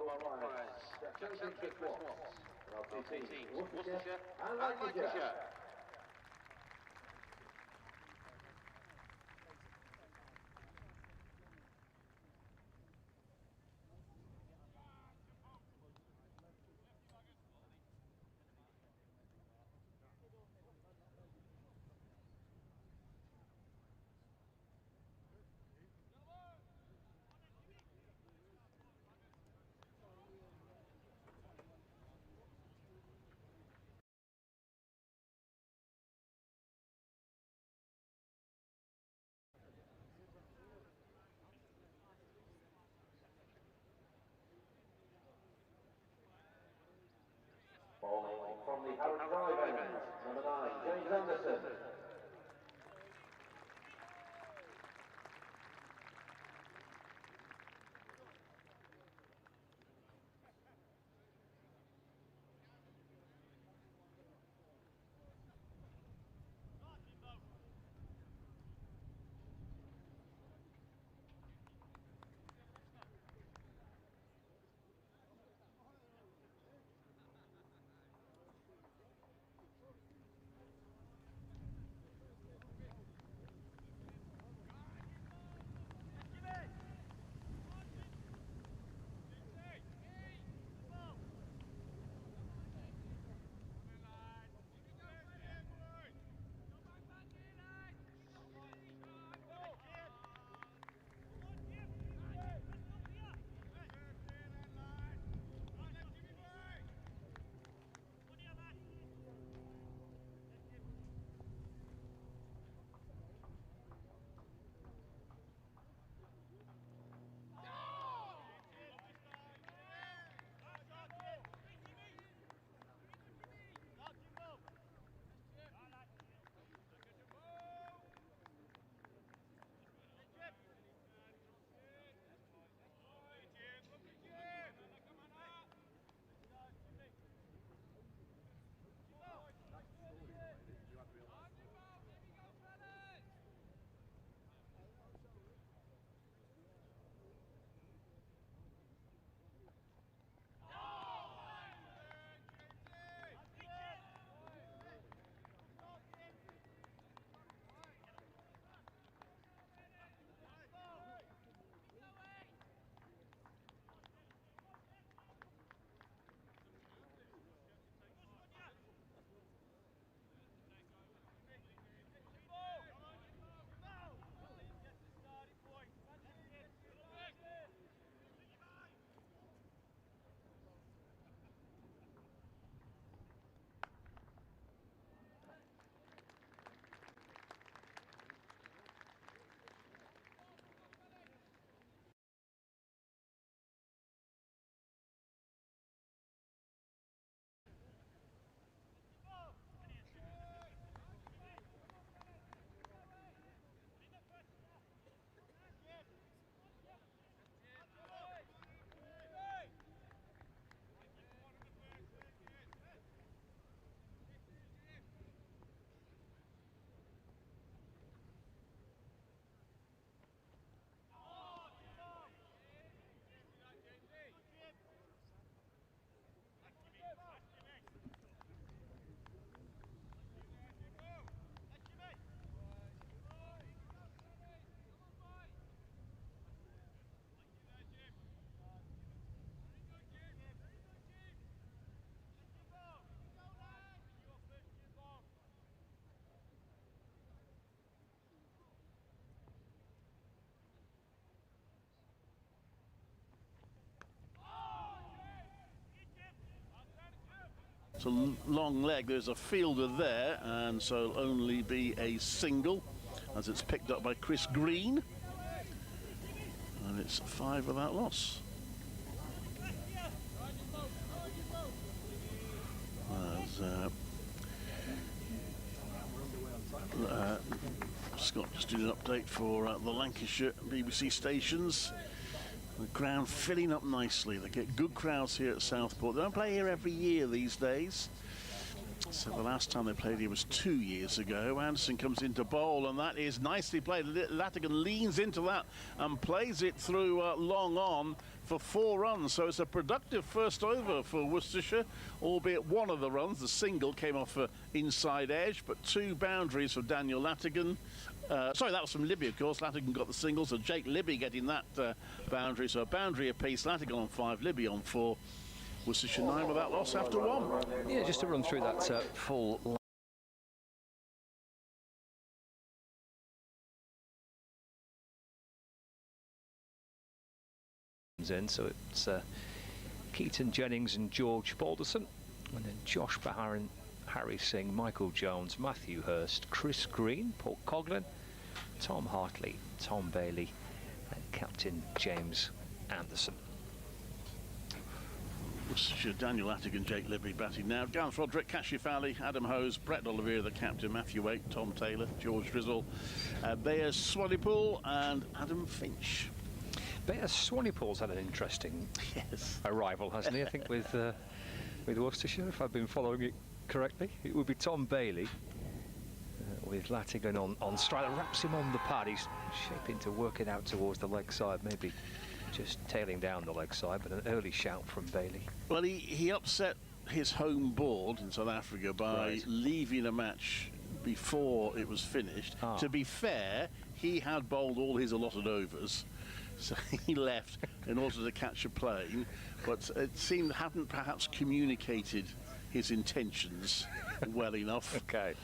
moral prize. Championship Watts. Rothesay, Worcestershire and Lancashire. Bowling from the Harrow Drive end, number 9, James Anderson. It's a long leg, there's a fielder there, and so it'll only be a single as it's picked up by Chris Green, and it's 5 without loss. Scott just did an update for the Lancashire BBC stations. The ground filling up nicely. They get good crowds here at Southport. They don't play here every year these days. So the last time they played here was 2 years ago. Anderson comes into bowl, and that is nicely played. Latigan leans into that and plays it through long on. for 4 runs. So it's a productive first over for Worcestershire, albeit one of the runs, the single, came off inside edge, but 2 boundaries for Daniel Latigan. Sorry, that was from Libby, of course. Latigan got the single, so Jake Libby getting that boundary. So a boundary apiece, Latigan on 5, Libby on 4. Worcestershire 9 without loss after 1. Yeah, just to run through that full line. In, so it's Keaton Jennings and George Balderson, and then Josh Baharan, Harry Singh, Michael Jones, Matthew Hurst, Chris Green, Paul Coughlin, Tom Hartley, Tom Bailey, and Captain James Anderson. Worcestershire, Daniel Latigan, Jake Libby batting now. Gareth Roderick, Cashy Fowley, Adam Hose, Brett Olivier, the captain, Matthew Waite, Tom Taylor, George Drizzle, Bayers Swanepoel, and Adam Finch. Bayers Swanepoel's had an interesting arrival, hasn't he? I think with Worcestershire, if I've been following it correctly. It would be Tom Bailey with Latigan on strike. That wraps him on the pad. He's shaping to work it out towards the leg side, maybe just tailing down the leg side, but an early shout from Bailey. Well, he upset his home board in South Africa by leaving a match before it was finished. To be fair, he had bowled all his allotted overs, so he left in order to catch a plane, but it seemed hadn't perhaps communicated his intentions well enough. Okay.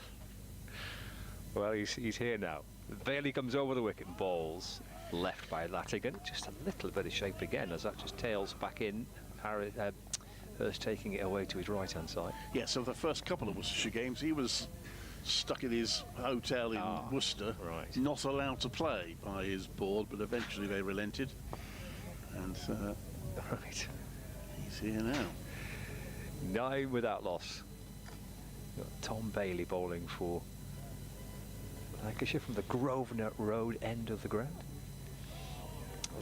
Well, he's here now. Bailey comes over the wicket and bowls left by Latigan. Just a little bit of shape again as that just tails back in. Hurst taking it away to his right-hand side. Yeah, so the first couple of Worcestershire games, he was stuck in his hotel in Worcester, not allowed to play by his board, but eventually they relented. And he's here now. 9 without loss. Got Tom Bailey bowling for Lancashire from the Grosvenor Road end of the ground.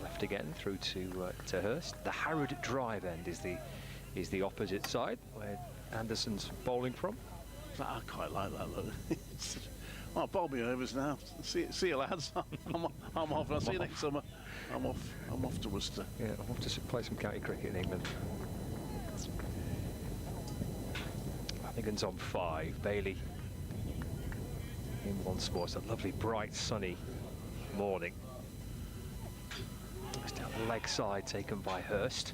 Left again through to Hurst. The Harrod Drive end is the opposite side where Anderson's bowling from. I quite like that look. Oh, bowl me overs now. See you lads. I'm off. I'll see you next summer. I'm off to Worcester. Yeah, I'm off to play some county cricket in England. Latigan's on 5. Bailey in one spot. It's a lovely, bright, sunny morning. Just down the leg side taken by Hurst.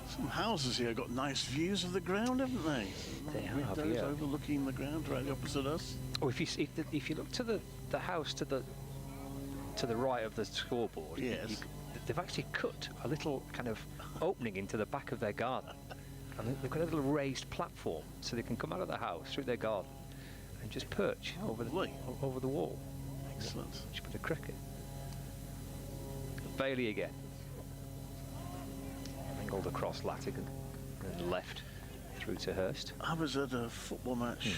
Some houses here got nice views of the ground, haven't they? They have, yeah. Overlooking the ground directly opposite us. Oh, if you look to the house to the right of the scoreboard, they've actually cut a little kind of opening into the back of their garden, and they've got a little raised platform so they can come out of the house through their garden and just perch over the wall. Excellent. Just put a cricket. Bailey again. Angled across Latigan and left through to Hurst. I was at a football match.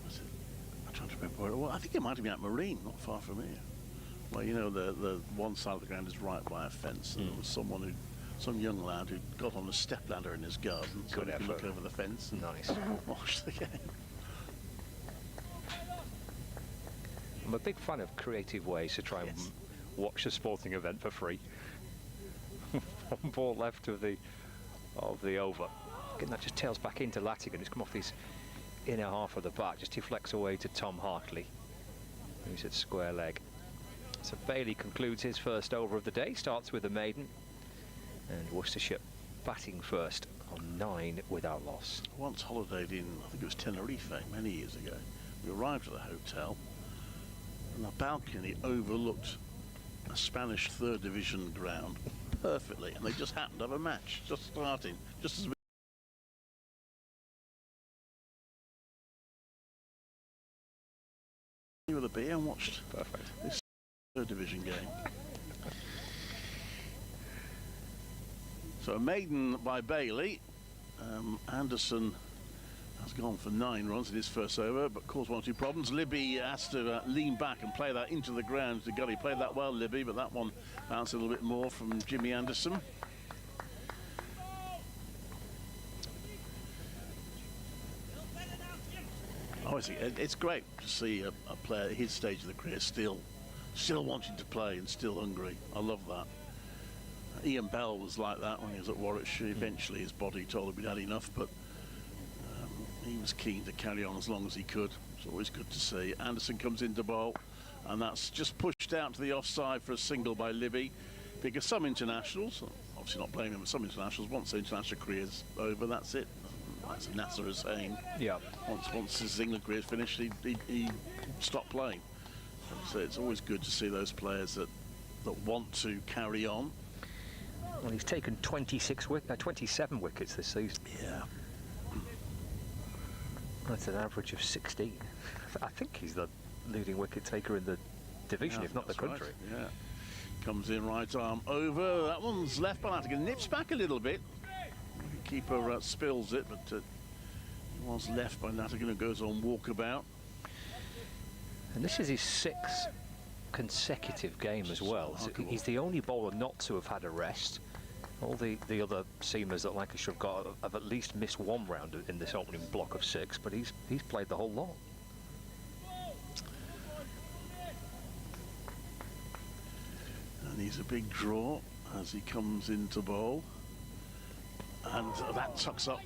I'm trying to remember where it was. I think it might have been at Marine, not far from here. Well, you know, the one side of the ground is right by a fence, and there was some young lad who got on a step ladder in his garden so he could look over the fence and watch the game. I'm a big fan of creative ways to try and watch a sporting event for free. One ball left of the over. Again, that just tails back into Latigan. It's come off his inner half of the bat, just deflects away to Tom Hartley, who's at square leg. So Bailey concludes his first over of the day, starts with a maiden, and Worcestershire batting first on 9 without loss. Once holidayed in, I think it was Tenerife many years ago. We arrived at the hotel, and the balcony overlooked a Spanish 3rd Division ground perfectly, and they just happened to have a match just starting, just as we with a beer and watched this 3rd Division game. So a maiden by Bailey. Anderson has gone for 9 runs in his first over, but caused 1 or 2 problems. Libby has to lean back and play that into the ground to gully. Played that well, Libby, but that one bounced a little bit more from Jimmy Anderson. Oh, it's great to see a player at his stage of the career still still wanting to play and still hungry. I love that. Ian Bell was like that when he was at Warwickshire. Eventually his body told him he'd had enough, but he was keen to carry on as long as he could. It's always good to see. Anderson comes into bowl, and that's just pushed out to the offside for a single by Libby, because some internationals, obviously not blaming him, but some internationals, once their international career's over, that's it. That's Nasser Hussain. Yeah. Once his England career's finished, he stopped playing. So it's always good to see those players that want to carry on. Well, he's taken 27 wickets this season. Yeah. That's an average of 16. I think he's the leading wicket taker in the division, if not the country. Right. Yeah. Comes in right arm over. That one's left by Latigan. Nips back a little bit. The keeper spills it, but it was left by Latigan, who goes on walkabout. And this is his 6th consecutive game as well. So he's the only bowler not to have had a rest. All the other seamers that Lancashire have got have at least missed one round in this opening block of 6, but he's played the whole lot. And he's a big draw as he comes into bowl. And that tucks up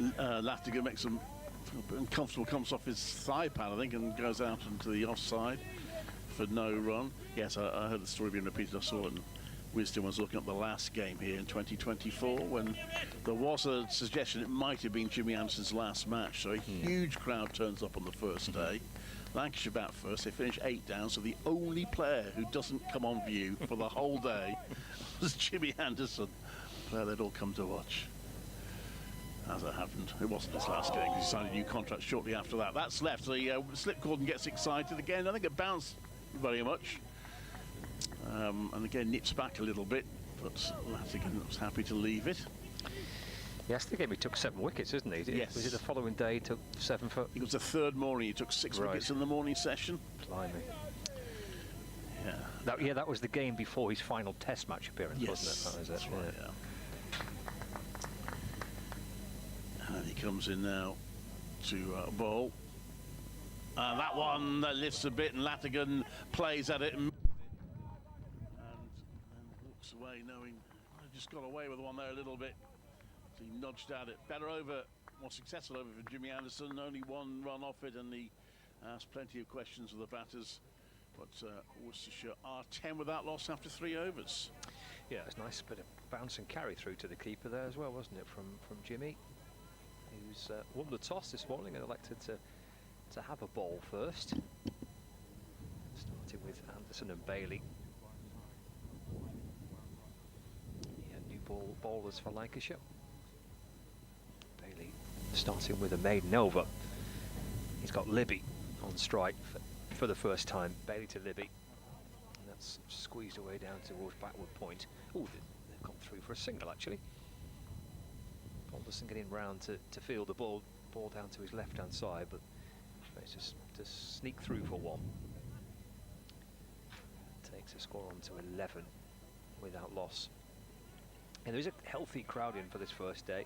Latigan, makes him uncomfortable, comes off his thigh pad, I think, and goes out into the offside for no run. Yes, I heard the story being repeated. I saw it in Wisdom. Was looking at the last game here in 2024 when there was a suggestion it might have been Jimmy Anderson's last match. So a huge crowd turns up on the first day. Lancashire bat first. They finish 8 down. So the only player who doesn't come on view for the whole day was Jimmy Anderson. A player they'd all come to watch. As it happened, it wasn't his last game. He signed a new contract shortly after that. That's left. The slip cord and gets excited again. I think it bounced very much. And again, nips back a little bit, but Latigan was happy to leave it. Yes, the game he took 7 wickets, isn't he? Yes. Was it the following day he took 7 for? It was the third morning. He took 6 wickets in the morning session. Blimey. Yeah. That was the game before his final Test match appearance, wasn't it? That was that's it. Right, yeah. And he comes in now to bowl. That one lifts a bit, and Latigan plays at it and walks away, knowing I just got away with one there a little bit. So he nudged at it. Better over, more successful over for Jimmy Anderson. Only 1 run off it, and he asked plenty of questions of the batters. But Worcestershire are 10 without loss after 3 overs. Yeah, it's a nice bit of bounce and carry through to the keeper there as well, wasn't it, from Jimmy, who's won the toss this morning and elected to have a ball first. Starting with Anderson and Bailey. Yeah, new bowlers for Lancashire. Bailey starting with a maiden over. He's got Libby on strike for the first time. Bailey to Libby. And that's squeezed away down towards backward point. Oh, they've gone through for a single actually. Alderson getting round to field the ball down to his left-hand side, but it's just to sneak through for 1. Takes a score on to 11 without loss. And there's a healthy crowd in for this first day.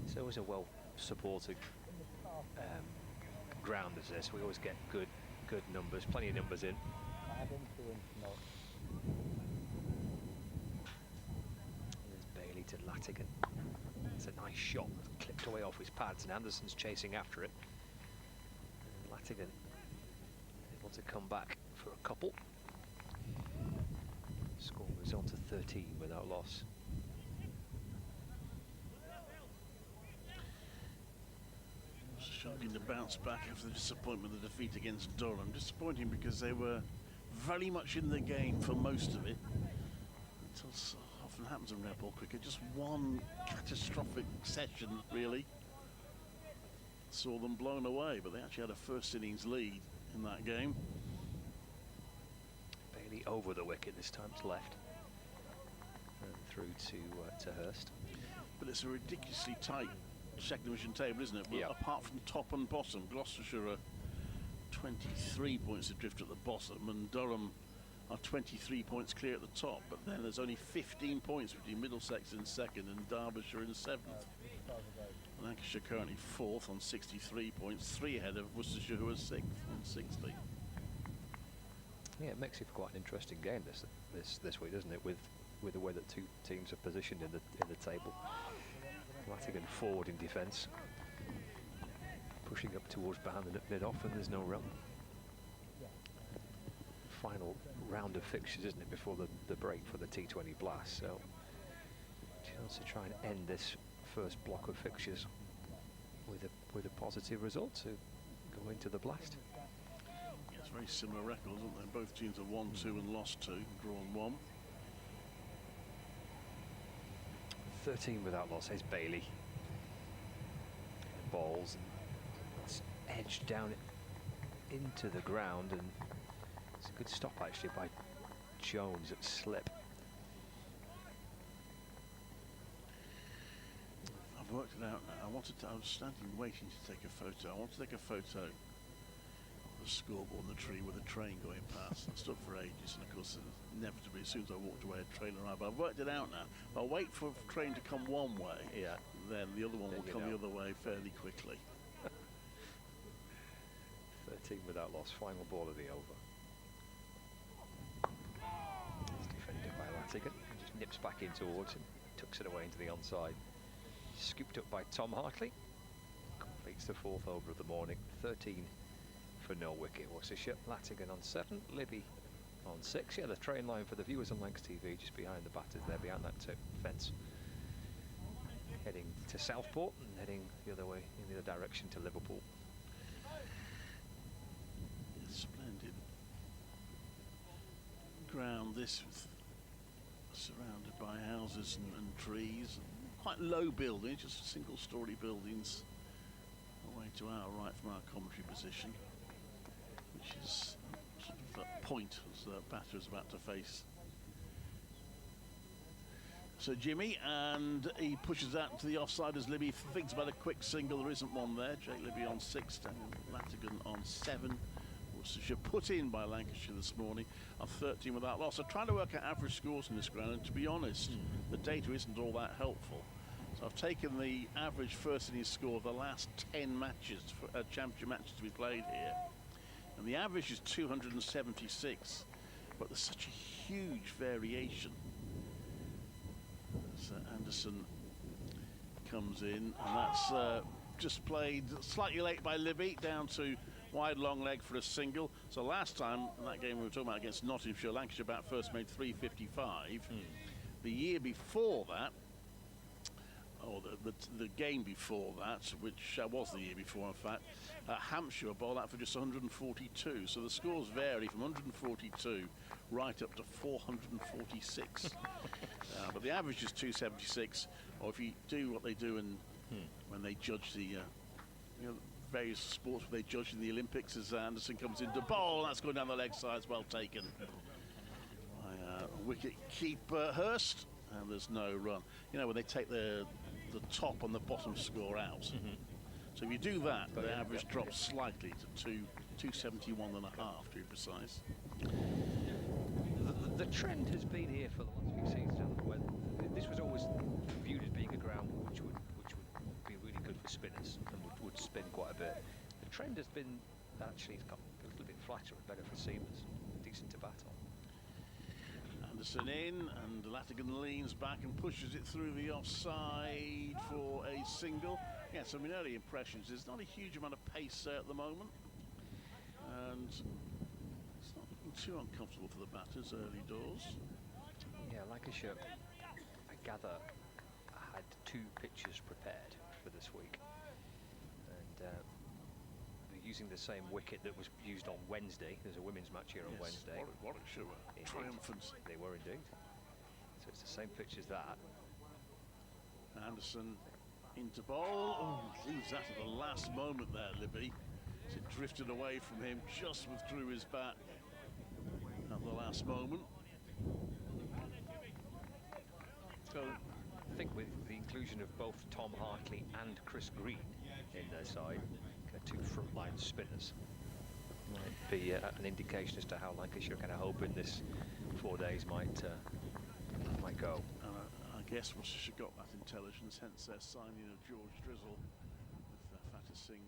It's always a well-supported ground as this. We always get good numbers, plenty of numbers in. There's Bailey to Latigan. It's a nice shot, clipped away off his pads, and Anderson's chasing after it. And Latigan able to come back for a couple. Score was on to 13 without loss. Struggling to bounce back after the disappointment of the defeat against Durham. Disappointing because they were very much in the game for most of it. Until often happens in red ball cricket, just one catastrophic session really saw them blown away, but they actually had a first innings lead in that game. Bailey over the wicket this time to left and through to Hurst. But it's a ridiculously tight second division table, isn't it? Well, yeah. Apart from top and bottom, Gloucestershire are 23 points adrift at the bottom, and Durham are 23 points clear at the top. But then there's only 15 points between Middlesex in second and Derbyshire in 7th. Lancashire currently 4th on 63 points, 3 ahead of Worcestershire, who are 6th on 60. Yeah, it makes it quite an interesting game this week, doesn't it? With the way that two teams are positioned in the table. Latigan forward in defence, pushing up towards behind the mid-off, and there's no run. Final round of fixtures, isn't it, before the break for the T20 Blast? So, chance to try and end this first block of fixtures with a positive result to go into the Blast. It's very similar records, aren't they? Both teams have won 2 and lost 2, drawn 1. 13 without loss, says Bailey. Balls, and it's edged down into the ground, and it's a good stop actually by Jones at slip. I've worked it out now. I was standing waiting to take a photo. I want to take a photo of the scoreboard on the tree with a train going past. I stood for ages, and of course, inevitably, as soon as I walked away, a trailer arrived. But I've worked it out now. If I wait for a train to come one way, yeah, then the other one will come the other way fairly quickly. 13 without loss, final ball of the over. It's defended by Latigan. Just nips back in towards him, tucks it away into the onside. Scooped up by Tom Hartley. Completes the 4th over of the morning. 13 for no wicket. Worcestershire. Latigan on 7. Libby on 6. Yeah, the train line for the viewers on Lancs TV just behind the batters there, behind that fence. Heading to Southport and heading the other way in the other direction to Liverpool. It's splendid ground, this, surrounded by houses and trees. Quite low buildings, just single-storey buildings away to our right from our commentary position, which is sort of that point as the batter is about to face. So Jimmy, and he pushes that to the offside as Libby thinks about a quick single. There isn't one there. Jake Libby on 6, Daniel Latigan on 7. Worcestershire put in by Lancashire this morning on 13 without loss. I'm trying to work out average scores in this ground, and to be honest, the data isn't all that helpful. So I've taken the average first innings score of the last 10 matches, championship matches to be played here, and the average is 276, but there's such a huge variation. So Anderson comes in, and that's just played slightly late by Libby, down to wide long leg for a single. So last time in that game we were talking about against Nottinghamshire, Lancashire bat first made 355. The year before that, or the game before that, which was the year before in fact, Hampshire bowled out for just 142. So the scores vary from 142 right up to 446. But the average is 276. Or if you do what they do when they judge the various sports where they judge in the Olympics, as Anderson comes into bowl, that's going down the leg side, it's well taken by wicket keeper Hurst, and there's no run. You know, when they take the top and the bottom score out. So if you do that, the average drops slightly to 271 and a half, to be precise. The trend has been here for the last few seasons, when this was always viewed as being a ground which would be really good for spinners and would spin quite a bit. The trend has been actually it's got a little bit flatter and better for seamers, decent to bat on. Anderson in, and Latigan leans back and pushes it through the offside for a single. Yeah, so in early impressions, there's not a huge amount of pace there at the moment, and it's not looking too uncomfortable for the batters early doors. Yeah, Lancashire, I gather, had 2 pitches prepared for this week, and they're using the same wicket that was used on Wednesday. There's a women's match here on Wednesday. Warwickshire were triumphant. They were indeed. So it's the same pitch as that. Anderson into bowl. Oh, leaves that at the last moment there, Libby. It drifted away from him, just withdrew his bat at the last moment. So I think with the inclusion of both Tom Hartley and Chris Green in their side, 2 frontline spinners, might be an indication as to how Lancashire kind of hoping this 4 days might go. I guess Worcestershire got that intelligence, hence their signing of George Drizzle, with Fatah Singh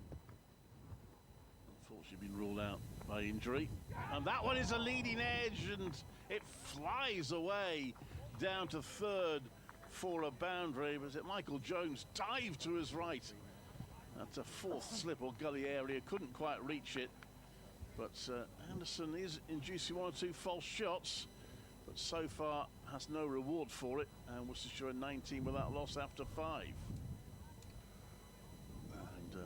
Unfortunately been ruled out by injury. And that one is a leading edge, and it flies away down to third for a boundary. Was it Michael Jones dived to his right? That's a fourth slip or gully area, couldn't quite reach it. But Anderson is inducing one or two false shots, but so far has no reward for it. And Worcestershire 19 without loss after 5. And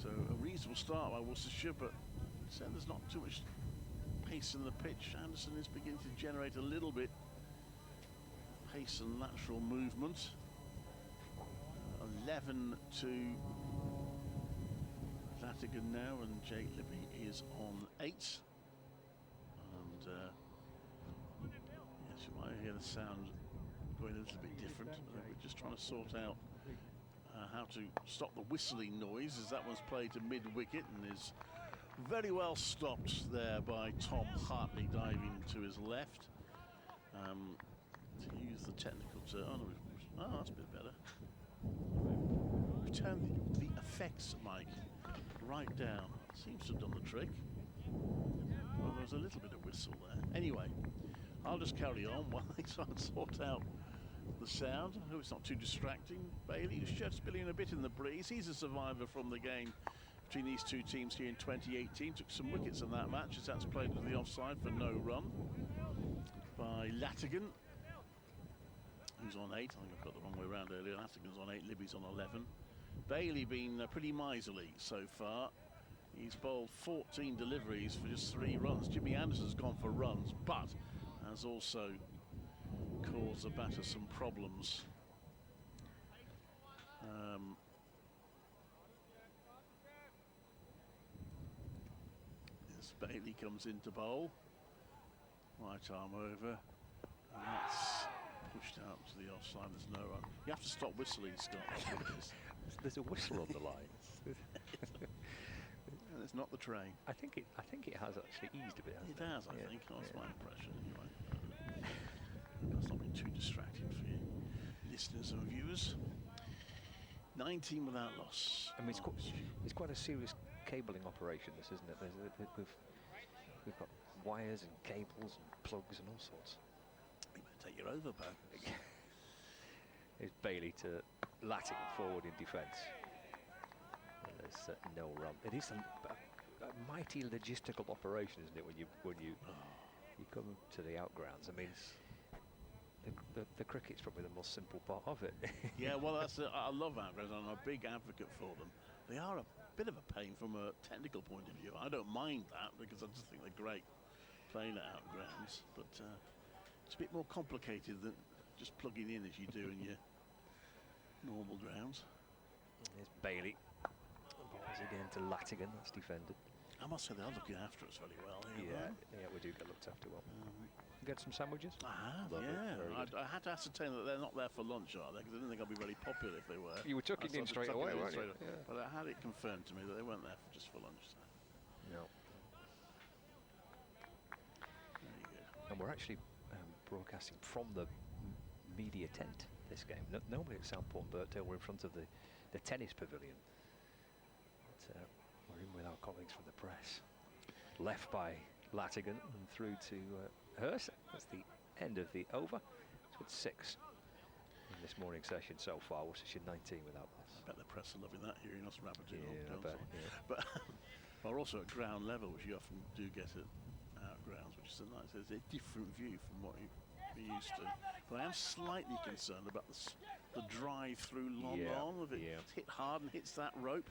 so a reasonable start by Worcestershire, but there's not too much pace in the pitch. Anderson is beginning to generate a little bit pace and lateral movement. 11 to Latigan now, and Jake Libby is on 8. And yes, you might hear the sound going a little bit different. We're just trying to sort out how to stop the whistling noise, as that one's played to mid-wicket and is very well stopped there by Tom Hartley diving to his left. To use the technical term, oh, that's a bit better. We've turned the effects mic right down. Seems to have done the trick. Well, there was a little bit of whistle there. Anyway, I'll just carry on while I try and sort out the sound. I hope it's not too distracting. Bailey is just spilling a bit in the breeze. He's a survivor from the game between these two teams here in 2018. Took some wickets in that match, as that's played to the offside for no run by Latigan, who's on 8. I think I've got the wrong way around earlier. Latigan's on 8, Libby's on 11. Bailey been pretty miserly so far. He's bowled 14 deliveries for just 3 runs. Jimmy Anderson's gone for runs, but has also caused the batter some problems. As Bailey comes into bowl, right arm over, and that's pushed out to the offside. There's no run. You have to stop whistling, Scott. There's a whistle on the line. And it's not the train. I think it has actually eased a bit. It has, I think. That's my impression, anyway. That's not been too distracting for you, listeners and viewers. 19 without loss. I mean, it's quite a serious cabling operation, this, isn't it? We've got wires and cables and plugs and all sorts. You better take your overbow. It's Bailey to Latigan forward in defence. There's no run. It is a mighty logistical operation, isn't it? When you come to the outgrounds. I mean, the cricket's probably the most simple part of it. Yeah, well, I love outgrounds. I'm a big advocate for them. They are a bit of a pain from a technical point of view. I don't mind that, because I just think they're great playing at outgrounds. But it's a bit more complicated than just plugging in as you do in your normal grounds. There's Bailey. Balls again to Latigan. That's defended. I must say they are looking after us very well here. Yeah, we do get looked after well. Get some sandwiches? I have, Lovely. yeah. I had to ascertain that they're not there for lunch, are they? Because I didn't think I'd be very popular if they were. You were tucking in straight away, weren't you? Yeah. But I had it confirmed to me that they weren't there just for lunch. So. No. Very good. And we're actually broadcasting from the media tent this game. Normally at Southport and Birkdale, we're in front of the tennis pavilion. But, we're in with our colleagues from the press. Left by Latigan and through to Hurst. That's the end of the over. It's 6 in this morning session so far. Worcestershire 19 without loss. I bet the press are loving that, hearing us rapidly. Yeah, I bet, yeah. But we're also at ground level, which you often do get at outgrounds, which is it's a different view from what you're used to. But I am slightly concerned about the drive through long on. If it hit hard and hits that rope.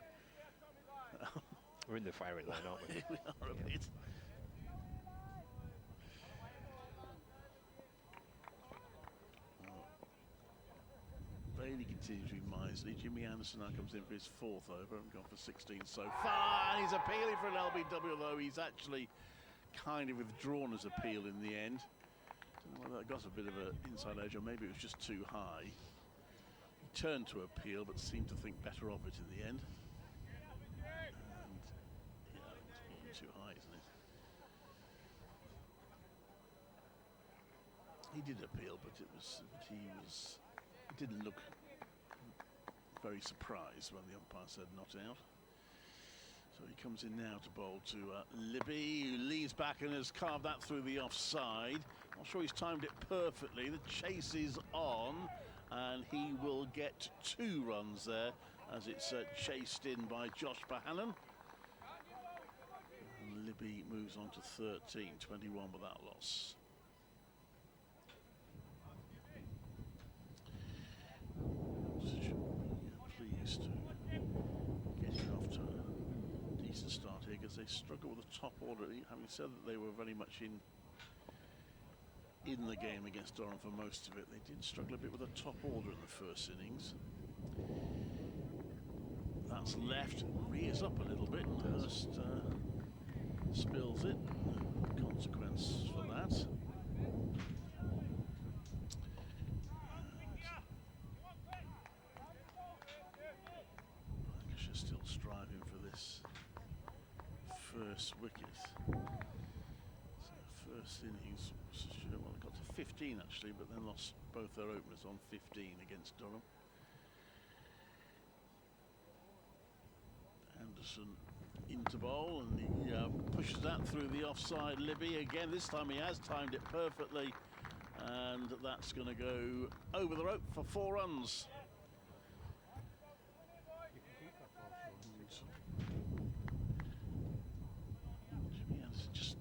We're in the firing line, aren't we? We are a bit. Bailey continues to be miserly. Jimmy Anderson now comes in for his 4th over and gone for 16 so far. And he's appealing for an LBW, although he's actually kind of withdrawn his appeal in the end. Don't know whether that got a bit of an inside edge, or maybe it was just too high. He turned to appeal, but seemed to think better of it in the end. And yeah, it's too high, isn't it? He did appeal, but he didn't look very surprised when the umpire said not out. So he comes in now to bowl to Libby, who leads back and has carved that through the offside. Not sure he's timed it perfectly. The chase is on, and he will get 2 runs there as it's chased in by Josh Bohannon. And Libby moves on to 13, 21 without loss. Pleased to get off to a decent start here, because they struggle with the top order. Having said that they were very much in the game against Durham for most of it, they did struggle a bit with the top order in the first innings. That's left, rears up a little bit, and Hurst spills it. No consequence for that. Lancashire still striving for this first wicket. So first innings, well, they got to 15 actually, but then lost both their openers on 15 against Durham. Anderson into bowl, and he pushes that through the offside. Libby again, this time he has timed it perfectly, and that's going to go over the rope for 4 runs. Jimmy Anderson just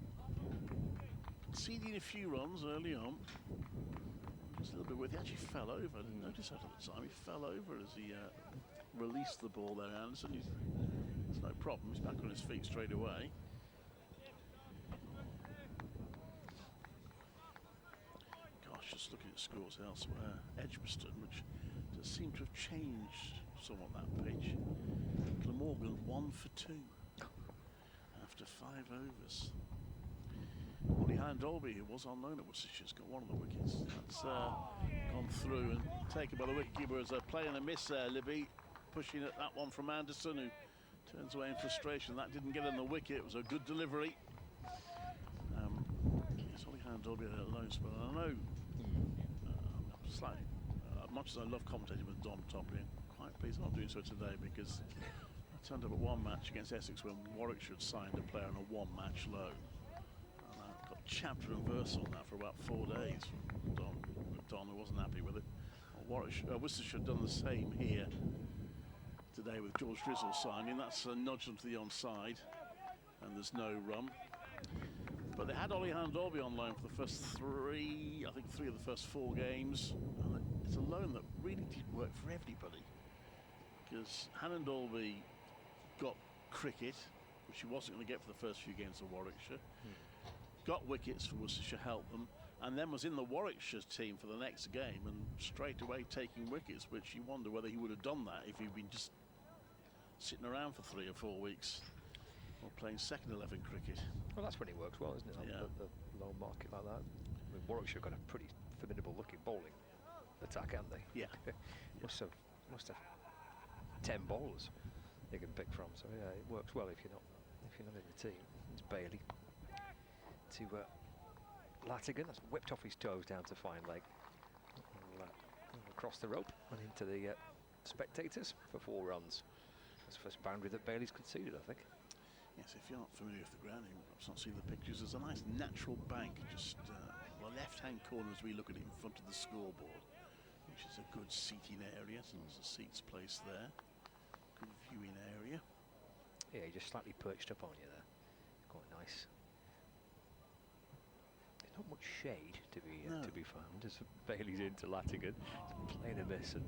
conceding a few runs early on. Just a little bit with he actually fell over. I didn't notice that at the time. He fell over as he released the ball there, Anderson. There's no problem. He's back on his feet straight away. Gosh, just looking at scores elsewhere. Edgbaston, which does seem to have changed somewhat that pitch. Glamorgan 1 for 2 after 5 overs. Ollie Dolby, who was on loan at Worcestershire, has got one of the wickets. That's gone through and taken by the wicketkeeper as a play and a miss there. Libby pushing at that one from Anderson, who turns away in frustration. That didn't get in the wicket. It was a good delivery. It's Ollie Dolby at a loan spell. I know, slightly, much as I love commentating with Dom Topley, I'm quite pleased I'm not doing so today, because I turned up at one match against Essex when Warwickshire had signed a player on a 1-match loan. Got chapter and verse on that for about 4 days from Don, who wasn't happy with it. Worcestershire had done the same here today with George Drizzle signing. That's a nudge them to the onside, and there's no run. But they had Ollie Dolby on loan for the first 3, I think 3 of the first 4 games. And it's a loan that really did work for everybody, because Dolby got cricket, which he wasn't going to get for the first few games of Warwickshire. Got wickets for Worcestershire, helped them, and then was in the Warwickshire team for the next game and straight away taking wickets, which you wonder whether he would have done that if he'd been just sitting around for 3 or 4 weeks or playing second 11 cricket. Well, that's when it works well, isn't it? Yeah. The low market like that. I mean, Warwickshire got a pretty formidable looking bowling attack, haven't they? Yeah. must have 10 bowlers they can pick from. So yeah, it works well if you're not in the team. It's Bailey to Latigan. That's whipped off his toes down to fine leg. Across the rope and into the spectators for 4 runs. That's the first boundary that Bailey's conceded, I think. Yes, if you're not familiar with the ground, you perhaps not see the pictures. There's a nice natural bank just the left-hand corner as we look at it in front of the scoreboard, which is a good seating area. So there's the seats placed there. Good viewing area. Yeah, you're just slightly perched up on you there. Quite nice. There's not much shade to be found as Bailey's into Latigan. It's playing a miss and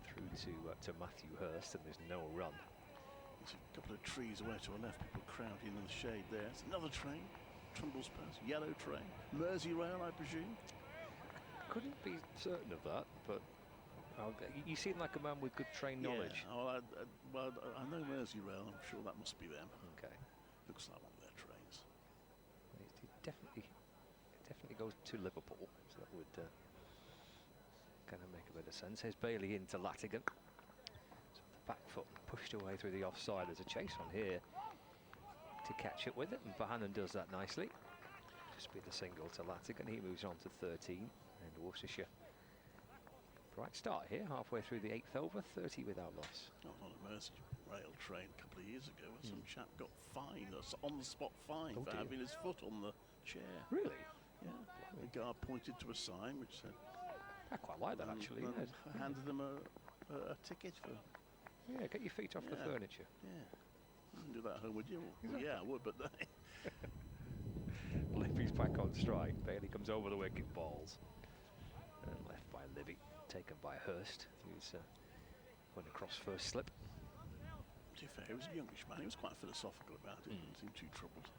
through to Matthew Hurst, and there's no run. There's a couple of trees away to our left, people crowding in the shade there. It's another train, Trumbull's Pass, yellow train. Merseyrail, I presume? Couldn't be certain of that, but you seem like a man with good train knowledge. Yeah, well, I know Merseyrail, I'm sure that must be them. Okay. Looks like one of their trains. It definitely goes to Liverpool, so that would kind of make a bit of sense. Here's Bailey into Latigan. So the back foot pushed away through the offside. There's a chase on here to catch it with it, and Bohannon does that nicely. Just be the single to Latigan. He moves on to 13, and Worcestershire Right start here, halfway through the 8th over, 30 without loss. On a Mersey rail train a couple of years ago, where some chap got fined, that's on the spot fine, for having his foot on the chair. Really? Yeah. The guard pointed to a sign which said. I quite like that actually. And handed them a ticket for. Yeah, get your feet off the furniture. Yeah. You can do that at home, would you? Well, yeah, I would, but. Libby's back on strike. Bailey comes over the wicket, balls. And left by Libby, taken by Hurst, who's going across first slip. To be fair, he was a youngish man. He was quite philosophical about it. Didn't seem too troubled.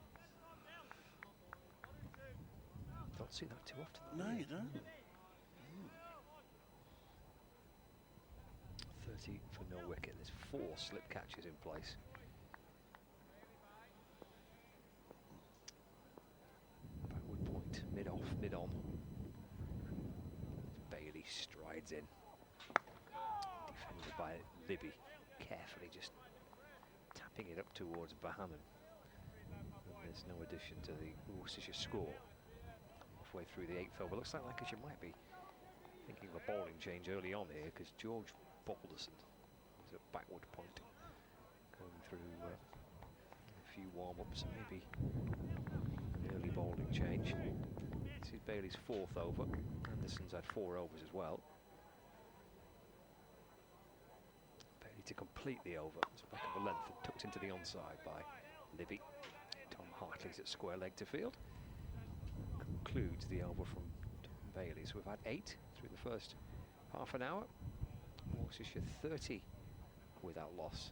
Don't see that too often. No, you don't. 30 for no wicket. There's 4 slip catches in place. Backward point, mid off, mid on. Bailey strides in. Defended by Libby, carefully just tapping it up towards Bahaman. And there's no addition to the Worcestershire score. Halfway through the 8th over. Looks like Lancashire might be thinking of a bowling change early on here, because George Balderson is at backward point, going through a few warm-ups and maybe an early bowling change. This is Bailey's 4th over. Anderson's had 4 overs as well. Bailey to complete the over. It's a back of a length and tucked into the onside by Libby. Tom Hartley's at square leg to field. Concludes the over from Tom Bailey. So we've had 8 through the first half an hour. Worcestershire 30 without loss.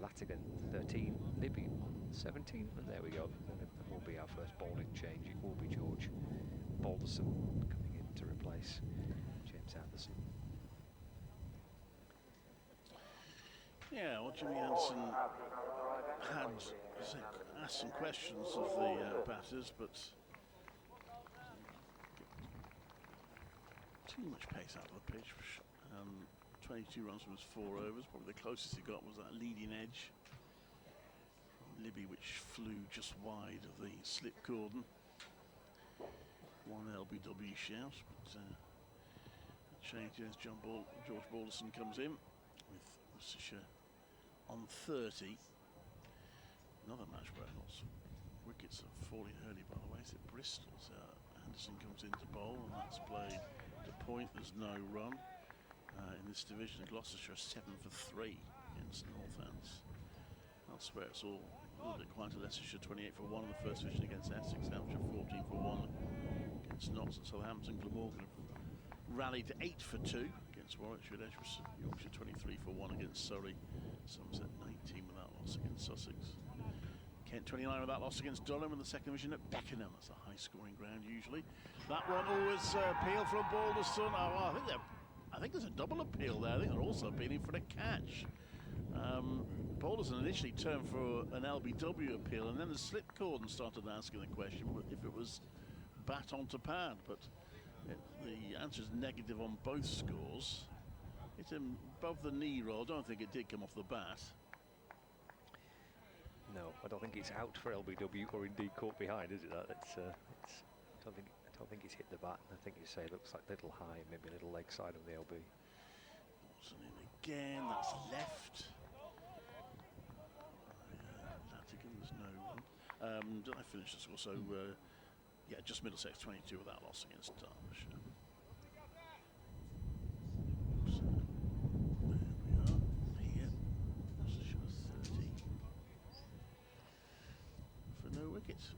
Latigan 13, Libby 17, and there we go. And that will be our first bowling change. It will be George Balderson coming in to replace James Anderson. Yeah, well, Jimmy Anderson had asked some questions of the batters, but too much pace out of the pitch. 22 runs from his 4 overs. Probably the closest he got was that leading edge from Libby, which flew just wide of the slip cordon. One LBW shout, but changes as George Balderson comes in with Worcestershire on 30. Another match where lots of wickets are falling early, by the way. It's at Bristol. So Anderson comes in to bowl, and that's played to point. There's no run. In this division, Gloucestershire 7 for 3 against Northants. Elsewhere, it's all a little bit quieter. Leicestershire 28 for 1 in the first division against Essex. Hampshire 14 for 1 against Notts, and Southampton. Glamorgan have rallied to 8 for 2 against Warwickshire. Edgeworth, Yorkshire 23 for 1 against Surrey. Somerset 19 without loss against Sussex. Kent 29 without loss against Durham in the second division at Beckenham. That's a high-scoring ground usually. That one always appeal from Balderson. Oh, I think there's a double appeal there. I think they're also appealing for the catch. Balderson initially turned for an LBW appeal, and then the slip cordon started asking the question if it was bat onto pad. But the answer is negative on both scores. Hit him above the knee roll. I don't think it did come off the bat. No, I don't think it's out for LBW or indeed caught behind, is it? I don't think it's hit the bat. I think you say it looks like a little high, maybe a little leg side of the LB. Watson in again, that's left. Latigan, there's no run. Did I finish the score? So, yeah, just Middlesex 22 without loss against Derbyshire. So, there we are. Here, Worcestershire 30 for no wickets.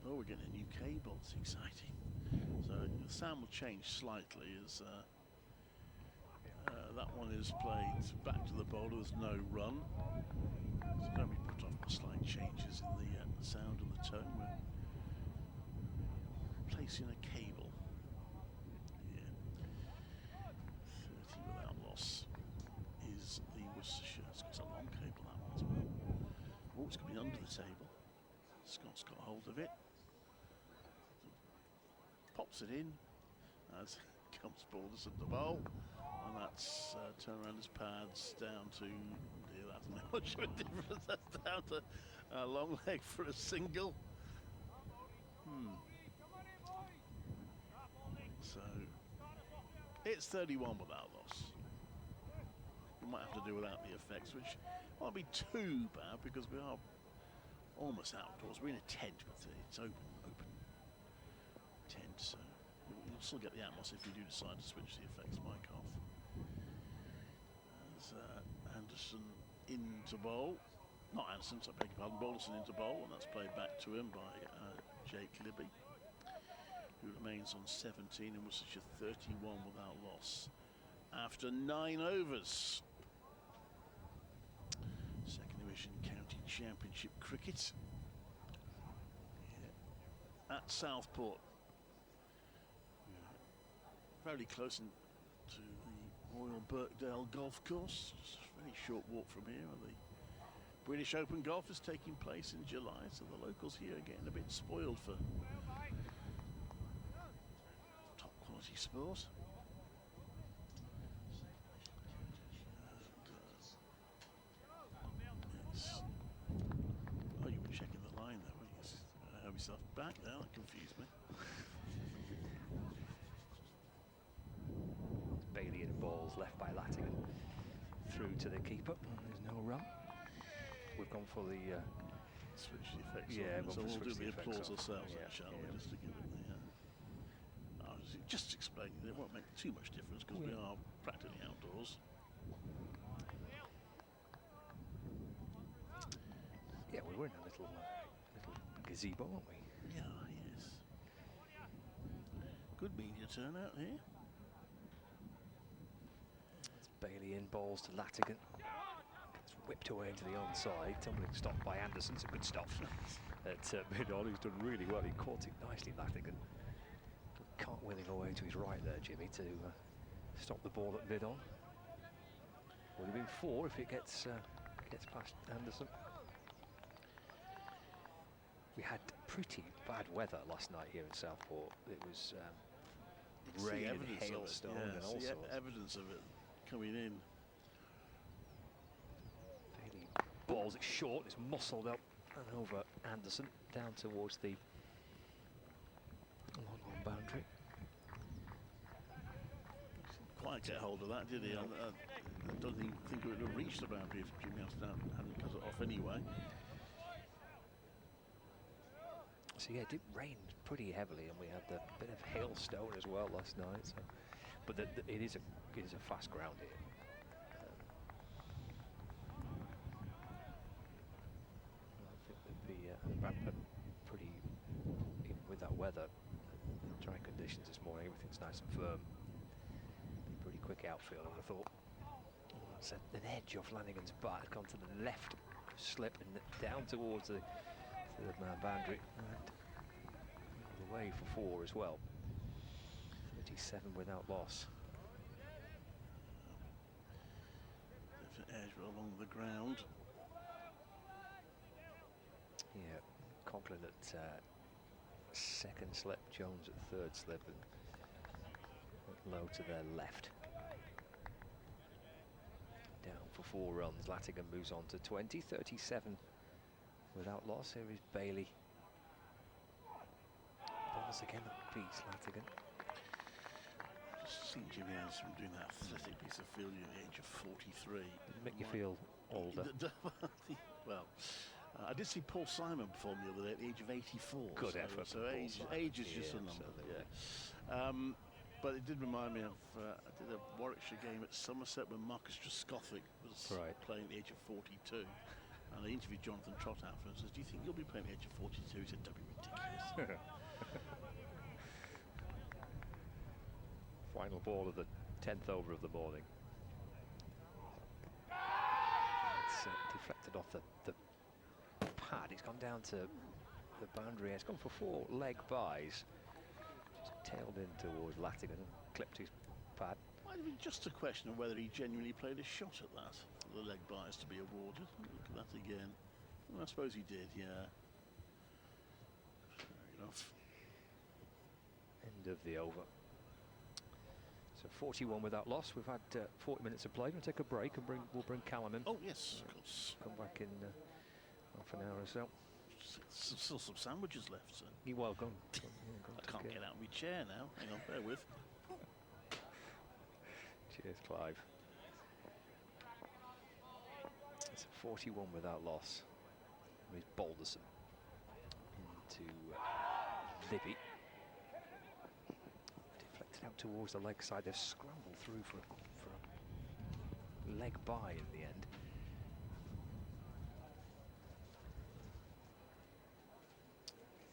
Oh, we're getting a new cable. It's exciting. So the sound will change slightly as that one is played back to the bowler. There's no run. So don't be put off by slight changes in the sound and the tone. We're placing a cable. Yeah. 30 without loss is the Worcestershire. It's a long cable, that one as well. Oh, it's coming under the table. Scott's got hold of it. Pops it in as comes Balderson to bowl, and that's turn around his pads down to, dear, that's not much of a difference. That's down to a long leg for a single. So It's 31 without loss. We might have to do without the effects, which won't be too bad because we are almost outdoors. We're in a tent, but it's open tent, so you'll still get the atmosphere if you do decide to switch the effects mic off. There's Anderson into bowl. Not Anderson, I beg your pardon. Balderson into bowl, and that's played back to him by Jake Libby, who remains on 17 and Worcestershire 31 without loss after 9 overs. Second Division County Championship cricket at Southport. Very close to the Royal Birkdale Golf Course. Just a very short walk from here. The British Open Golf is taking place in July, so the locals here are getting a bit spoiled for top quality sport. Oh, you were checking the line there, weren't you? I have yourself back there, that confused me. Bailey in balls left by Lattingham through to the keeper. There's no run. We've gone for the switch the effects. Yeah, so we'll do the applause off. ourselves, shall we? Just to give it the. I was just explaining that it won't make too much difference because we are practically outdoors. Yeah, we were in a little gazebo, aren't we? Yeah, yes. Good media turnout here. It's Bailey in balls to Lattigan. It's whipped away into the onside. Tumbling stop by Anderson. It's a good stop at mid-on. He's done really well. He caught it nicely, Lattigan. Cartwheeling away to his right there, Jimmy, to stop the ball at mid-on. Would have been 4 if it gets past Anderson. We had pretty bad weather last night here in Southport. It was rain and hailstorm and all sorts. Evidence of it coming in. Bailey balls it short. It's muscled up and over Anderson down towards the long boundary. Quite get hold of that, did he? I don't think it would have reached the boundary if Jimmy hadn't cut it off anyway. So yeah, it did rain pretty heavily, and we had a bit of hailstone as well last night. So, but it is a fast ground here. I think that'd be pretty, even with that weather, dry conditions this morning, everything's nice and firm. Pretty quick outfield, I would have thought. It's an edge off Lanigan's bat, had gone to the left slip and down towards the boundary, and the way for 4 as well. 37 without loss. Edge along the ground. Yeah, Conklin at second slip, Jones at third slip, and low to their left. Down for 4 runs. Lattigan moves on to 20, 37 without loss. Here is Bailey. Balls again that beats Lattigan. Just seen Jimmy Anderson doing that athletic piece of fielding at the age of 43. Didn't make you feel older? Well, I did see Paul Simon perform the other day at the age of 84. Good effort. So age is just a number. Yeah. But it did remind me of, I did a Warwickshire game at Somerset when Marcus Draskothic was playing at the age of 42. And I interviewed Jonathan Trott after and says, do you think you'll be playing at the age of 42? He said, don't be ridiculous. Final ball of the 10th over of the morning. It's deflected off the pad. It's gone down to the boundary. It's gone for 4 leg byes. Just tailed in towards Lattigan and clipped his pad. Might have been just a question of whether he genuinely played a shot at that, for the leg byes to be awarded. Look at that again. Well, I suppose he did, yeah. Fair enough. End of the over. So 41 without loss. We've had 40 minutes of play. We'll take a break and we'll bring Callum in. Oh yes, of course. Come back in half an hour or so. Still some sandwiches left, sir. You're welcome. I can't get out of my chair now. Hang on, bear with. Cheers, Clive. It's a 41 without loss. Here's Balderson into Libby. Deflected out towards the leg side. They've scrambled through for a leg by in the end.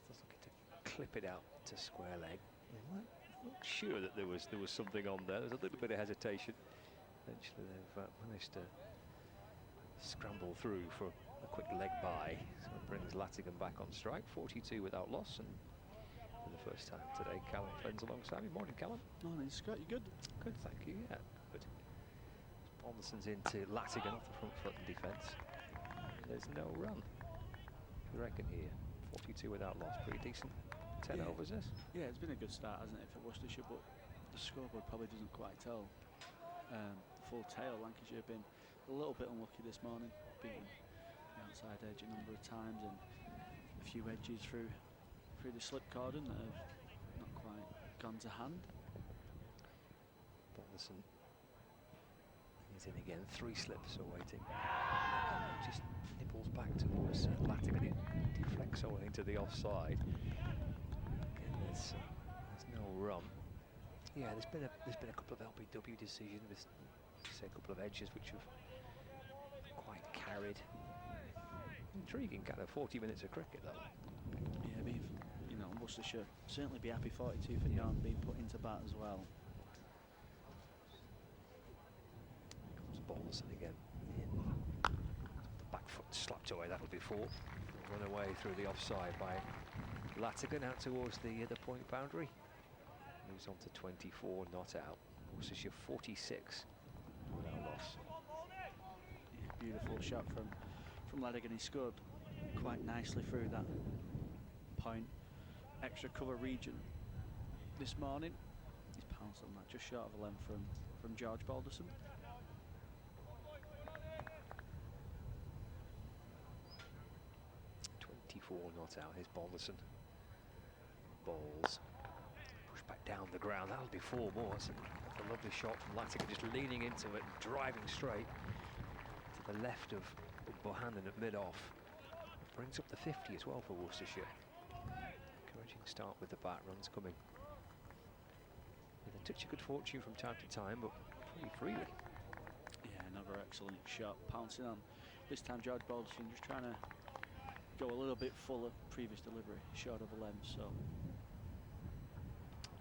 Just looking to clip it out to square leg. I'm not sure that there was something on there. There's a little bit of hesitation. Eventually they've managed to scramble through for a quick leg by. So it brings Latigan back on strike. 42 without loss, and for the first time today, Callum Flynn's alongside me. Morning, Callum. Morning, Scott. You good? Good, thank you. Yeah, good. Balderson's into Latigan off the front foot in defence. There's no run. What do you reckon here? 42 without loss. Pretty decent. 10 overs, this? Yeah, it's been a good start, hasn't it, for Worcestershire, but the scoreboard probably doesn't quite tell. Full tail, Lancashire have been a little bit unlucky this morning, beating the outside edge a number of times and a few edges through the slip cordon that have not quite gone to hand. Balderson is in again, 3 slips awaiting. Just nibbles back towards Latigan. It deflects away into the offside. Again, there's no run. Yeah, there's been a couple of LBW decisions. There's, say, a couple of edges which have quite carried. Intriguing kind of 40 minutes of cricket, though. Yeah, I mean, you know, Worcestershire certainly be happy 42 for Yarn being put into bat as well. Comes Balderson again. The back foot slapped away, that'll be 4. Run away through the offside by Latigan out towards the point boundary. Moves on to 24, not out. Worcestershire 46 without loss. Yeah, beautiful shot from Latigan. He scored quite nicely through that point extra cover region this morning. He's pounced on that, just short of a length from George Balderson. Not out. Here's Balderson. Balls. Push back down the ground. That'll be 4 more. That's a lovely shot from Latigan, just leaning into it, driving straight to the left of Bohannon at mid-off. Brings up the 50 as well for Worcestershire. Encouraging start with the bat. Runs coming with a touch of good fortune from time to time, but pretty freely. Yeah, another excellent shot. Pouncing on. This time George Balderson just trying to go a little bit fuller. Previous delivery short of a length, so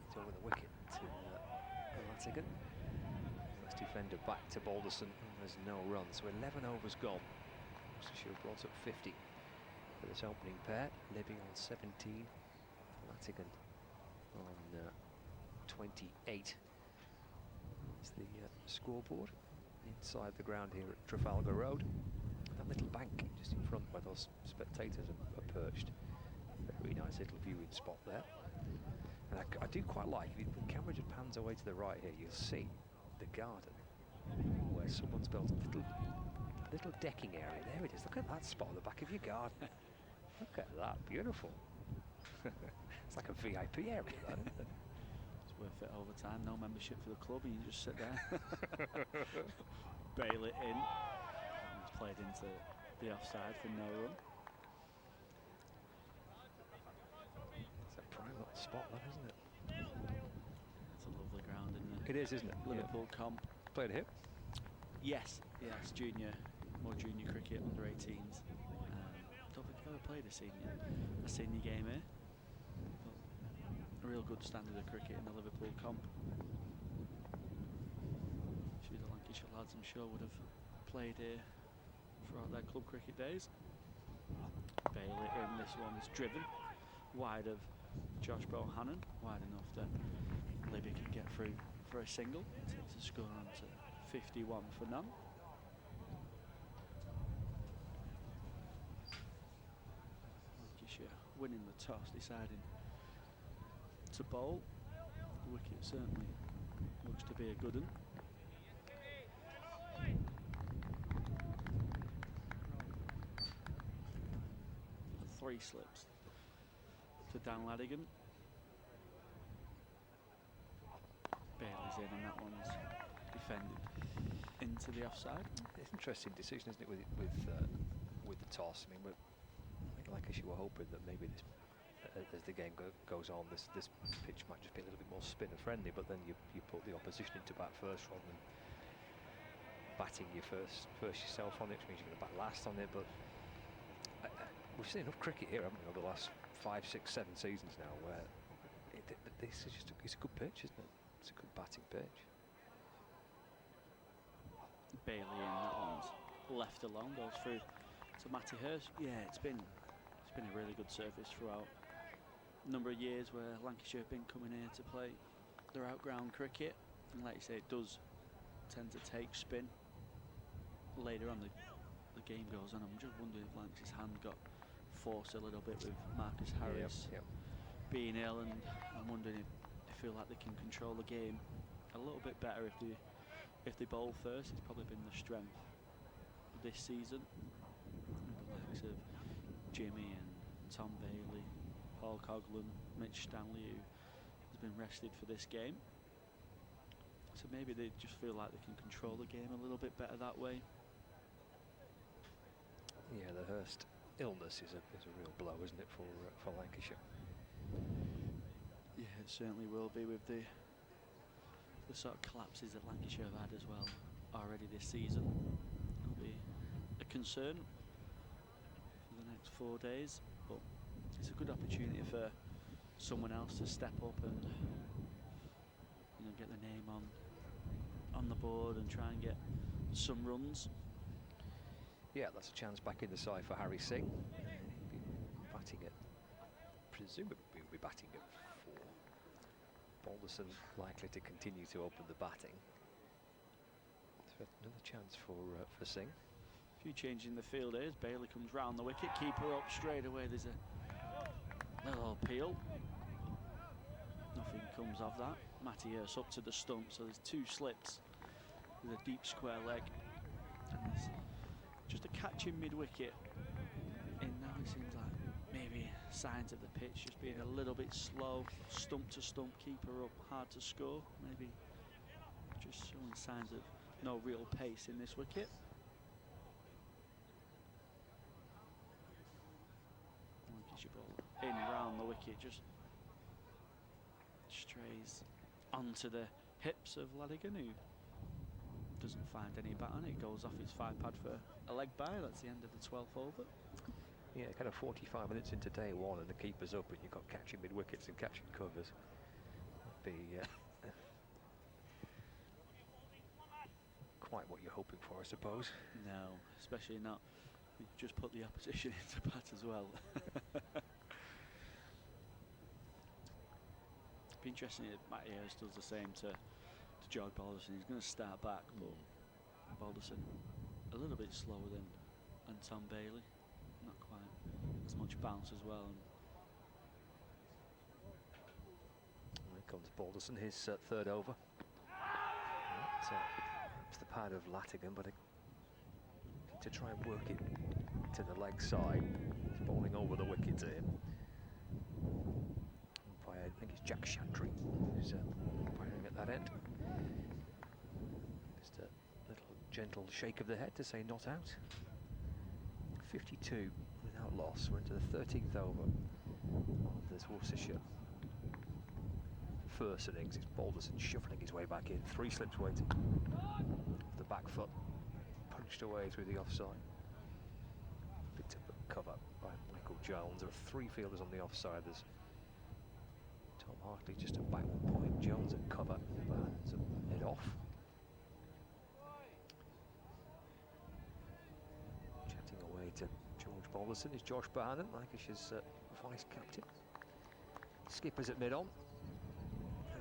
it's over the wicket to Latigan. First defender back to Balderson, and there's no run, so 11 overs gone. Worcestershire brought up 50 for this opening pair. Libby on 17, Latigan on 28. It's the scoreboard inside the ground here at Trafalgar Road. That little bank just in front where those spectators are perched. Very nice little viewing spot there. And I do quite like, if the camera just pans away to the right here, you'll see the garden where someone's built a little decking area. There it is. Look at that spot at the back of your garden. Look at that. Beautiful. It's like a VIP area, that, isn't it? it's worth it over time. No membership for the club, and you just sit there, bail it in. Played into the offside for no run. It's a prime little spot, that, isn't it? It's a lovely ground, isn't it? It is, isn't it? Liverpool comp. Played here? Yes, yes, more junior cricket, under 18s. Don't think I've ever played a senior game here. But a real good standard of cricket in the Liverpool comp. A few of the Lancashire lads, I'm sure, would have played here throughout their club cricket days. Bail it in. This one's driven wide of Josh Bohannon, wide enough that Libby can get through for a single. Takes the score on to 51 for none. Lancashire winning the toss, deciding to bowl. The wicket certainly looks to be a good one. 3 slips to Dan Latigan. Bailey's in, and that one's defended into the offside. It's an interesting decision, isn't it, with the toss? I mean, I think Lancashire were hoping that maybe this, as the game goes on, this pitch might just be a little bit more spinner friendly, but then you put the opposition into bat first rather than batting you first yourself on it, which means you're going to bat last on it. But we've seen enough cricket here, haven't we, over the last 5, 6, 7 seasons now, where this is just it's a good pitch, isn't it? It's a good batting pitch. Bailey in, that one's left along, goes through to Matty Hurst. Yeah, it's been a really good surface throughout a number of years where Lancashire have been coming here to play their outground cricket, and like you say, it does tend to take spin later on the game goes on. I'm just wondering if Lancarshire's hand got forced a little bit with Marcus Harris being ill, and I'm wondering if they feel like they can control the game a little bit better if they bowl first. It's probably been the strength this season. The likes of Jimmy and Tom Bailey, Paul Coghlan, Mitch Stanley, who has been rested for this game. So maybe they just feel like they can control the game a little bit better that way. Yeah, the Hurst illness is a real blow, isn't it, for Lancashire? Yeah, it certainly will be, with the sort of collapses that Lancashire have had as well already this season. It'll be a concern for the next 4 days, but it's a good opportunity for someone else to step up and get the name on the board and try and get some runs. Yeah, that's a chance back in the side for Harry Singh. He'll be batting at, presumably he'll be batting at 4. Balderson likely to continue to open the batting. So another chance for Singh. A few changes in the field here as Bailey comes round the wicket, keeper up straight away. There's a little appeal. Nothing comes of that. Matty Hurst up to the stump, so there's 2 slips with a deep square leg. And there's just a catch in mid-wicket. And now it seems like maybe signs of the pitch just being a little bit slow. Stump to stump, keeper up, hard to score. Maybe just showing signs of no real pace in this wicket. Lancashire ball in round the wicket, just strays onto the hips of Ladigan, who doesn't find any bat on it. Goes off his 5-pad for a leg bye. That's the end of the 12th over. Yeah, kind of 45 minutes into day 1 and the keeper's up and you've got catching mid-wickets and catching covers. That'd be quite what you're hoping for, I suppose. No, especially not. You just put the opposition into bat as well. Be interesting if Matty Hurst does the same to George Balderson. He's going to start back, but Balderson a little bit slower than Tom Bailey. Not quite as much bounce as well. And here comes Balderson, his 3rd over. It's the pad of Latigan, but to try and work it to the leg side. He's bowling over the wicket to him. I think it's Jack Chantry who's firing at that end. Just a little gentle shake of the head to say not out. 52 without loss. We're into the 13th over of this Worcestershire first innings. It's Balderson shuffling his way back in. 3 slips waiting. The back foot punched away through the offside. Picked up a cover by Michael Jones. There are 3 fielders on the offside. There's Tom Hartley just a backward point. Jones at cover. Burns head off. Chatting away to George Balderson is Josh Barnum, Lancashire's vice captain. Skipper's at mid-on.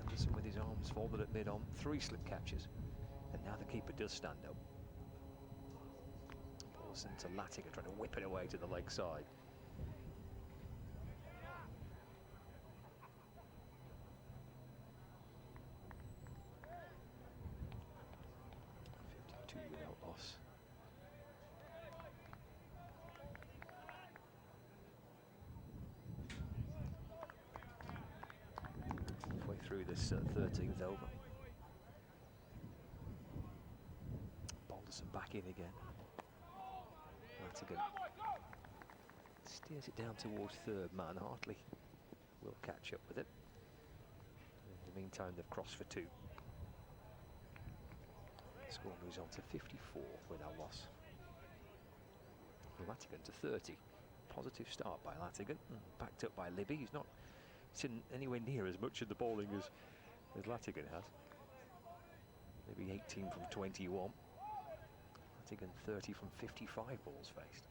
Anderson with his arms folded at mid-on. 3 slip catches. And now the keeper does stand up. Balderson to Latigan, trying to whip it away to the leg side. Without loss. Halfway through this 13th over. Paulson back in again. Latigan steers it down towards third man. Hartley will catch up with it. In the meantime, they've crossed for 2. Score moves on to 54 without loss. Latigan to 30. Positive start by Latigan, backed up by Libby. He's not seen anywhere near as much of the bowling as Latigan has. Maybe 18 from 21. Latigan 30 from 55 balls faced.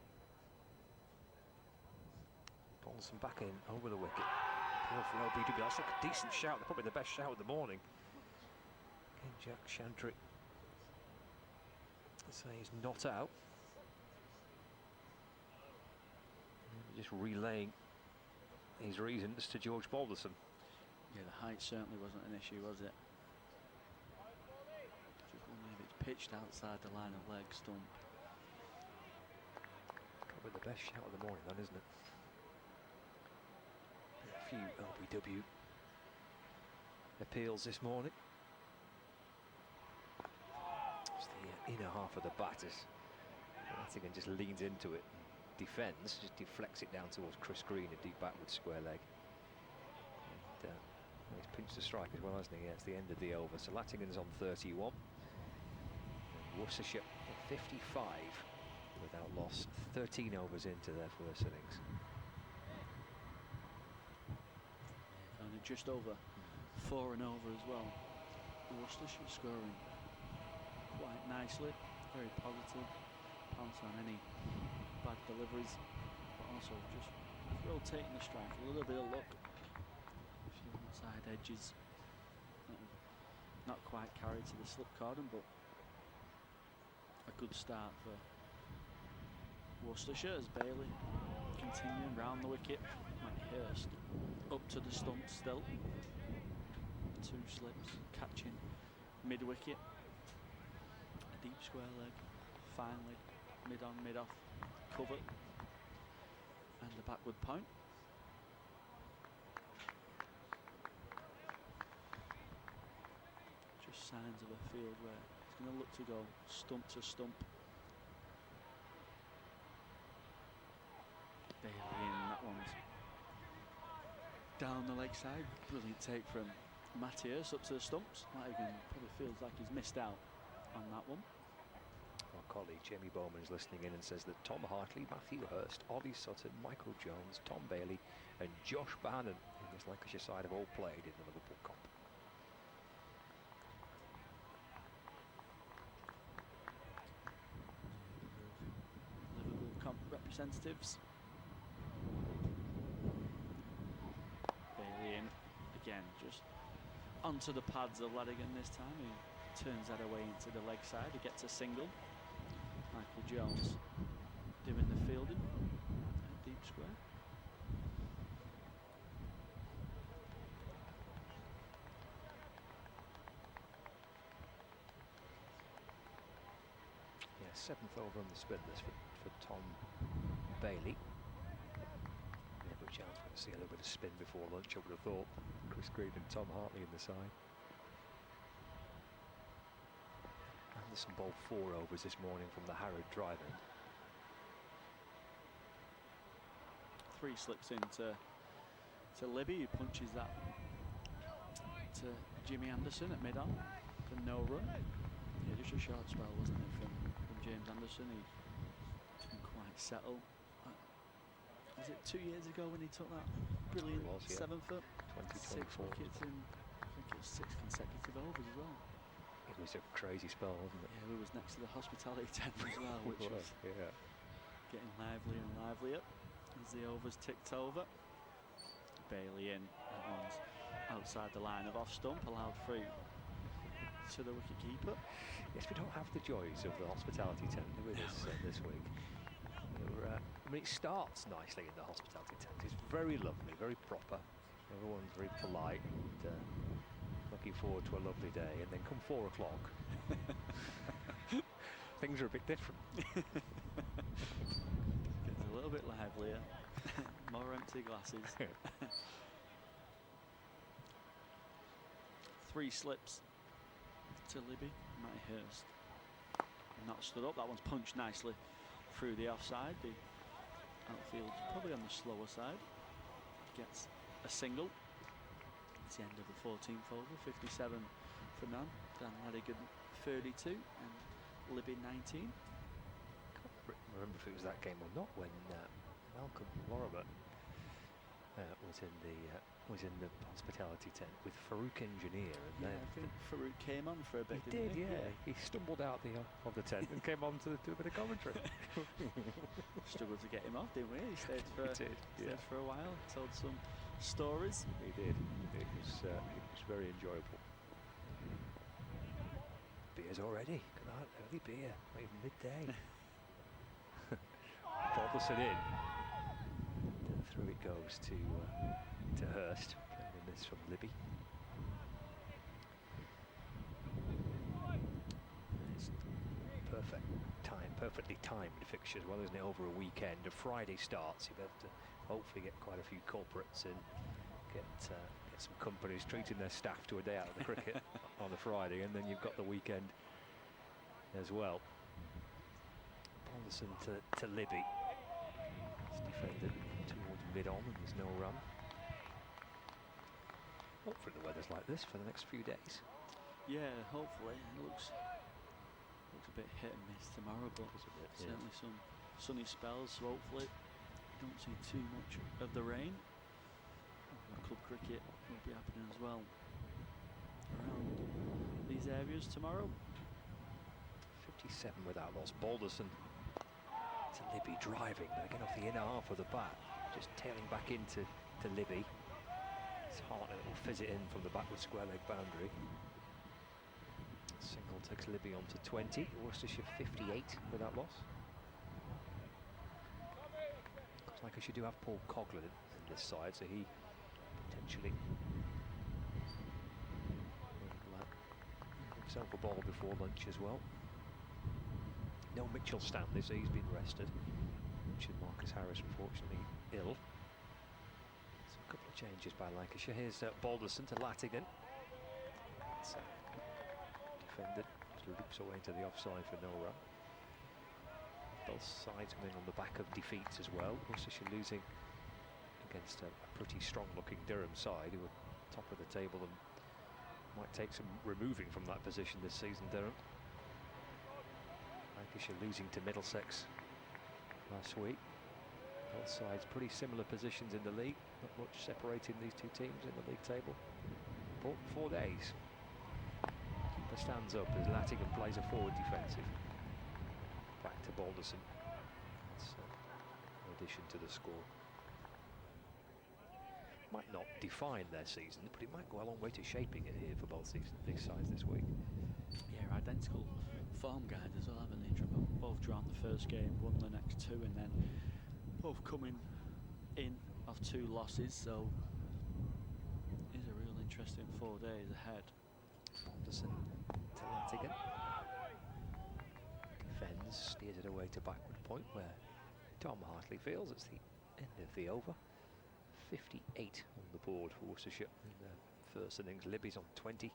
Paulson back in over the wicket. Appeal for LBW. That's like a decent shout. They're probably the best shout of the morning. Again, Jack Chantry. So he's not out. Just relaying his reasons to George Balderson. Yeah, the height certainly wasn't an issue, was it? Just wondering if it's pitched outside the line of leg stump. Probably the best shout of the morning, then, isn't it? A few LBW appeals this morning. It's the inner half of the bat as Latigan just leans into it. Defends, just deflects it down towards Chris Green, a deep backward square leg. And he's pinched the strike as well, hasn't he? Yeah, it's the end of the over. So Latigan's on 31. And Worcestershire at 55 without loss. 13 overs into their first innings. And just over 4 and over as well. Worcestershire scoring quite nicely, very positive. Pounce on any bad deliveries, but also just rotating the strike, a little bit of luck, a few outside edges, not quite carried to the slip cordon, but a good start for Worcestershire as Bailey continuing round the wicket. Matty Hurst up to the stump still, 2 slips, catching mid wicket, a deep square leg, finally mid on, mid off, cover, and the backward point. Just signs of a field where it's going to look to go stump to stump. Bailey in, that one's down the leg side. Brilliant take from Matthias up to the stumps. Latigan probably feels like he's missed out on that one. Our colleague Jamie Bowman is listening in and says that Tom Hartley, Matthew Hurst, Ollie Sutton, Michael Jones, Tom Bailey and Josh Bannon in this Lancashire side have all played in the Liverpool Cup. Liverpool Cup representatives. Bailey in again, just onto the pads of Latigan this time. He turns that away into the leg side. He gets a single. Michael Jones doing the fielding at deep square. Yeah, 7th over on the spin this for Tom Bailey. Yeah, but chance we're going to see a little bit of spin before lunch, I would have thought. Chris Green and Tom Hartley in the side. Anderson bowled 4 overs this morning from the Harrod drive in. 3 slips into Libby, who punches that to Jimmy Anderson at mid-on for no run. Yeah, just a short spell, wasn't it, from James Anderson? He didn't quite settle. Was it 2 years ago when he took that brilliant 7 foot? 6 wickets in, I think it was 6 consecutive overs as well. It was a crazy spell, wasn't it? Yeah, we was next to the hospitality tent as well, which was getting livelier and livelier as the overs ticked over. Bailey in, that one's outside the line of off stump, allowed through to the wicket keeper. Yes, we don't have the joys of the hospitality tent with us this week. I mean, it starts nicely in the hospitality tent. It's very lovely, very proper. Everyone's very polite and looking forward to a lovely day, and then come 4 o'clock things are a bit different. Gets a little bit livelier. More empty glasses. 3 slips to Libby. Matty Hurst not stood up. That one's punched nicely through the offside. The outfield probably on the slower side. Gets a single. It's the end of the 14th over. 57 for Nan. Dan Ladigan 32 and Libby 19. Can't remember if it was that game or not when Malcolm Lorimer was in the hospitality tent with Farouk Engineer, and Yeah, I think Farouk came on for a bit. he did, yeah. He stumbled out of the tent and came on to do a bit of commentary. Struggled to get him off, didn't we? He stayed for, stayed for a while, told some stories. He did. It was very enjoyable. Beers already. Look at that, early beer, not even midday. Rothesay in. Through it goes to Hurst. And this from Libby. It's perfectly timed fixture as well, isn't it? Over a weekend, a Friday starts. You'll have to hopefully get quite a few corporates in, get some companies treating their staff to a day out of the cricket on the Friday, and then you've got the weekend as well. Balderson to Libby. It's defended towards mid-on, and there's no run. Hopefully the weather's like this for the next few days. Yeah, hopefully. It looks a bit hit and miss tomorrow, but certainly some sunny spells, so hopefully you don't see too much of the rain. Club cricket will be happening as well around these areas tomorrow. 57 without loss. Balderson to Libby driving, but again off the inner half of the bat, just tailing back into Libby. It's Hartnett will fizz it in from the backward square leg boundary. Single takes Libby on to 20. Worcestershire 58 without loss. Looks like you do have Paul Coughlin in this side, so he potentially himself a ball before lunch as well. No Mitchell Stanley, so he's been rested. Richard Marcus Harris, unfortunately, ill. So a couple of changes by Lancashire. Here's Balderson to Latigan. It's, defended, loops away to the offside for no run. Both sides coming on the back of defeats as well. Worcestershire losing against a pretty strong-looking Durham side who are top of the table and might take some removing from that position this season, Durham. Lancashire losing to Middlesex last week. Both sides pretty similar positions in the league. Not much separating these two teams in the league table. But 4 days. Keeper stands up as Latigan plays a forward defensive. Back to Balderson. That's an addition to the score. Might not define their season, but it might go a long way to shaping it here for both these sides this week. Yeah, identical form guide as well, haven't they? Both drawn the first game, won the next two, and then both coming in off 2 losses, so it's a real interesting 4 days ahead. Balderson to Latigan. Defends, steers it away to backward point where Tom Hartley feels it's the end of the over. 58 on the board for Worcestershire in the first innings. Libby's on 20.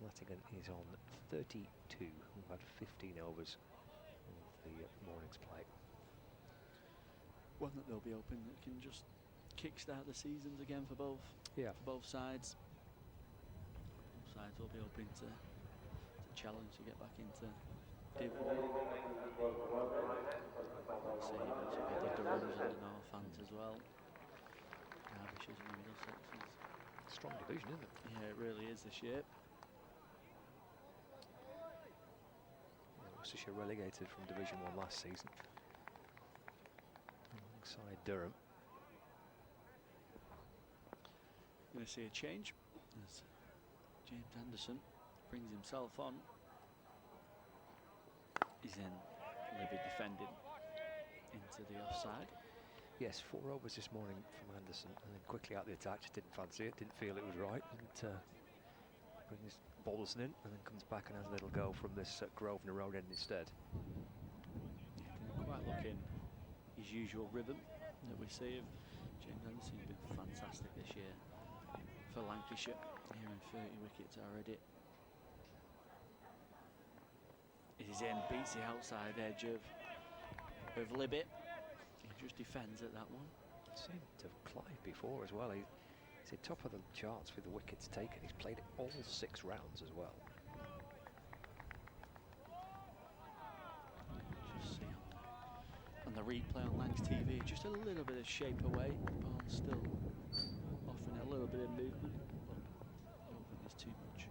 Latigan is on 32. We've had 15 overs of the morning's play. One that they'll be open that can just kickstart the seasons again for both. Yeah. For both sides. Both sides will be open to challenge to get back into Div 1. See, you've also got the Durhams and the Northants as well. Derbyshires and Middlesexes. Strong division, isn't it? Yeah, it really is this year. Worcestershire relegated from Division 1 last season, alongside Durham. Going to see a change as James Anderson brings himself on. He's in Libby defending into the offside. Yes, 4 overs this morning from Anderson, and then quickly out the attack. Just didn't fancy it, didn't feel it was right, and brings Balderson in, and then comes back and has a little go from this Grosvenor Road end instead. Yeah, didn't quite look in his usual rhythm that we see of James Anderson. He's been fantastic this year for Lancashire, here in 30 wickets already. It is He's in, beats the outside edge of Libby. He just defends at that one. Seemed to have climbed before as well. He's at top of the charts with the wickets taken. He's played all 6 rounds as well. Just see on the replay on Lancs TV, just a little bit of shape away. The ball's still offering a little bit of movement, but I don't think there's too much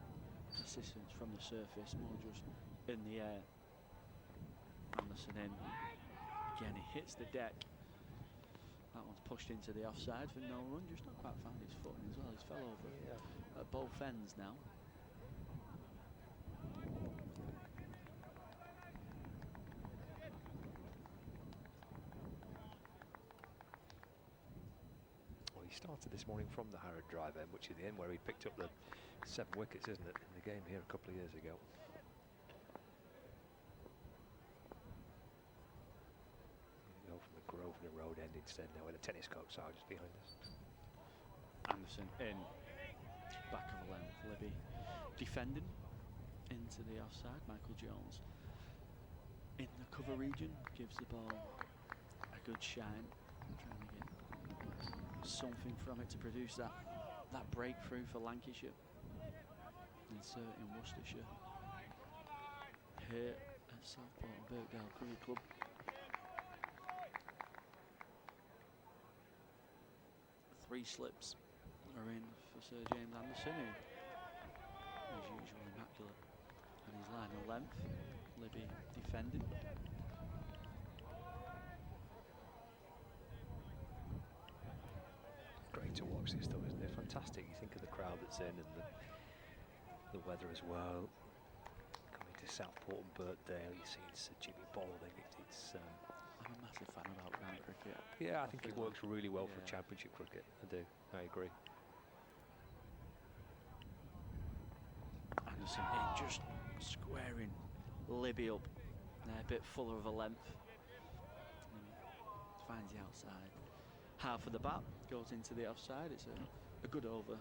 assistance from the surface, more just in the air. Anderson in. Again, he hits the deck. That one's pushed into the offside for no run. Just not quite found his footing as well. He's fell over at both ends now. Well, he started this morning from the Harrod Drive end, which is the end where he picked up the 7 wickets, isn't it, in the game here a couple of years ago. From the Grosvenor Road end instead now, with the tennis courts are just behind us. Anderson in, back of the length. Libby defending into the offside. Michael Jones in the cover region, gives the ball a good shine, trying to get something from it to produce that breakthrough for Lancashire. In Worcestershire, here at Southport and Birkdale Cricket Club. Three slips are in for Sir James Anderson, who is usually immaculate on his line of length. Libby defending. Great to watch this though, isn't it? Fantastic. You think of the crowd that's in and the weather as well. Coming to Southport and Birkdale, you see Sir Jimmy bowling. I'm a massive fan of outground cricket. Yeah, I think it works really well for championship cricket. I do. I agree. Anderson in, just squaring Libby up. They're a bit fuller of a length. Finds the outside half of the bat, goes into the offside. It's a good over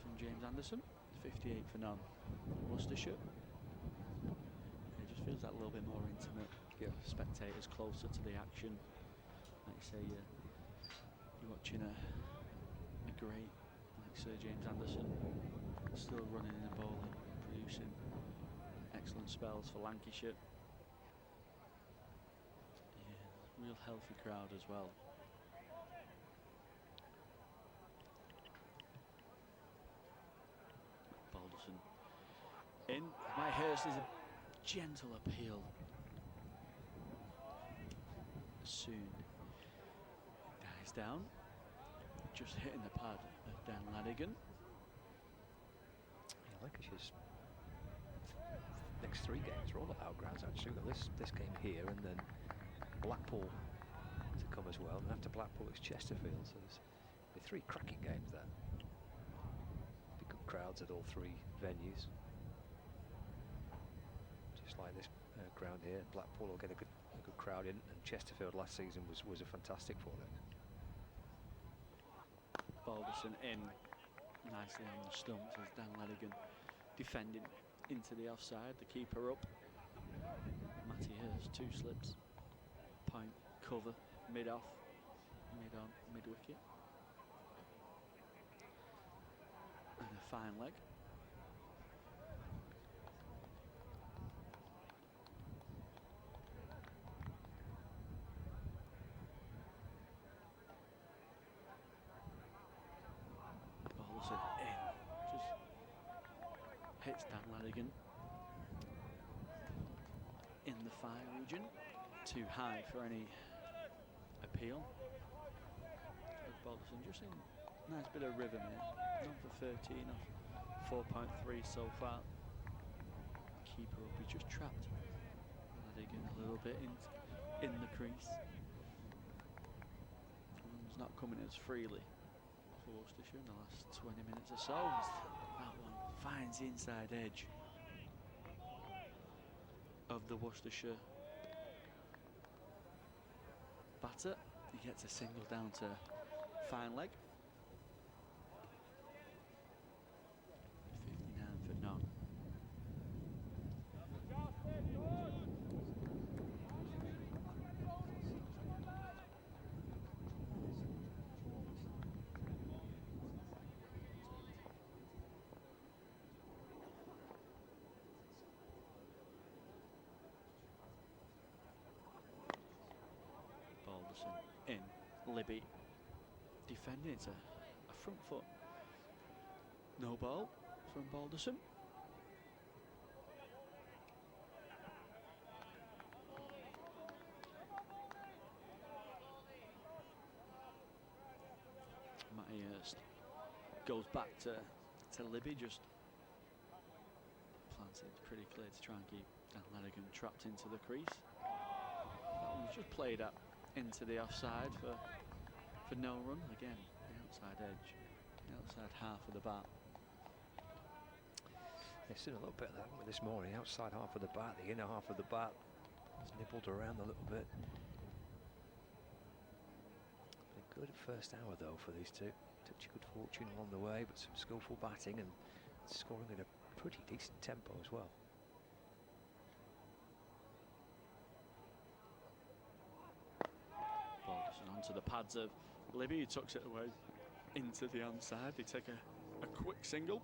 from James Anderson. 58 for none. Worcestershire. It just feels that little bit more intimate. Spectators closer to the action. Like you say, you're watching a great like Sir James Anderson, still running and bowling, producing excellent spells for Lancashire. Yeah, real healthy crowd as well. Balderson in. Mike Hurst is a gentle appeal. Soon dies down, just hitting the pad of Dan Ladigan. Yeah, Lancashire's next 3 games are all at outgrounds actually. Well, this game here and then Blackpool to come as well, and after Blackpool it's Chesterfield, so there's 3 cracking games there. Be good crowds at all 3 venues. Just like this ground here, Blackpool will get a good crowd in, and Chesterfield last season was a fantastic for them. Balderson in nicely on the stumps as Dan Ladigan defending into the offside, the keeper up. Matty Hurst, 2 slips, point, cover, mid-off, mid-on, mid-wicket. And a fine leg. Balderson in, just hits Dan Ladigan in the fire region, too high for any appeal. Balderson just in nice bit of rhythm here, not for 13 off 4.3 so far. Keeper up, he just trapped Ladigan a little bit in the crease. Runs not coming as freely for Worcestershire in the last 20 minutes or so. That one finds the inside edge of the Worcestershire batter. He gets a single down to fine leg. 59 for none. Libby defending. It's a front foot. No ball from Balderson. Matty Hurst goes back to Libby, just plants it pretty clear to try and keep Dan Ledigan trapped into the crease. That one was just played up into the offside for no run. Again, the outside edge, the outside half of the bat. They've seen a little bit of that this morning. Outside half of the bat, the inner half of the bat was nibbled around a little bit. Been good first hour though for these two. Touch of good fortune along the way, but some skillful batting and scoring at a pretty decent tempo as well. Balderson onto the pads of Libby, who tucks it away into the onside. They take a quick single.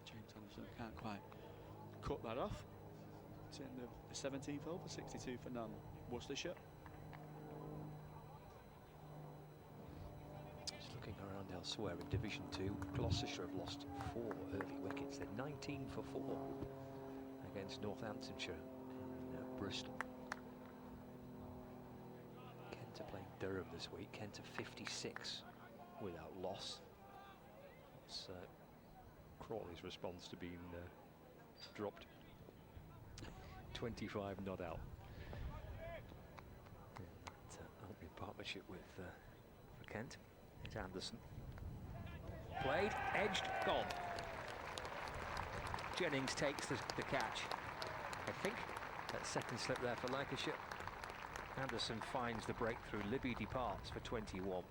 James Anderson can't quite cut that off. It's the end of the 17th over, 62 for none, Worcestershire. Just looking around elsewhere in Division 2, Gloucestershire have lost 4 early wickets. They're 19 for 4 against Northamptonshire in Bristol. Kent are playing Durham this week. Kent are 56 without loss. It's Crawley's response to being dropped. 25 not out. Opening partnership with for Kent. It's Anderson. Played, edged, gone. Jennings takes the catch. I think that second slip there for Lancashire. Anderson finds the breakthrough. Libby departs for 21.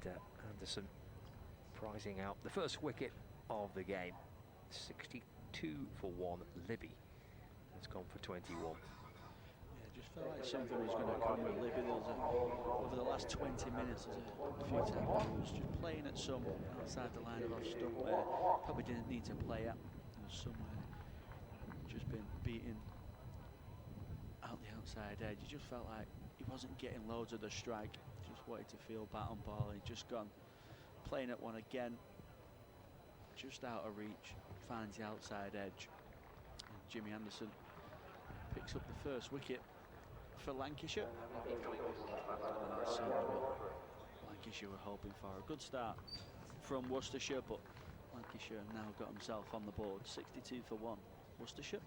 And Anderson prizing out the first wicket of the game. 62 for 1. Libby has gone for 21. Just felt like something was going to come with Libby. Over the last 20 minutes, there's a few times he was just playing at some outside the line of off stump where probably didn't need to play at. There was somewhere just been beaten out the outside edge. He just felt like he wasn't getting loads of the strike. He just wanted to feel bat on ball. He'd just gone playing at one again, just out of reach, finds the outside edge. And Jimmy Anderson picks up the first wicket for Lancashire. That's what Lancashire were hoping for. A good start from Worcestershire, but Lancashire have now got himself on the board. 62 for 1. Worcestershire.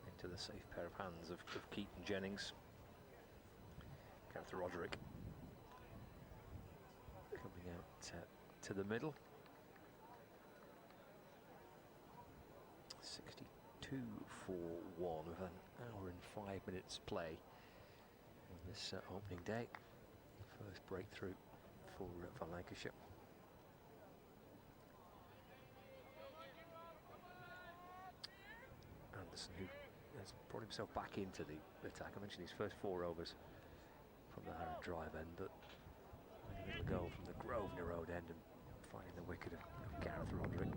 Into the safe pair of hands of Keaton Jennings. Gareth Roderick coming out to the middle. 62 for 1 with an hour and 5 minutes play on this opening day. First breakthrough for Lancashire. Anderson, who has brought himself back into the attack. I mentioned his first 4 overs from the Harrow drive end, but a little goal from the Grosvenor Road end and finding the wicket of Gareth Roderick.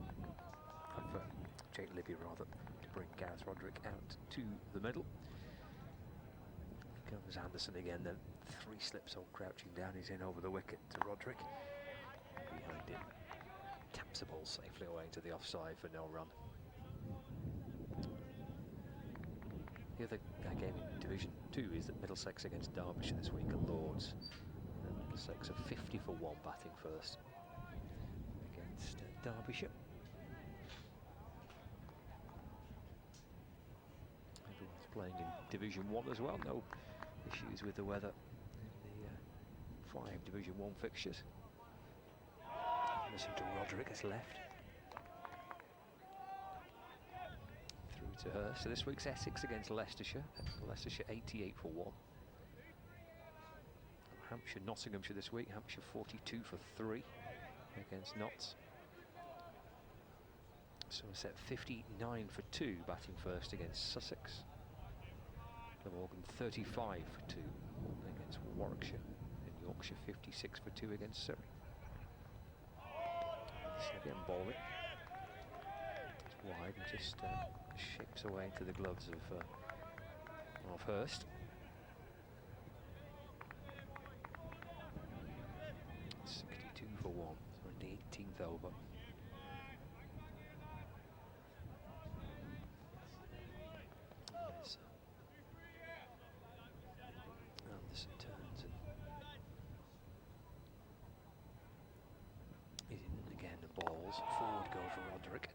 Jake Libby rather, to bring Gareth Roderick out to the middle. Here comes Anderson again, then 3 slips all crouching down. He's in over the wicket to Roderick. Behind him, taps the ball safely away to the offside for no run. The other game in Division 2 is at Middlesex against Derbyshire this week at Lords. And Middlesex are 50 for 1 batting first against Derbyshire. Everyone's playing in Division 1 as well. No issues with the weather in the 5 Division 1 fixtures. Listen to Roderick has left. To her. So this week's Essex against Leicestershire. Leicestershire 88 for 1. Hampshire, Nottinghamshire this week. Hampshire 42 for 3 against Notts. Somerset 59 for 2 batting first against Sussex. Glamorgan 35 for 2 against Warwickshire. And Yorkshire 56 for 2 against Surrey. This again bowling. It's wide and just shapes away into the gloves of Hurst. for 1. So in the 18th over. Anderson turns and he's in again and balls. Forward goes Roderick.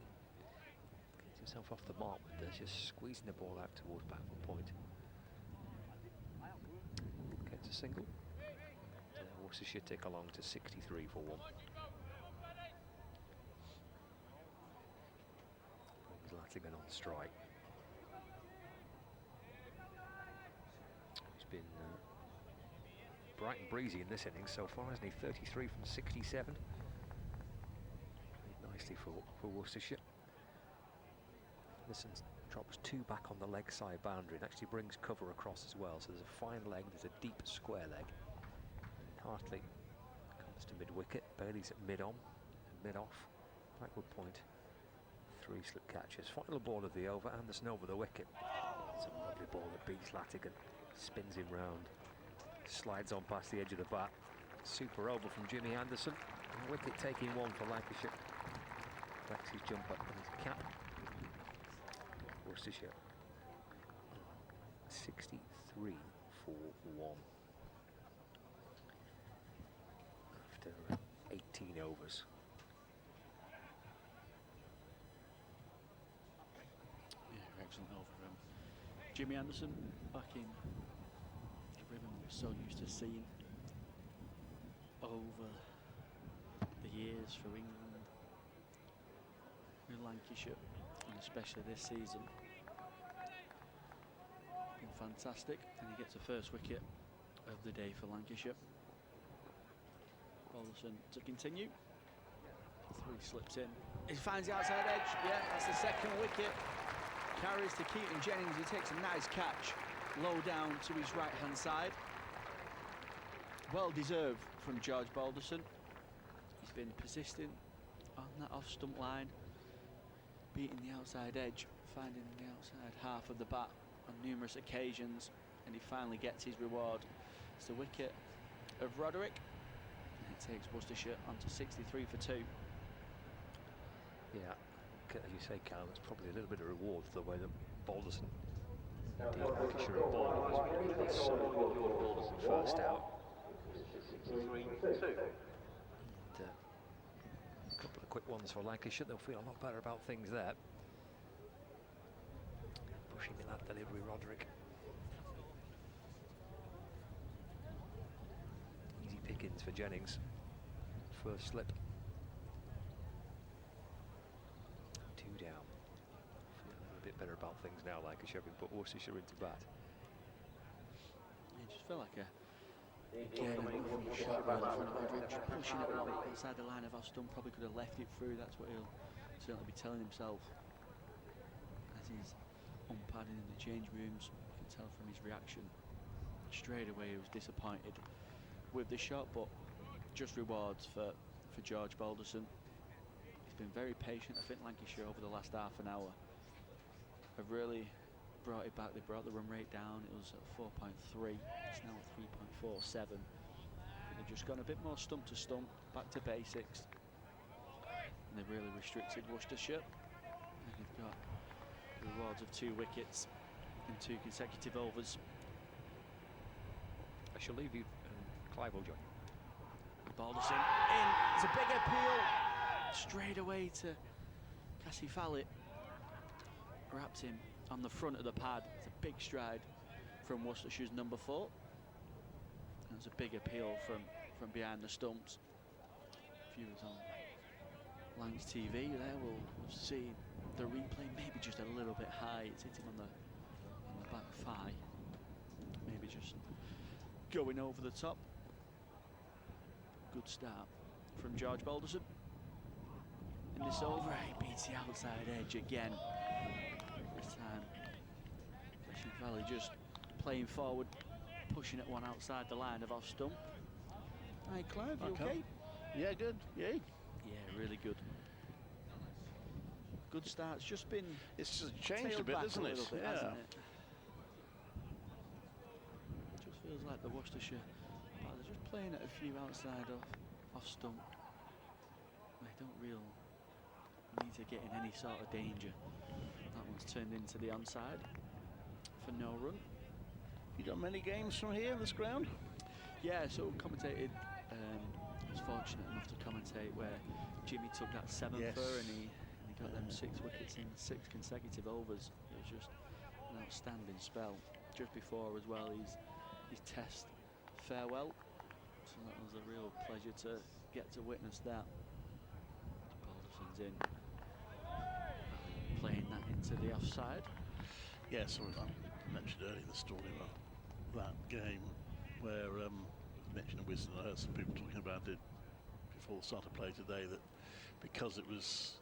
Gets himself off the mark with this, just squeezing the ball out towards backward point. Gets a single. Worcestershire take along to 63 for 1. Brings Latigan on strike. He's been bright and breezy in this innings so far, hasn't he? 33 from 67. Played nicely for Worcestershire. Anderson drops 2 back on the leg side boundary and actually brings cover across as well. So there's a fine leg, there's a deep square leg. Hartley comes to mid-wicket, Bailey's at mid-on, mid-off, backward point, 3 slip catches. Final ball of the over, Anderson over the wicket. It's a lovely ball that beats Latigan, spins him round, slides on past the edge of the bat. Super over from Jimmy Anderson, and wicket taking 1 for Lancashire. Flex his jumper and his cap. Worcestershire 63 for 1. After 18 overs. Yeah, excellent over from Jimmy Anderson back in the ribbon we're so used to seeing over the years for England, in Lancashire, and especially this season. Been fantastic, and he gets the first wicket of the day for Lancashire. Balderson to continue. 3 slips in. He finds the outside edge. Yeah, that's the second wicket. Carries to Keaton Jennings. He takes a nice catch low down to his right-hand side. Well deserved from George Balderson. He's been persistent on that off-stump line, beating the outside edge, finding the outside half of the bat on numerous occasions, and he finally gets his reward. It's the wicket of Roderick. Takes Worcestershire on to 63 for 2. Yeah, as you say, Cal, it's probably a little bit of reward for the way that Balderson, indeed Lancashire ball, was so Balderson first out. 63 for 2. And, a couple of quick ones for Lancashire, they'll feel a lot better about things there. Pushing in that delivery, Roderick. Easy pickings for Jennings. First slip. 2 down. Feel a little bit better about things now, Lancashire, having put Worcestershire into bat. It just felt like a again a lovely shot really from Roderick, pushing it along inside the line of our stump. Probably could have left it through. That's what he'll certainly be telling himself as he's unpadding in the change rooms. You can tell from his reaction straight away he was disappointed with the shot, but just rewards for George Balderson. He's been very patient. I think Lancashire over the last half an hour have really brought it back. They brought the run rate down. It was at 4.3. It's now at 3.47. They've just gone a bit more stump to stump, back to basics. And they've really restricted Worcestershire. And they've got the rewards of 2 wickets in 2 consecutive overs. I shall leave you, Clive will join. Balderson in. It's a big appeal straight away to Cassie Fallett. Wrapped him on the front of the pad. It's a big stride from Worcestershire's number 4. And it's a big appeal from behind the stumps. Viewers on Lancs TV there will see the replay maybe just a little bit high. It's hit him on the back thigh. Maybe just going over the top. Good start from George Balderson. In this over, he beats the outside edge again. This time, Fishing Valley just playing forward, pushing at one outside the line of off stump. Hi, Clive, you okay? Yeah, good. Yeah. Yeah, really good. Good start. It's just been. It's just changed a bit, isn't it? Bit, hasn't it? Just feels like the Worcestershire. They're just playing at a few outside of off stump don't really need to get in any sort of danger. That one's turned into the onside for no run. You done many games from here, this ground? Yeah, so commentated. I was fortunate enough to commentate where Jimmy took that 7 for and he got them 6 wickets in 6 consecutive overs. It was just an outstanding spell. Just before as well, his test farewell. So that was a real pleasure to get to witness that. Balderson's in, playing that into the offside. Yeah, so I mentioned earlier the story about that game where mentioned Wisdom. I heard some people talking about it before the start of play today, that because it was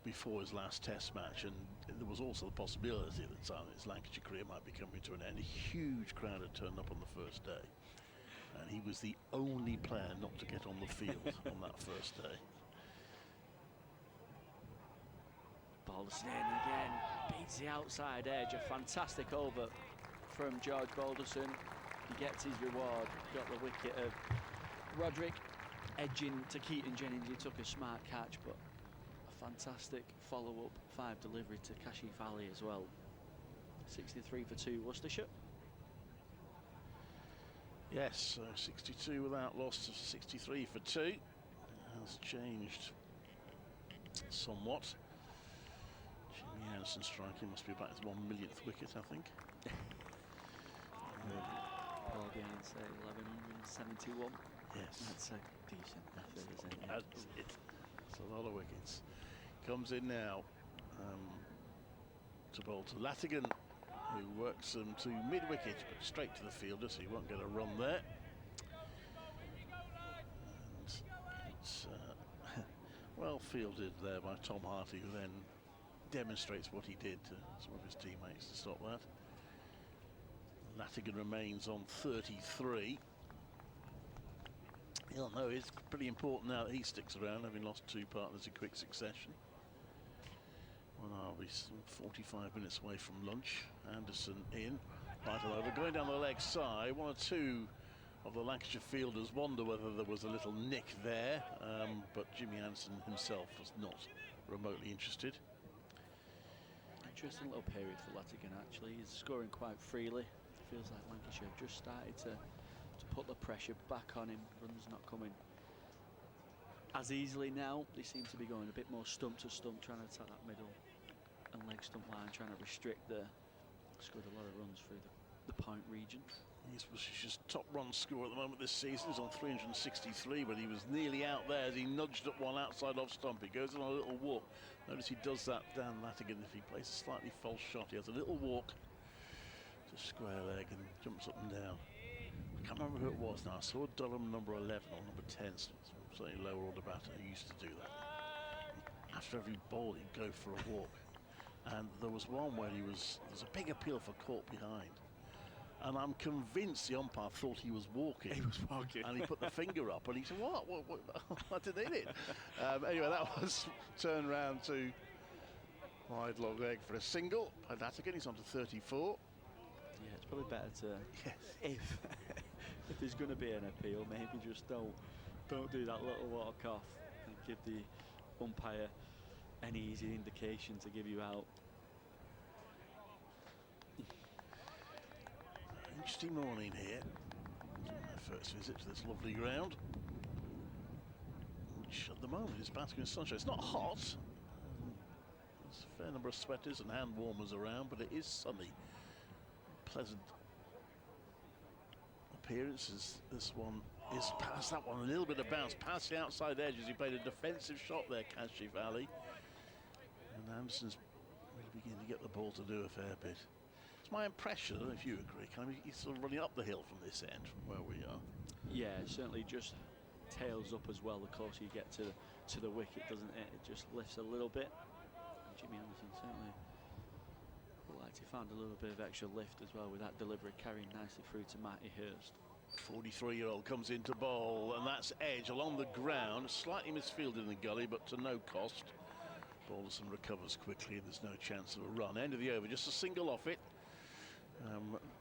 before his last test match, and there was also the possibility that his Lancashire career might be coming to an end. A huge crowd had turned up on the first day, and he was the only player not to get on the field on that first day. Balderson in again, beats the outside edge. A fantastic over from George Balderson. He gets his reward, got the wicket of Roderick, edging to Keaton Jennings. He took a smart catch, but a fantastic follow-up 5 delivery to Kashif Ali as well. 63 for 2 Worcestershire. Yes, so 62 without loss to 63 for 2. It has changed somewhat. Jimmy Anderson striking, must be about his 1 millionth wicket, I think. Paul behind, say 1171. Yes. That's a decent effort, isn't it? That's it. It's a lot of wickets. Comes in now to bowl to Latigan, who works them to mid-wicket, but straight to the fielder, so he won't get a run there. And it's well fielded there by Tom Harty, who then demonstrates what he did to some of his teammates to stop that. Latigan remains on 33. He'll know it's pretty important now that he sticks around, having lost 2 partners in quick succession. Well, we're 45 minutes away from lunch. Anderson in, right over, going down the leg side. 1 or 2 of the Lancashire fielders wonder whether there was a little nick there, but Jimmy Anderson himself was not remotely interested. Interesting little period for Latigan, actually. He's scoring quite freely. Feels like Lancashire have just started to put the pressure back on him. Runs not coming as easily now. They seem to be going a bit more stump to stump, trying to attack that middle and leg stump line, trying to restrict the. Scored a lot of runs through the point region. He's Worcestershire's top run scorer at the moment this season. He's on 363, but he was nearly out there as he nudged at one outside off stump. He goes on a little walk. Notice he does that down Latigan. If he plays a slightly false shot, he has a little walk to square leg and jumps up and down. I can't remember who it was now. I saw Durham number 11 or number 10, certainly lower order batter, who used to do that. After every ball, he'd go for a walk. And there was one where there's a big appeal for caught behind. And I'm convinced the umpire thought he was walking. He was walking. And he put the finger up and he said, what I didn't hit it. Anyway, that was turned round to wide long leg for a single. By Latigan, he's on to 34. Yeah, it's probably better to, if there's going to be an appeal, maybe just don't do that little walk off and give the umpire any easy indication to give you out. Interesting morning here. My first visit to this lovely ground, which at the moment is basking in sunshine. It's not hot. There's a fair number of sweaters and hand warmers around, but it is sunny. Pleasant appearances. This one is past that one, a little bit of bounce past the outside edge as he played a defensive shot there, Kashif Ali. And Anderson's really beginning to get the ball to do a fair bit. It's my impression, I don't know if you agree, he's sort of running up the hill from this end, from where we are. Yeah, certainly just tails up as well the closer you get to the wicket, doesn't it? It just lifts a little bit. And Jimmy Anderson certainly looked like he found a little bit of extra lift as well with that delivery, carrying nicely through to Matty Hurst. 43-year-old comes into bowl, and that's edge along the ground, slightly misfielded in the gully, but to no cost. Balderson recovers quickly, and there's no chance of a run. End of the over, just a single off it.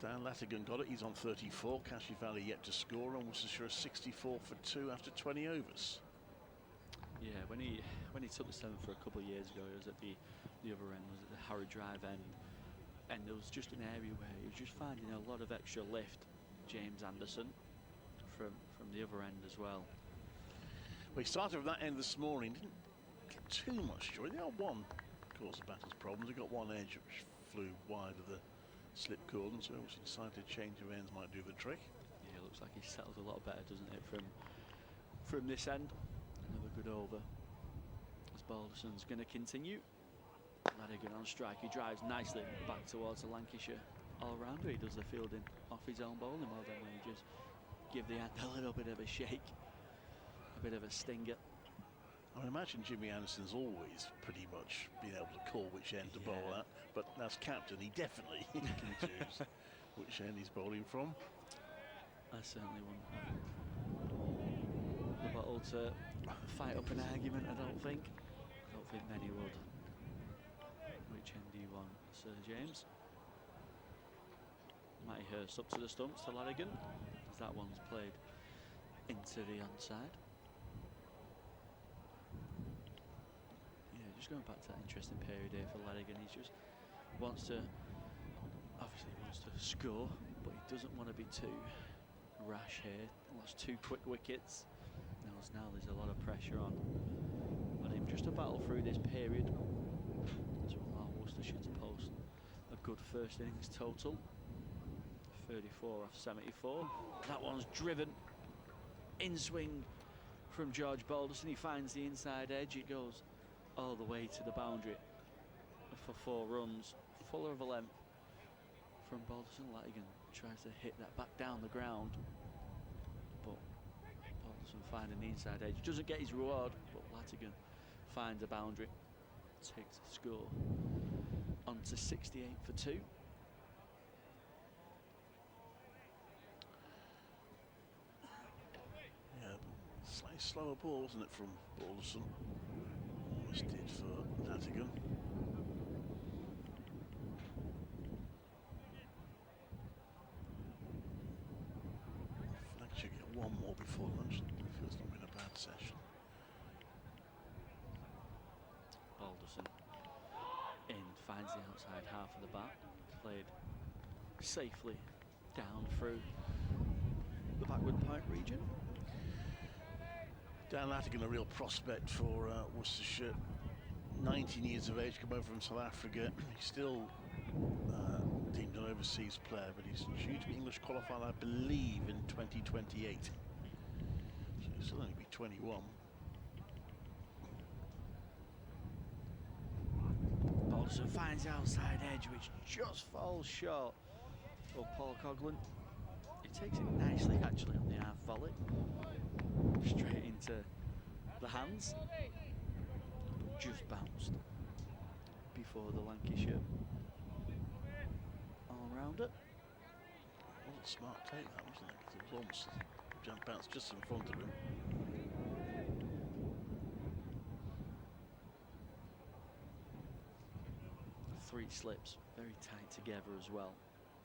Dan Latigan got it, he's on 34. Kashif Ali yet to score, and Worcestershire 64 for 2 after 20 overs. Yeah, when he took the 7 for a couple of years ago, he was at the other end, was at the Harrow Drive end, and there was just an area where he was just finding a lot of extra lift. James Anderson from the other end as well. We started with that end this morning, didn't get too much joy. The old one caused the batters problems. He got one edge which flew wide of the slip cordon, so obviously decided to change of ends might do the trick. Yeah, it looks like he settles a lot better, doesn't it, from this end. Another good over as Balderson's going to continue. Ladigan on strike, he drives nicely back towards the Lancashire all-rounder. He does the fielding off his own bowling well, then when he just give the end a little bit of a shake, a bit of a stinger. I would imagine Jimmy Anderson's always pretty much been able to call which end to bowl at, but as captain he definitely can choose which end he's bowling from. I certainly wouldn't have the bottle to fight up an argument, I don't think many would. Which end do you want, Sir James? Matty Hurst up to the stumps to Ladigan, as that one's played into the onside. Yeah, just going back to that interesting period here for Ladigan. He just wants to, obviously wants to score, but he doesn't want to be too rash here. Lost 2 quick wickets. Now there's a lot of pressure on him. Just to battle through this period to allow Worcestershire to post a good first innings total. 34 off 74. That one's driven in swing from George Balderson. He finds the inside edge. It goes all the way to the boundary for 4 runs. Fuller of a length from Balderson. Ladigan tries to hit that back down the ground, but Balderson finding the inside edge. Doesn't get his reward, but Ladigan finds a boundary. Takes the score on to 68 for 2. Slightly slower ball, wasn't it, from Balderson? Almost did for Ladigan. Lancashire get 1 more before lunch. Feels not been a bad session. Balderson in, finds the outside half of the bat, played safely down through the backward point region. Dan Ladigan, a real prospect for Worcestershire. 19 years of age, come over from South Africa. He's still deemed an overseas player, but he's due to be English qualified, I believe, in 2028. So he'll still only be 21. Balderson finds the outside edge, which just falls short of Paul Coughlin. He takes it nicely, actually, on the half volley. Straight into the hands, but just bounced before the Lancashire all-rounder. It was a smart take, that, wasn't it? Because it was almost jump bounce just in front of him. Three slips, very tight together as well.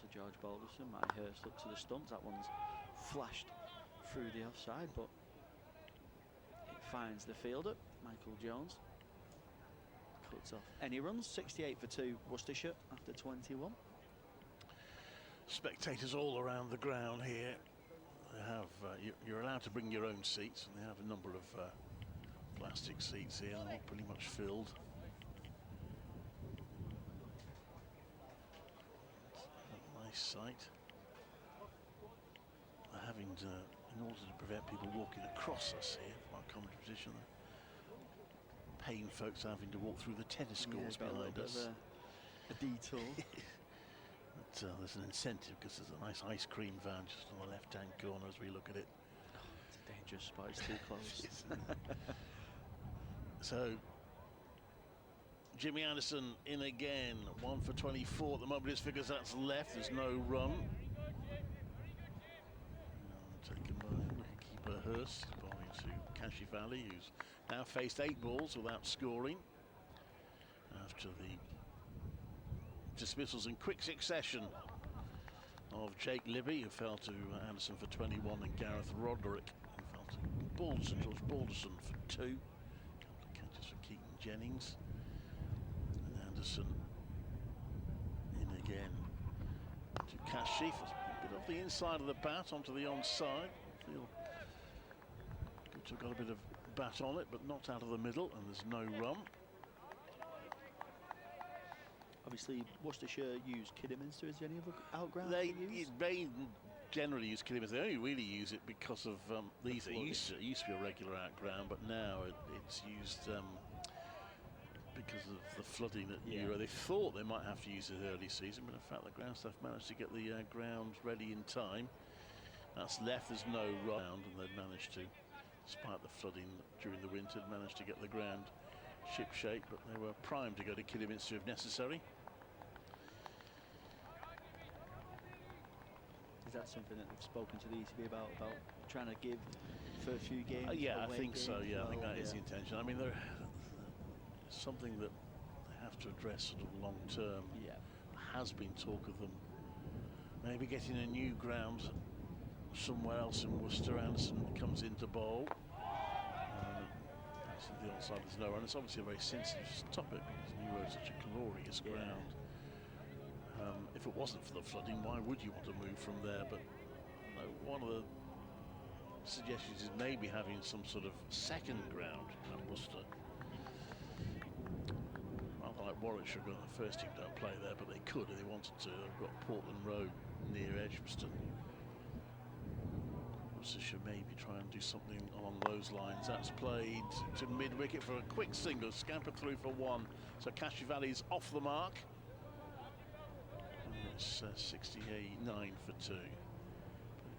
To George Balderson, Matty Hurst up to the stumps. That one's flashed through the offside, but it finds the fielder, Michael Jones. Cuts off any runs. 68 for 2, Worcestershire after 21. Spectators all around the ground here. They have you're allowed to bring your own seats, and they have a number of plastic seats here. They're all pretty much filled. A nice sight. They're having to, in order to prevent people walking across us here from our commentary position, paying folks having to walk through the tennis courts behind us. A detour. But there's an incentive because there's a nice ice cream van just on the left-hand corner as we look at it. Oh, it's a dangerous spot, it's too close. So, Jimmy Anderson in again, 1 for 24 at the moment. His figures, that's left, there's no run. Taken by keeper Hurst, bowling to Kashi Valley, who's now faced 8 balls without scoring after the dismissals in quick succession of Jake Libby, who fell to Anderson for 21, and Gareth Roderick, who fell to George Balderson for 2. Jennings. And Anderson in again to Kashif. A bit off the inside of the bat onto the onside. Feel good to have got a bit of bat on it, but not out of the middle, and there's no run. Obviously, Worcestershire use Kidderminster. Is there any other outground They use? generally use Kidderminster. They only really use it because of these. It used to be a regular outground, but now it's used because of the flooding at Euro. They thought they might have to use it early season, but in fact the ground staff managed to get the ground ready in time. That's left. There's no round, and they've managed to, despite the flooding during the winter, managed to get the ground ship shape, but they were primed to go to Kidderminster if necessary. Is that something that they've spoken to the ECB about trying to give for a few games? Yeah, I think so. Yeah, I think that is the intention. I mean, there's something that they have to address sort of long term. Yeah, there has been talk of them maybe getting a new ground somewhere else in Worcester. Anderson comes into bowl. The onside, there's no run. It's obviously a very sensitive topic because New Road's such a glorious ground. If it wasn't for the flooding, why would you want to move from there? But one of the suggestions is maybe having some sort of second ground at Worcester. Rather like Warwickshire, the first team don't play there, but they could if they wanted to. They've got Portland Road near Edgbaston. Worcestershire maybe try and do something along those lines. That's played to mid-wicket for a quick single, scampered through for one. So Cashivalli's off the mark. And it's 69 for 2. But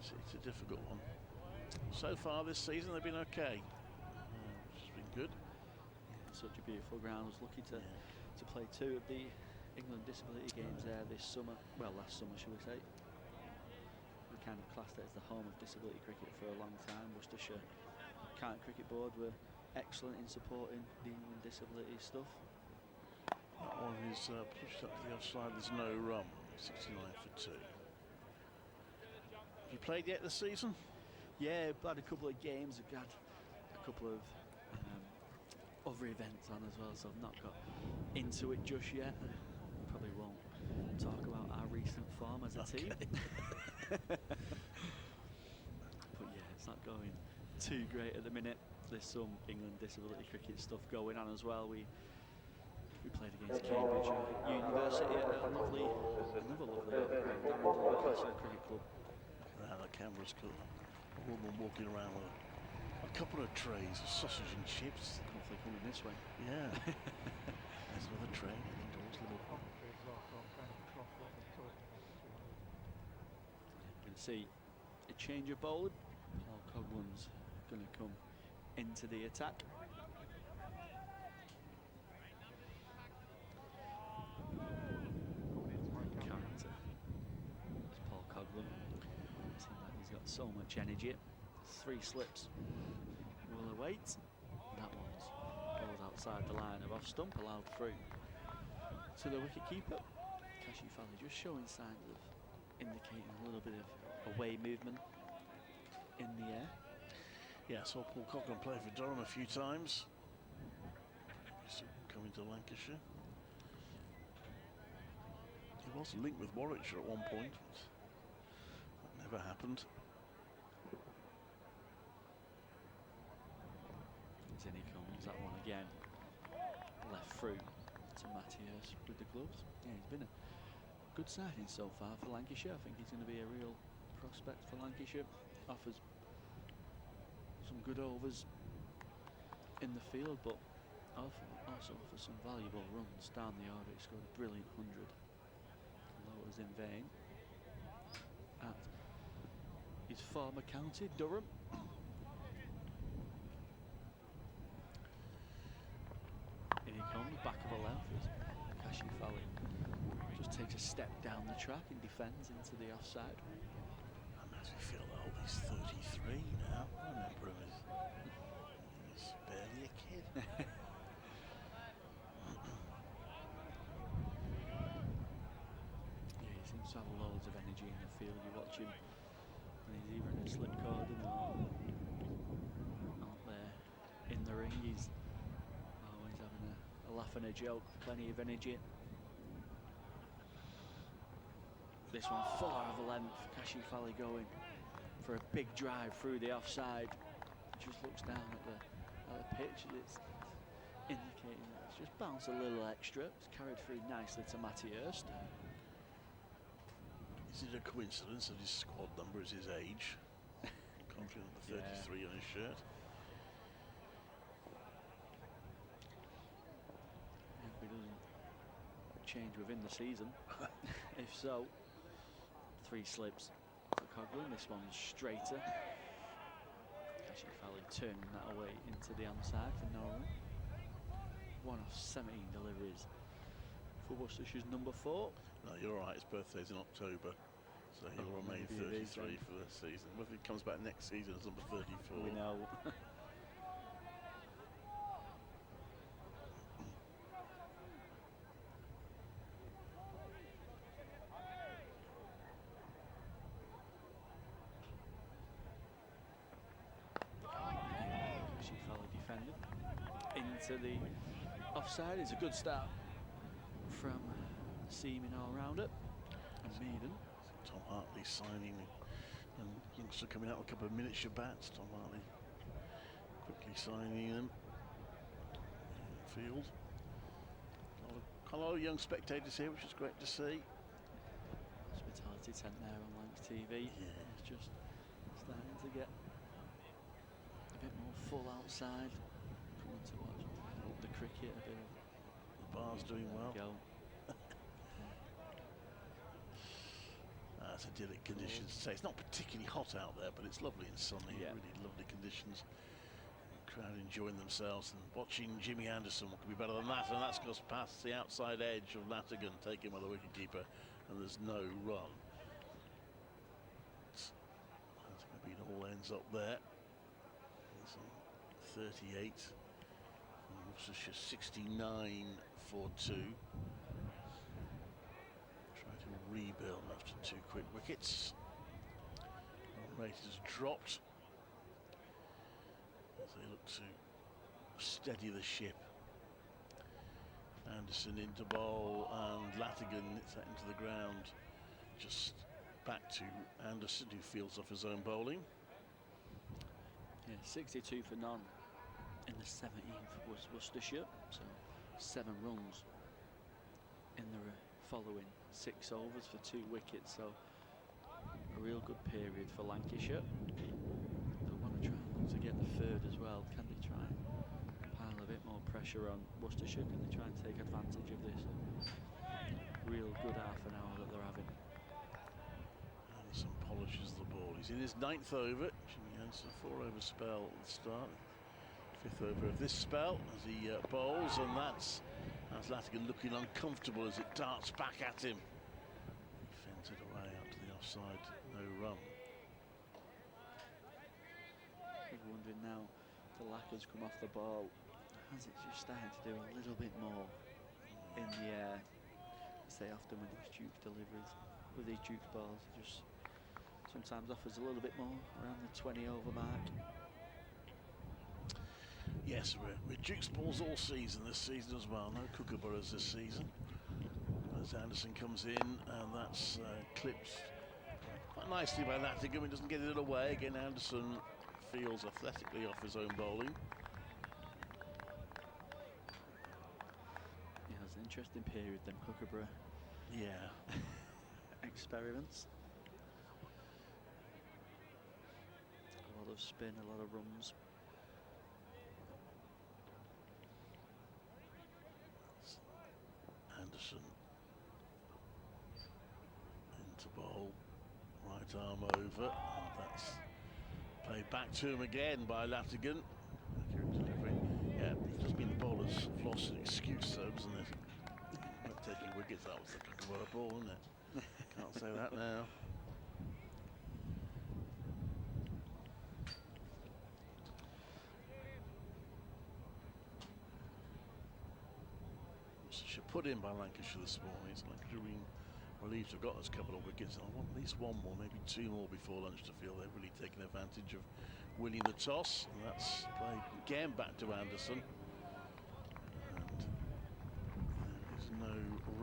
it's a difficult one. So far this season they've been okay, which has been good. Yeah, such a beautiful ground. I was lucky to play 2 of the England disability games there this summer. Well, last summer, should we say. We kind of classed it as the home of disability cricket for a long time. Worcestershire County Cricket Board were excellent in supporting the England disability stuff. That one is pushed up to the offside. There's no run. 69 for 2. Have you played yet this season? Yeah, I've had a couple of games. I've had a couple of other events on as well, so I've not got into it just yet. Probably won't talk about our recent form as a team. But yeah, it's not going too great at the minute. There's some England disability cricket stuff going on as well. We played against Cambridge University at another lovely Lancashire Cricket Club. The camera's got a woman walking around with a couple of trays of sausage and chips. Hopefully coming this way. Yeah. There's another tray heading towards Liverpool. You can see a change of bowling. Paul Coughlan's going to come into the attack. Character. It's Paul Coghlan. Seems like he's got so much energy. 3 slips will await. That one's bowled outside the line of off stump, allowed through to the wicket keeper. Cashivalli just showing signs of indicating a little bit of away movement in the air. Yeah, I saw Paul Coghlan play for Durham a few times. He's coming to Lancashire. He was linked with Warwickshire at one point, but that never happened. In he comes, that one again. Left through to Matthias with the gloves. Yeah, he's been a good signing so far for Lancashire. I think he's going to be a real prospect for Lancashire. Offers some good overs in the field, but also offers some valuable runs down the order. He scored a brilliant 100. Although it was in vain. At his former county, Durham. In he comes, back of the length. Cashivalli just takes a step down the track and defends into the offside. That makes me feel old. He's 33 now. I remember him as he was barely a kid. Yeah, he seems to have loads of energy in the field. You watch him when he's either in a slip cordon or out there in the ring. He's always having a laughing a joke, plenty of energy. This one far of a length, Kashi Fali going for a big drive through the offside. Just looks down at the pitch and it's indicating that it's just bounced a little extra. It's carried through nicely to Matty Hurst. Is it a coincidence that his squad number is his age? Contrary to the 33 on his shirt. If it doesn't change within the season. If so, 3 slips for Coghlan. This one's straighter. Kashi Fali turning that away into the onside for Norway. 1 of 17 deliveries for Worcestershire's number 4. No, you're right. His birthday's in October, so he'll remain 33 for the season. Whether he comes back next season as number 34. We know. Kashi Fali defended into the offside. It's a good start from Seaman all-rounder and Maiden. Tom Hartley signing and youngster coming out with a couple of miniature bats. Tom Hartley quickly signing them in the field. A lot of young spectators here, which is great to see. Hospitality tent there on Lancs TV. Yeah. It's just starting to get a bit more full outside. Coming to watch the cricket a bit. The bar's doing well. Go. It's idyllic conditions to say. It's not particularly hot out there, but it's lovely and sunny. Yeah. Really lovely conditions. The crowd enjoying themselves and watching Jimmy Anderson. What could be better than that? And that's goes past the outside edge of Latigan, taken by the wicketkeeper, and there's no run. It's going to be all ends up there. It's 38. And Worcestershire 69 for 2. Rebuild after 2 quick wickets. Rate has dropped as they look to steady the ship. Anderson into bowl and Latigan hits that into the ground. Just back to Anderson, who fields off his own bowling. Yeah, 62 for none in the 17th was Worcestershire, so 7 runs in the following 6 overs for 2 wickets, so a real good period for Lancashire. They want to try and look to get the 3rd as well. Can they try and pile a bit more pressure on Worcestershire? Can they try and take advantage of this real good half an hour that they're having? Anderson polishes the ball. He's in his 9th over. Jimmy Anderson 4-over spell at the start. 5th over of this spell as he bowls, and that's Latigan looking uncomfortable as it darts back at him. Fends it away up to the offside, no run. I'm wondering now, the Lacquers come off the ball. Has it just started to do a little bit more in the air? As they often with these Duke deliveries, with these Duke balls, it just sometimes offers a little bit more around the 20 over mark. Yes, we're Duke's balls all season, this season as well. No kookaburras this season. As Anderson comes in, and that's clipped quite nicely by Latigan. He doesn't get it away. Again, Anderson feels athletically off his own bowling. Yeah, it's an interesting period, them kookaburra experiments. A lot of spin, a lot of runs. Anderson into bowl, right arm over, and that's played back to him again by Latigan. Accurate delivery. Yeah, it does mean the bowler's lost an excuse though, doesn't it? Not taking wickets, that was the kookaburra ball, isn't it? Can't say that now. Put in by Lancashire this morning. It's Lancashire being relieved to have got those couple of wickets. I want at least 1 more, maybe 2 more before lunch to feel they've really taken advantage of winning the toss. And that's played again back to Anderson. And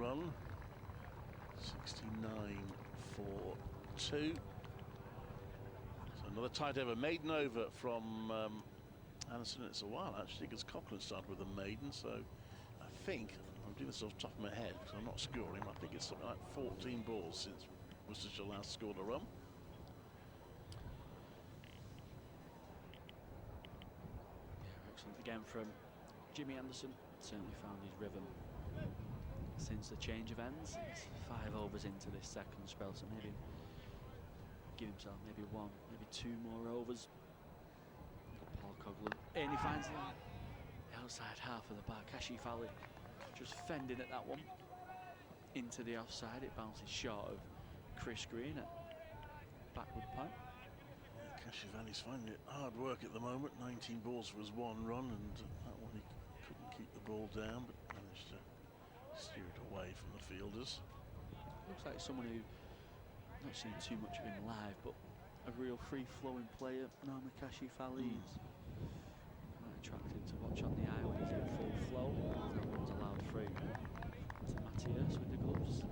run. 69-4-2. So another tight over, maiden over from Anderson. It's a while actually, because Coughlin started with a maiden, so I think, I'm doing this off the top of my head because I'm not scoring, I think it's something like 14 balls since Worcestershire last scored a run. Excellent again from Jimmy Anderson. Certainly found his rhythm since the change of ends. He's 5 overs into this second spell, so maybe give himself maybe 1, maybe 2 more overs. Paul Coughlin, and he finds the outside half of the bar. Kashif Ali just fending at that one into the offside. It bounces short of Chris Green at backward punt. Yeah, Kashif Ali's finding it hard work at the moment. 19 balls for his 1 run, and that one he couldn't keep the ball down, but managed to steer it away from the fielders. Looks like someone who not seen too much of him live, but a real free-flowing player. Normally Kashif Ali is quite attractive to watch on the eye when he's in full flow. That one's allowed through to Matthias with the gloves.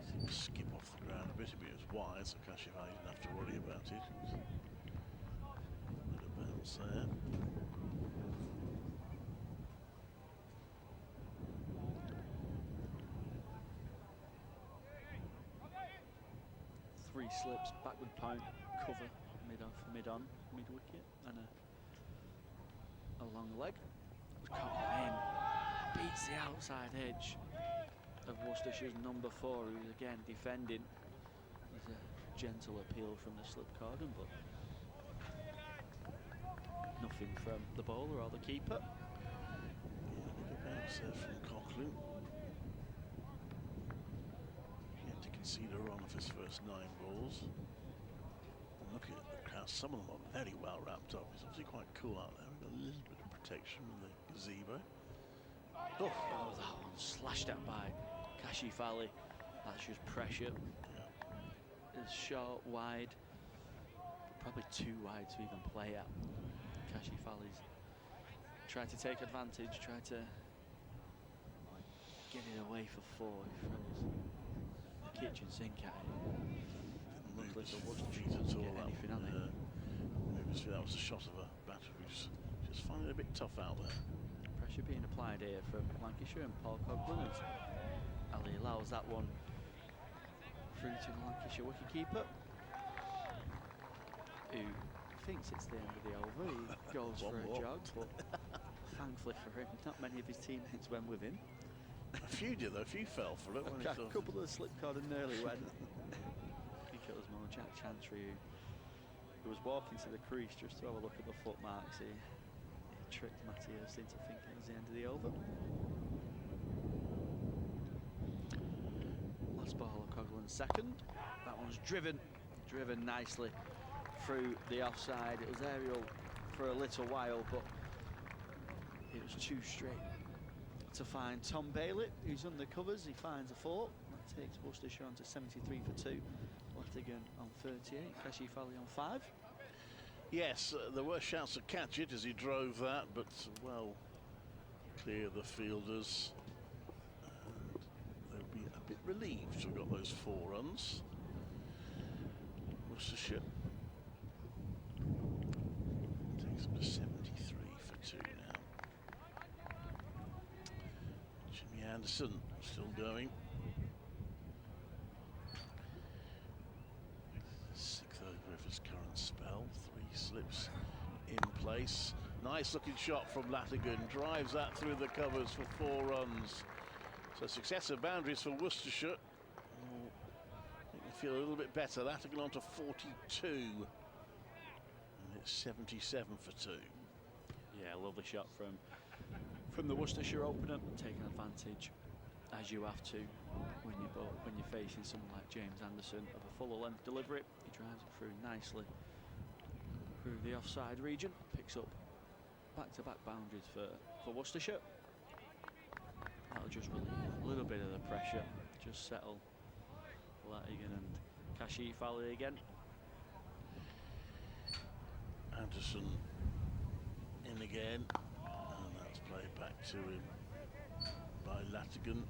Seemed to skip off the ground a bit. It was wide, so Kashif Ali didn't have to worry about it. A bit of bounce there. Three slips, backward pound, cover, mid-off, mid-on, mid-wicket, and a long leg. Caught in, beats the outside edge of Worcestershire's number 4, who's again defending. There's a gentle appeal from the slip cordon, but nothing from the bowler or the keeper. Yeah, a bit of bounce there from Coughlin. Concede a run of his first 9 balls. And looking at the crowd, some of them are very well wrapped up. It's obviously quite cool out there. We've got a little bit of protection with the gazebo. Oh, that one slashed at by Kashif Ali. That's just pressure. Yeah. It's short, wide, but probably too wide to even play at. Kashif Ali's tried to take advantage, tried to get it away for 4. He throws kitchen sink at it. Luckily for Worcestershire, at all. get anything on it. That was a shot of a batter who's just finding it a bit tough out there. Pressure being applied here from Lancashire and Paul Coughlin as Ali allows that one through to the Lancashire wicketkeeper, who thinks it's the end of the over. He goes for a jog, but thankfully for him, not many of his teammates went with him. A few did though, a few fell for it. A couple of the slip cordon nearly went. I think it was more Jack Chantry who was walking to the crease just to have a look at the foot marks. He tricked Matthias into thinking it was the end of the over. Last ball of Coughlin second. That one's driven nicely through the offside. It was aerial for a little while, but it was too straight to find Tom Bailey, who's under covers. He finds a 4. That takes Worcestershire on to 73 for 2. Latigan on 38, Kashif Ali on 5. Yes, there were shouts to catch it as he drove that, but well clear the fielders. And they'll be a bit relieved to have got those 4 runs. Worcestershire takes them to 73 for 2 now. Jimmy Anderson still going. 6th over of his current spell. 3 slips in place. Nice looking shot from Latigan. Drives that through the covers for 4 runs. So successive boundaries for Worcestershire. Make them feel a little bit better. Latigan on to 42. And it's 77 for 2. Yeah, lovely shot from the Worcestershire opener, taking advantage as you have to when you're facing someone like James Anderson of a fuller length delivery. He drives it through nicely through the offside region, picks up back-to-back boundaries for Worcestershire. That'll just relieve a little bit of the pressure, just settle Latigan and Kashif Ali again. Anderson in again, and that's played back to him by Latigan.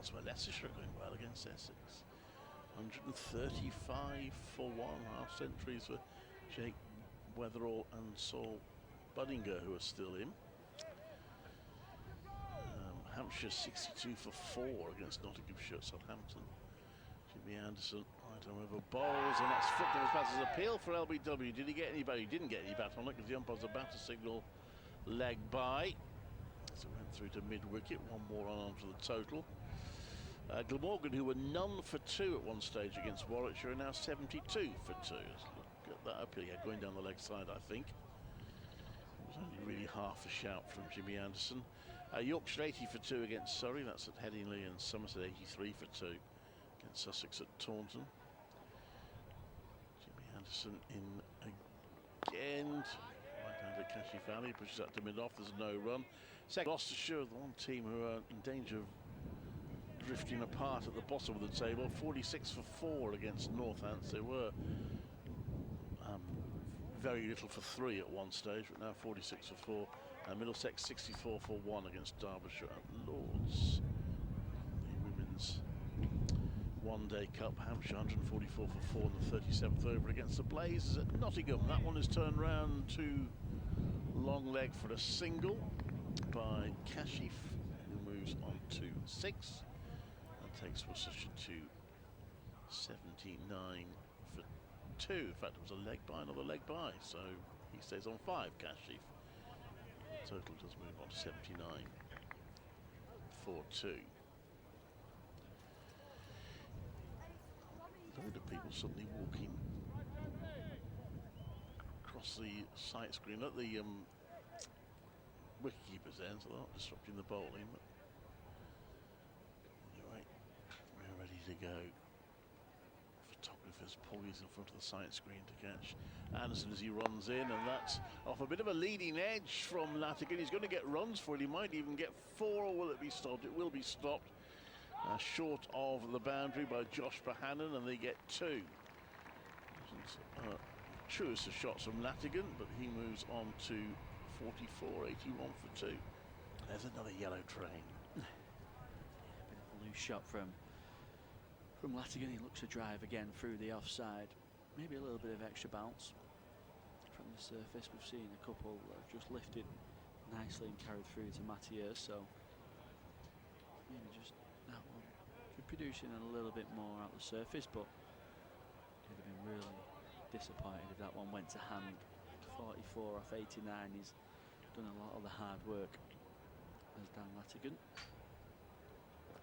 elsewhere. Leicestershire are going well against Essex. 135 for 1, half centuries for Jake Weatherall and Saul Buddinger, who are still in. Hampshire 62 for 4 against Nottinghamshire at Southampton. Jimmy Anderson right over bowls, and that's flipped on his passes. Appeal for LBW. Did he get anybody? He didn't get any bat on it because the umpire's about to signal leg by. So it went through to mid-wicket. One more on for the total. Glamorgan, who were none for 2 at one stage against Warwickshire, are now 72 for 2. Let's look at that appeal. Yeah, going down the leg side, I think. It was only really half a shout from Jimmy Anderson. Yorkshire 80 for 2 against Surrey. That's at Headingley, and Somerset 83 for 2 against Sussex at Taunton. Jimmy Anderson in again. Right-handed Kashi Valley pushes that to mid-off. There's no run. Second, Gloucestershire, the one team who are in danger of drifting apart at the bottom of the table. 46 for 4 against Northants. They were very little for 3 at one stage, but now 46 for 4. And Middlesex 64 for 1 against Derbyshire at Lords. The women's one-day cup, Hampshire 144 for 4 in the 37th over against the Blazers at Nottingham. That one is turned round to long leg for a single by Kashif, who moves on to 6 and takes Worcestershire to 79 for 2. In fact, it was a leg by, another leg by, so he stays on 5, Kashif. Total does move on to 79 for 2. A load of people suddenly walking across the sight screen at the wicketkeeper's end, so they're not disrupting the bowling. But anyway, we're ready to go. Photographers poised in front of the sight screen to catch Anderson as he runs in, and that's off a bit of a leading edge from Latigan. He's going to get runs for it. He might even get 4, or will it be stopped? It will be stopped short of the boundary by Josh Bohannon, and they get 2. Truest of shots from Latigan, but he moves on to 44, 81 for 2. There's another yellow train. Yeah, a bit of a loose shot from Latigan. He looks to drive again through the offside. Maybe a little bit of extra bounce from the surface. We've seen a couple that have just lifted nicely and carried through to Mathieu, so maybe just that one could produce in a little bit more out the surface, but he'd have been really disappointed if that one went to hand. 44 off 89. He's done a lot of the hard work as Dan Latigan.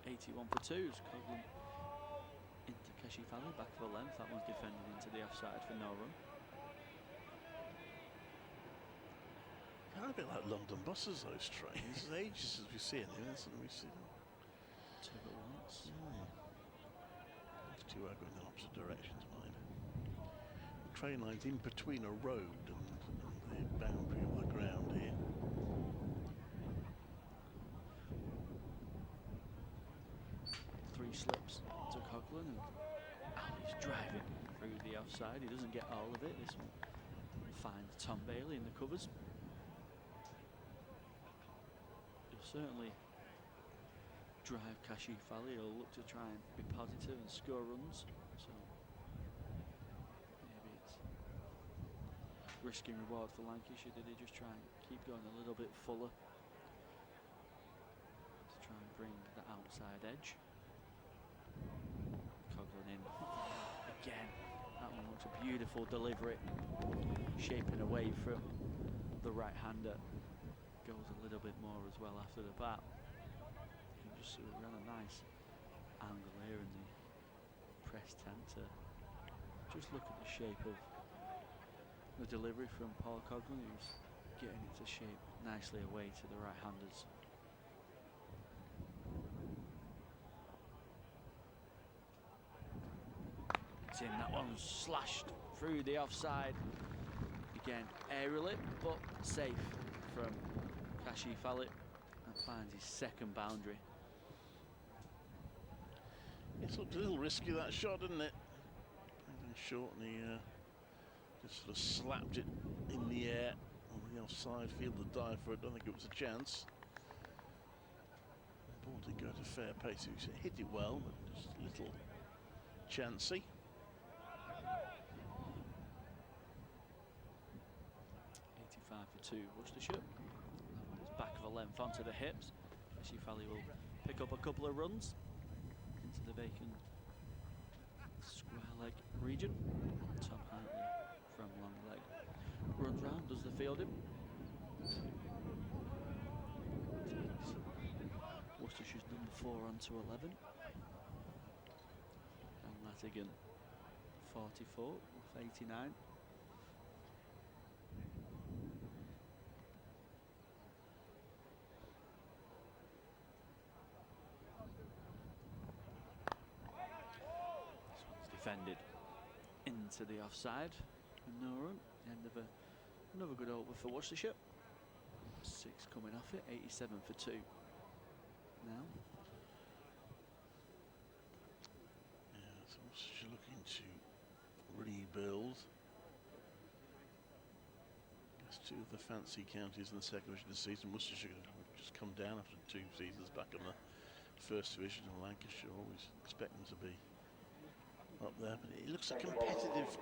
81 for 2. Coughlin into Keshi Valley, back of a length. That one's defended into the offside for no run. Kind of a bit like London buses, those trains. It's ages since we've seen them, isn't it? We've seen them 2 at once. These 2 are going in opposite directions, mind. The train line's in between a road and the boundary of the ground here. Three slips to Coughlin, and he's driving through the offside. He doesn't get all of it. This one finds Tom Bailey in the covers. He'll certainly drive Kashi Valley. He'll look to try and be positive and score runs. So maybe it's risk and reward for Lancashire. Did he just try and keep going a little bit fuller to try and bring the outside edge? Coughlin in again. That one looks a beautiful delivery, shaping away from the right-hander. Goes a little bit more as well after the bat. You can just see we're on a nice angle here in the press tent to just look at the shape of the delivery from Paul Coughlin, who's getting it to shape nicely away to the right-handers. It's in. That one's slashed through the offside. Again, aerially, but safe from Kashi Valley, and finds his second boundary. It's looked a little risky, that shot, didn't it? Short, and he just sort of slapped it in the air on the offside field to dive for it. Don't think it was a chance. The thought he'd go at a fair pace. He hit it well, but just a little chancy. 85 for 2, Worcestershire. That one's back of a length onto the hips. She Valley will pick up a couple of runs into the vacant square leg region. Tom Hartley from long leg runs round, does the fielding. Takes Worcestershire's number 4 onto 11. And Latigan 44 off 89. Defended into the offside, and no run. End of another good over for Worcestershire. 6 coming off it, 87 for 2. Now, yeah, so Worcestershire looking to rebuild. It's 2 of the fancy counties in the second division this season. Worcestershire have just come down after 2 seasons back in the first division, and Lancashire always expect them to be up there, but it looks a competitive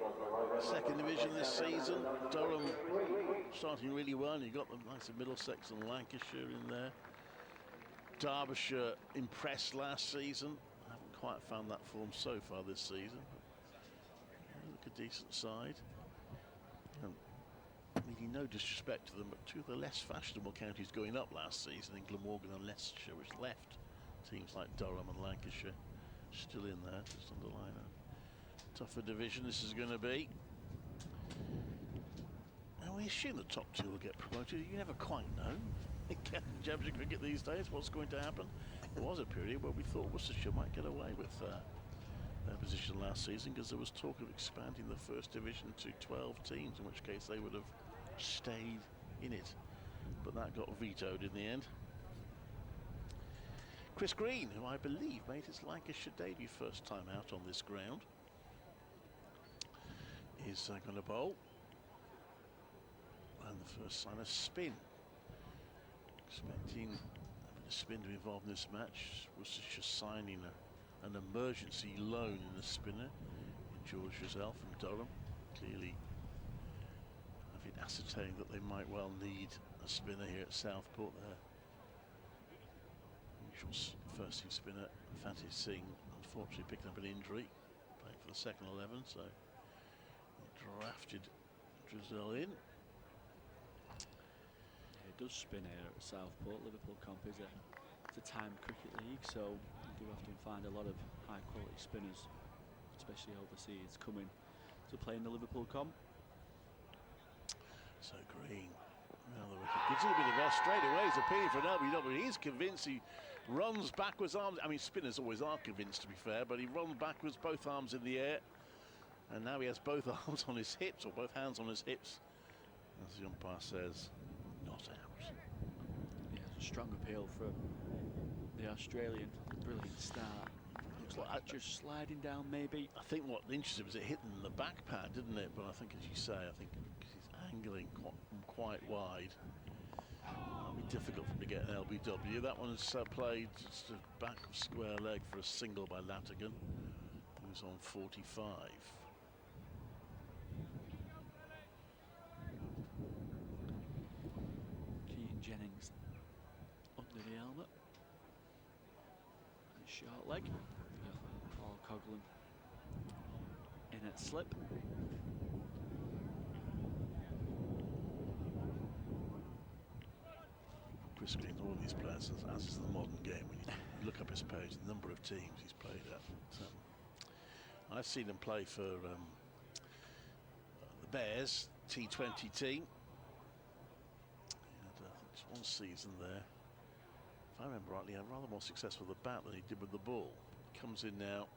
second division this season. Durham starting really well. You've got the likes of Middlesex and Lancashire in there. Derbyshire impressed last season. I haven't quite found that form so far this season. They look a decent side. And really no disrespect to them, but 2 of the less fashionable counties going up last season in Glamorgan and Leicestershire, which left teams like Durham and Lancashire still in there, just underline that. Tougher division this is going to be. And we assume the top 2 will get promoted. You never quite know. In Championship cricket these days, what's going to happen? There was a period where we thought Worcestershire might get away with their position last season, because there was talk of expanding the first division to 12 teams, in which case they would have stayed in it. But that got vetoed in the end. Chris Green, who I believe made his Lancashire debut first time out on this ground, is going to bowl. And the first sign of spin. Expecting a spin to be involved in this match. Worcestershire signing an emergency loan in the spinner in George Rizal from Durham. Clearly having ascertained that they might well need a spinner here at Southport. Their usual first team spinner, Fatih Singh, unfortunately picked up an injury, playing for the second 11, so he drafted Rizal in. It does spin here at Southport. Liverpool Comp is a timed cricket league, so you do often find a lot of high quality spinners, especially overseas, coming to play in the Liverpool Comp. So Green, well, the wicket gives it a bit of rest straight away. He's appealing for an LBW. He's convinced. He runs backwards, arms. I mean, spinners always are convinced, to be fair, but he runs backwards, both arms in the air, and now he has both arms on his hips, or both hands on his hips, as the umpire says. Not out. Yeah, a strong appeal from the Australian. Brilliant start. Looks like just sliding down, maybe. I think what interested was it hit in the back pad, didn't it? But I think, as you say, I think he's angling quite wide. It'll be difficult for him to get an LBW. That one is played just a back of square leg for a single by Latigan, who's on 45. Jennings under the helmet. And short leg. Paul Coughlin in at slip. Chris Green, all these players, as is the modern game, when you look up his page, the number of teams he's played at. I've seen him play for the Bears T20 team. One season there, if I remember rightly, he had rather more success with the bat than he did with the ball. He comes in now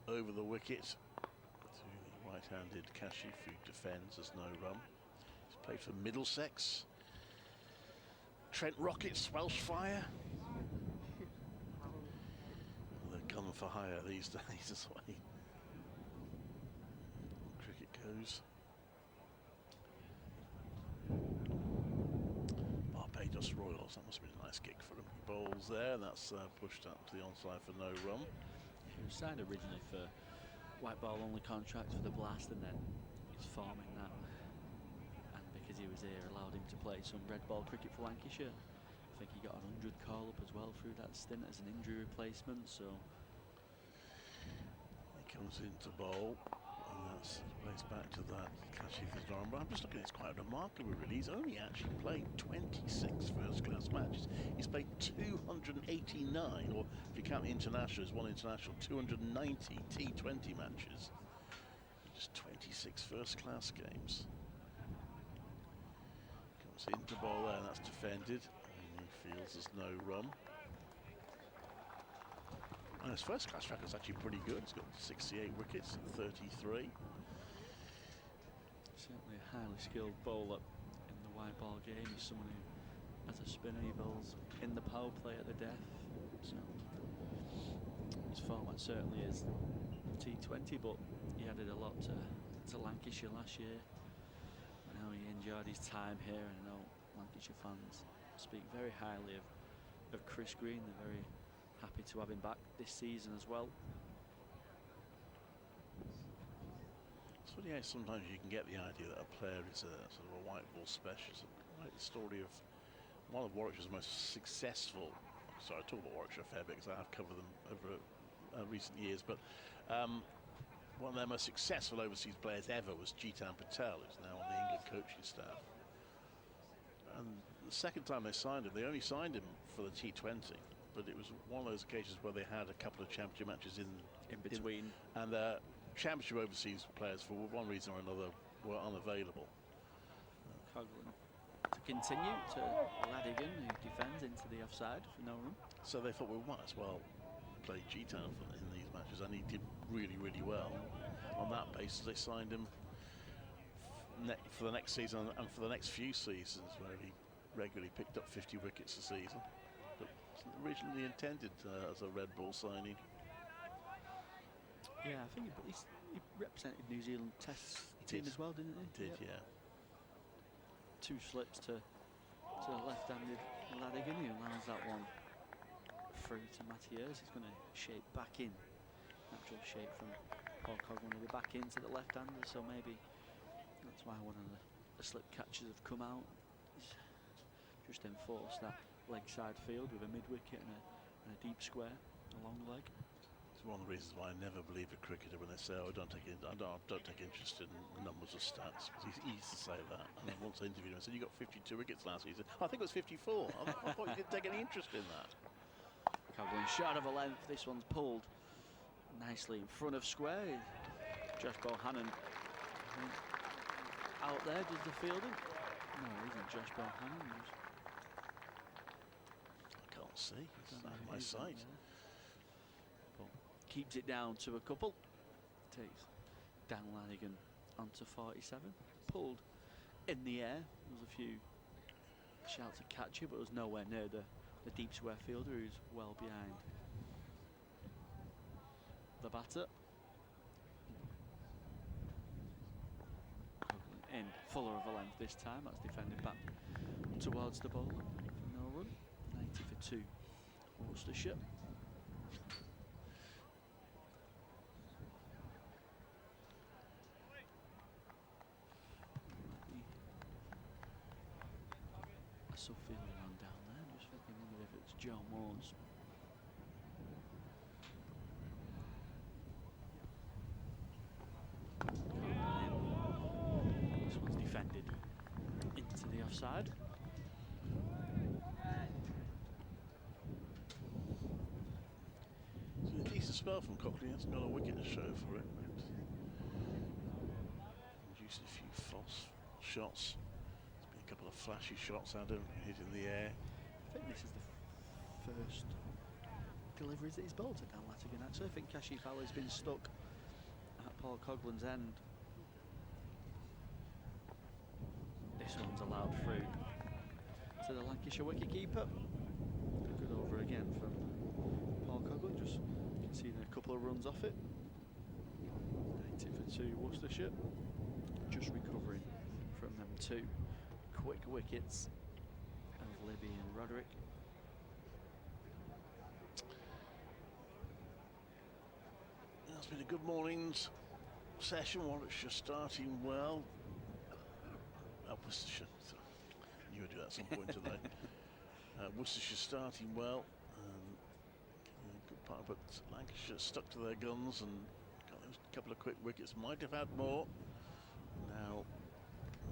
over the wicket to the right-handed Kashif, who defends. There's no run. He's played for Middlesex, Trent Rockets, Welsh Fire. They're gunning for hire these days, that's the way cricket goes. Barbados Royals, that must have been a nice gig for them. bowls there. That's pushed up to the onside for no run. He was signed originally for white ball only contract for the Blast, and then he's forming that. And because he was here, allowed him to play some red ball cricket for Lancashire. I think he got an 100 call up as well through that stint as an injury replacement. So he comes into bowl, and that's placed back to that Kashif's arm. But I'm just looking, it's quite remarkable, really. He's only actually played 26 first-class matches. He's played 289, or if you count the internationals, one international, 290 T20 matches. Just 26 first-class games. Comes into bowl there, and that's defended. And he feels there's no run. And his first-class record is actually pretty good. He's got 68 wickets, 33. Certainly a highly skilled bowler in the white ball game. He's someone who, as a spinner, he bowls in the power play at the death. So his format certainly is T20, but he added a lot to Lancashire last year. I know he enjoyed his time here, and I know Lancashire fans speak very highly of Chris Green. They're very happy to have him back this season as well. So yeah, sometimes you can get the idea that a player is a sort of a white ball specialist. Like the story of one of Warwickshire's most successful. Sorry, I talk about Warwickshire a fair bit because I have covered them over recent years. But one of their most successful overseas players ever was Jitan Patel, who's now on the England coaching staff. And the second time they signed him, they only signed him for the T20. But it was one of those occasions where they had a couple of championship matches in between, and championship overseas players, for one reason or another, were unavailable. Coughlin to continue to Ladigan, who defends into the offside for no run. So they thought, well, we might as well play G-Town in these matches, and he did really, really well. On that basis, they signed him for the next season and for the next few seasons, where he regularly picked up 50 wickets a season. But originally intended as a red ball signing. Yeah, I think he represented New Zealand Test team as well, didn't he? Did, yeah. Two slips to left-handed Ladigan, who allows that one through to Mathieu's. He's going to shape back in. Natural shape from Paul Coughlin will be back into the left-hander, so maybe that's why one of the slip catches have come out. He's just enforced that leg side field with a mid-wicket and a deep square, a long leg. It's one of the reasons why I never believe a cricketer when they say, "Oh, I don't take interest in numbers or stats." Because he used to say that. And I once interviewed him and said, "You got 52 wickets last year." He said, "I think it was 54. I thought you didn't take any interest in that." Coughlin short of a length. This one's pulled nicely in front of square. Josh Bohannon out there does the fielding. No, it isn't Josh Bohannon. I can't see. It's out of my sight. But keeps it down to a couple. Takes Dan Lanigan onto 47. Pulled in the air. There was a few shouts to catch it, but it was nowhere near the deep square fielder, who's well behind the batter. In fuller of a length this time. That's defended back towards the ball for no run. 90 for 2, Worcestershire. A Suffield one down there. Just thinking, wonder if it's Joe Moore's. This one's defended into the offside. It's a decent spell from Coughlin. He hasn't got a wicket to show for it. Produced a few false shots. There's been a couple of flashy shots at him, hit in the air. I think this is the first deliveries that he's bowled to Dan Latigan. Actually, I think Kashif Ali's been stuck at Paul Coughlin's end. This one's allowed through to the Lancashire wicketkeeper. Good over again from Paul Coughlin, just conceding a couple of runs off it. 90 for 2, Worcestershire. Just recovering from them two quick wickets of Libby and Roderick. It's been a good morning's session. Warwickshire starting well. Worcestershire. You would do that at some point today. Worcestershire starting well. Good part, but Lancashire stuck to their guns and got those couple of quick wickets. Might have had more. Now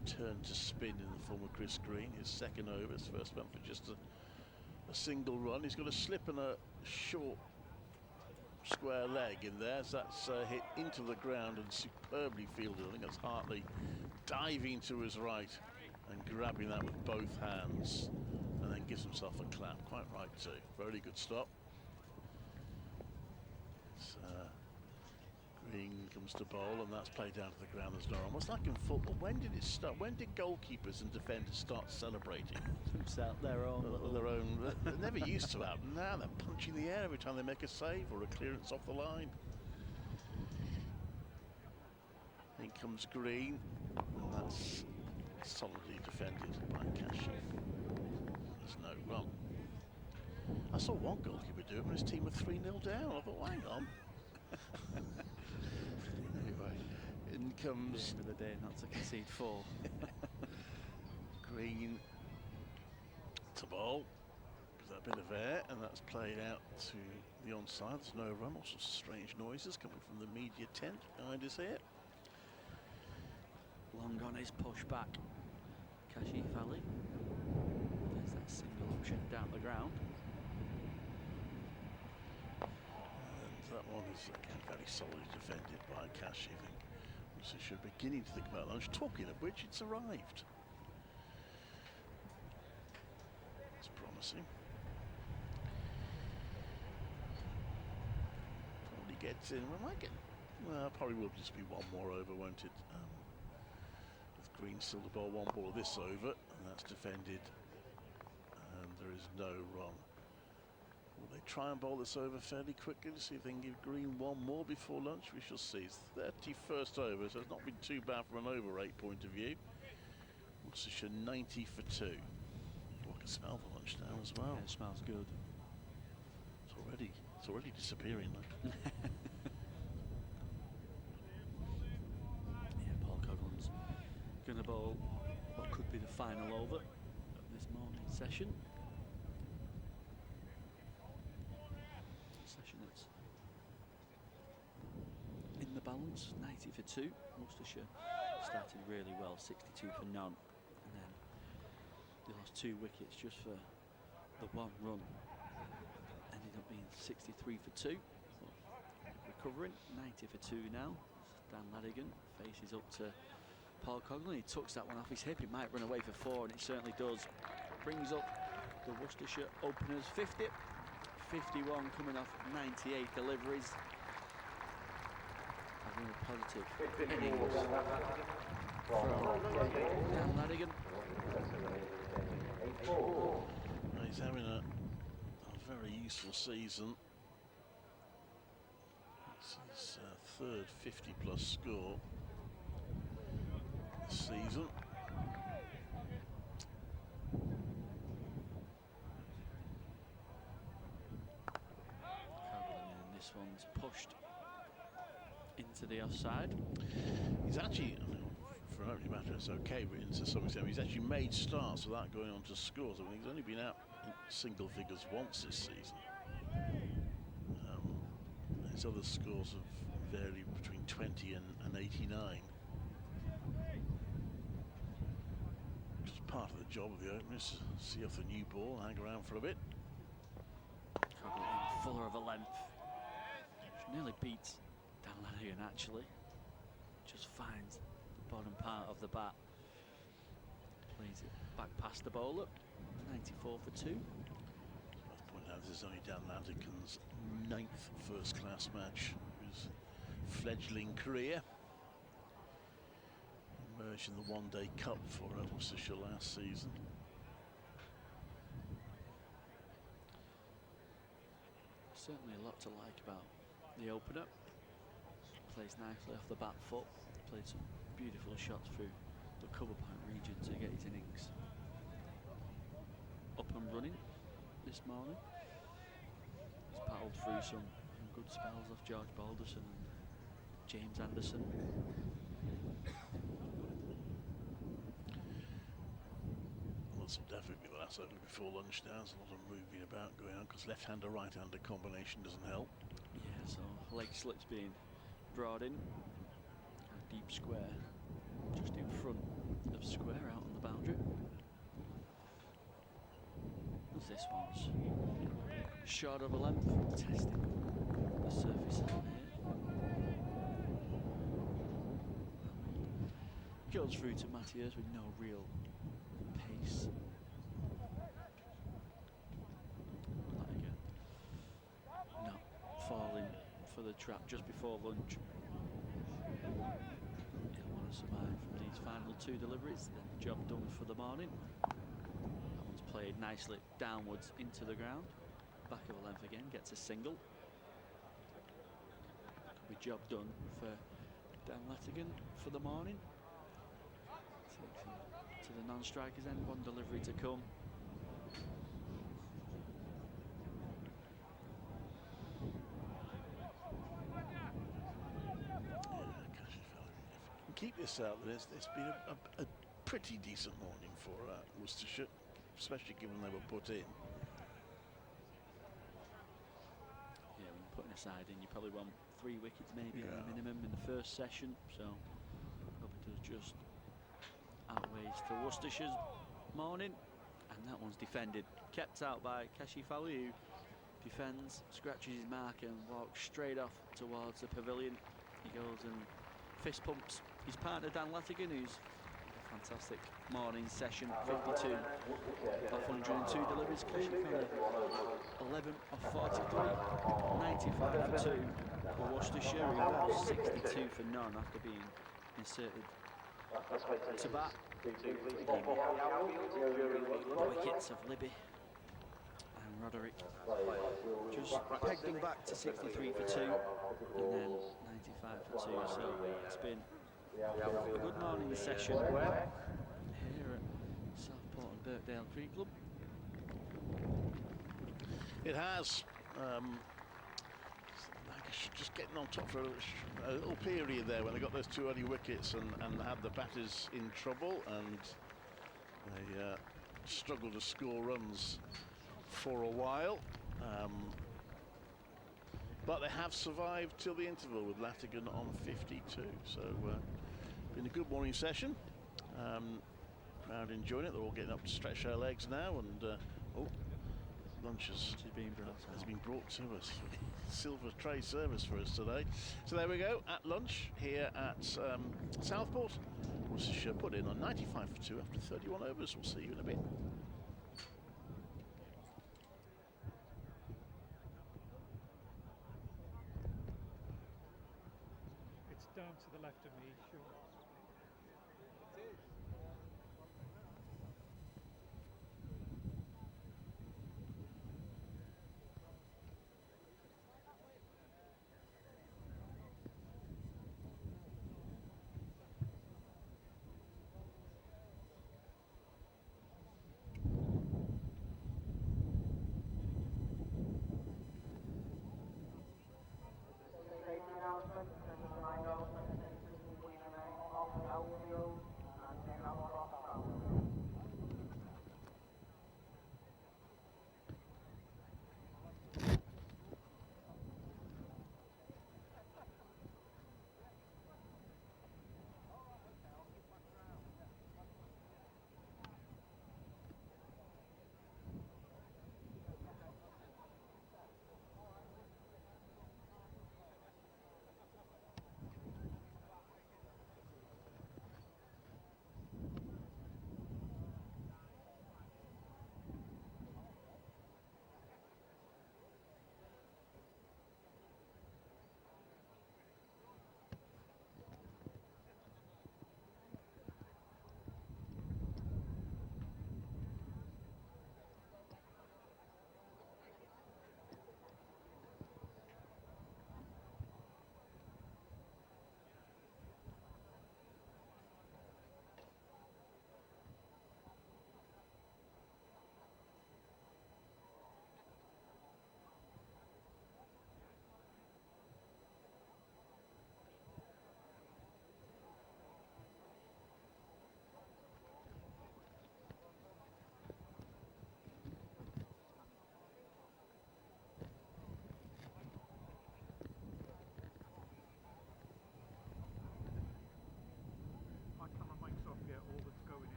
returned to spin in the form of Chris Green. His second over. His first one for just a single run. He's got a slip and a short square leg in there, so that's hit into the ground and superbly fielded. I think that's Hartley diving to his right and grabbing that with both hands, and then gives himself a clap. Quite right too. Very good stop. Green comes to bowl, and that's played down to the ground. There's no run. What's like in football? When did it start? When did goalkeepers and defenders start celebrating? Themselves, their own. They never used to happen. Now they're punching the air every time they make a save or a clearance off the line. In comes Green, and that's solidly defended by Cashew. There's no run. I saw one goalkeeper do it when his team were 3-0 down. I thought, well, hang on. Anyway, in comes the day not to concede 4. Green to bowl. Gives that bit of air, and that's played out to the onside. There's no run. All sorts of strange noises coming from the media tent behind us here. Long on his push back. Kashif Ali. There's that single option down the ground. And that one is again very solidly defended by Kashif. So should beginning to think about lunch. Talking of which, it's arrived. It's promising. Probably gets in. We might get. Well, probably will just be one more over, won't it? With Green still to bowl one ball of this over, and that's defended, and there is no run. Will they try and bowl this over fairly quickly to see if they can give Green one more before lunch? We shall see. It's 31st over, so it's not been too bad from an over rate point of view. Worcestershire 90 for 2. Oh, I can smell the lunch now as well. Yeah, it smells good. It's already disappearing now. Paul Coughlin's going to bowl what could be the final over of this morning's session. Session that's in the balance, 90 for 2. Worcestershire started really well, 62 for none, and then they lost 2 wickets just for the 1 run. Ended up being 63 for 2. But recovering, 90 for 2 now. Dan Ladigan faces up to Paul Coughlin. He tucks that one off his hip. It might run away for 4, and it certainly does. Brings up the Worcestershire openers 50. 51 coming off 98 deliveries. A real positive innings from Dan Ladigan. He's having a very useful season. It's his third 50-plus score this season. This one's pushed into the offside. He's actually, for an opening batter, it's okay, but into some extent, he's actually made starts without going on to scores. I mean, he's only been out in single figures once this season. His other scores have varied between 20 and 89. Just part of the job of the opener is to see off the new ball, hang around for a bit. Fuller of a length. Nearly beats Dan Ladigan actually. Just finds the bottom part of the bat. Plays it back past the bowler. 94 for 2. I'll point out this is only Dan Ladigan's 9th first-class match of his fledgling career. Emerged in the one-day cup for Worcestershire last season. Certainly a lot to like about the opener. Plays nicely off the back foot. Played some beautiful shots through the cover point region to get his innings up and running this morning. He's paddled through some good spells off George Balderson and James Anderson. Well, it's definitely the last opening before lunch now. There's a lot of moving about going on because left-hander, right-hander combination doesn't help. Yeah, so leg slips being brought in. A deep square just in front of square out on the boundary. As this one's short of a length, testing the surface out here. Goes through to Matthias with no real pace. Latigan not falling for the trap just before lunch. He'll want to survive from these final 2 deliveries, then the job done for the morning. That one's played nicely downwards into the ground. Back of a length again, gets a single. Could be job done for Dan Latigan for the morning. Takes him to the non-strikers end, 1 delivery to come. Keep this out. It's been a pretty decent morning for Worcestershire, especially given they were put in. Yeah, when you're putting a side in, you probably want 3 wickets maybe at a minimum in the first session, so probably does just outweighs for Worcestershire's morning. And that one's defended, kept out by Kashi Fowler, who defends, scratches his mark and walks straight off towards the pavilion. He goes and fist pumps his partner Dan Latigan, who's a fantastic morning session. 52 of 102 deliveries. Kashi Fowler 11 of 43, 95 for 2 for Worcestershire, who was 62 for none after being inserted to bat. The wickets of Libby and Roderick just pegged them back to 63 for 2 and then 95 for 2, so it's been a good morning session here at Southport and Birkdale Cricket Club. It has. Lancashire just getting on top for a little period there when they got those 2 early wickets and had the batters in trouble, and they struggled to score runs for a while. But they have survived till the interval with Latigan on 52. So been a good morning session. Crowd enjoying it. They're all getting up to stretch their legs now, and lunch has been brought to us. Silver tray service for us today. So there we go, at lunch here at Southport. Worcestershire put in on 95 for 2 after 31 overs. We'll see you in a bit. It's down to the left of me, sure.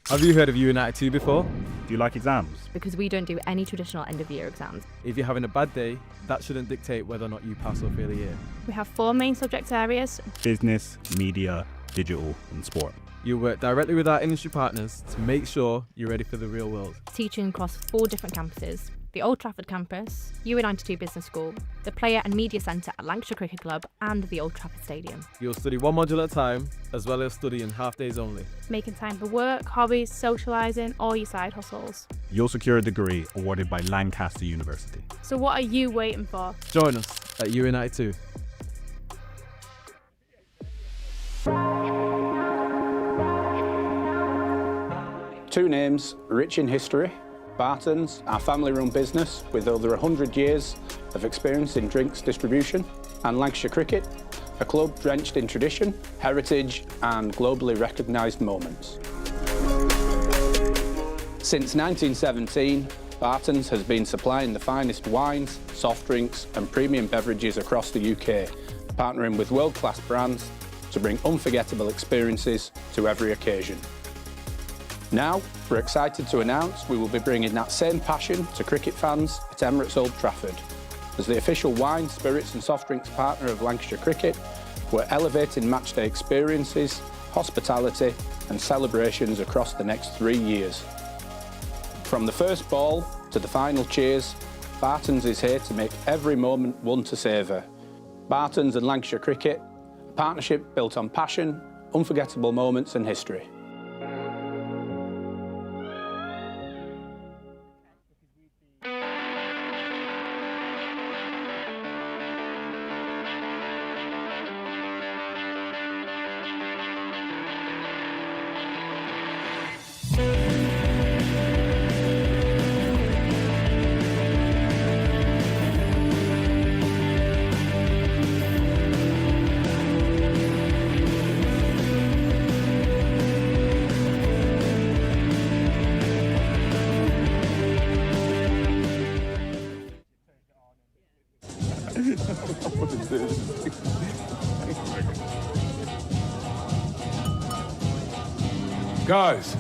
Have you heard of United 2 before? Do you like exams? Because we don't do any traditional end of year exams. If you're having a bad day, that shouldn't dictate whether or not you pass or fail a year. We have 4 main subject areas: Business, media, digital and sport. You work directly with our industry partners to make sure you're ready for the real world. teaching across 4 different campuses: the Old Trafford campus, UE92 Business School, the Player and Media Centre at Lancashire Cricket Club, and the Old Trafford Stadium. You'll study one module at a time, as well as studying half days only. Making time for work, hobbies, socialising, or your side hustles. You'll secure a degree awarded by Lancaster University. So what are you waiting for? Join us at United 2. Two names rich in history: Barton's, our family-run business with over 100 years of experience in drinks distribution, and Lancashire Cricket, a club drenched in tradition, heritage and globally recognised moments. Since 1917, Barton's has been supplying the finest wines, soft drinks and premium beverages across the UK, partnering with world-class brands to bring unforgettable experiences to every occasion. Now, we're excited to announce we will be bringing that same passion to cricket fans at Emirates Old Trafford. As the official wine, spirits and soft drinks partner of Lancashire Cricket, we're elevating matchday experiences, hospitality and celebrations across the next 3 years. From the first ball to the final cheers, Barton's is here to make every moment one to savour. Barton's and Lancashire Cricket, a partnership built on passion, unforgettable moments and history. Guys,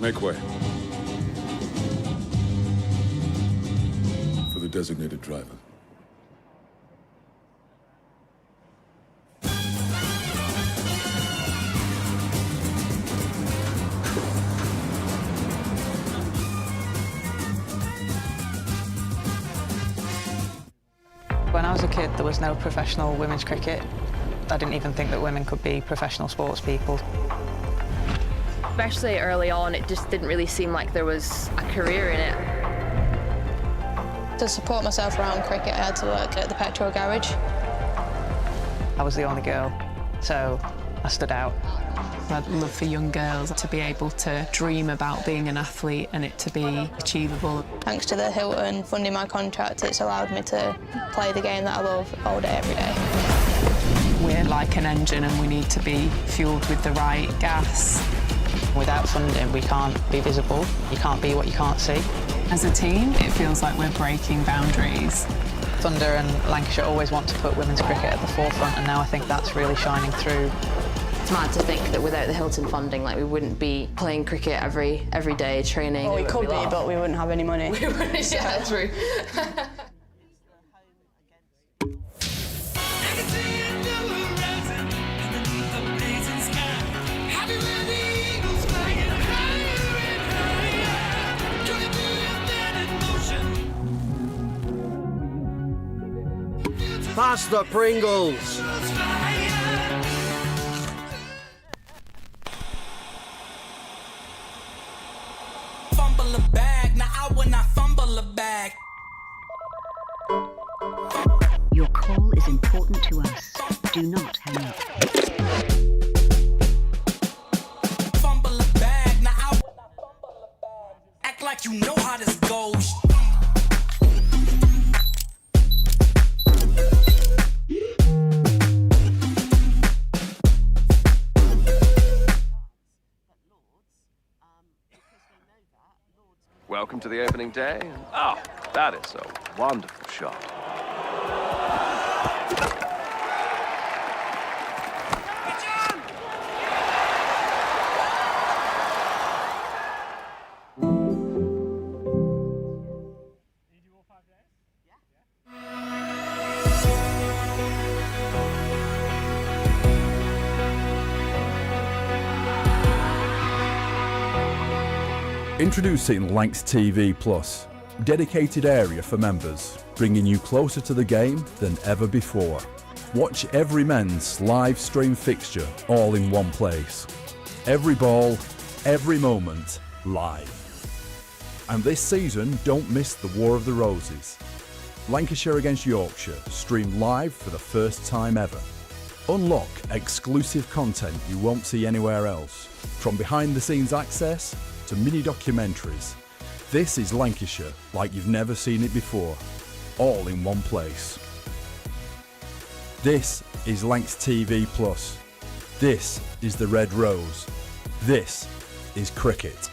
make way. For the designated driver. When I was a kid, there was no professional women's cricket. I didn't even think that women could be professional sports people. Especially early on, it just didn't really seem like there was a career in it. To support myself around cricket, I had to work at the petrol garage. I was the only girl, so I stood out. I'd love for young girls to be able to dream about being an athlete and it to be achievable. Thanks to the Hilton funding my contract, it's allowed me to play the game that I love all day, every day. We're like an engine and we need to be fueled with the right gas. Without funding, we can't be visible. You can't be what you can't see. As a team, it feels like we're breaking boundaries. Thunder and Lancashire always want to put women's cricket at the forefront, and now I think that's really shining through. It's mad to think that without the Hilton funding, like, we wouldn't be playing cricket every day, training. Well, we could be, but we wouldn't have any money. We wouldn't, yeah, true. Pass the Pringles! Fumble a bag, now I will not fumble a bag. Your call is important to us. Do not hang up. Fumble a bag, now I will not fumble a bag. Act like you know how this goes. Welcome to the opening day. Oh, that is a wonderful shot. Introducing Lancs TV Plus, dedicated area for members, bringing you closer to the game than ever before. Watch every men's live stream fixture all in one place. Every ball, every moment, live. And this season, don't miss the War of the Roses. Lancashire against Yorkshire, streamed live for the first time ever. Unlock exclusive content you won't see anywhere else, from behind the scenes access to mini documentaries. This is Lancashire like you've never seen it before, all in one place. This is Lancs TV Plus. This is the Red Rose. This is cricket.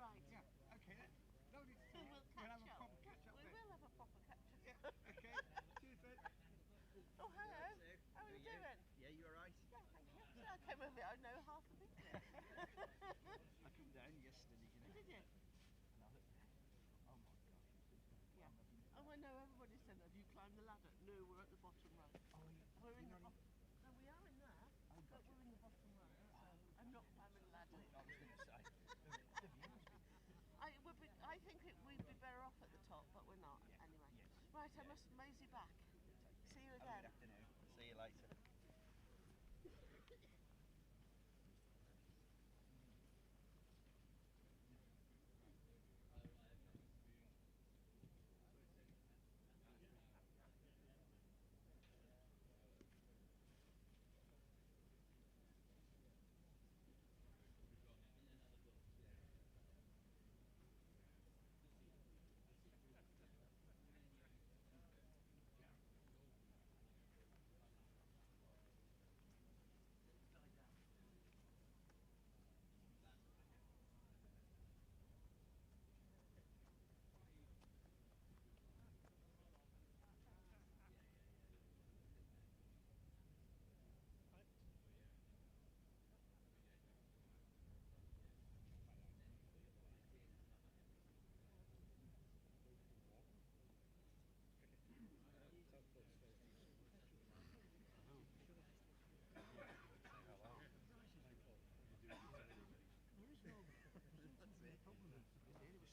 Right. Yeah. Okay. No need to talk. We'll have a proper catch up. We will have a proper catch up. Yeah. Okay. Cheers then. Oh, hello. How are you doing? Yeah, you alright? Yeah, thank you. So I came over here. I know half the people. I come down yesterday, you know. Did you? And I looked there. Oh my gosh. Yeah. Oh, I know. Everybody said, have you climbed the ladder? No, we're at the bottom row. Oh, we're in the bottom. No, we are in there, but we're in the bottom row. So I'm not climbing the ladder. I was going to say, the view must be good. I think we'd be better off at the top, but we're not. Anyway. Yes. Right, I must mosey back. See you Have a again. good afternoon. See you later.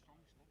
Strong stuff.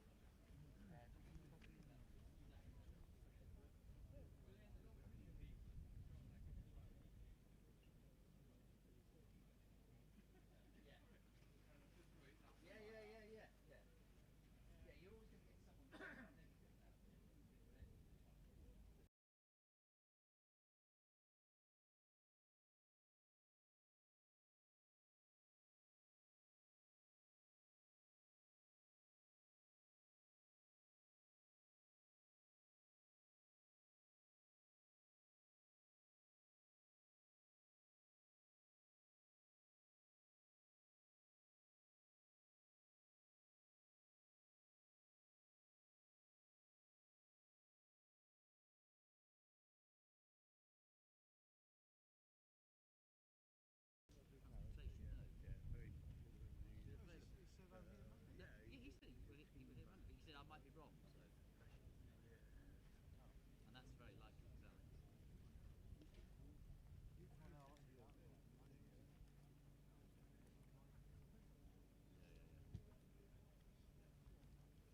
Yeah, he said he was here, but he said I might be wrong, so. And that's very likely, so.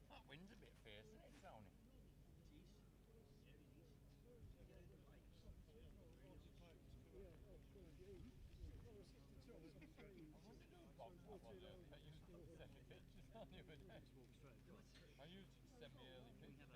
That wind's a bit fierce, isn't it, Tony? I used to send me early pictures.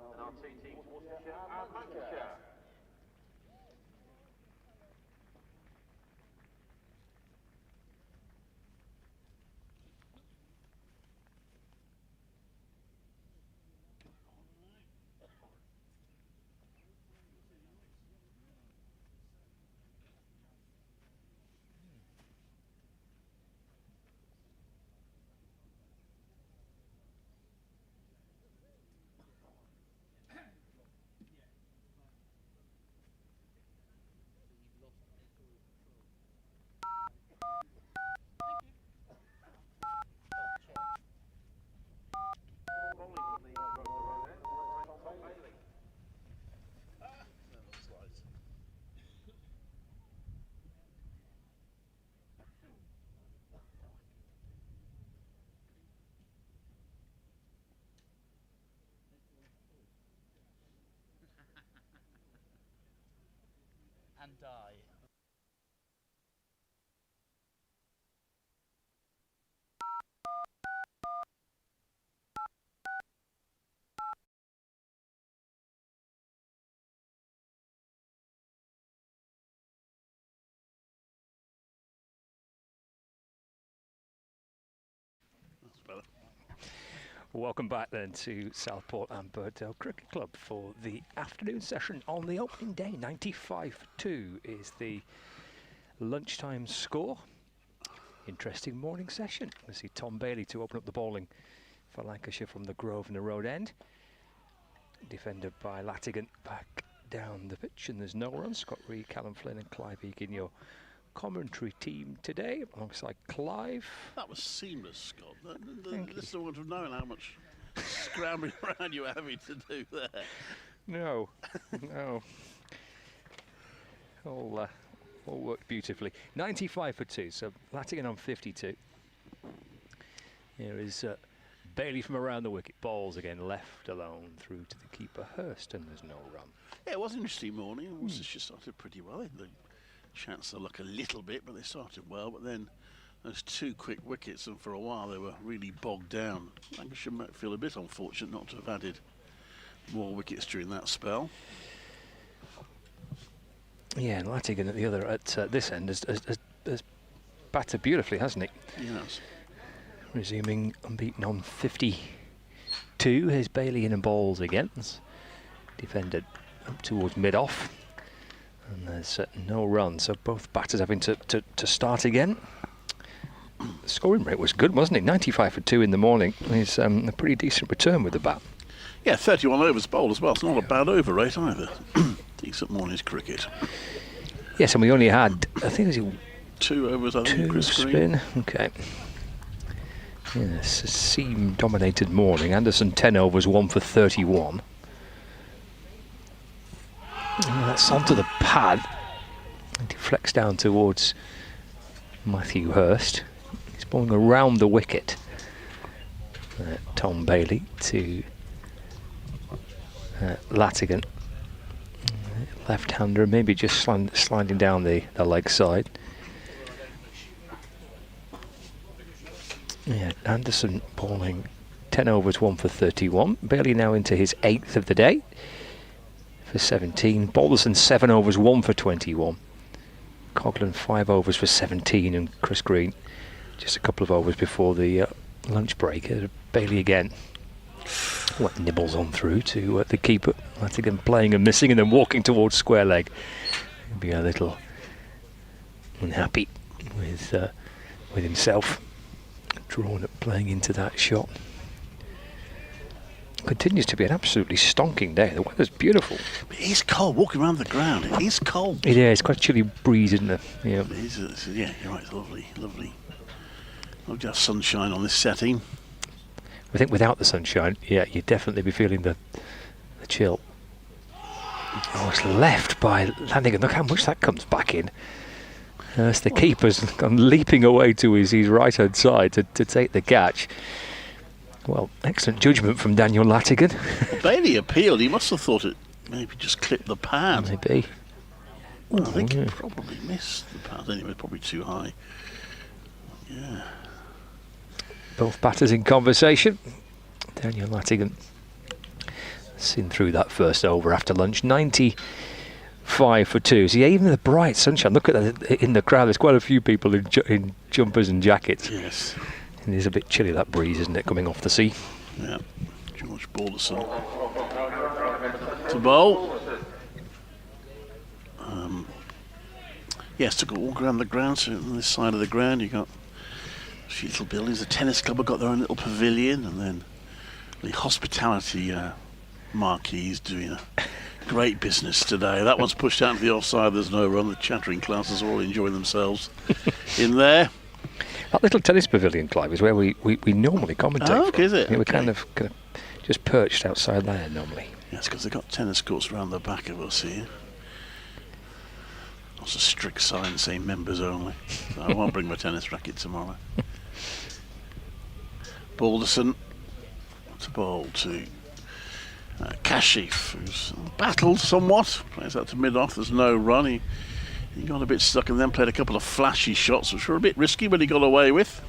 And our two teams, Worcestershire and Lancashire. And die. That's better. Welcome back then to Southport and Birddale Cricket Club for the afternoon session on the opening day. 95-2 is the lunchtime score. Interesting morning session. We see Tom Bailey to open up the bowling for Lancashire from the Grove and the Road End. Defended by Latigan back down the pitch, and there's no run. Scott Reed, Callum Flynn and Clive Egan, your commentary team today, alongside Clive. That was seamless, Scott. The listener would have known how much scrambling around you were having to do there. No, no. All worked beautifully. 95 for 2, so Latigan on 52. Here is Bailey from around the wicket. Balls again, left alone through to the keeper Hurst, and there's no run. Yeah, it was an interesting morning. Worcestershire started pretty well. They had the chance to look a little bit, but they started well. But then those two quick wickets, and for a while they were really bogged down. Lancashire might feel a bit unfortunate not to have added more wickets during that spell. Yeah, and Latigan at the other at this end has batted beautifully, hasn't he? Yes. Resuming unbeaten on 52. Here's Bailey in and balls again. Defended up towards mid-off. And there's no run, so both batters having to start again. The scoring rate was good, wasn't it? 95 for 2 in the morning. It's a pretty decent return with the bat. Yeah, 31 overs bowled as well. It's not a bad over rate either. Decent morning's cricket. Yes, and we only had, I think it was 2 overs, I think, Chris spin. Okay. Yes, a seam-dominated morning. Anderson 10 overs, 1 for 31. That's onto the pad. It deflects down towards Matthew Hurst. He's bowling around the wicket. Tom Bailey to Latigan. Left-hander, maybe just sliding down the leg side. Yeah, Anderson bowling 10 overs, 1 for 31. Bailey now into his 8th of the day for 17. Balderson 7 overs, 1 for 21. Coghlan 5 overs for 17, and Chris Green just a couple of overs before the lunch break. Bailey again. What nibbles on through to the keeper. That's again playing and missing, and then walking towards square leg. He'll be a little unhappy with himself, drawn at playing into that shot. Continues to be an absolutely stonking day. The weather's beautiful. It is cold walking around the ground. It is cold. It is. It's quite a chilly breeze, isn't it? Yeah. It is, yeah, you're right. It's lovely, lovely. We'll just have sunshine on this setting. I think without the sunshine, yeah, you'd definitely be feeling the chill. Oh, it's left by Lanigan. Look how much that comes back in. As the keeper's gone leaping away to his right-hand side to take the catch. Well, excellent judgment from Daniel Latigan. Well, Bailey appealed. He must have thought it maybe just clipped the pad. Maybe. I think it probably missed the pad anyway, probably too high. Yeah. Both batters in conversation. Daniel Latigan seen through that first over after lunch. 95 for 2. So yeah, even the bright sunshine. Look at that in the crowd. There's quite a few people in jumpers and jackets. Yes. And it is a bit chilly, that breeze, isn't it, coming off the sea? Yeah. George Balderson to bowl. Yes, took a walk around the ground. So on this side of the ground, you got a few little buildings. The tennis club have got their own little pavilion, and then the hospitality marquees doing a great business today. That one's pushed out to the offside. There's no run. The chattering classes are all enjoying themselves in there. That little tennis pavilion, Clive, is where we normally commentate. Oh, okay, is it? Yeah, we're Okay. kind of just perched outside there normally. Yes, because they've got tennis courts around the back of us here. Lots of strict signs saying members only. So I won't bring my tennis racket tomorrow. Balderson to bowl to Kashif, who's battled somewhat. Plays out to mid-off. There's no run. He got a bit stuck and then played a couple of flashy shots, which were a bit risky, but he got away with.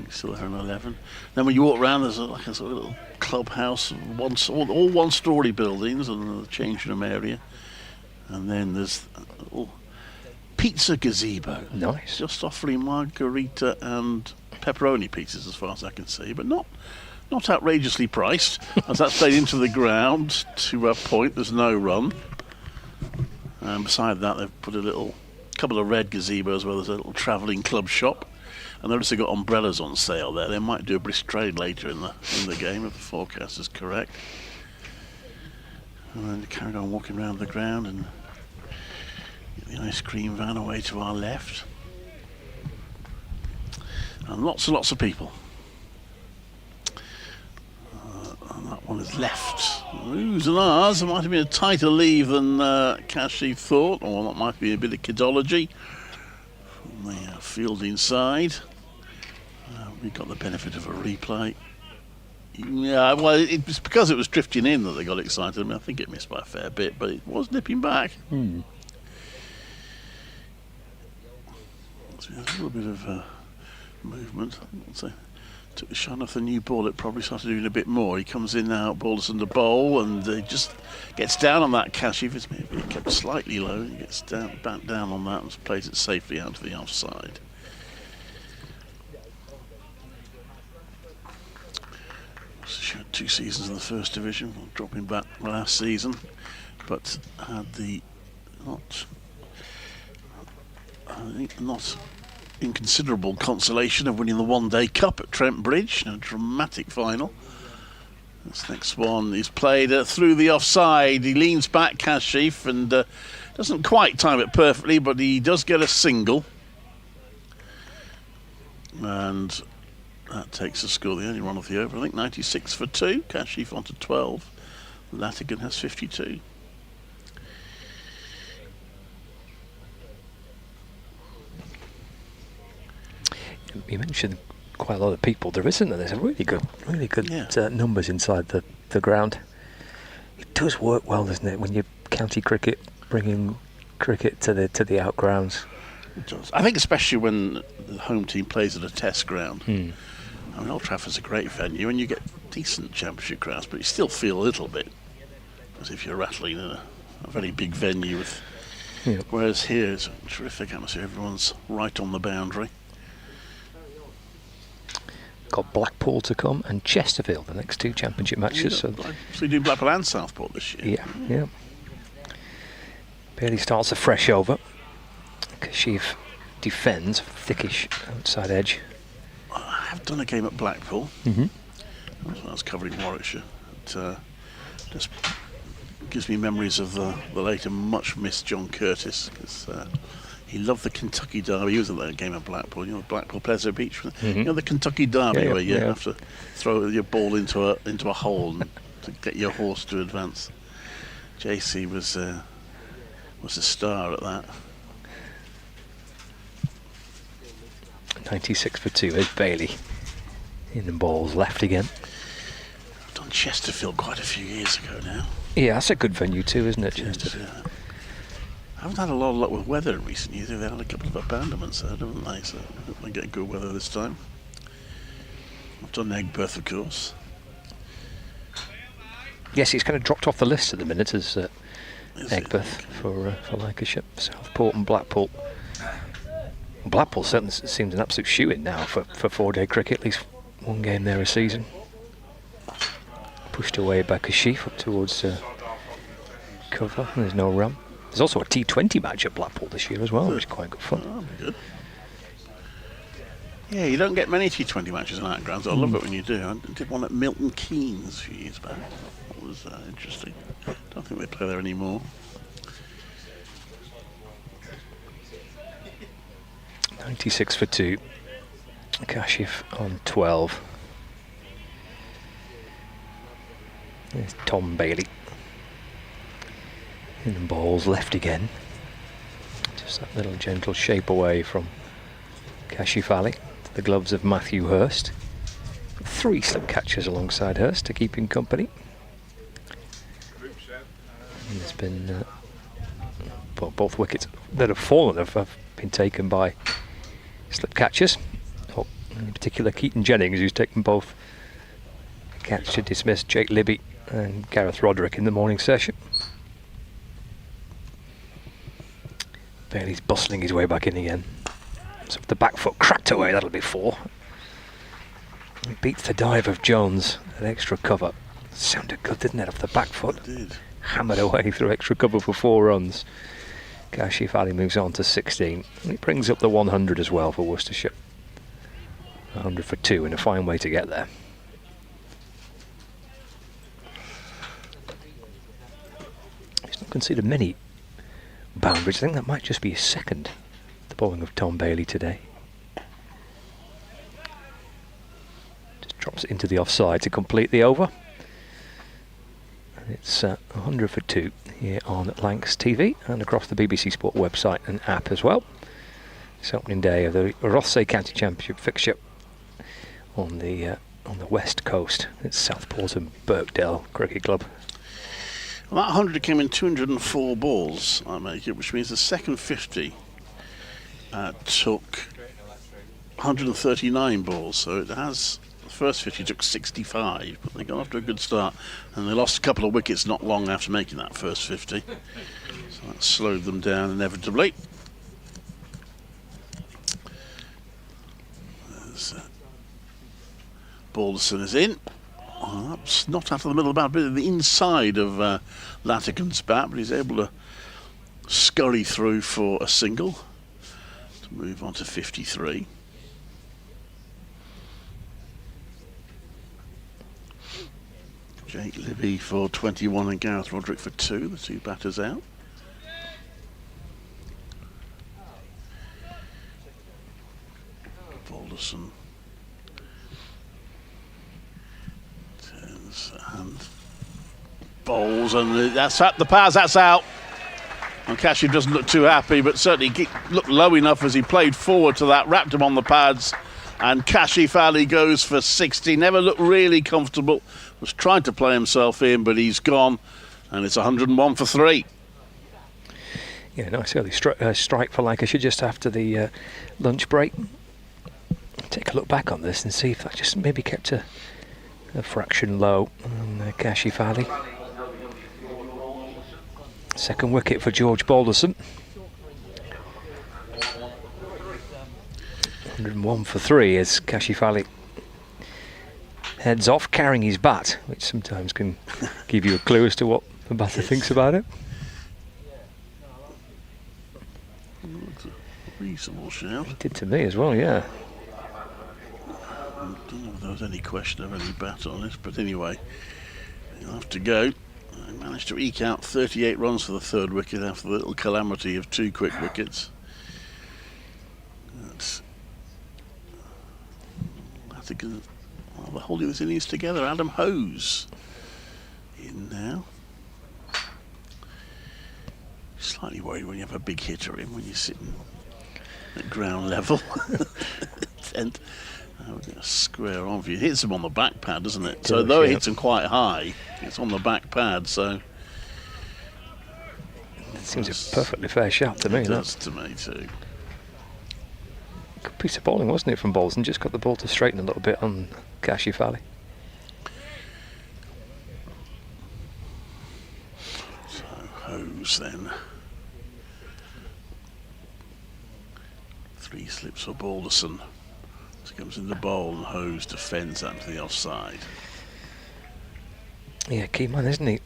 He's still there in 11. Then when you walk around, there's like a sort of little clubhouse, all one-storey buildings, and the change room area. And then there's a little pizza gazebo. Nice. Just offering margarita and pepperoni pizzas, as far as I can see, but not outrageously priced. As that's played into the ground to a point, there's no run. And beside that, they've put a couple of red gazebos where there's a little travelling club shop. And notice they've got umbrellas on sale there. They might do a brisk trade later in the game if the forecast is correct. And then carry on walking around the ground and get the ice cream van away to our left. And lots and lots of people. And that one is left. Oohs and ahs. It might have been a tighter leave than Cashy thought, or that might be a bit of kidology from the fielding side. We got the benefit of a replay. Yeah, well, it was because it was drifting in that they got excited. I mean, I think it missed by a fair bit, but it was nipping back. So there's a little bit of movement. So took the shine off the new ball. It probably started doing a bit more. He comes in now, Balderson to bowl, and just gets down on that catch. If it's maybe kept slightly low, he gets back down on that and plays it safely out to the offside. She had 2 seasons in the first division, dropping back last season, but had the not inconsiderable consolation of winning the one-day cup at Trent Bridge in a dramatic final. This next one is played through the offside. He leans back, Kashif, and doesn't quite time it perfectly, but he does get a single. And that takes the score, the only run of the over. I think 96 for 2. Kashif onto 12. Latigan has 52. You mentioned quite a lot of people. There isn't there? There's a really good numbers inside the ground. It does work well, doesn't it, when you county cricket, bringing cricket to the outgrounds? It does. I think especially when the home team plays at a test ground. I mean, Old Trafford's a great venue, and you get decent championship crowds, but you still feel a little bit as if you're rattling in a very big venue with Yeah. Whereas here it's a terrific atmosphere. Everyone's right on the boundary. Got Blackpool to come and Chesterfield, the next 2 championship matches. So you do Blackpool and Southport this year. Yeah. Bailey starts a fresh over. Kashif defends, thickish outside edge. I have done a game at Blackpool. Mm-hmm. I was covering Warwickshire. It just gives me memories of the late and much missed John Curtis. He loved the Kentucky Derby. He was at that game at Blackpool. You know, Blackpool Pleasure Beach. You know, the Kentucky Derby where you have to throw your ball into a hole to get your horse to advance. JC was a star at that. 96 for 2 is Bailey. In the balls left again. I've done Chesterfield quite a few years ago now. Yeah, that's a good venue too, isn't it, Chesterfield? I haven't had a lot of luck with weather in recent years. They've had a couple of abandonments there, haven't they? So I hope they get good weather this time. I've done Aigburth, of course. Yes, he's kind of dropped off the list at the minute as Aigburth for Lancashire. Southport and Blackpool. Blackpool certainly seems an absolute shoe-in now for 4-day cricket, at least one game there a season. Pushed away by Kashif up towards cover. There's no run. There's also a T20 match at Blackpool this year as well, which is quite good fun. Oh, good. Yeah, you don't get many T20 matches in that ground, so I love it when you do. I did one at Milton Keynes a few years back. That was interesting. Don't think they play there anymore. 96 for 2. Kashif on 12. There's Tom Bailey. In the balls left again. Just that little gentle shape away from Kashif Ali. The gloves of Matthew Hurst. 3 slip catches alongside Hurst to keep him company. And there's been both wickets that have fallen have been taken by slip catches. In particular, Keaton Jennings, who's taken both catch to dismiss Jake Libby and Gareth Roderick in the morning session. Bailey's bustling his way back in again. So the back foot cracked away, that'll be 4. He beats the dive of Jones at extra cover. Sounded good, didn't it, off the back foot? It did. Hammered away through extra cover for 4 runs. Kashif Ali moves on to 16. And he brings up the 100 as well for Worcestershire. 100 for 2 and a fine way to get there. He's not conceded many boundaries. I think that might just be his second. The bowling of Tom Bailey today. Just drops it into the offside to complete the over. And it's 100 for 2 here on Lancs TV and across the BBC Sport website and app as well. It's opening day of the Rothesay County Championship fixture on the west coast. It's Southport and Birkdale Cricket Club. Well, that 100 came in 204 balls, I make it, which means the second 50 took 139 balls. So it has, the first 50 took 65, but they got off to a good start. And they lost a couple of wickets not long after making that first 50. So that slowed them down inevitably. Balderson is in. Well, that's not out of the middle of the bat, but the inside of Latigan's bat, but he's able to scurry through for a single to move on to 53. Jake Libby for 21 and Gareth Roderick for 2, the 2 batters out. Balderson and bowls, and that's at the pass, that's out. And Kashif doesn't look too happy, but certainly looked low enough as he played forward to that, wrapped him on the pads, and Kashif Ali goes for 60. Never looked really comfortable, was trying to play himself in, but he's gone, and it's 101 for 3. Yeah, nice early strike for Lancashire just after the lunch break. Take a look back on this and see if that just maybe kept a fraction low on Kashif Ali. Second wicket for George Balderson. 101 for 3 as Kashifali heads off carrying his bat, which sometimes can give you a clue as to what the batter thinks about it. Reasonable shout. It did to me as well, yeah. I don't know if there was any question of any bat on it, but anyway, he'll have to go. I managed to eke out 38 runs for the third wicket after the little calamity of 2 quick wickets. I think they're holding this innings together. Adam Hose in now. Slightly worried when you have a big hitter in, when you're sitting at ground level. And we're going to square on for you. It hits him on the back pad, doesn't it? So though it hits him quite high, it's on the back pad. So it seems a perfectly fair shot to me. It does to me too. Good piece of bowling, wasn't it, from Bolton? Just got the ball to straighten a little bit on Kashifali. So Hose then. 3 slips for Balderson. So comes in the bowl and Hose defends that to the offside. Yeah, key man, isn't he?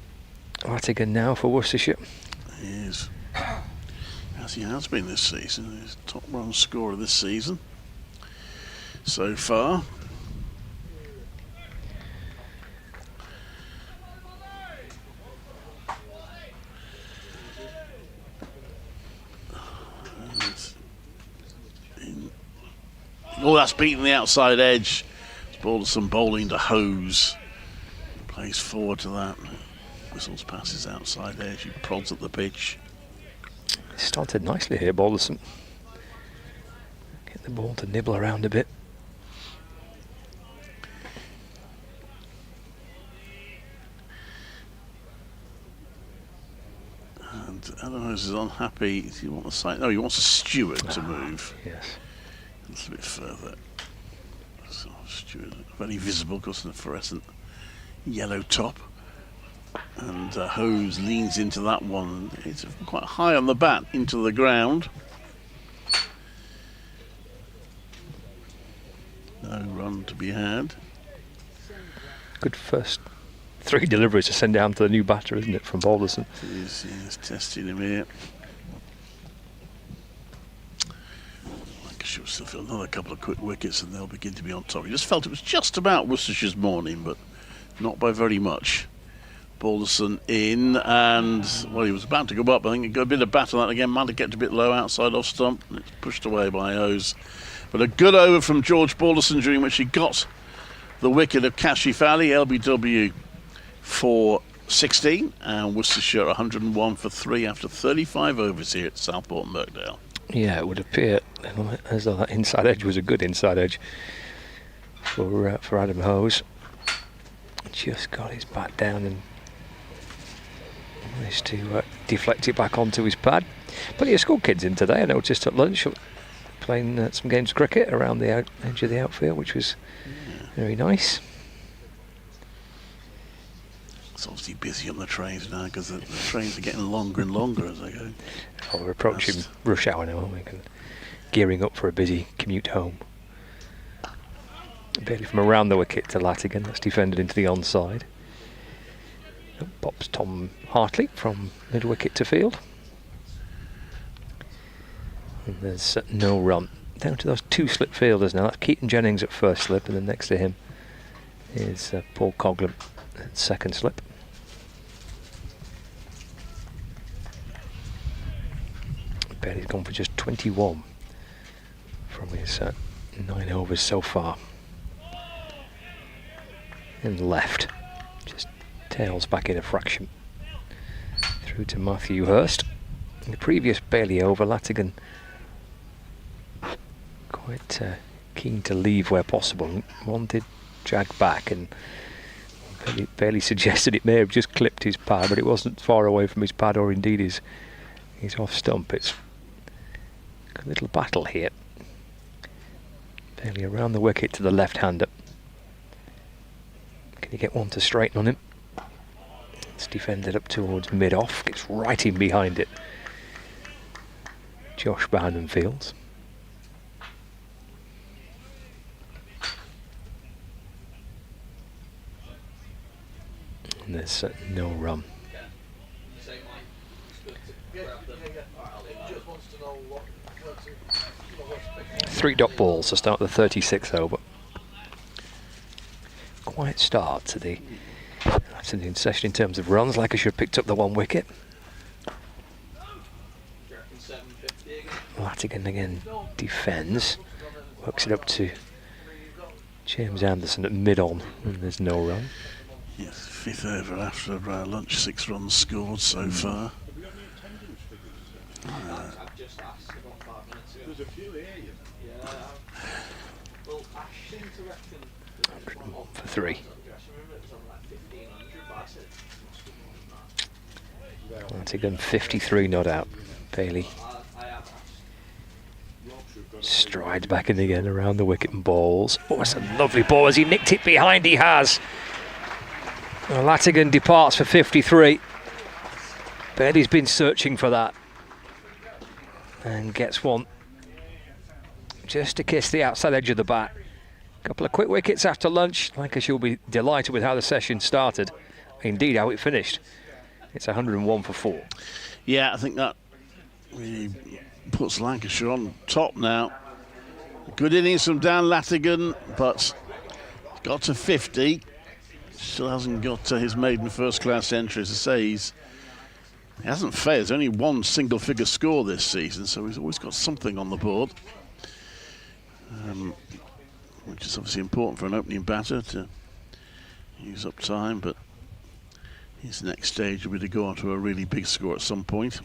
Rattigan now for Worcestershire. He is. As he has been this season. He's top run scorer this season so far. Oh, that's beaten the outside edge. It's Balderson bowling to Hose. Plays forward to that. Whistles past his outside edge. He prods at the pitch. Started nicely here, Balderson. Get the ball to nibble around a bit. And Adam Hose is unhappy. Does he want the side? No, he wants a steward to move. Yes. A little bit further. So steward, very visible because of the fluorescent yellow top. And Hose leans into that one. It's quite high on the bat into the ground. No run to be had. Good first 3 deliveries to send down to the new batter, isn't it, from Balderson? He's testing him here. Lancashire will still feel another couple of quick wickets and they'll begin to be on top. He just felt it was just about Worcestershire's morning, but not by very much. Balderson in, and well, he was about to go up. I think he got a bit of bat on that again. Might have get a bit low outside off stump. And it's pushed away by Hose. But a good over from George Balderson, during which he got the wicket of Kashifali. LBW for 16, and Worcestershire 101 for 3 after 35 overs here at Southport and Birkdale. Yeah, it would appear as though that inside edge was a good inside edge for Adam Hose. Just got his bat down and managed to deflect it back onto his pad. Plenty of school kids in today. I noticed at lunch playing some games of cricket around the edge of the outfield, which was very nice. It's obviously busy on the trains now because the trains are getting longer and longer as they go. Oh, we're approaching rush hour now, aren't we? Gearing up for a busy commute home. Barely from around the wicket to Lattigan. That's defended into the onside. Pops Tom Hartley from mid wicket to field. And there's no run. Down to those 2 slip fielders now. That's Keaton Jennings at first slip, and then next to him is Paul Coghlan at second slip. Bailey's gone for just 21 from his 9 overs so far. And left, just tails back in a fraction. Through to Matthew Hurst. In the previous Bailey over, Lattigan quite keen to leave where possible. Wanted jag back, and Bailey suggested it may have just clipped his pad, but it wasn't far away from his pad or indeed his off stump. It's a little battle here. Bailey around the wicket to the left-hander. Can you get one to straighten on him? It's defended up towards mid-off, gets right in behind it. Josh Barnum-Fields. And there's no run. 3 dot balls to start the 36th over. Quiet start to the afternoon session in terms of runs. Lancashire picked up the 1 wicket. Latigan again defends, works it up to James Anderson at mid-on, and there's no run. Yes, 5th over after lunch, 6 runs scored so far. 101 for 3. Latigan 53 not out. Bailey strides back in again around the wicket and balls. Oh, it's a lovely ball as he nicked it behind. He has. Well, Latigan departs for 53. Bailey's been searching for that and gets one just to kiss the outside edge of the bat. A couple of quick wickets after lunch. Lancashire will be delighted with how the session started. Indeed, how it finished. It's 101 for 4. Yeah, I think that really puts Lancashire on top now. Good innings from Dan Latigan, but got to 50. Still hasn't got his maiden first-class entry. As I say, he hasn't failed. There's only 1 single-figure score this season, so he's always got something on the board, which is obviously important for an opening batter to use up time. But his next stage will be to go on to a really big score at some point.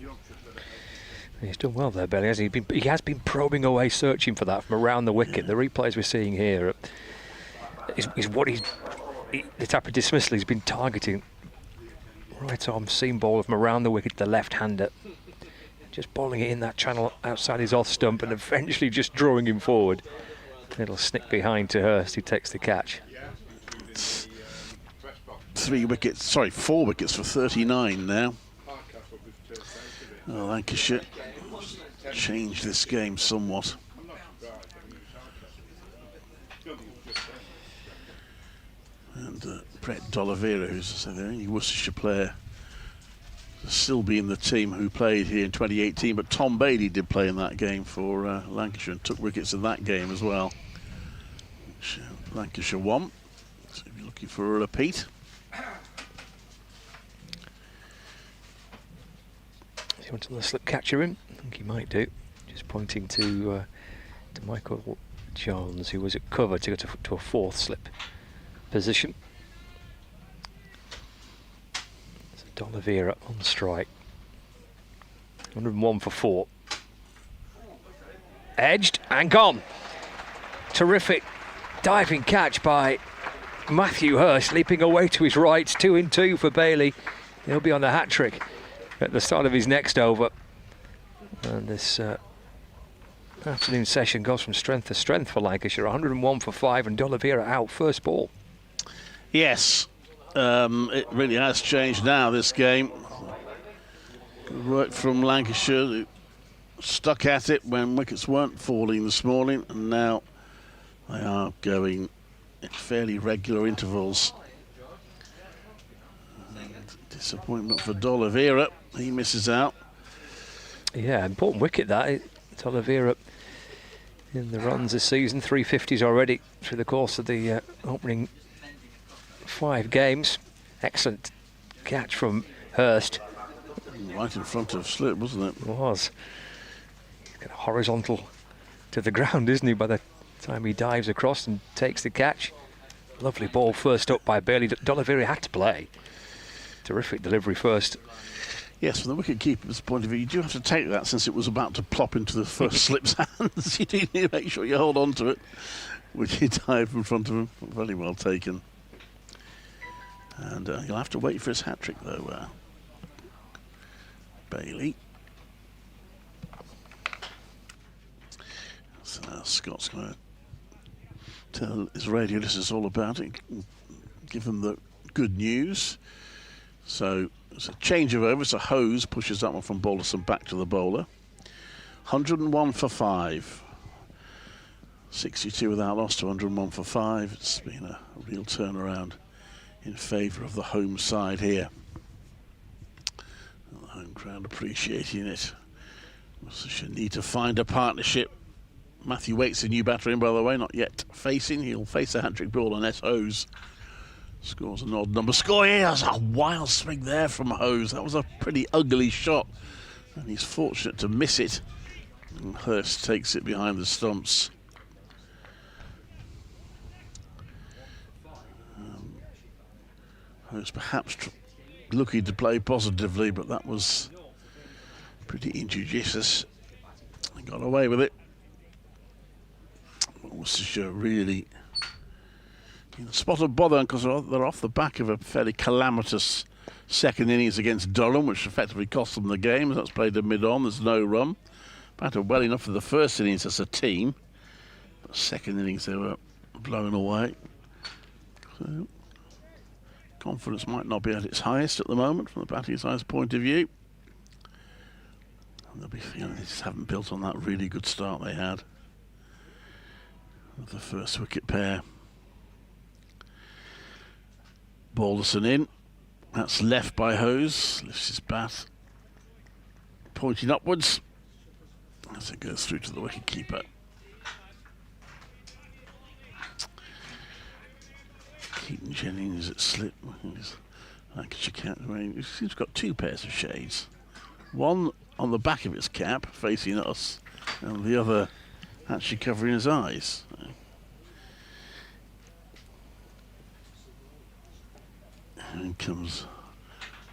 He's done well there, Belly, hasn't he? He has been probing away, searching for that from around the wicket. Yeah. The replays we're seeing here is what the type of dismissal he's been targeting. Right arm seam ball from around the wicket, the left-hander. Just bowling it in that channel outside his off stump and eventually just drawing him forward. It'll snick behind to Hurst, who takes the catch. 4 wickets for 39 now. Lancashire changed this game somewhat. And Brett D'Oliveira, who's the only Worcestershire player to still be in the team who played here in 2018, but Tom Bailey did play in that game for Lancashire and took wickets in that game as well. Which, Lancashire won, so if you're looking for a repeat. You want to slip catcher in? I think he might do. Just pointing to Michael Jones, who was at cover to go to a 4th slip position. So D'Oliveira on strike. 101 for 4. Edged and gone. Terrific diving catch by Matthew Hurst, leaping away to his right. 2 in 2 for Bailey. He'll be on the hat-trick at the start of his next over. And this afternoon session goes from strength to strength for Lancashire. 101 for 5 and D'Oliveira out first ball. Yes, it really has changed now, this game. Good work from Lancashire, who stuck at it when wickets weren't falling this morning, and now they are going at fairly regular intervals. Disappointment for D'Oliveira. He misses out. Yeah, important wicket that. D'Oliveira in the runs this season, 350s already through the course of the opening 5 games. Excellent catch from Hurst. Right in front of slip, wasn't it? It was. He's got a horizontal to the ground, isn't he, by the time he dives across and takes the catch. Lovely ball first up by Bailey. D'Oliveira had to play. Terrific delivery first. Yes, from the wicket-keeper's point of view, you do have to take that since it was about to plop into the first slip's hands. You do need to make sure you hold on to it, which he dived in front of him. Very well taken. And you'll have to wait for his hat-trick, though, Bailey. So now Scott's going to tell his radio this is all about it, give them the good news. So it's a change of over. It's a hose, pushes that one from Balderson back to the bowler. 101 for 5. 62 without loss to 101 for 5. It's been a real turnaround in favour of the home side here. The home crowd appreciating it. Worcestershire need to find a partnership. Matthew Waite's a new batter in, by the way, not yet facing. He'll face a hat-trick ball, and S. Hose scores an odd number score. He has a wild swing there from Hose. That was a pretty ugly shot, and he's fortunate to miss it. And Hurst takes it behind the stumps. Hose perhaps looking to play positively, but that was pretty injudicious. He got away with it. Worcestershire really in a spot of bother because they're off the back of a fairly calamitous second innings against Durham, which effectively cost them the game. That's played to mid-on. There's no run. Batted well enough for the first innings as a team, but second innings they were blown away. So confidence might not be at its highest at the moment from the batting side's point of view. And they'll be feeling they just haven't built on that really good start they had with the first wicket pair. Balderson in. That's left by Hose. Lifts his bat, pointing upwards as it goes through to the wicket keeper. Keaton Jennings at slip. Lancashire cap. He's got two pairs of shades. One on the back of his cap, facing us, and the other actually covering his eyes. And comes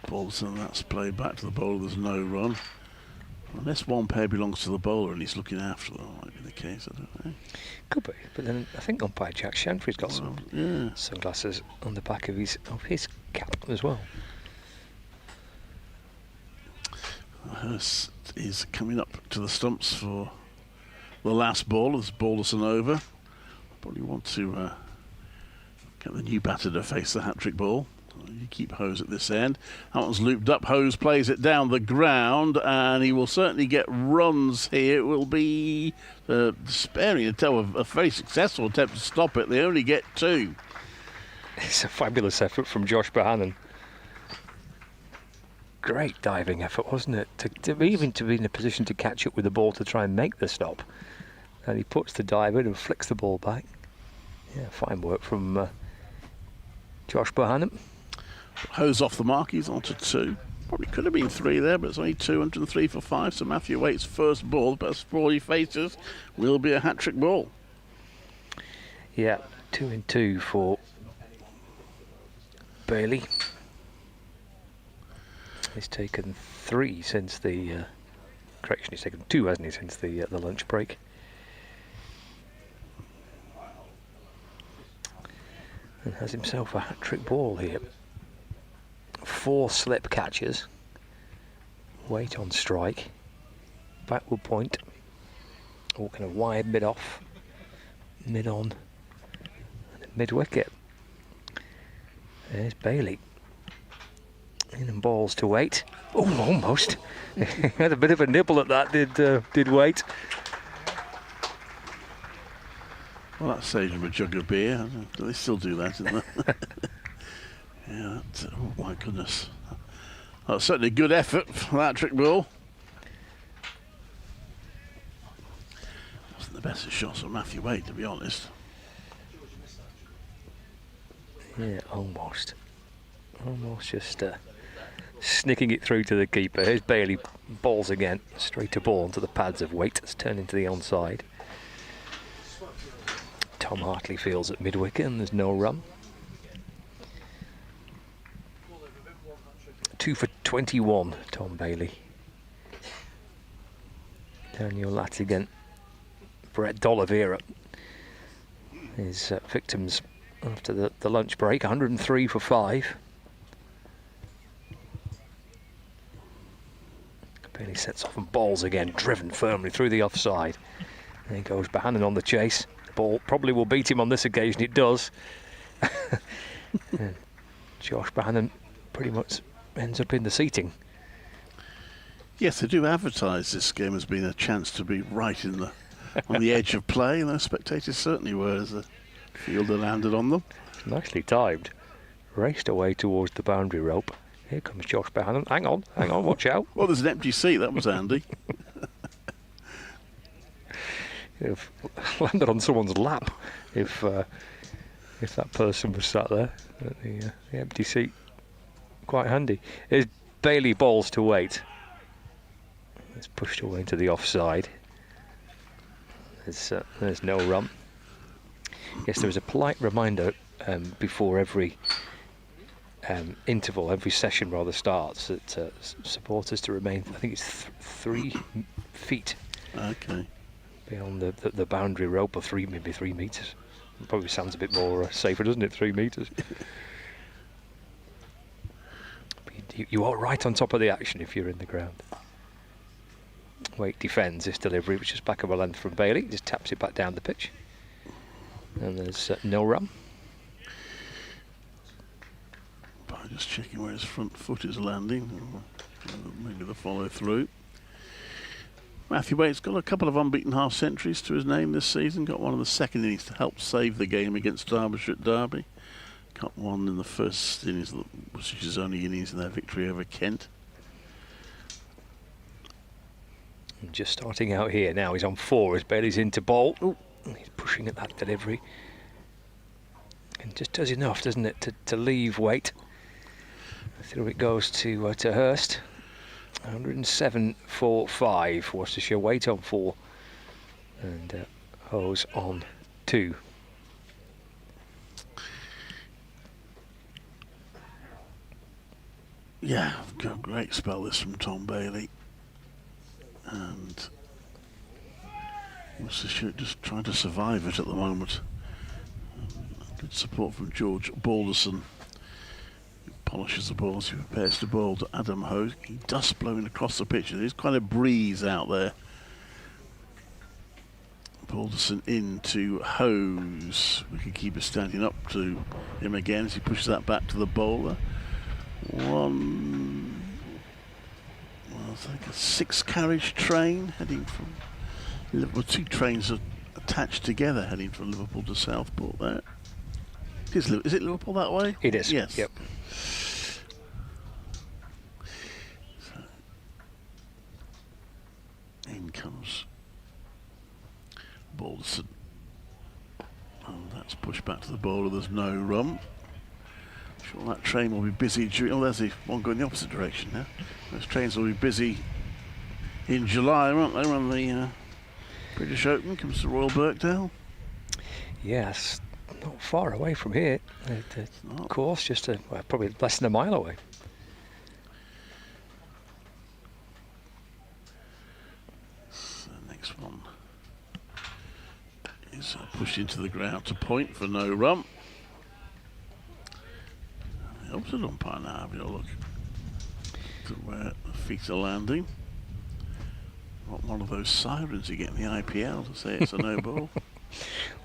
Balderson. That's played back to the bowler. There's no run. Unless one pair belongs to the bowler and he's looking after them, that might be the case, I don't know. Could be, but then I think umpire Jack Shanfry's got some sunglasses on the back of his cap as well. Hurst is coming up to the stumps for the last ball as Balderson over. Probably want to get the new batter to face the hat-trick ball. You keep Hose at this end. That one's looped up. Hose plays it down the ground, and he will certainly get runs here. It will be despairing attempt, a very successful attempt to stop it. They only get 2. It's a fabulous effort from Josh Bohannon. Great diving effort, wasn't it? To be in a position to catch up with the ball to try and make the stop. And he puts the dive in and flicks the ball back. Yeah, fine work from Josh Bohannon. Hose off the mark, he's on to 2. Probably could have been 3 there, but it's only 203 for 5. So Matthew Waite's first ball, the best ball he faces, will be a hat-trick ball. Yeah, 2 and 2 for Bailey. He's taken 3 since the correction. He's taken 2, hasn't he, since the lunch break? And has himself a hat-trick ball here. 4 slip catches. Waite on strike. Backward point. All kind of wide mid-off. Mid-on. And mid-wicket. There's Bailey. In and balls to Waite. Oh, almost. Had a bit of a nibble at that, did Waite. Well, that saved him a jug of beer. Do they still do that, isn't they? Yeah, oh my goodness. That's certainly a good effort for that trick ball. Wasn't the best of shots of Matthew Waite, to be honest. Yeah, almost. Almost just snicking it through to the keeper. Here's Bailey, balls again. Straight to ball onto the pads of Waite. It's turned into the onside. Tom Hartley fields at mid-wicket and there's no run. 2 for 21, Tom Bailey. Daniel Latigan, Brett D'Oliveira, his victims after the lunch break. 103 for 5. Bailey sets off and balls again, driven firmly through the offside. There goes Bohannon on the chase. The ball probably will beat him on this occasion. It does. Josh Bohannon pretty much ends up in the seating. Yes, they do advertise this game as being a chance to be right in the on the edge of play, and those spectators certainly were as the fielder landed on them. Nicely timed. Raced away towards the boundary rope. Here comes Josh behind him. Hang on, watch out. Well, there's an empty seat. That was handy. If landed on someone's lap if that person was sat there at the empty seat. Quite handy. Here's Bailey balls to wait. It's pushed away into the offside. There's no run. Yes, there was a polite reminder before every interval, every session rather starts, that supporters to remain, I think it's 3 feet. Okay. Beyond the boundary rope, or maybe 3 meters. Probably sounds a bit more safer, doesn't it? 3 meters. You are right on top of the action if you're in the ground. Wait defends this delivery, which is back of a length from Bailey. Just taps it back down the pitch. And there's no run. Just checking where his front foot is landing. Maybe the follow through. Matthew Waite's got a couple of unbeaten half centuries to his name this season. Got one in the second innings to help save the game against Derbyshire at Derby. Got one in the first innings, which is his only innings in their victory over Kent. And just starting out here now. He's on 4 as Bailey's into bowl. Ooh, he's pushing at that delivery. And just does enough, doesn't it, to leave Waite. Through it goes to Hurst. 107 for 5. Worcestershire Waite on 4. And Hose on 2. Yeah, got a great spell this from Tom Bailey. And Worcestershire just trying to survive it at the moment. Good support from George Balderson. Polishes the ball as he prepares to bowl to Adam Hose. Dust blowing across the pitch. There's quite a breeze out there. Balderson into Hose. Wicketkeeper standing up to him again as he pushes that back to the bowler. Well, it's like a 6-carriage train heading from Liverpool. 2 trains are attached together heading from Liverpool to Southport there. Is it Liverpool that way? It is. Yes. Yep. So, in comes Balderson. And that's pushed back to the bowler. There's no run. Sure, that train will be busy during. Oh, there's the one going the opposite direction now. Those trains will be busy in July, won't they? When the British Open comes to Royal Birkdale. Yes. Not far away from here. The course just probably less than a mile away. So the next one is pushed into the ground to point for no run. The opposite umpire now having a look to where the feet are landing. Not one of those sirens you get in the IPL to say it's a no ball.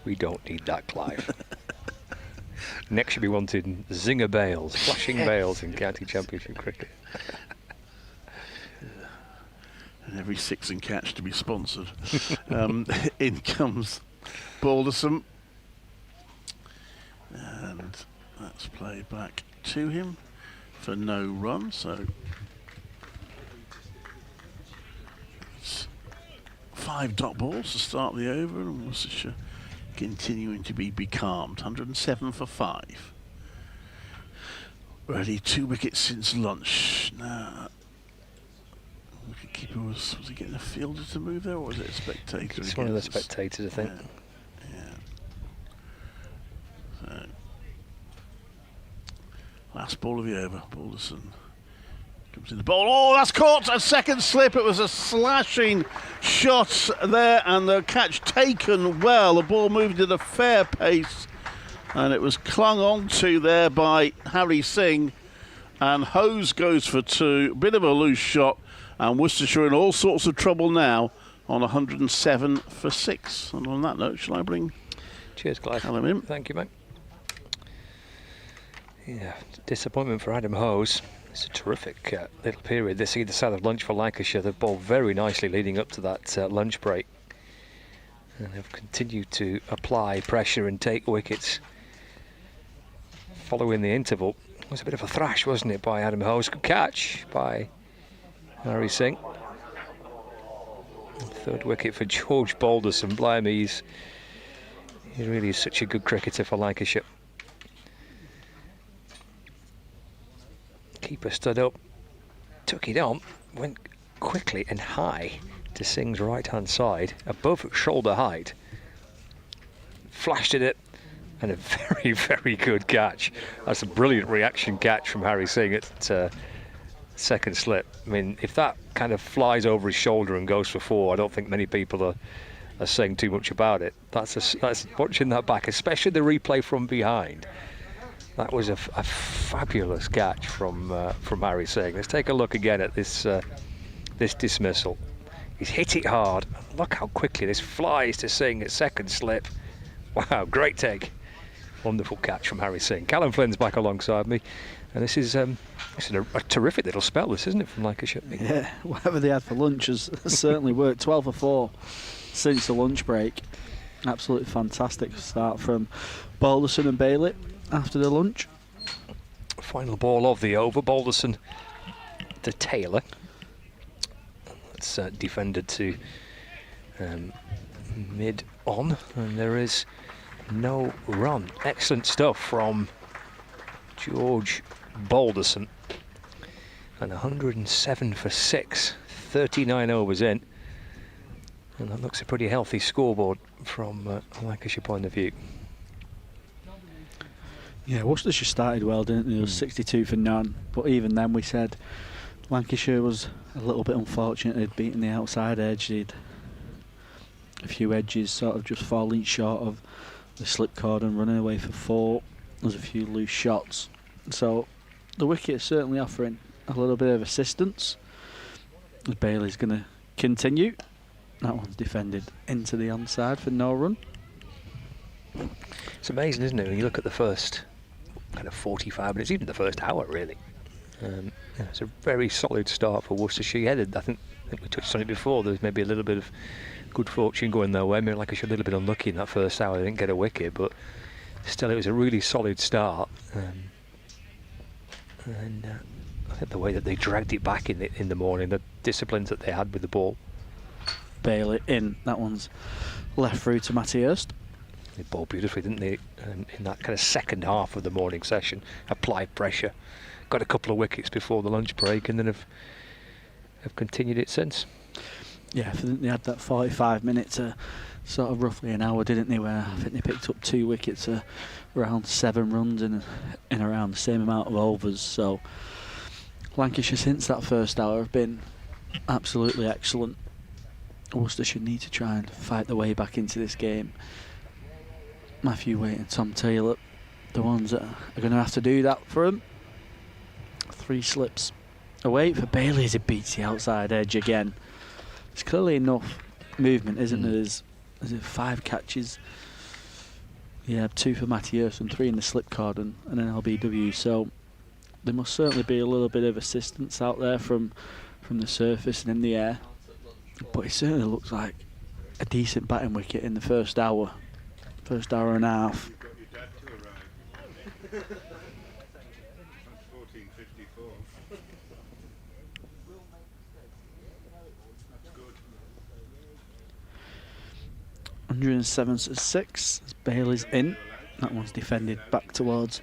We don't need that, Clive. Next should be wanted zinger bails, flashing bails in county championship cricket. And every 6 and catch to be sponsored. In comes Balderson. And that's played back to him for no run. So it's 5 dot balls to start the over, and Worcestershire continuing to be becalmed. 107 for 5. Already 2 wickets since lunch. Now, wicketkeeper was he getting a fielder to move there, or was it a spectator? It's one of the spectators, I think. Yeah. So, last ball of the over. Balderson comes in the ball. Oh, that's caught! A second slip. It was a slashing shot there, and the catch taken well. The ball moved at a fair pace, and it was clung on to there by Harry Singh. And Hose goes for 2. Bit of a loose shot, and Worcestershire in all sorts of trouble now on 107 for 6. And on that note, shall I bring Cheers, Clive. Callum in? Thank you, mate. Yeah, disappointment for Adam Hose. It's a terrific little period. This either side of lunch for Lancashire. They've bowled very nicely leading up to that lunch break. And have continued to apply pressure and take wickets. Following the interval, it was a bit of a thrash, wasn't it, by Adam Hose? Good catch by Harry Singh. Third wicket for George Balderson. Blimey, he really is such a good cricketer for Lancashire. Keeper stood up, took it on, went quickly and high to Singh's right-hand side, above shoulder height. Flashed at it, and a very, very good catch. That's a brilliant reaction catch from Harry Singh at second slip. I mean, if that kind of flies over his shoulder and goes for 4, I don't think many people are saying too much about it. That's watching that back, especially the replay from behind. That was a fabulous catch from Harry Singh. Let's take a look again at this dismissal. He's hit it hard. Look how quickly this flies to Singh at second slip. Wow, great take. Wonderful catch from Harry Singh. Callum Flynn's back alongside me, and this is a terrific little spell, this, isn't it, from Lancashire? Yeah, whatever they had for lunch has certainly worked. 12 for 4 since the lunch break. Absolutely fantastic start from Balderson and Bailey after the lunch. Final ball of the over. Balderson to Taylor. It's defended to mid on, and there is no run. Excellent stuff from George Balderson. And 107 for 6, 39 overs in. And that looks a pretty healthy scoreboard from a Lancashire point of view. Yeah, Worcestershire started well, didn't they? It was 62 for none, but even then we said Lancashire was a little bit unfortunate. They'd beaten the outside edge. They'd a few edges sort of just falling short of the slip cord and running away for 4. There's a few loose shots. So the wicket is certainly offering a little bit of assistance. As Bailey's going to continue. That one's defended into the onside for no run. It's amazing, isn't it, when you look at the first kind of 45 minutes, even the first hour, really. It's a very solid start for Worcestershire. I think we touched on it before. There's maybe a little bit of good fortune going their way. Maybe Lancashire a little bit unlucky in that first hour. They didn't get a wicket, but still, it was a really solid start. And I think the way that they dragged it back in the morning, the disciplines that they had with the ball. Bailey in. That one's left through to Matty Hurst. They bowled beautifully, didn't they, in that kind of second half of the morning session. Applied pressure, got a couple of wickets before the lunch break, and then have continued it since. Yeah, I think they had that 45 minutes, sort of roughly an hour, didn't they, where I think they picked up 2 wickets, around 7 runs in around the same amount of overs. So Lancashire since that first hour have been absolutely excellent. Worcestershire need to try and fight their way back into this game. Matthew Waite and Tom Taylor, the ones that are going to have to do that for him. 3 slips away for Bailey as he beats the outside edge again. There's clearly enough movement, isn't there? There's 5 catches. Yeah, 2 for Matty Hurst and 3 in the slip cord and an LBW. So there must certainly be a little bit of assistance out there from the surface and in the air. But it certainly looks like a decent batting wicket in the first hour and a half. (107-6) as Bailey's in. That one's defended back towards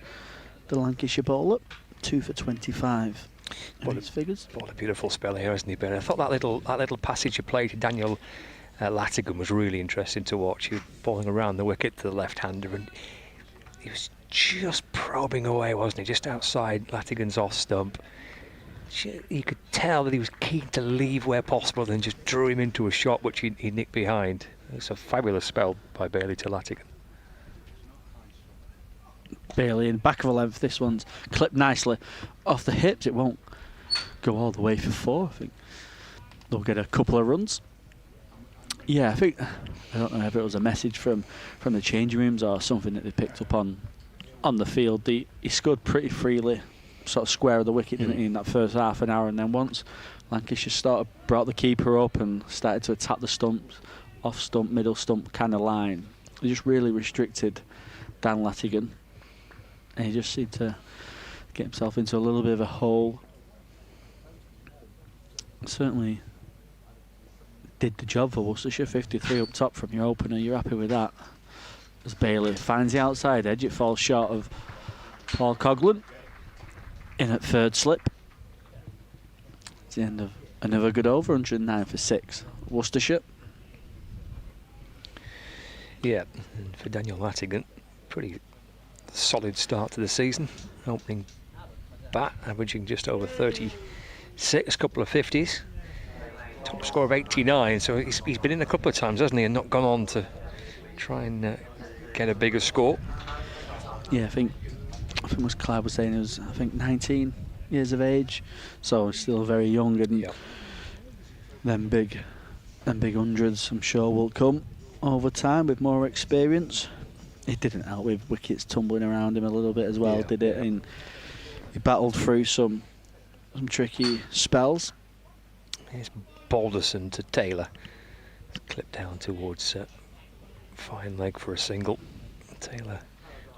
the Lancashire bowler. 2 for 25. What his figures? What a beautiful spell here, hasn't he, Barry? I thought that little passage of play to Daniel Latigan was really interesting to watch. He was bowling around the wicket to the left-hander, and he was just probing away, wasn't he? Just outside Latigan's off stump. You could tell that he was keen to leave where possible, and just drew him into a shot which he nicked behind. It's a fabulous spell by Bailey to Latigan. Bailey in back of a length. This one's clipped nicely off the hips. It won't go all the way for 4. I think they'll get a couple of runs. Yeah, I don't know if it was a message from the changing rooms or something that they picked up on the field. He scud pretty freely sort of square of the wicket, didn't he, in that first half an hour, and then once Lancashire brought the keeper up and started to attack the stumps, off stump, middle stump kind of line, they just really restricted Dan Latigan, and he just seemed to get himself into a little bit of a hole. Certainly did the job for Worcestershire. 53 up top from your opener, you're happy with that. As Bailey finds the outside edge, it falls short of Paul Coughlin in at third slip. It's the end of another good over, 109 for 6. Worcestershire. Yeah, and for Daniel Latigan, pretty solid start to the season. Opening bat, averaging just over 36, couple of 50s. Top score of 89, so he's been in a couple of times, hasn't he, and not gone on to try and get a bigger score. Yeah, I think what Clive was saying, he was 19 years of age, so still very young, and them big hundreds I'm sure will come over time with more experience. It didn't help with wickets tumbling around him a little bit as well, did it? And he battled through some tricky spells. Here's Balderson to Taylor. Clipped down towards fine leg for a single. Taylor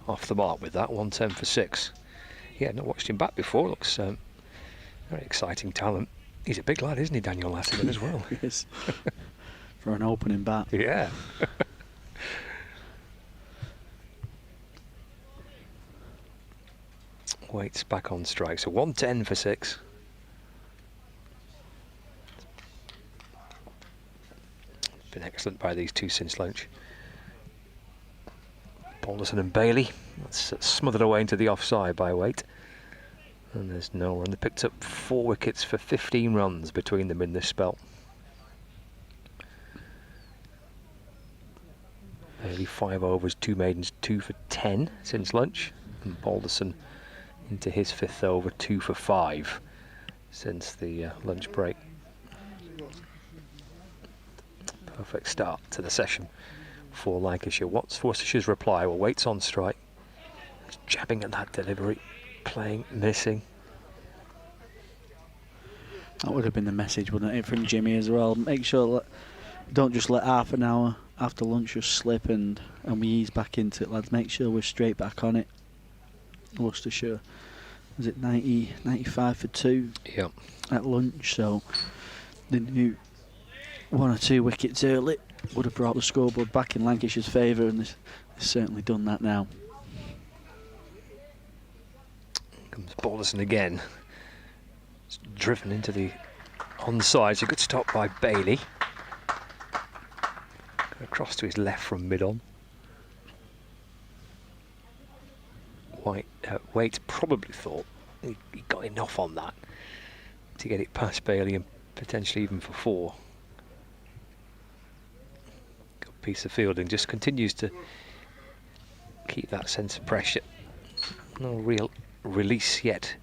off the mark with that, 110 for 6. Yeah, not watched him bat before. Looks very exciting talent. He's a big lad, isn't he, Daniel Latigan, as well? Yes. For an opening bat. Yeah. Waits back on strike, so 110 for 6. Been excellent by these two since lunch. Balderson and Bailey. That's smothered away into the offside by Waite. And there's no run. They picked up 4 wickets for 15 runs between them in this spell. Bailey 5 overs, 2 maidens, 2 for 10 since lunch. And Balderson into his 5th over, 2 for 5 since the lunch break. Perfect start to the session for Lancashire. What's Worcestershire's reply? Well, Waite's on strike. He's jabbing at that delivery, playing, missing. That would have been the message, wouldn't it, from Jimmy as well? Make sure, don't just let half an hour after lunch just slip and we ease back into it, lads. Make sure we're straight back on it. Worcestershire, was it 95 for 2 at lunch, so they knew 1 or 2 wickets early would have brought the scoreboard back in Lancashire's favour, and they've certainly done that now. Comes Balderson again. It's driven into the onside. It's a good stop by Bailey. Across to his left from mid-on. Waite probably thought he got enough on that to get it past Bailey and potentially even for 4. Good piece of fielding, just continues to keep that sense of pressure. No real release yet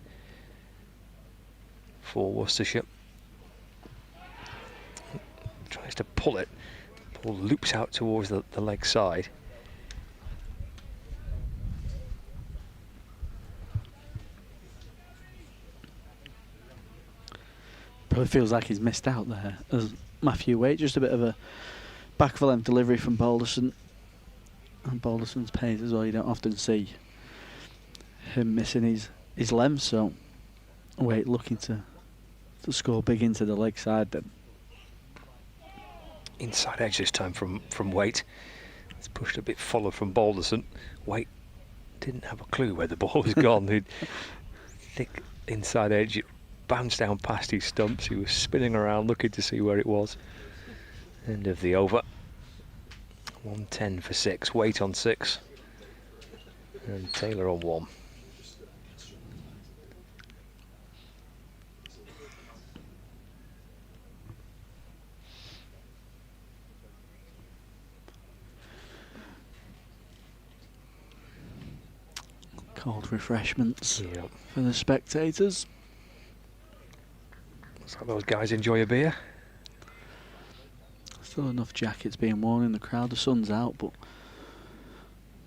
for Worcestershire. Tries to pull it. Ball loops out towards the leg side. Probably feels like he's missed out there as Matthew Waite. Just a bit of a back of a length delivery from Balderson. And Balderson's pace as well. You don't often see him missing his length, so Waite looking to score big into the leg side then. Inside edge this time from Waite. It's pushed a bit fuller from Balderson. Waite didn't have a clue where the ball was gone. He'd thick inside edge. It bounced down past his stumps. He was spinning around looking to see where it was. End of the over. 110 for 6. Waite on 6. And Taylor on 1. Cold refreshments for the spectators. Looks like those guys enjoy a beer. Still enough jackets being worn in the crowd. The sun's out, but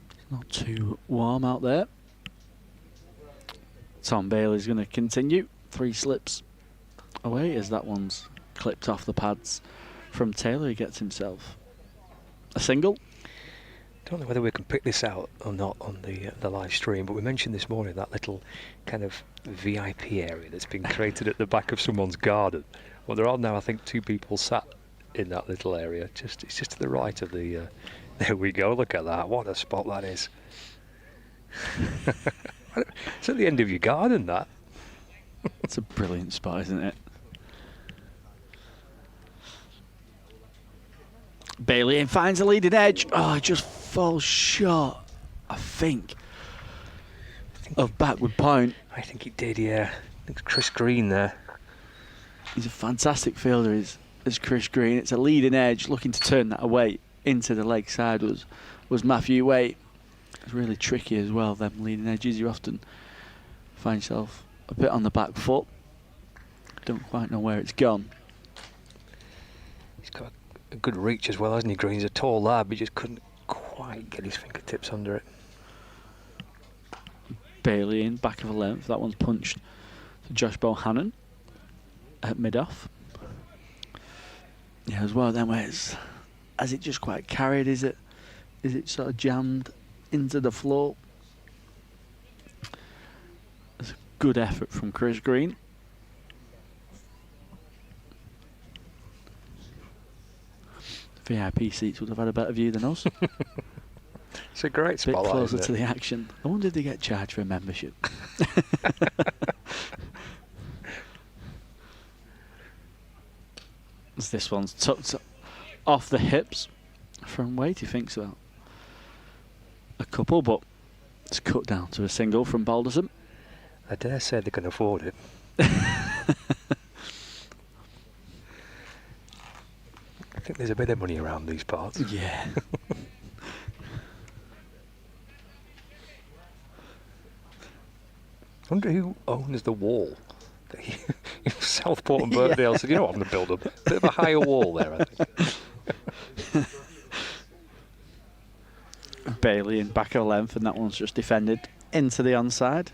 it's not too warm out there. Tom Bailey's going to continue. 3 slips away as that one's clipped off the pads from Taylor. He gets himself a single. Don't know whether we can pick this out or not on the live stream, but we mentioned this morning that little kind of VIP area that's been created at the back of someone's garden. Well, there are now, I think, 2 people sat in that little area. It's just to the right of the. There we go. Look at that. What a spot that is. It's at the end of your garden, that. It's a brilliant spot, isn't it? Bailey in finds the leading edge. Oh, it just falls short, I think of backward point. I think he did, yeah. I think Chris Green there. He's a fantastic fielder, is Chris Green. It's a leading edge, looking to turn that away into the leg side was Matthew Waite. It's really tricky as well, them leading edges. You often find yourself a bit on the back foot. Don't quite know where it's gone. He's got a good reach as well, hasn't he, Green? He's a tall lad, but he just couldn't quite get his fingertips under it. Bailey in, back of a length. That one's punched to Josh Bohannon at mid-off. Yeah, as well then, where has it just quite carried? Is it sort of jammed into the floor? It's a good effort from Chris Green. VIP seats would have had a better view than us. It's a great spot. Bit closer to the action. I wonder if they get charged for a membership. As this one's tucked off the hips from Waite. He thinks about a couple, but it's cut down to a single from Balderson. I dare say they can afford it. I think there's a bit of money around these parts. Yeah. I wonder who owns the wall. Southport and Birkdale said, you know what, I'm going to build a bit of a higher wall there, I think. Bailey in back of the length, and that one's just defended into the onside.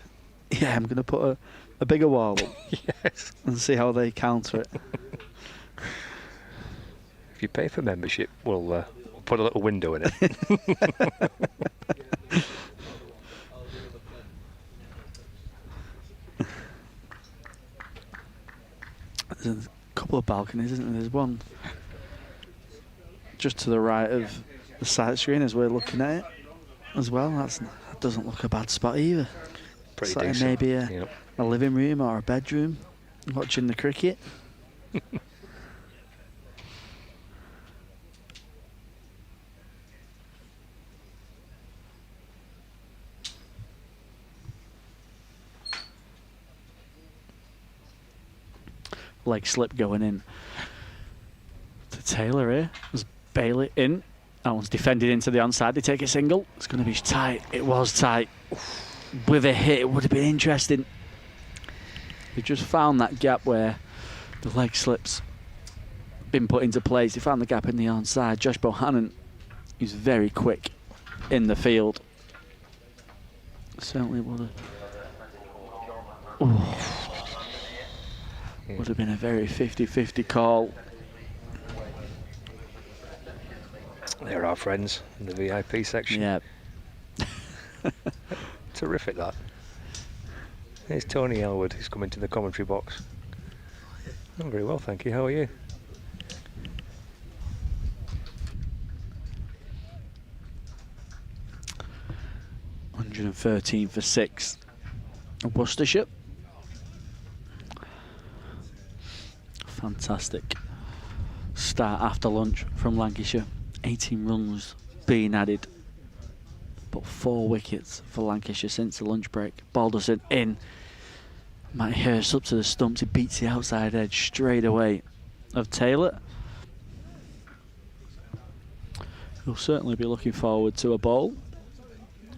Yeah, I'm going to put a bigger wall up. Yes. And see how they counter it. If you pay for membership, we'll put a little window in it. There's a couple of balconies, isn't there? There's one just to the right of the sight screen as we're looking at it as well. That doesn't look a bad spot either. Pretty like decent. Maybe a living room or a bedroom watching the cricket. Leg slip going in to Taylor here. There's Bailey in. That one's defended into the onside. They take a single. It's going to be tight. It was tight. With a hit, it would have been interesting. They just found that gap where the leg slip's been put into place. They found the gap in the onside. Josh Bohannon is very quick in the field. Certainly would have. Would have been a very 50-50 call. They're our friends in the VIP section. Yeah. Terrific, that. Here's Tony Elwood, who's come into the commentary box. I'm very well, thank you. How are you? $113 for 6. Worcestershire. Fantastic start after lunch from Lancashire. 18 runs being added, but 4 wickets for Lancashire since the lunch break. Balderson in. Matty Hurst up to the stumps. He beats the outside edge straight away of Taylor. He'll certainly be looking forward to a ball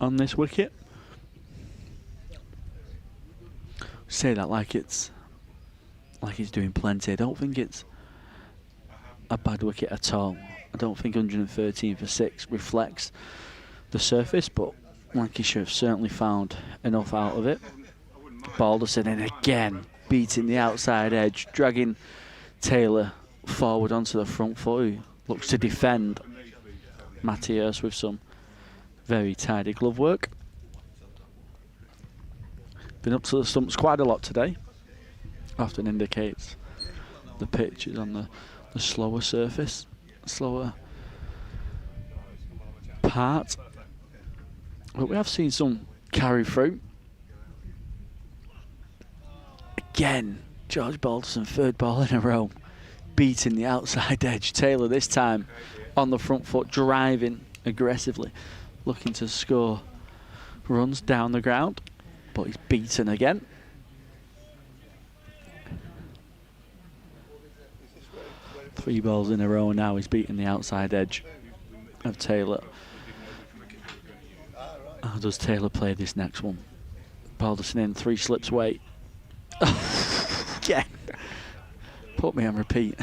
on this wicket. Say that like he's doing plenty. I don't think it's a bad wicket at all. I don't think 113 for 6 reflects the surface, but Lancashire have certainly found enough out of it Balderson in again, beating the outside edge, dragging Taylor forward onto the front foot, who looks to defend Matthias with some very tidy glove work. Been up to the stumps quite a lot today. Often indicates the pitch is on the slower surface, slower part. But we have seen some carry through. Again, George Balderson, third ball in a row, beating the outside edge. Taylor this time on the front foot, driving aggressively, looking to score runs down the ground, but he's beaten again. Three balls in a row now, he's beating the outside edge of Taylor. How does Taylor play this next one? Balderson in, 3 slips away. Again. Put me on repeat.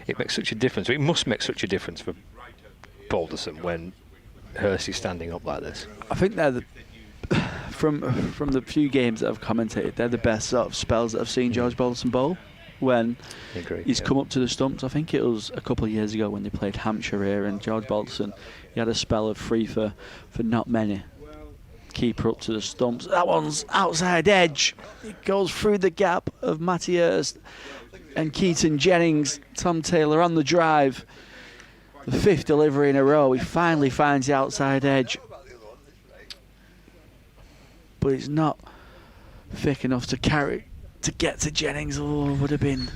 It makes such a difference. It must make such a difference for Balderson when Hurst is standing up like this. I think they're from the few games that I've commentated, they're the best sort of spells that I've seen George Balderson bowl. When he's come up to the stumps. I think it was a couple of years ago when they played Hampshire here, and George Balderson, he had a spell of free for not many. Keeper up to the stumps. That one's outside edge. It goes through the gap of Matthias and Keaton Jennings. Tom Taylor on the drive. The 5th delivery in a row. He finally finds the outside edge. But it's not thick enough to carry, to get to Jennings. Oh, would have been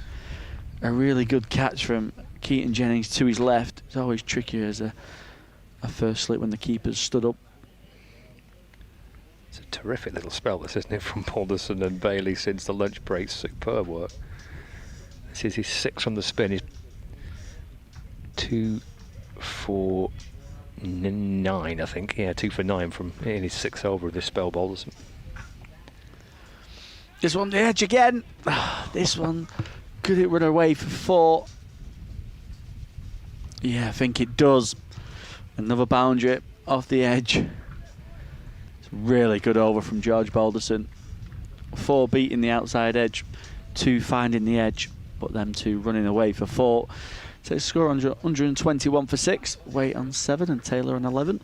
a really good catch from Keaton Jennings to his left. It's always trickier as a first slip when the keeper's stood up. It's a terrific little spell, this, isn't it, from Balderson and Bailey since the lunch break. Superb work. This is his 6 from the spin. He's 2 for 9, I think. Yeah, 2 for 9 from in his 6 over of this spell, Balderson. This one, the edge again. This one, could it run away for 4? Yeah, I think it does. Another boundary off the edge. It's really good over from George Balderson. 4 beating the outside edge, 2 finding the edge, but them 2 running away for 4. So it's score 121 for 6. Wait on 7 and Taylor on 11.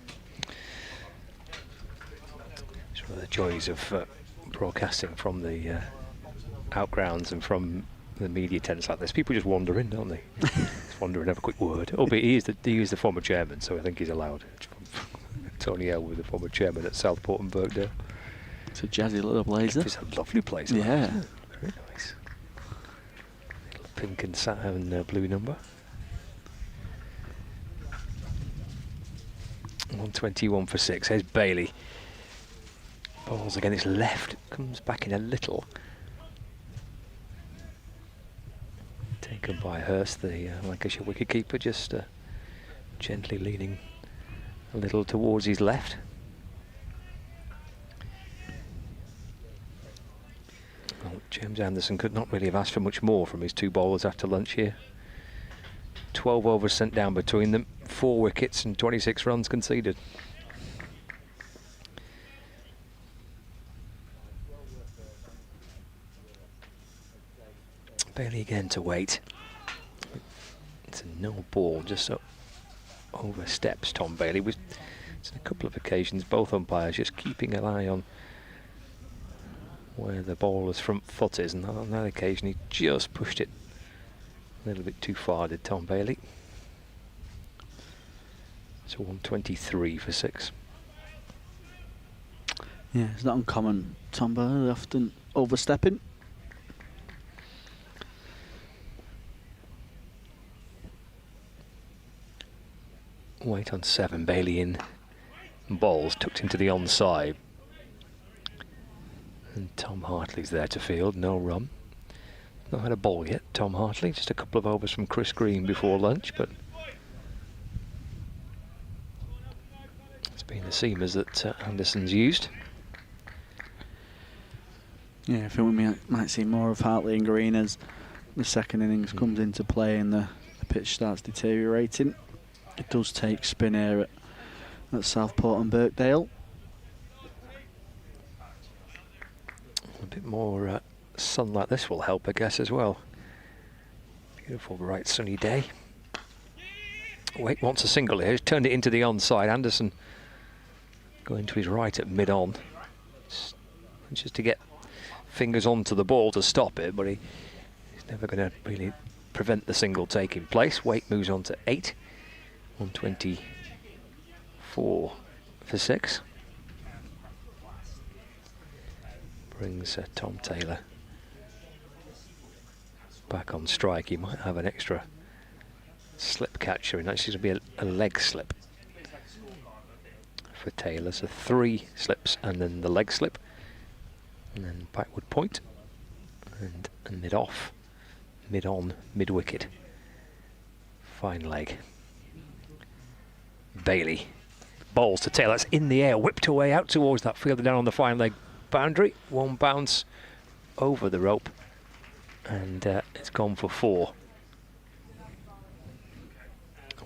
It's one of the joys of broadcasting from the outgrounds and from the media tents like this. People just wander in, don't they? Just wander and have a quick word. Albeit he is the former chairman, so I think he's allowed. Tony Elwood, the former chairman at Southport and Birkdale. It's a jazzy little blazer. It's a lovely place. Yeah. Very nice. Little pink and satin blue number. 121 for 6. Here's Bailey. Balls again, it's left, comes back in a little. Taken by Hurst, the Lancashire wicketkeeper, just gently leaning a little towards his left. Well, James Anderson could not really have asked for much more from his 2 bowlers after lunch here. 12 overs sent down between them, 4 wickets and 26 runs conceded. Bailey again to wait. It's a no ball, just oversteps Tom Bailey. It's a couple of occasions, both umpires just keeping an eye on where the bowler's front foot is, and on that occasion he just pushed it a little bit too far, did Tom Bailey. So 123 for 6. Yeah, it's not uncommon. Tom Bailey often overstepping. Wait on 7, Bailey in balls, tucked into the onside. And Tom Hartley's there to field, no run. Not had a ball yet, Tom Hartley, just a couple of overs from Chris Green before lunch, but it's been the seamers that Anderson's used. Yeah, I think we might see more of Hartley and Green as the second innings comes into play and the pitch starts deteriorating. It does take spin here at Southport and Birkdale. bit more sun like this will help, I guess, as well. Beautiful, bright, sunny day. Waite wants a single here. He's turned it into the onside. Anderson going to his right at mid-on. Just to get fingers onto the ball to stop it, but he's never going to really prevent the single taking place. Waite moves on to 8. 124 for 6. Brings Tom Taylor back on strike. He might have an extra slip catcher, and actually going to be a leg slip for Taylor. So 3 slips and then the leg slip, and then backward point, and a mid-off, mid-on, mid-wicket, fine leg. Bailey bowls to Taylor. That's in the air, whipped away out towards that fielder down on the fine leg boundary. 1 bounce over the rope, and it's gone for 4.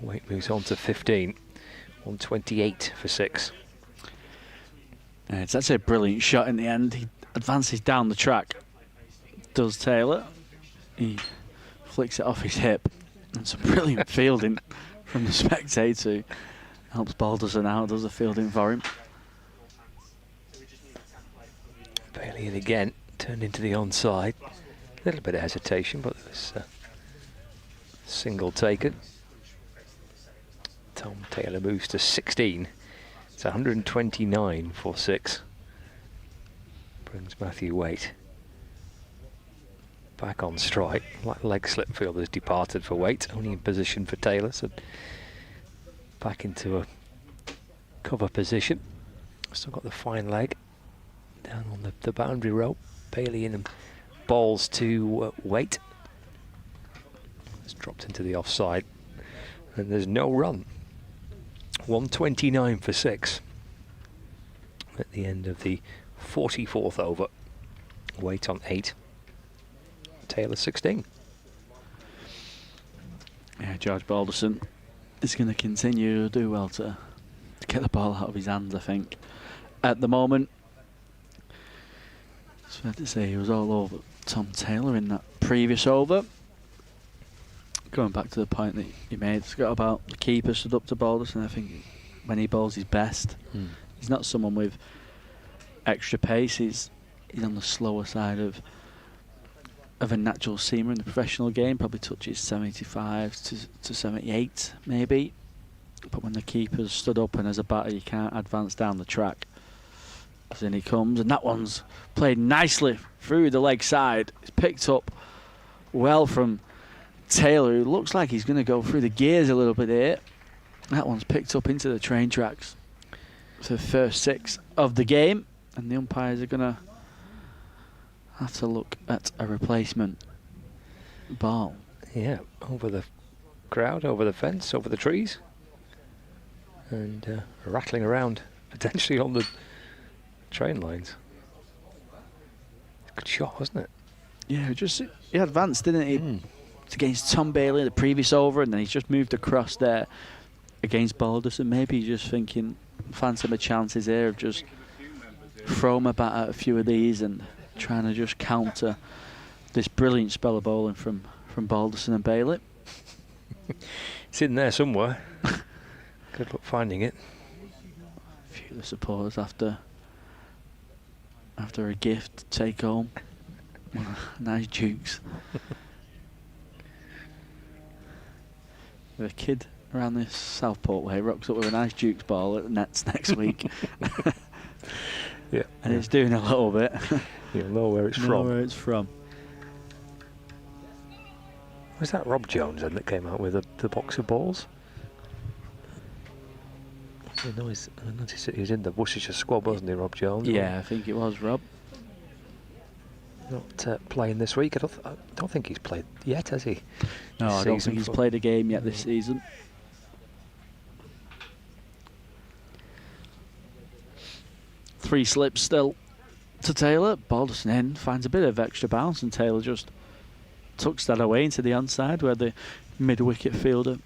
Waite moves on to 15. 128 for 6. It's actually a brilliant shot in the end. He advances down the track, does Taylor. He flicks it off his hip. And some brilliant fielding from the spectator. Helps Balderson out, does the fielding for him. Bailey in again, turned into the onside. A little bit of hesitation, but there was a single taken. Tom Taylor moves to 16. It's 129 for 6. Brings Matthew Waite back on strike. Like leg slip fielders departed for Waite, only in position for Taylor, so back into a cover position. Still got the fine leg down on the boundary rope. Bailey in and balls to Waite. It's dropped into the offside, and there's no run. 129 for 6 at the end of the 44th over. Waite on 8. Taylor 16. Yeah, George Balderson is going to continue to do well to get the ball out of his hands, I think. At the moment, it's fair to say he was all over Tom Taylor in that previous over. Going back to the point that you made, Scott, about the keeper stood up to Balderson. I think when he bowls his best, he's not someone with extra pace. He's on the slower side of a natural seamer in the professional game. Probably touches 75 to 78 maybe. But when the keeper's stood up and as a batter you can't advance down the track. So in he comes, and that one's played nicely through the leg side. It's picked up well from Taylor, who looks like he's going to go through the gears a little bit here. That one's picked up into the train tracks for the first 6 of the game, and the umpires are going to have to look at a replacement ball. Yeah, over the crowd, over the fence, over the trees, and rattling around potentially on the train lines. Good shot, wasn't it? Yeah, he advanced, didn't he? Against Tom Bailey the previous over, and then he's just moved across there against Balderson. Maybe he's just thinking, fancy my chances here of just throw my bat at a few of these and trying to just counter this brilliant spell of bowling from Balderson and Bailey. It's in there somewhere. Good luck finding it. A few of the supporters after a gift to take home. Nice Dukes. A kid around this Southport way rocks up with a nice Dukes ball at the nets next week. Yeah, and it's doing a little bit. You'll know where it's from. Was that Rob Jones then that came out with the box of balls? I noticed that he was in the Worcestershire squad, wasn't he, Rob Jones? Yeah, I think it was Rob. Not playing this week. I don't think he's played yet, has he? No, I don't think he's played a game yet this season. Three slips still to Taylor. Balderson in, finds a bit of extra bounce, and Taylor just tucks that away into the onside where the mid-wicket fielder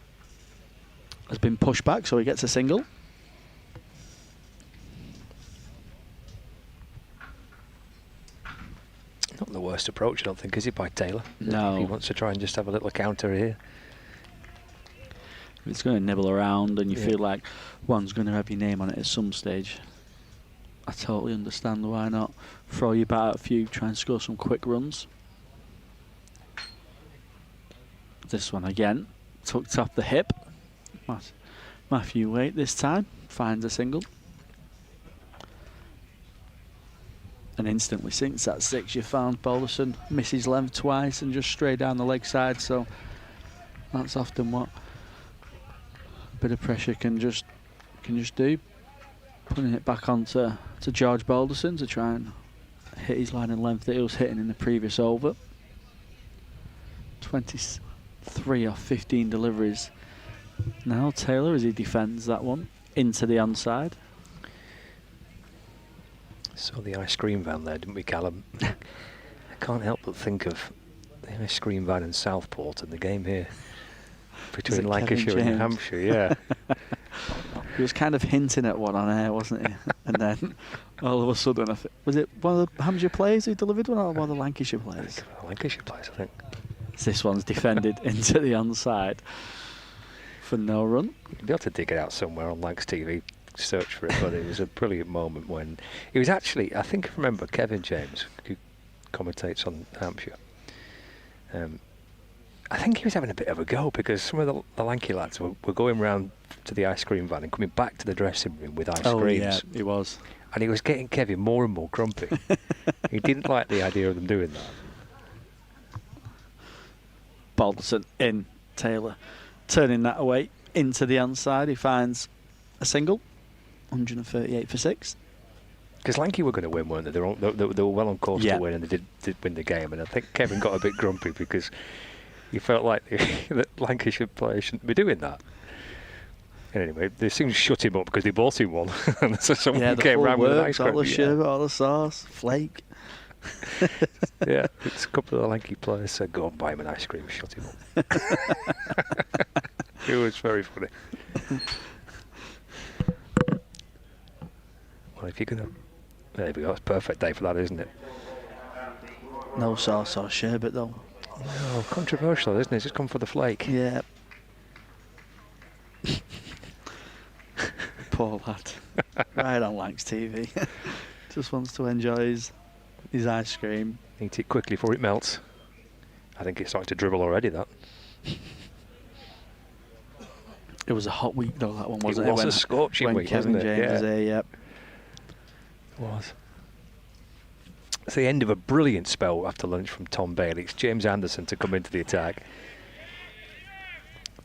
has been pushed back, so he gets a single. worst approach, I don't think, is it, by Taylor? No. He wants to try and just have a little counter here. If it's going to nibble around and you Yeah. feel like one's going to have your name on it at some stage, I totally understand why not. Throw your bat at a few, try and score some quick runs. This one again, tucked off the hip. Matthew Waite this time finds a single. And instantly sinks that 6. You found Balderson misses length twice and just straight down the leg side, so that's often what a bit of pressure can just do. Putting it back onto George Balderson to try and hit his line and length that he was hitting in the previous over. 23 off 15 deliveries. Now Taylor, as he defends that one into the onside. Saw the ice cream van there, didn't we, Callum? I can't help but think of the ice cream van in Southport and the game here between Lancashire and New Hampshire. Yeah. He was kind of hinting at one on air, wasn't he? And then all of a sudden, was it one of the Hampshire players who delivered one, or one of the Lancashire players? Lancashire players, I think. This one's defended into the onside for no run. You'll be able to dig it out somewhere on Lancs TV. Search for it, but it was a brilliant moment when it was actually, I think I remember Kevin James, who commentates on Hampshire. I think he was having a bit of a go because some of the lanky lads were going round to the ice cream van and coming back to the dressing room with ice creams. Oh yeah, he was. And he was getting Kevin more and more grumpy. He didn't like the idea of them doing that. Balderson in, Taylor turning that away into the onside. He finds a single. 138 for 6. Because Lanky were going to win, weren't they? They were well on course to win, and they did win the game. And I think Kevin got a bit grumpy because he felt like that Lancashire players shouldn't be doing that. And anyway, they seemed to shut him up because they bought him one. And so someone came round with an ice cream. All the sherbet, all the sauce, flake. Yeah, it's a couple of the Lanky players said, "Go and buy him an ice cream." Shut him up. It was very funny. Well, if you're gonna, there we go. It's a perfect day for that, isn't it? No sauce or sherbet though. No, controversial, isn't it? Just come for the flake. Yeah. Poor lad. Right on Lancs TV. Just wants to enjoy his ice cream. Eat it quickly before it melts. I think it's starting to dribble already, that. It was a hot week though, that one, wasn't it? It was a scorching week, Kevin wasn't it? James was here, yep. It was. It's the end of a brilliant spell after lunch from Tom Bailey. It's James Anderson to come into the attack.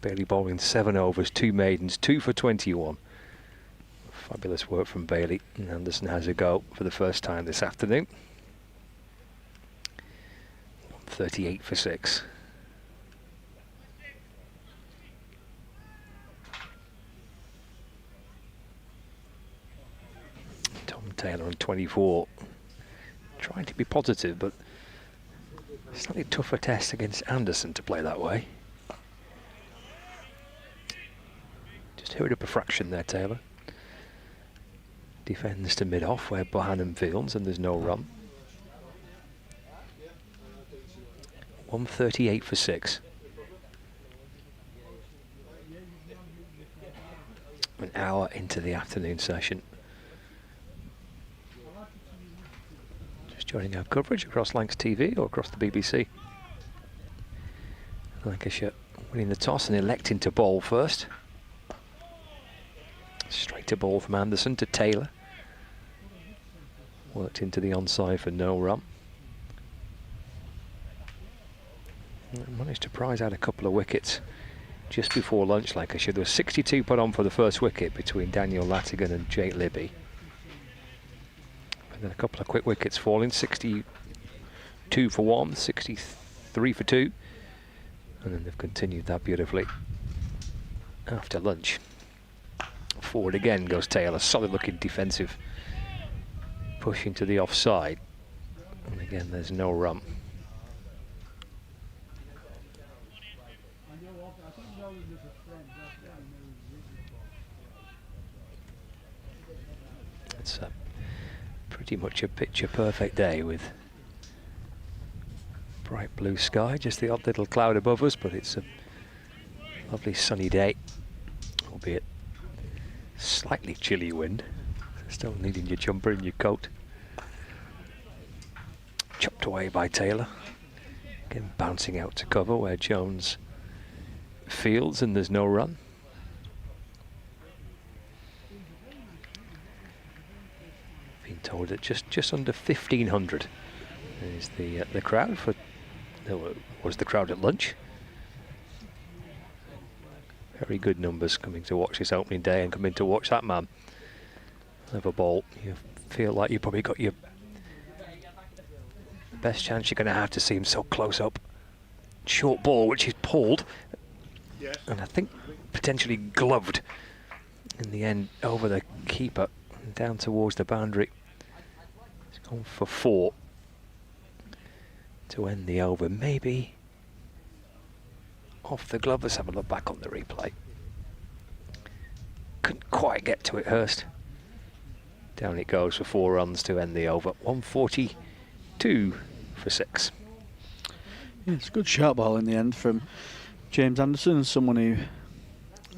Bailey bowling 7 overs, 2 maidens, 2 for 21. Fabulous work from Bailey. And Anderson has a go for the first time this afternoon. 38 for 6. Tom Taylor on 24. Trying to be positive, but slightly tougher test against Anderson to play that way. Just hurried up a fraction there, Taylor. Defends to mid-off where Bohannon fields and there's no run. 138 for 6. An hour into the afternoon session. Just joining our coverage across Lancs TV or across the BBC. Lancashire winning the toss and electing to bowl first. Straight to ball from Anderson to Taylor. Worked into the onside for no run. Managed to prize out a couple of wickets just before lunch, Lancashire. There was 62 put on for the first wicket between Daniel Latigan and Jake Libby. And then a couple of quick wickets falling, 62 for 1, 63 for 2. And then they've continued that beautifully after lunch. Forward again goes Taylor, solid looking defensive push into the offside. And again, there's no run. It's pretty much a picture perfect day with bright blue sky, just the odd little cloud above us, but it's a lovely sunny day, albeit slightly chilly wind. Still needing your jumper and your coat. Chopped away by Taylor. Again bouncing out to cover where Jones fields and there's no run. Been told that just under 1,500 is the crowd for. Was the crowd at lunch. Very good numbers coming to watch this opening day and coming to watch that man have a ball. You feel like you probably got your best chance you're going to have to see him so close up. Short ball which he's pulled, and I think potentially gloved in the end over the keeper and down towards the boundary. He's gone for 4 to end the over. Maybe off the glove. Let's have a look back on the replay. Couldn't quite get to it, Hurst. Down it goes for 4 runs to end the over. 142 for 6. Yeah, it's a good shot ball in the end from James Anderson, someone who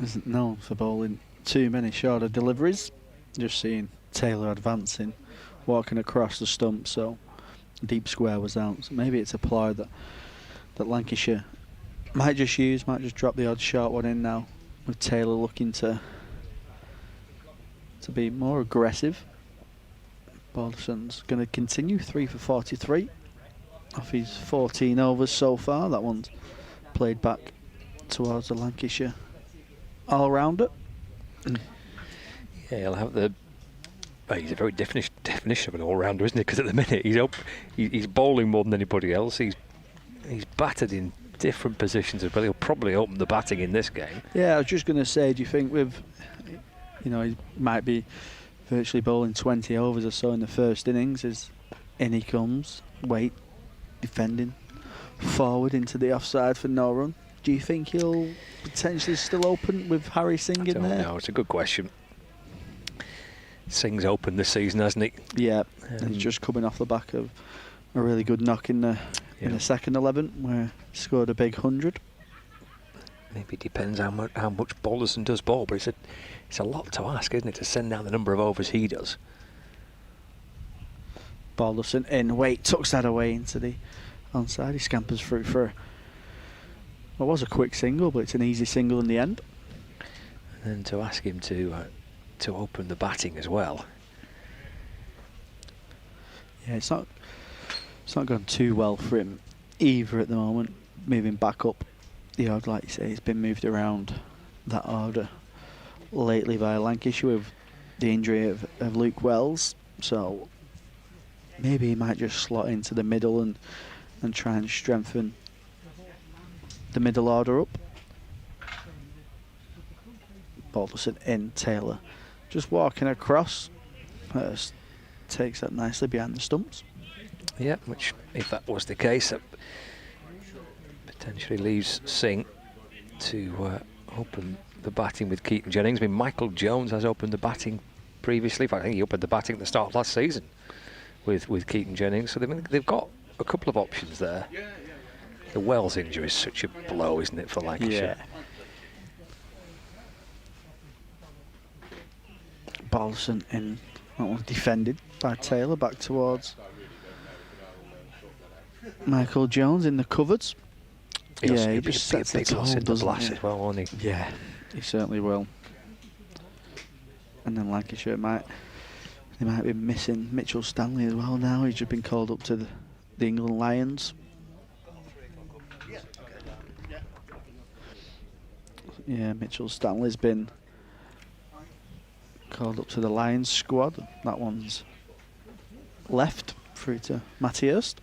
isn't known for bowling too many shorter deliveries. Just seeing Taylor advancing, walking across the stump, so deep square was out. So maybe it's a ploy that Lancashire might just drop the odd short one in now, with Taylor looking to be more aggressive. Balderson's going to continue 3 for 43 off his 14 overs so far. That one's played back towards the Lancashire all-rounder. Yeah, he'll have the. He's a very definition of an all-rounder, isn't he? Because at the minute he's bowling more than anybody else. He's battered in different positions, but he'll probably open the batting in this game. Yeah, I was just going to say, do you think he might be virtually bowling 20 overs or so in the first innings, as in he comes, wait, defending, forward into the offside for no run. Do you think he'll potentially still open with Harry Singh in there? No, it's a good question. Singh's opened this season, hasn't he? Yeah, he's just coming off the back of a really good knock in the second 11 where he scored a big 100. Maybe it depends how much Balderson does bowl, but it's a lot to ask, isn't it, to send down the number of overs he does. Balderson in, Wait tucks that away into the onside. He scampers through for what was a quick single, but it's an easy single in the end. And then to ask him to open the batting as well. Yeah, it's not gone too well for him either at the moment. Moving back up the order, like you say, he's been moved around that order lately by Lancashire with the injury of Luke Wells. So maybe he might just slot into the middle and try and strengthen the middle order up. Balderson in, Taylor just walking across. Hurst takes that nicely behind the stumps. Yeah, which, if that was the case, that potentially leaves Singh to open the batting with Keaton Jennings. I mean, Michael Jones has opened the batting previously. In fact, I think he opened the batting at the start of last season with Keaton Jennings. So they've got a couple of options there. The Wells injury is such a blow, isn't it, for Lancashire? Yeah. Balderson in, that one defended by Taylor, back towards Michael Jones in the covers. He just sets a big loss in the blast as well, won't he? Yeah, he certainly will. And then Lancashire might be missing Mitchell Stanley as well now. He's just been called up to the England Lions. Yeah, Mitchell Stanley's been called up to the Lions squad. That one's left through to Matty Hurst.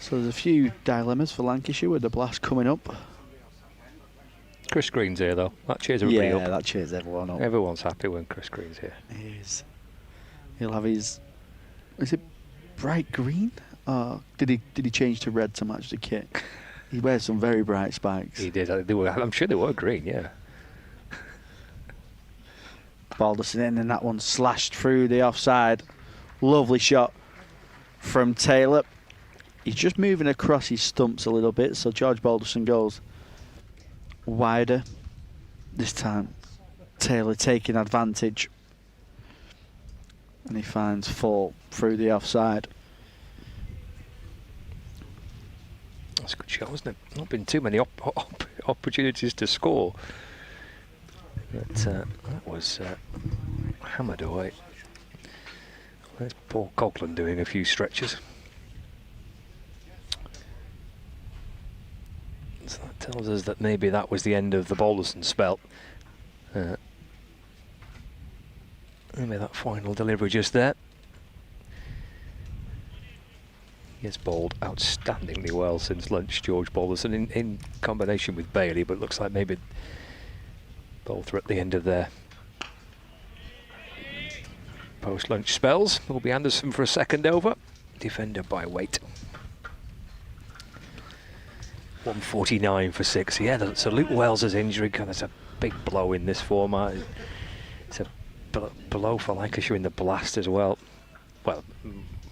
So there's a few dilemmas for Lancashire with the blast coming up. Chris Green's here though. That cheers everybody up. Yeah, that cheers everyone up. Everyone's happy when Chris Green's here. He is. He'll have his. Is it bright green? Or did he change to red to match the kit? He wears some very bright spikes. He did. I'm sure they were green. Yeah. Balderson in, and that one slashed through the offside. Lovely shot from Taylor. He's just moving across his stumps a little bit, so George Balderson goes wider. This time, Taylor taking advantage. And he finds 4 through the offside. That's a good shot, wasn't it? Not been too many opportunities to score. But that was hammered away. There's Paul Coughlin doing a few stretches. So that tells us that maybe that was the end of the Balderson spell. Maybe that final delivery just there. He has bowled outstandingly well since lunch, George Balderson, in combination with Bailey, but looks like maybe both are at the end of their post-lunch spells. Will be Anderson for a second over, defender by weight. 149 for 6. Yeah, so Luke Wells's injury, that's a big blow in this format. It's a blow for Lancashire in the blast as well. Well,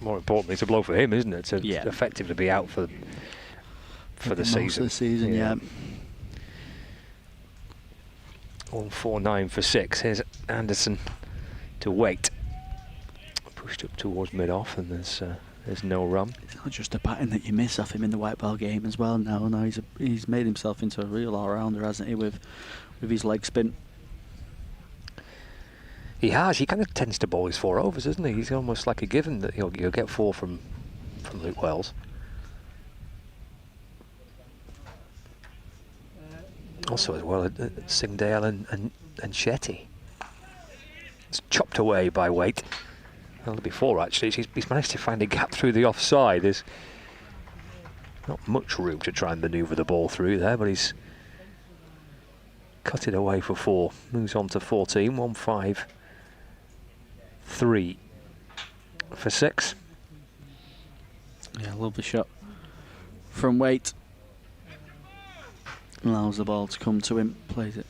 more importantly, it's a blow for him, isn't it? To effective to be out for the season. Most of the season, yeah. 149 for 6. Here's Anderson to wait. Pushed up towards mid-off, and there's no run. It's not just a batting that you miss off him in the white ball game as well. No, he's made himself into a real all-rounder, hasn't he, with his leg spin. He has. He kind of tends to bowl his 4 overs, isn't he? He's almost like a given that you'll get 4 from Luke Wells. Also, as well, Singdale and Shetty. It's chopped away by weight. Well, before actually, he's managed to find a gap through the offside. There's not much room to try and manoeuvre the ball through there, but he's cut it away for 4. Moves on to 14. 1-5-3 for 6. Yeah, lovely shot from weight. Allows the ball to come to him. Plays it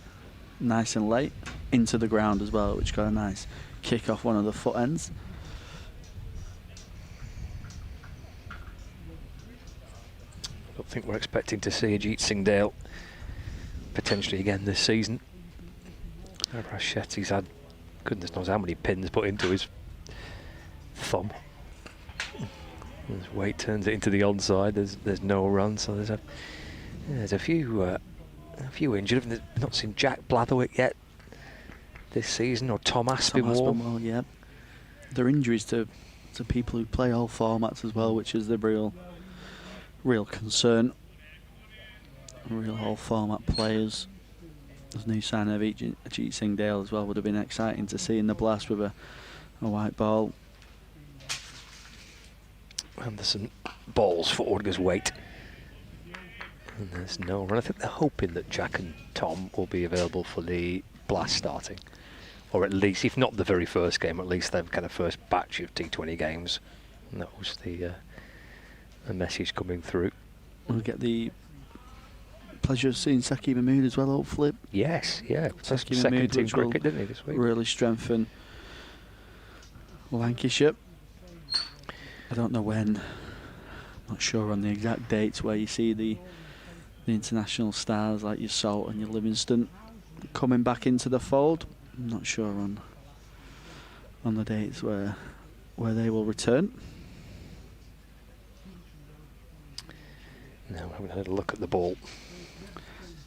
nice and late into the ground as well, which got a nice kick off one of the foot ends. I don't think we're expecting to see Ajit Singdale potentially again this season. Shetty's had goodness knows how many pins put into his thumb. His weight turns it into the onside. There's no run, so there's a few injured. I've not seen Jack Blatherwick yet this season, or Tom Aspinwall. Yeah. There are injuries to people who play all formats as well, which is the real concern. Real all format players. There's a new sign of Ajit Singdale as well. Would have been exciting to see in the blast with a white ball. Anderson balls forward because weight. And there's no run. I think they're hoping that Jack and Tom will be available for the blast starting. Or at least, if not the very first game, at least their kind of first batch of T20 games. And that was the message coming through. We'll get the pleasure of seeing Saqib Mahmood as well, hopefully. Yes, yeah. Saqib Second Mahmood, team which cricket, didn't he, this week? Really strengthen Lancashire. I don't know when, I'm not sure on the exact dates where you see the international stars like your Salt and your Livingston coming back into the fold. I'm not sure on the dates where they will return. Now we're having a little look at the ball.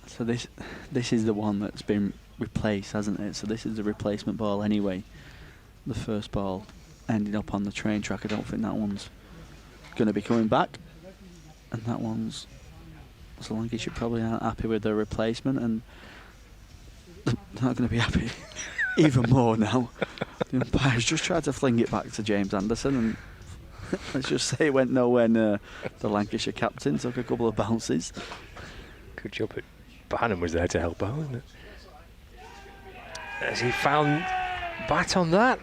So this is the one that's been replaced, hasn't it? So this is the replacement ball anyway. The first ball ended up on the train track. I don't think that one's going to be coming back. And that one's... So Lancashire probably aren't happy with their replacement, and they're not going to be happy even more now. The umpires just tried to fling it back to James Anderson, and let's just say it went nowhere near the Lancashire captain. Took a couple of bounces. Good job. Bannon was there to help out, wasn't it? Has he found bat on that?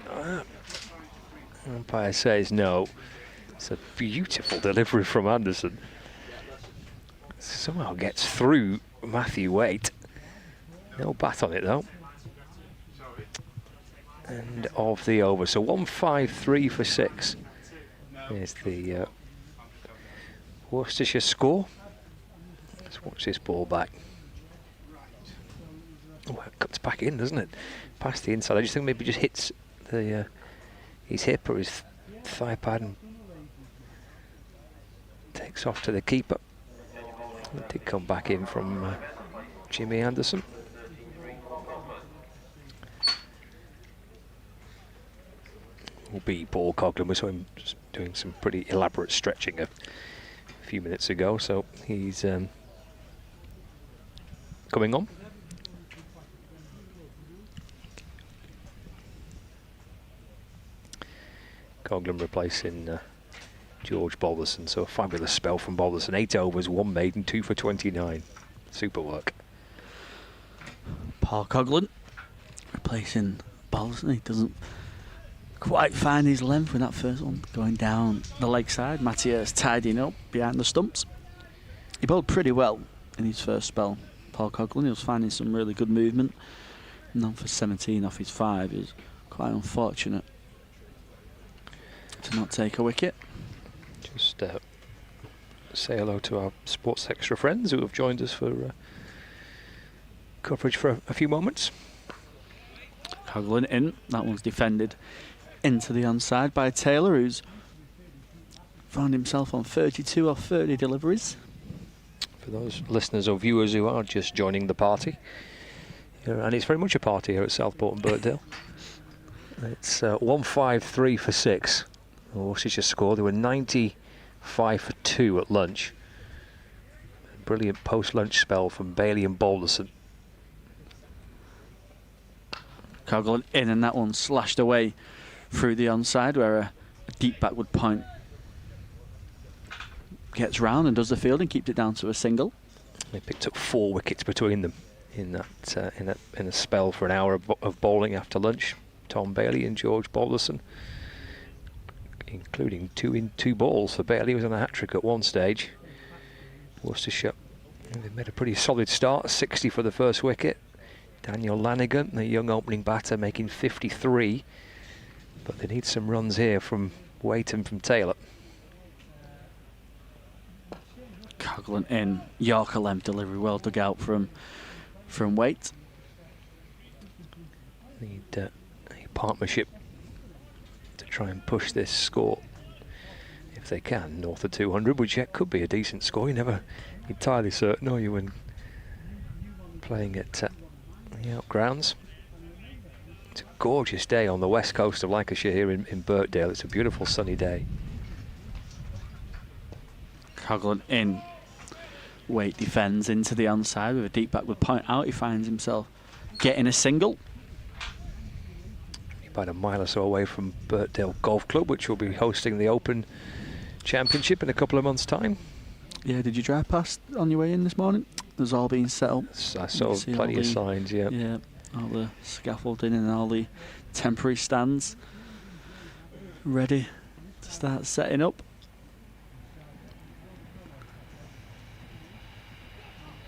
Umpire says no. It's a beautiful delivery from Anderson. Somehow gets through Matthew Waite. No bat on it though. End of the over. So 1-5-3 for 6 is the Worcestershire score. Let's watch this ball back. Oh, it cuts back in, doesn't it? Past the inside. I just think maybe just hits the his hip or his thigh pad and takes off to the keeper. It did come back in from Jimmy Anderson. Will be Paul Coughlin. We saw him just doing some pretty elaborate stretching a few minutes ago, so he's coming on. Coughlin replacing George Balderson, so a fabulous spell from Balderson. 8 overs, 1 maiden, 2 for 29. Super work. Paul Coughlin replacing Balderson. He doesn't quite find his length with that first one going down the leg side. Matthias tidying up behind the stumps. He bowled pretty well in his first spell. Paul Coughlin, he was finding some really good movement. None for 17 off his 5 is quite unfortunate to not take a wicket. Just say hello to our Sports Extra friends who have joined us for coverage for a few moments. Coughlin in, that one's defended into the onside by Taylor, who's found himself on 32 or 30 deliveries. For those listeners or viewers who are just joining the party, and it's very much a party here at Southport and Birkdale. It's 153 for 6. Worcestershire score. They were 95 for 2 at lunch. Brilliant post-lunch spell from Bailey and Balderson. Coughlin in, and that one slashed away through the onside, where a deep backward point gets round and does the field and keeps it down to a single. They picked up 4 wickets between them in that in a spell for an hour of bowling after lunch. Tom Bailey and George Balderson, including 2 in 2 balls for Bailey. He was on a hat-trick at one stage. Worcestershire, they made a pretty solid start. 60 for the first wicket. Daniel Lanigan, the young opening batter, making 53. But they need some runs here from Waite and from Taylor. Coughlin in, Yorker length delivery, well dug out from Waite. Need a partnership to try and push this score, if they can, north of 200, which yet could be a decent score. You're never entirely certain, are you, when playing at the outgrounds. It's a gorgeous day on the west coast of Lancashire here in Birkdale. It's a beautiful sunny day. Coughlin in, Waite defends into the onside with a deep backward point out. He finds himself getting a single. About a mile or so away from Birkdale Golf Club, which will be hosting the Open Championship in a couple of months' time. Yeah, did you drive past on your way in this morning? There's all been set up. I saw plenty of signs, yeah. Yeah, all the scaffolding and all the temporary stands ready to start setting up.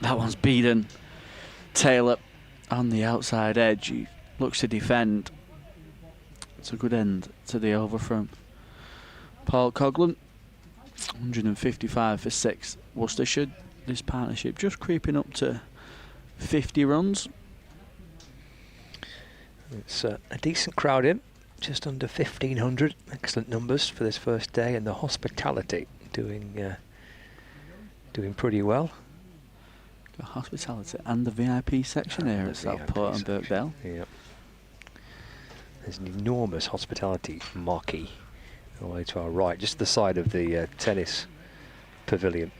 That one's beaten. Taylor on the outside edge. He looks to defend. It's a good end to the over from Paul Coughlin. 155 for 6. Worcestershire, this partnership just creeping up to 50 runs. It's a decent crowd in, just under 1,500. Excellent numbers for this first day, and the hospitality doing pretty well. The hospitality and the VIP section here at Southport and Birkdale. Yeah. There's an enormous hospitality marquee all the way to our right, just the side of the tennis pavilion.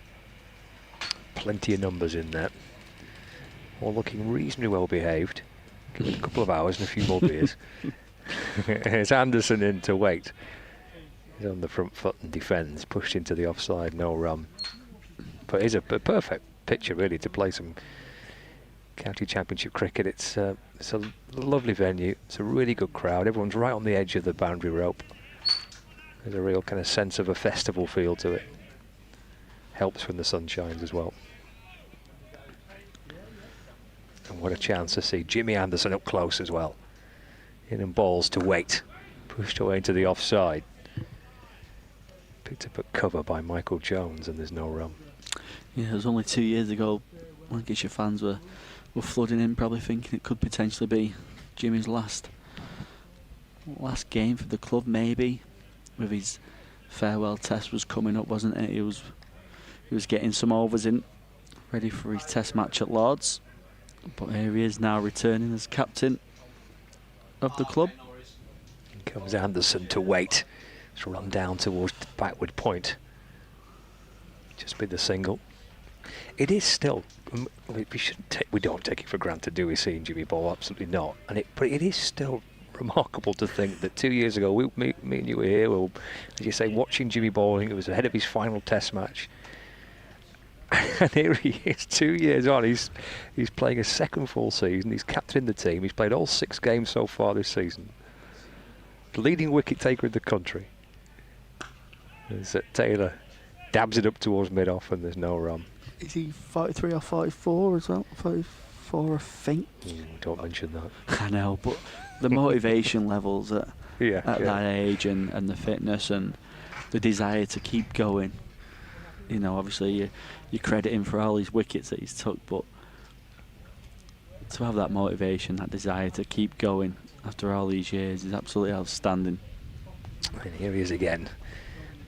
Plenty of numbers in there. All looking reasonably well behaved. Give it a couple of hours and a few more beers. It's Anderson in to Waite. He's on the front foot and defends, pushed into the offside, no run. But it's a perfect picture really to play some county championship cricket. It's a lovely venue. It's a really good crowd. Everyone's right on the edge of the boundary rope. There's a real kind of sense of a festival feel to it. Helps when the sun shines as well. And what a chance to see Jimmy Anderson up close as well. In and balls to Waite. Pushed away into the offside. Picked up at cover by Michael Jones, and there's no run. Yeah, it was only 2 years ago. Lancashire fans were flooding in, probably thinking it could potentially be Jimmy's last game for the club, maybe. With his farewell test was coming up, wasn't it? He was getting some overs in, ready for his test match at Lords. But here he is now returning as captain of the club. Here comes Anderson to wait. It's run down towards the backward point. Just be the single. It is still, we don't take it for granted, do we, seeing Jimmy bowl? Absolutely not. But it is still remarkable to think that 2 years ago, me and you were here, well, as you say, watching Jimmy bowling. It was ahead of his final test match. And here he is, 2 years on. He's playing a second full season. He's captaining the team. He's played all 6 games so far this season. The leading wicket taker in the country. As Taylor dabs it up towards mid-off, and there's no run. Is he 43 or 44 as well? 44, I think. Don't mention that. I know, but the motivation levels at that age, and the fitness and the desire to keep going. You know, obviously you credit him for all these wickets that he's took, but to have that motivation, that desire to keep going after all these years is absolutely outstanding. And here he is again.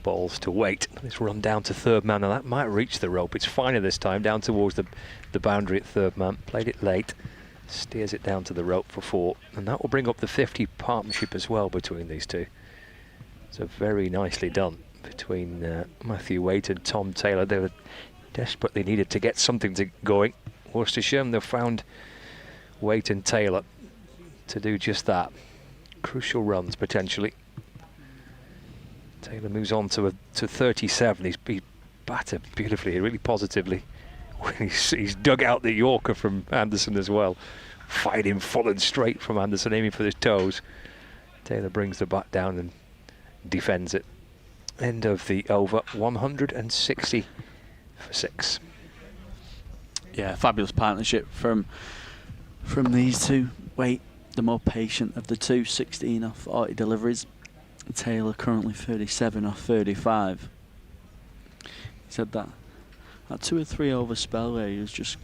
Balls to wait. Let's run down to third man. Now that might reach the rope. It's finer this time, down towards the boundary at third man. Played it late. Steers it down to the rope for 4. And that will bring up the 50 partnership as well between these two. So very nicely done between Matthew Waite and Tom Taylor. They were desperately needed to get something going. Worcestershire, and they've found Waite and Taylor to do just that. Crucial runs potentially. Taylor moves on to 37. He's battered beautifully, really positively. He's dug out the Yorker from Anderson as well. Fired him full and straight from Anderson, aiming for his toes. Taylor brings the bat down and defends it. End of the over, 160 for 6. Yeah, fabulous partnership from these two. Wait, the more patient of the two, 16 off 40 deliveries. Taylor currently 37 off 35. He said that 2 or 3 over spell where he was just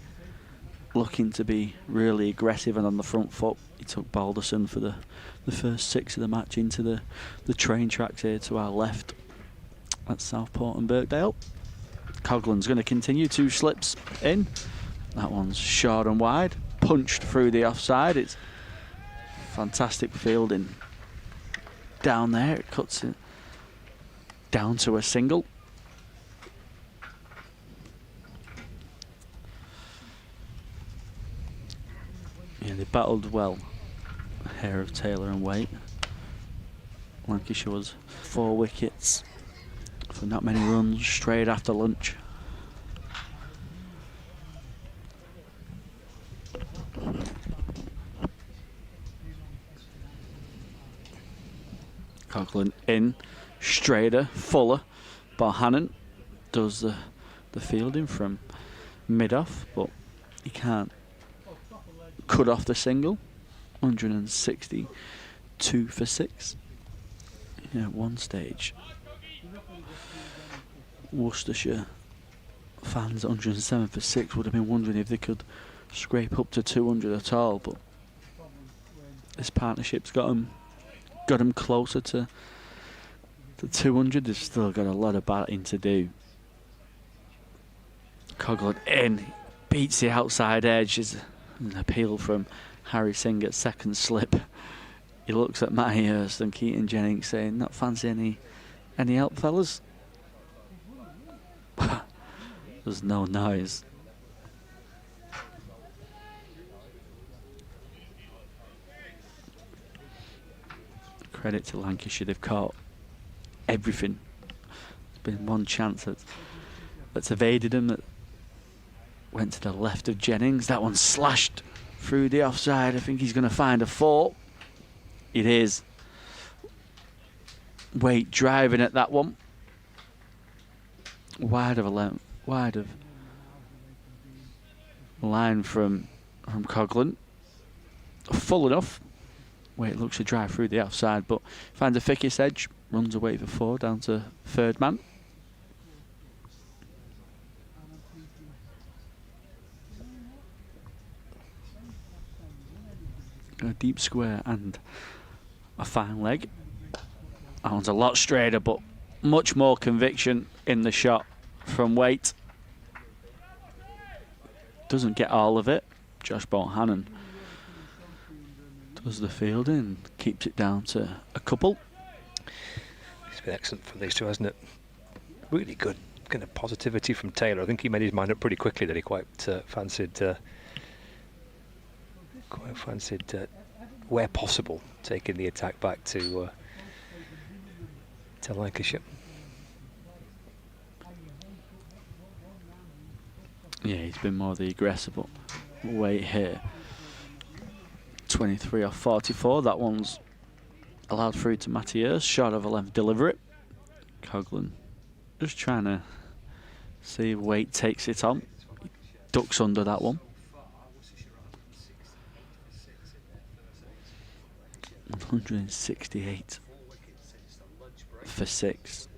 looking to be really aggressive and on the front foot. He took Balderson for the first 6 of the match into the train tracks here to our left at Southport and Birkdale. Coughlan's going to continue, 2 slips in. That one's short and wide, punched through the offside. It's fantastic fielding down there. It cuts it down to a single. Yeah, they battled well, hair of Taylor and Waite. Lancashire was 4 wickets for not many runs straight after lunch. Coughlin in, Strader, Fuller, Bohannon does the fielding from mid-off, but he can't cut off the single. 162 for 6. Yeah, at one stage, Worcestershire fans at 107 for 6 would have been wondering if they could scrape up to 200 at all, but this partnership's got them closer to 200. They've still got a lot of batting to do. Coughlin in, beats the outside edge. Is an appeal from Harry Singh at second slip. He looks at Matty Hurst and Keaton Jennings saying, "Not fancy any help, fellas?" There's no noise. Credit to Lancashire, they've caught everything. There's been one chance that's evaded them, that went to the left of Jennings. That one slashed through the offside. I think he's going to find a 4. It is. Waite driving at that one. Wide of line from Coughlin. Full enough. Wait looks to drive through the outside, but finds the thickest edge, runs away for 4 down to third man. A deep square and a fine leg. That one's a lot straighter, but much more conviction in the shot from Waite. Doesn't get all of it. Josh Bohannon does the fielding, keeps it down to a couple. It's been excellent for these two, hasn't it? Really good kind of positivity from Taylor. I think he made his mind up pretty quickly that he quite fancied, where possible, taking the attack back to Lancashire. Yeah, he's been more the aggressive weight here. 23 off 44. That one's allowed through to Mathieu. Short of a length delivery. Coughlin just trying to see if Waite takes it on. He ducks under that one. 168 for 6.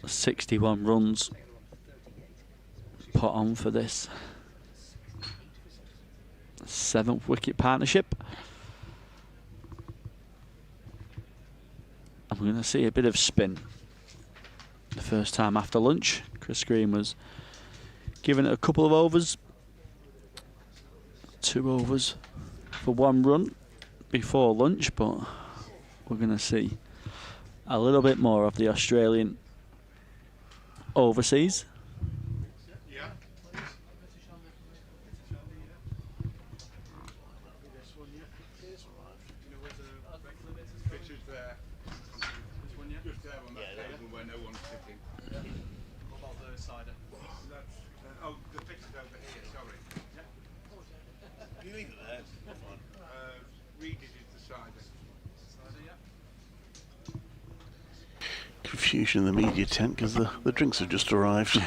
61 runs put on for this 7th wicket partnership. And we're going to see a bit of spin. The first time after lunch, Chris Green was given it a couple of overs. 2 overs for 1 run before lunch, but we're going to see a little bit more of the Australian overseas. Confusion in the media tent because the drinks have just arrived.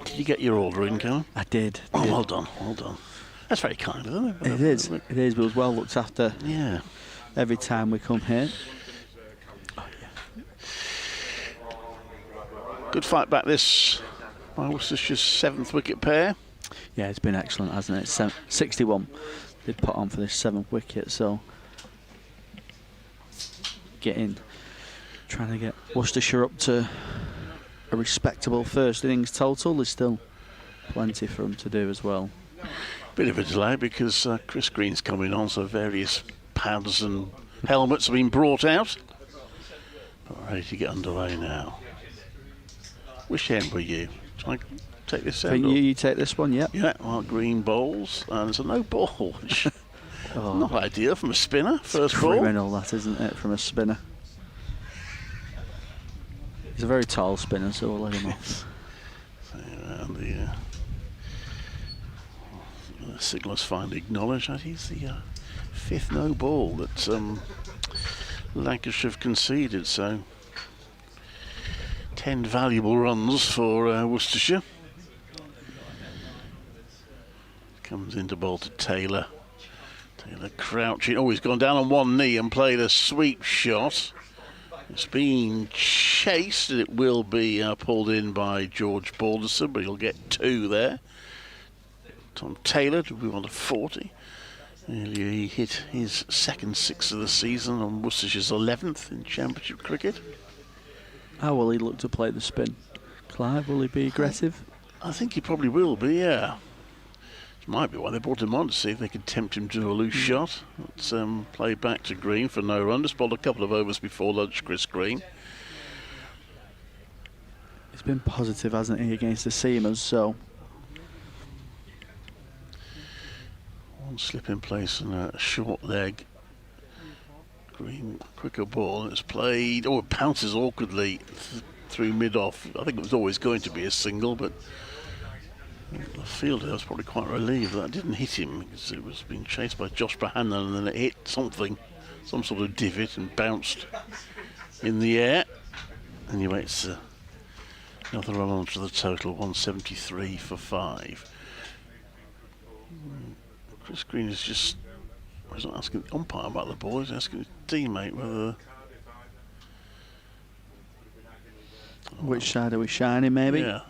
Did you get your order in, Callum? I did. Oh, well done, well done. That's very kind, isn't it? It is. It is. But it was well looked after. Yeah. Every time we come here. Good fight back this by Worcestershire's 7th wicket pair. Yeah, it's been excellent, hasn't it? 61 did put on for this 7th wicket, so trying to get Worcestershire up to a respectable first innings total. There's still plenty for them to do as well. Bit of a delay because Chris Green's coming on, so various pads and helmets have been brought out. But we're ready to get underway now. Which end were you? Shall I take this end? You take this one, yep. Yeah, well, Green bowls, and there's a no ball, which not ideal from a spinner. First ball. Criminal, that, isn't it, from a spinner? He's a very tall spinner, so we'll let him off. And the signalers finally acknowledged that he's the 5th no ball that Lancashire have conceded, so 10 valuable runs for Worcestershire. Comes into bowl to Taylor. Taylor crouching. Oh, he's gone down on one knee and played a sweep shot. It's been chased, and it will be pulled in by George Balderson, but he'll get 2 there. Tom Taylor to move on to 40. He hit his 2nd 6 of the season on Worcestershire's 11th in Championship cricket. How will he look to play the spin? Clive, will he be aggressive? I think he probably will be, yeah. It might be why they brought him on, to see if they could tempt him to a loose shot. Let's play back to Green for no run. Just bowled a couple of overs before lunch, Chris Green. He's been positive, hasn't he, against the seamers, so... One slip in place and a short leg. Green, quicker ball, and it's played... Oh, it bounces awkwardly through mid-off. I think it was always going to be a single, but... The fielder was probably quite relieved that didn't hit him, because it was being chased by Josh Bohannon, and then it hit something, some sort of divot, and bounced in the air. Anyway, it's Another run onto the total, 173 for 5. Chris Green is just, he's not asking the umpire about the ball, he's asking his teammate whether... Which side are we shining, maybe? Yeah.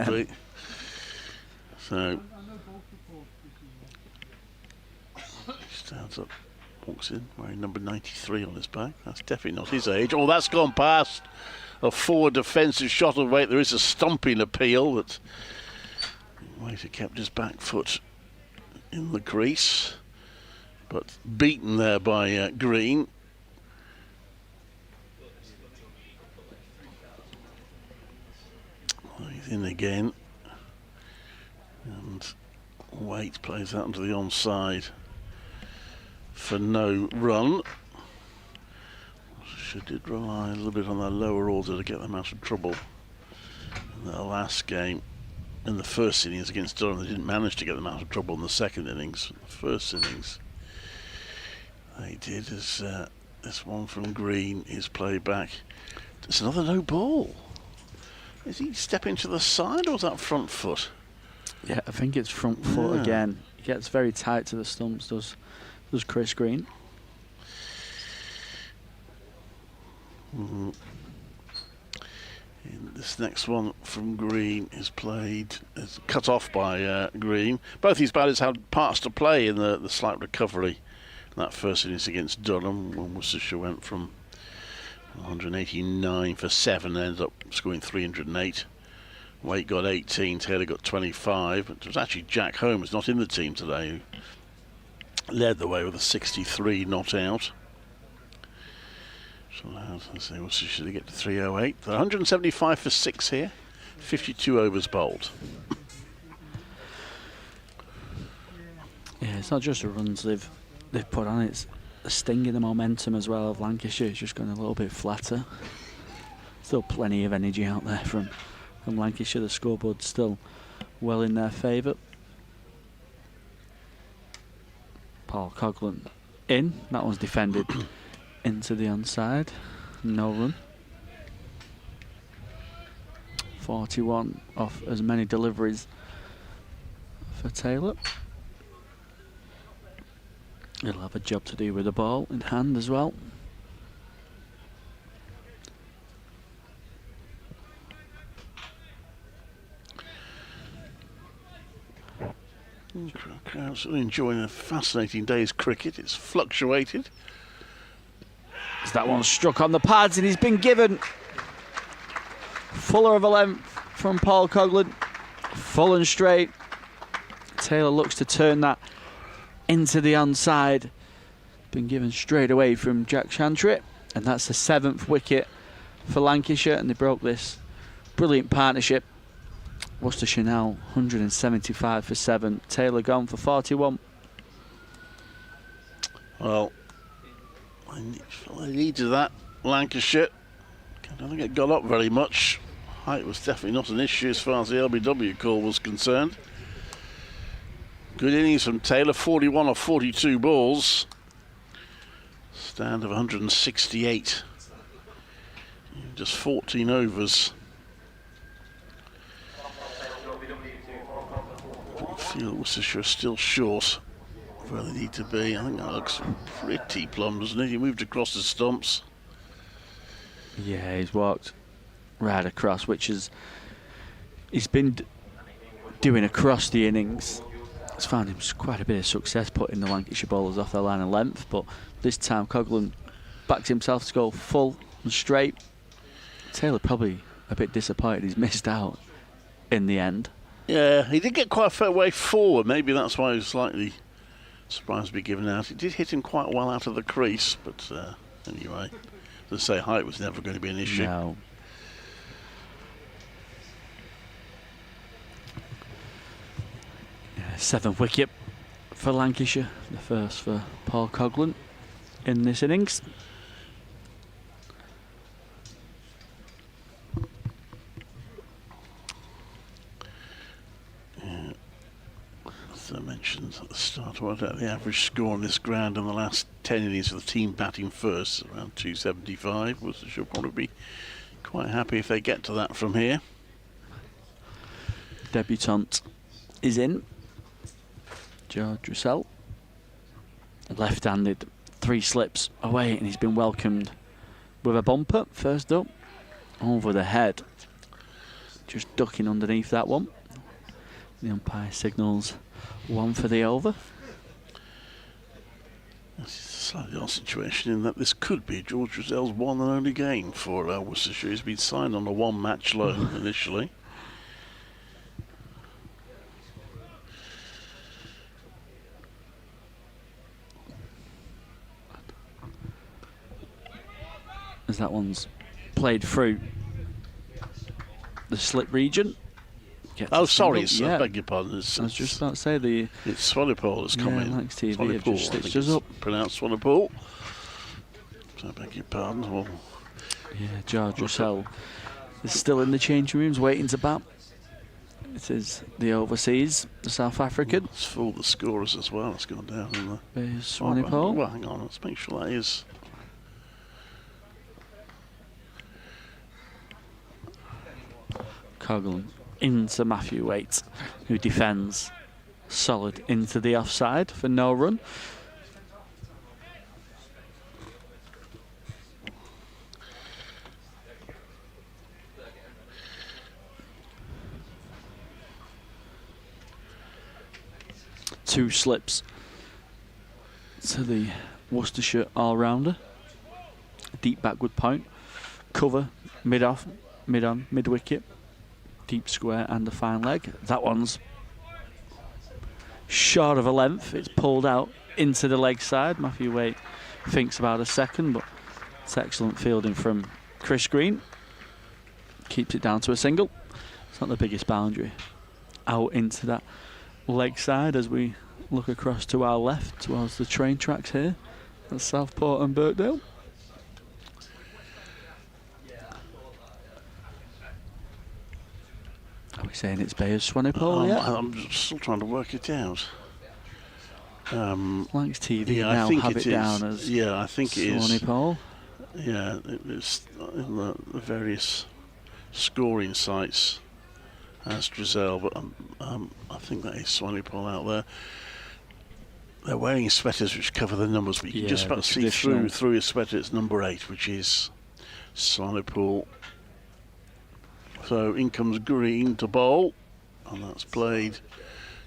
Great. So, he stands up, walks in, wearing number 93 on his back. That's definitely not his age. Oh, that's gone past a forward defensive shot of weight. There is a stomping appeal, but Waiter kept his back foot in the crease, but beaten there by Green. He's in again, and Waite plays that onto the onside for no run. She did rely a little bit on their lower order to get them out of trouble in their last game. In the first innings against Durham, they didn't manage to get them out of trouble in the second innings. The first innings they did. As this one from Green is played back. It's another no ball. Is he stepping to the side or is that front foot? Yeah, I think it's front foot again. He gets very tight to the stumps, does Chris Green. This next one from Green is cut off by Green. Both these batters had parts to play in the slight recovery in that first innings against Durham, when Worcestershire went from 189 for 7 and ended up scoring 308. Waite got 18, Taylor got 25. It was actually Jack Holmes, not in the team today, who led the way with a 63 not out. So let's see, Worcestershire to get to 308. 175 for 6 here, 52 overs bowled. Yeah, it's not just the runs they've put on, it's the sting in the momentum as well of Lancashire. It's just gone a little bit flatter. Still plenty of energy out there from Lancashire. The scoreboard's still well in their favour. Paul Coughlin in. That one's defended into the onside. No run. 41 off as many deliveries for Taylor. He'll have a job to do with the ball in hand as well. Crowd's enjoying a fascinating day's cricket. It's fluctuated. As that one struck on the pads and he's been given fuller of a length from Paul Coughlin. Full and straight. Taylor looks to turn that into the onside. Been given straight away from Jack Chantry, and that's the 7th wicket for Lancashire, and they broke this brilliant partnership. Worcestershire now 175 for 7. Taylor gone for 41. Well, I needed that, Lancashire. I don't think it got up very much. Height was definitely not an issue as far as the LBW call was concerned. Good innings from Taylor, 41 of 42 balls. Stand of 168. Just 14 overs. I feel Worcestershire still short of where they need to be. I think that looks pretty plumb, doesn't it? He moved across the stumps. Yeah, he's walked right across, which is he's been doing across the innings. It's found him quite a bit of success putting the Lancashire bowlers off their line of length, but this time Coughlin backed himself to go full and straight. Taylor probably a bit disappointed he's missed out in the end. Yeah, he did get quite a fair way forward. Maybe that's why he was slightly surprised to be given out. It did hit him quite well out of the crease, but anyway, as I say, height was never going to be an issue. No. Yeah, 7th wicket for Lancashire, the first for Paul Coughlin in this innings. As I mentioned at the start, what about the average score on this ground in the last 10 innings for the team batting first? Around 275. Worcestershire will probably be quite happy if they get to that from here. debutant is in. George Russell. Left-handed, 3 slips away, and he's been welcomed with a bumper. First up, over the head. Just ducking underneath that one. The umpire signals 1 for the over. This is a slightly odd situation in that this could be George Russell's one and only game for Worcestershire. He's been signed on a 1-match loan initially. As that one's played through the slip region. Oh, sorry, I beg your pardon. I was just about to say it's Swanepoel that's come in. Lancs TV have Swanepoel, just I think stitched us it's up. pronounced Swanepoel. So I beg your pardon. Well, yeah, George Russell is still in the changing rooms waiting to bat. It is the overseas, the South African. It's full the scorers as well. It's gone down in the Swanepoel. Well, hang on, let's make sure that is. Coughlin into Matthew Waite, who defends solid into the offside for no run. Two slips to the Worcestershire all-rounder. Deep backward point. Cover, mid-off, mid-on, mid-wicket. Deep square and a fine leg. That one's short of a length. It's pulled out into the leg side. Matthew Waite thinks about a second, but it's excellent fielding from Chris Green. Keeps it down to a single. It's not the biggest boundary. Out into that leg side as we look across to our left towards the train tracks here at Southport and Birkdale. Are we saying it's Bayers Swanepoel yet? I'm still trying to work it out. Lancs TV now have it down as I think it is. Swanepoel. Yeah, it's in the various scoring sites as Drizel, but I think that is Swanepoel out there. They're wearing sweaters which cover the numbers, but you can just about see through a sweater. It's number 8, which is Swanepoel. So in comes Green to bowl, and that's played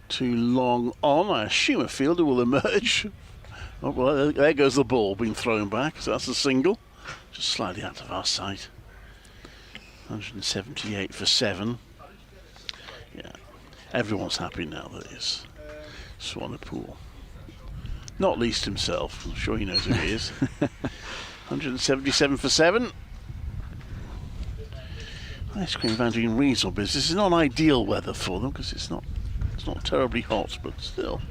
too long on. I assume a fielder will emerge. Oh, well, there goes the ball being thrown back, so that's a single. Just slightly out of our sight. 178 for 7. Yeah, everyone's happy now that it's Swanepoel. Not least himself. I'm sure he knows who he is. 177 for 7. Ice cream van doing reasonable business. This is not ideal weather for them because it's not terribly hot, but still.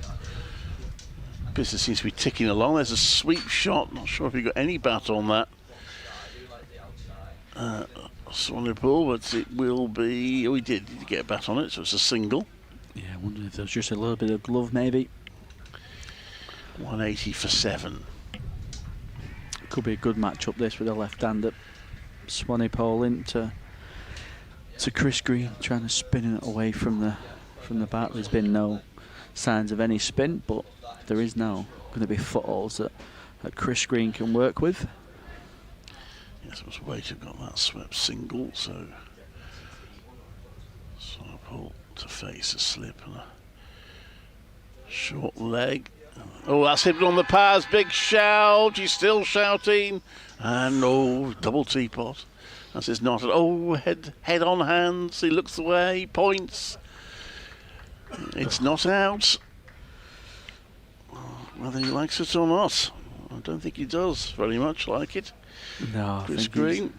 Business seems to be ticking along. There's a sweep shot. Not sure if he got any bat on that. Swanepoel, but it will be. Oh, he did get a bat on it, so it's a single. Yeah, I wonder if there's just a little bit of glove, maybe. 180 for 7. Could be a good matchup this with a left-hander. Swanepoel into Chris Green, trying to spin it away from the bat. There's been no signs of any spin, but there is now going to be footholds that Chris Green can work with. Yes, it was Waite who got that swept single, so Swanepoel to face a slip and a short leg. Oh, that's hit on the pads. Big shout. He's still shouting. And oh, double teapot. That's his not. Oh, head on hands. He looks away, points. It's not out. Whether he likes it or not, I don't think he does very much like it. No, Chris Green.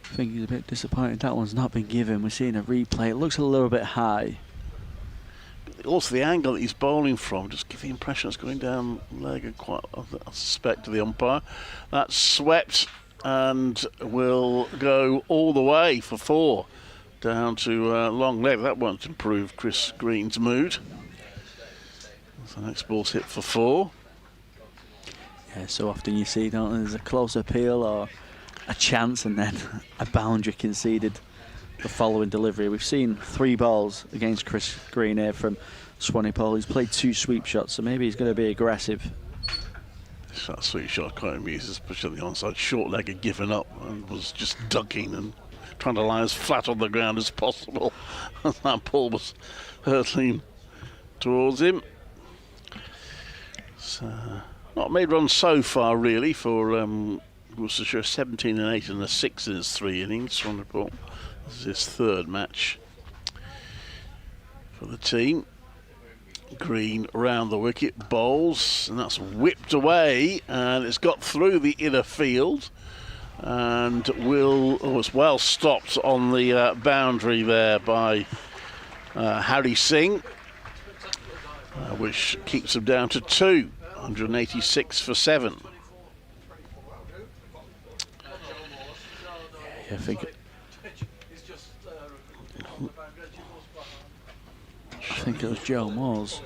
I think he's a bit disappointed that one's not been given. We're seeing a replay. It looks a little bit high. Also, the angle that he's bowling from just gives the impression it's going down leg and quite, I suspect, to the umpire. That's swept and will go all the way for 4 down to long leg. That won't improve Chris Green's mood. So the next ball's hit for 4. Yeah, so often you see, don't there, there's a close appeal or a chance and then a boundary conceded the following delivery. We've seen 3 balls against Chris Green here from Swanepoel. He's played 2 sweep shots, so maybe he's going to be aggressive. That sweep shot quite amused, especially on the onside. Short leg had given up and was just ducking and trying to lie as flat on the ground as possible. That ball was hurtling towards him. So, not made run so far really for Worcestershire. 17 and 8 and a 6 in his 3 innings. Swanepoel. This is his 3rd match for the team. Green around the wicket, bowls, and that's whipped away, and it's got through the inner field, and was well stopped on the boundary there by Harry Singh, which keeps him down to 2, 186 for 7. Yeah, I think it was Joe Moores.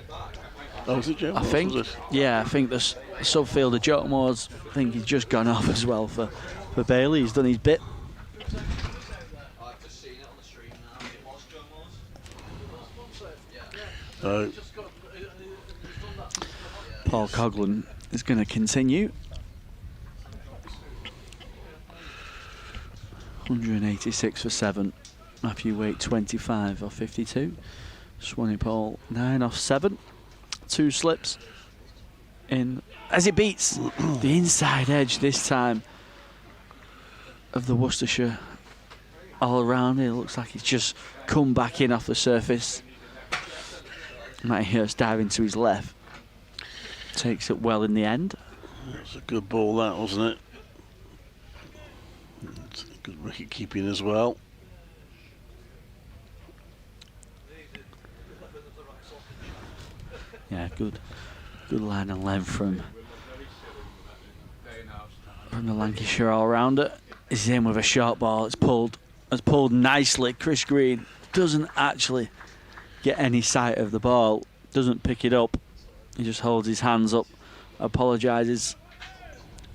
Oh, was it Joe Moores? I think, yeah, I think the subfielder Joe Moores, I think he's just gone off as well for Bailey. He's done his bit. Paul Coughlin is going to continue. 186 for 7. Matthew Waite 25 off 52. Swanepoel 9 off 7. 2 slips in as he beats the inside edge this time of the Worcestershire all around. It looks like he's just come back in off the surface. Matty Hurst diving to his left. Takes it well in the end. It was a good ball, that, wasn't it? Good wicket keeping as well. Yeah, good line and length from the Lancashire all-rounder. He's in with a short ball. It's pulled nicely. Chris Green doesn't actually get any sight of the ball, doesn't pick it up. He just holds his hands up, apologises,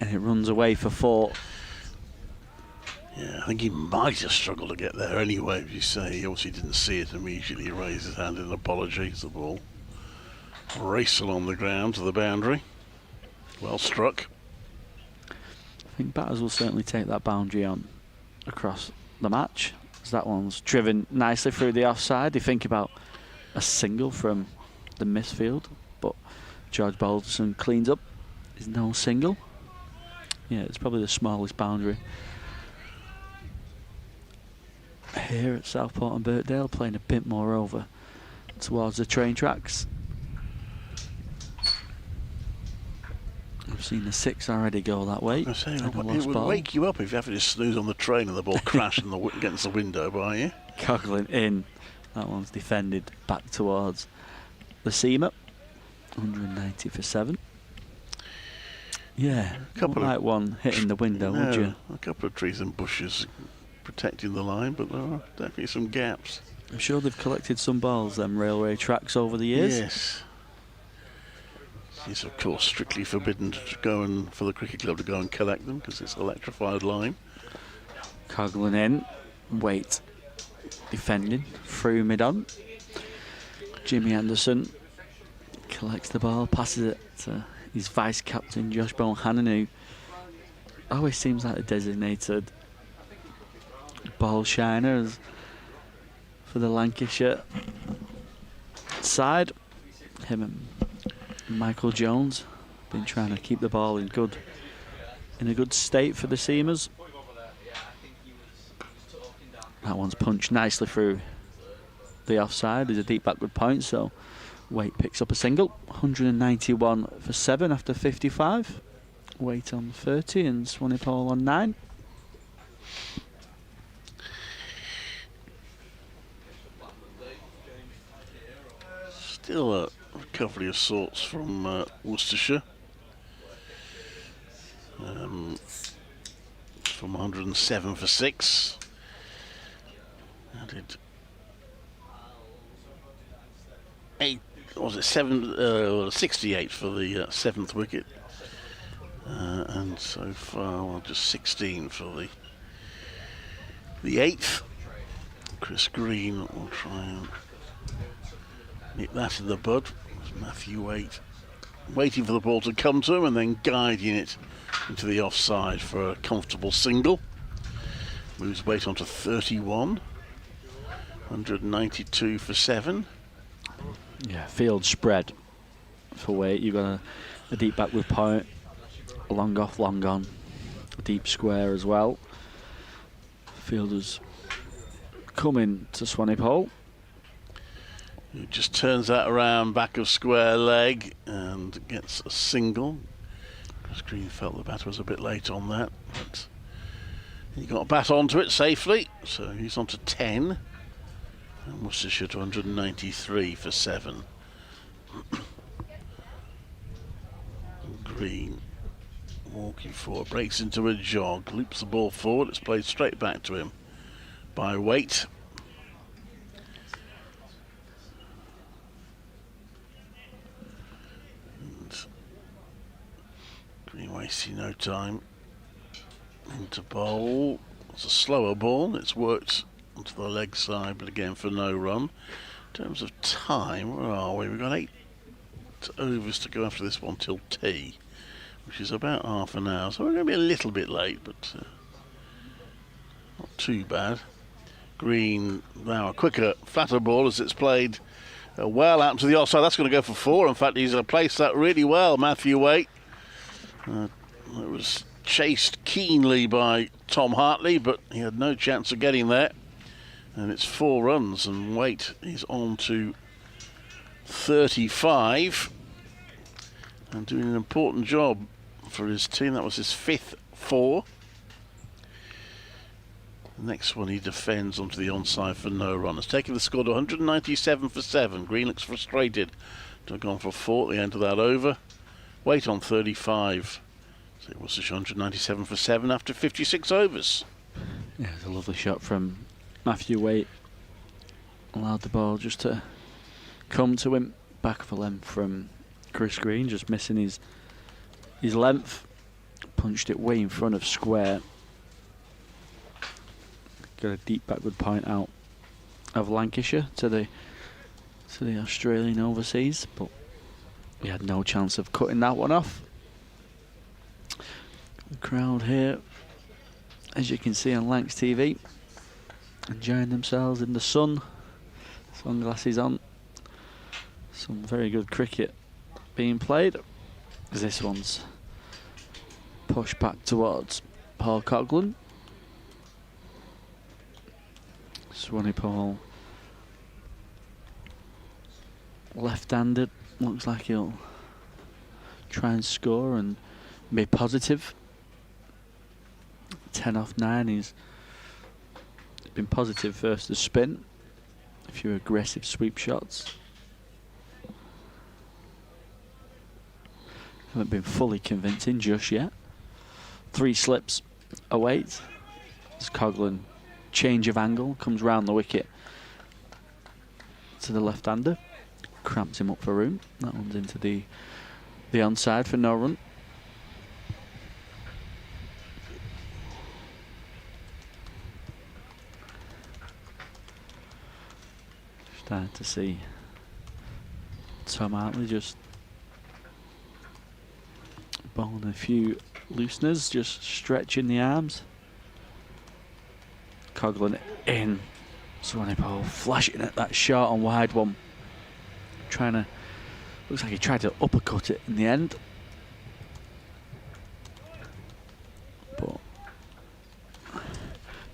and it runs away for 4. Yeah, I think he might have struggled to get there anyway, if you say. He obviously didn't see it immediately. He raised his hand in apology. It's the ball. Race along the ground to the boundary. Well struck. I think batters will certainly take that boundary on across the match, as that one's driven nicely through the offside. They think about a single from the misfield, but George Balderson cleans up. Is no single. Yeah, it's probably the smallest boundary here at Southport and Birkdale, playing a bit more over towards the train tracks. I've seen the 6 already go that way. I say, it would wake you up if you're having to snooze on the train and the ball crashed against the window by you. Coughlin in. That one's defended back towards the seamer. 190 for 7. Yeah, like one hitting the window, would you? A couple of trees and bushes protecting the line, but there are definitely some gaps. I'm sure they've collected some balls, them railway tracks, over the years. Yes. It's of course strictly forbidden to go and for the cricket club to go and collect them because it's electrified line. Coughlin in, Waite defending through mid-on. Jimmy Anderson collects the ball, passes it to his vice captain Josh Bohannon, who always seems like a designated ball shiner for the Lancashire side. Him and Michael Jones been trying to keep the ball in a good state for the seamers. That one's punched nicely through the offside. There's a deep backward point, so Waite picks up a single. 191 for 7 after 55. Waite on 30 and Swanepoel on 9. Still a recovery of sorts from Worcestershire. From 107 for 6. Added 68 for the 7th wicket. And so far, just 16 for the 8th. Chris Green will try and nip that in the bud. Matthew Waite waiting for the ball to come to him and then guiding it into the offside for a comfortable single. Moves Waite on to 31. 192 for 7. Yeah, field spread for Waite. You've got a deep back with point, a long off, long on, a deep square as well. Fielders coming to Swanee Pole. He just turns that around, back of square leg, and gets a single. Chris Green felt the bat was a bit late on that, but he got a bat onto it safely, so he's on to 10. And Worcestershire to 193 for 7. Green walking forward, breaks into a jog, loops the ball forward, it's played straight back to him by Waite. And Green wasting no time into bowl. It's a slower ball, it's worked onto the leg side, but again for no run. In terms of time, where are we? We've got 8 overs to go after this one till tea, which is about half an hour, so we're going to be a little bit late, but not too bad. Green now a quicker, flatter ball as it's played well out to the offside. That's going to go for 4. In fact, he's placed that really well, Matthew Waite. It was chased keenly by Tom Hartley, but he had no chance of getting there. And it's 4 runs, and Waite is on to 35 and doing an important job for his team. That was his 5th 4. The next one he defends onto the onside for no run. Has taken the score to 197 for 7. Green looks frustrated to have gone for 4 at the end of that over. Waite on 35. So it was 197 for 7 after 56 overs. Yeah, it's a lovely shot from Matthew Waite. Allowed the ball just to come to him. Back of a length from Chris Green, just missing his length. Punched it way in front of square. Got a deep backward point out of Lancashire to the Australian overseas, but he had no chance of cutting that one off. The crowd here, as you can see on Lancs TV, enjoying themselves in the sun, sunglasses on. Some very good cricket being played. This one's pushed back towards Paul Coughlin. Swanee Paul, left-handed, looks like he'll try and score and be positive. 10 off 9, he's been positive first to spin, a few aggressive sweep shots. Haven't been fully convincing just yet. 3 slips awaits as Coughlin, change of angle, comes round the wicket to the left-hander, cramps him up for room. That one's into the onside for no run. Starting to see Tom Hartley just bowling a few looseners, just stretching the arms. Coughlin in. Swanee Pole flashing at that short and wide one. Looks like he tried to uppercut it in the end. But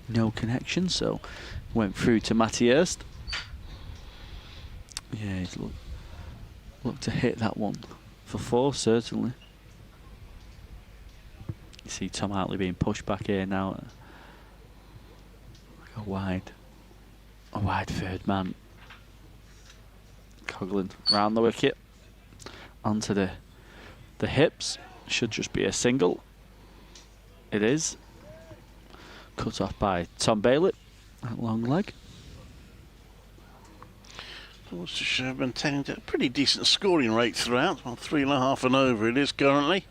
no connection, so went through to Matty Hurst. Yeah, he's looked to hit that one for 4, certainly. You see Tom Hartley being pushed back here now. Like a wide third man. Coughlin round the wicket, onto the hips. Should just be a single. It is. Cut off by Tom Bailey at long leg. Worcestershire have maintained a pretty decent scoring rate throughout. Well, 3.5 and over it is currently.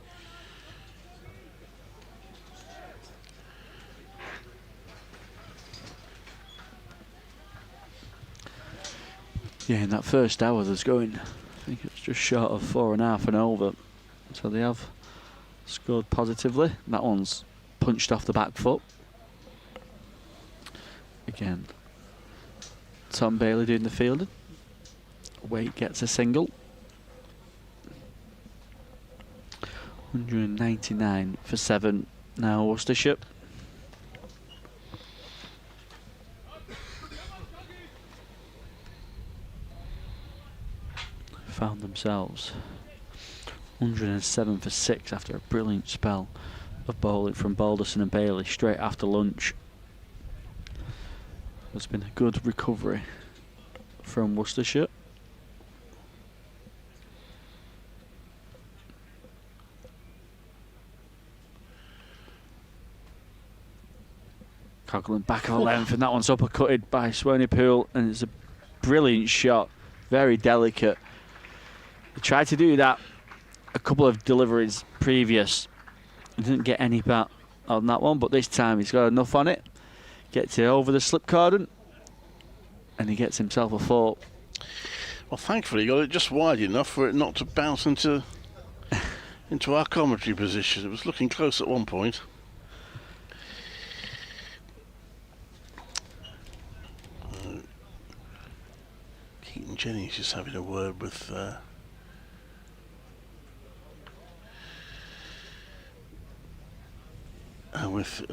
Yeah, in that first hour there's going, I think it's just short of 4.5 and over. So they have scored positively. That one's punched off the back foot. Again, Tom Bailey doing the fielding. Waite gets a single. 199 for 7 now, Worcestershire. Found themselves 107 for 6 after a brilliant spell of bowling from Balderson and Bailey straight after lunch. There's been a good recovery from Worcestershire. Coughlin back of the length, and that one's uppercutted by Swanepoel, and it's a brilliant shot, very delicate. He tried to do that a couple of deliveries previous. He didn't get any bat on that one, but this time he's got enough on it. Gets it over the slip cordon, and he gets himself a 4. Well, thankfully, he got it just wide enough for it not to bounce into our commentary position. It was looking close at one point. Keaton Jennings just having a word with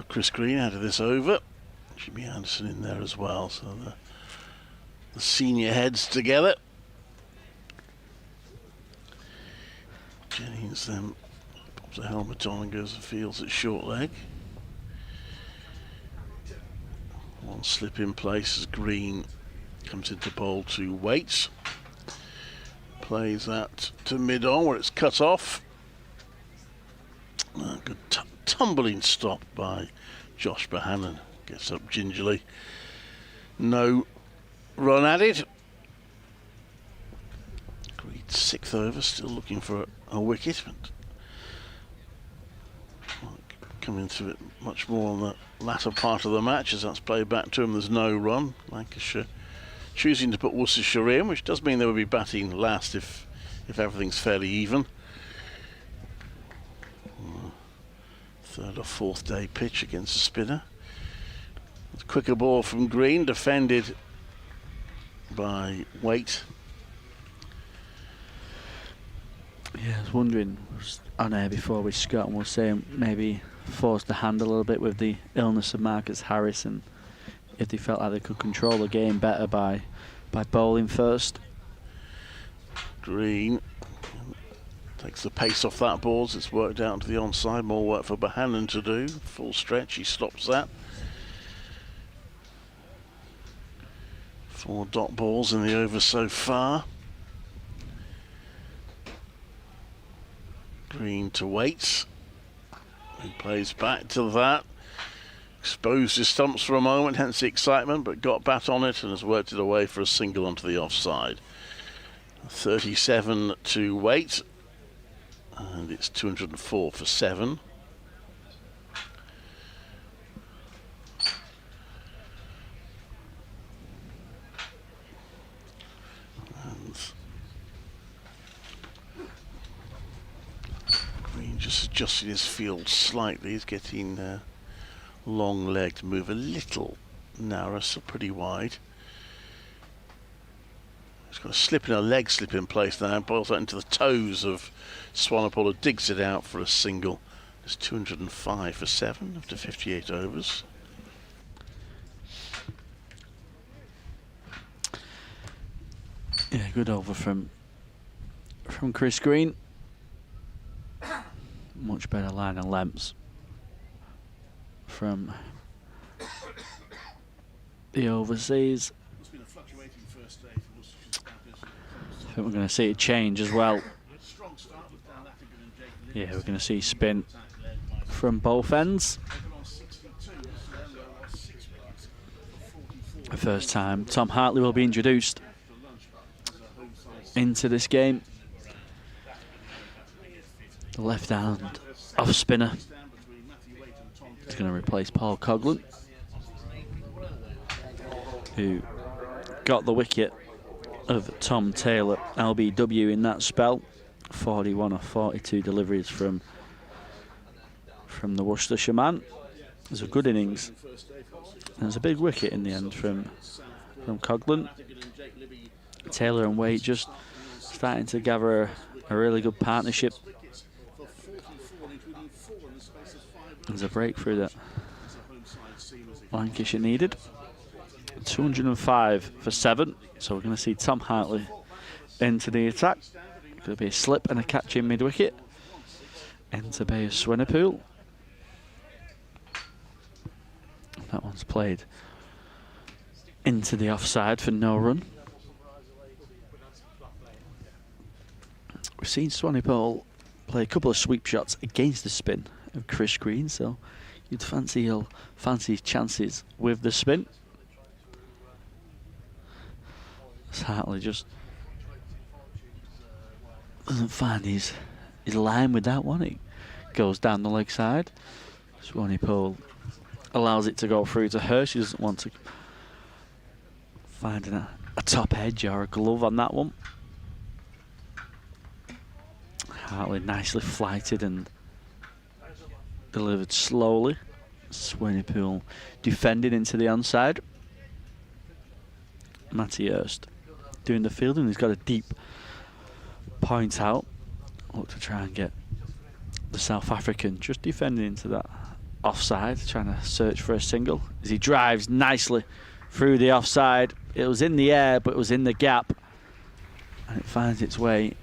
Chris Green out of this over. Jimmy Anderson in there as well, so the senior heads together. Jennings then pops a helmet on and goes and fields at short leg. One slip in place as Green comes into bowl to Waite. Plays that to mid-on where it's cut off. Good tumbling stop by Josh Bohannon. Gets up gingerly. No run added. Agreed, 6th over, still looking for a wicket. But coming through it much more on the latter part of the match as that's played back to him. There's no run. Lancashire choosing to put Worcestershire in, which does mean they will be batting last if everything's fairly even. 3rd or 4th day pitch against a spinner. Quicker ball from Green, defended by Waite. Yeah, I was wondering, on air before with Scott, and we're saying maybe forced the hand a little bit with the illness of Marcus Harris, and if they felt like they could control the game better by bowling first. Green takes the pace off that ball as it's worked out to the onside. More work for Bohannon to do. Full stretch, he stops that. 4 dot balls in the over so far. Green to Waite. He plays back to that. Exposed his stumps for a moment, hence the excitement, but got bat on it and has worked it away for a single onto the offside. 37 to Waite. And it's 204 for 7. And Green just adjusting his field slightly. He's getting long leg to move a little narrow, so pretty wide. He's got a slip in a leg slip in place now, and boils that into the toes of Swanepoel, who digs it out for a single. It's 205 for 7 after 58 overs. Yeah, good over from Chris Green. Much better line and lengths from the overseas. I think we're going to see it change as well. Yeah, we're going to see spin from both ends. The first time Tom Hartley will be introduced into this game. The left hand off spinner. He's going to replace Paul Coughlin, who got the wicket of Tom Taylor, LBW in that spell. 41 of 42 deliveries from the Worcestershire man. It was a good innings. There's a big wicket in the end from Coghlan. Taylor and Waite just starting to gather a really good partnership. There's a breakthrough that Lancashire needed. 205 for 7. So we're going to see Tom Hartley into the attack. Going to be a slip and a catch in mid-wicket. Into Bay of Swinepoel. That one's played into the offside for no run. We've seen Swanepoel play a couple of sweep shots against the spin of Chris Green, so you'd fancy he'll fancy his chances with the spin. Hartley just doesn't find his line with that one. It goes down the leg side. Swanepoel allows it to go through to her. She doesn't want to find a top edge or a glove on that one. Hartley nicely flighted and delivered slowly. Swanepoel defended into the onside. Matty Hurst doing the fielding. He's got a deep point out. Look to try and get the South African just defending into that offside, trying to search for a single as he drives nicely through the offside. It was in the air, but it was in the gap, and it finds its way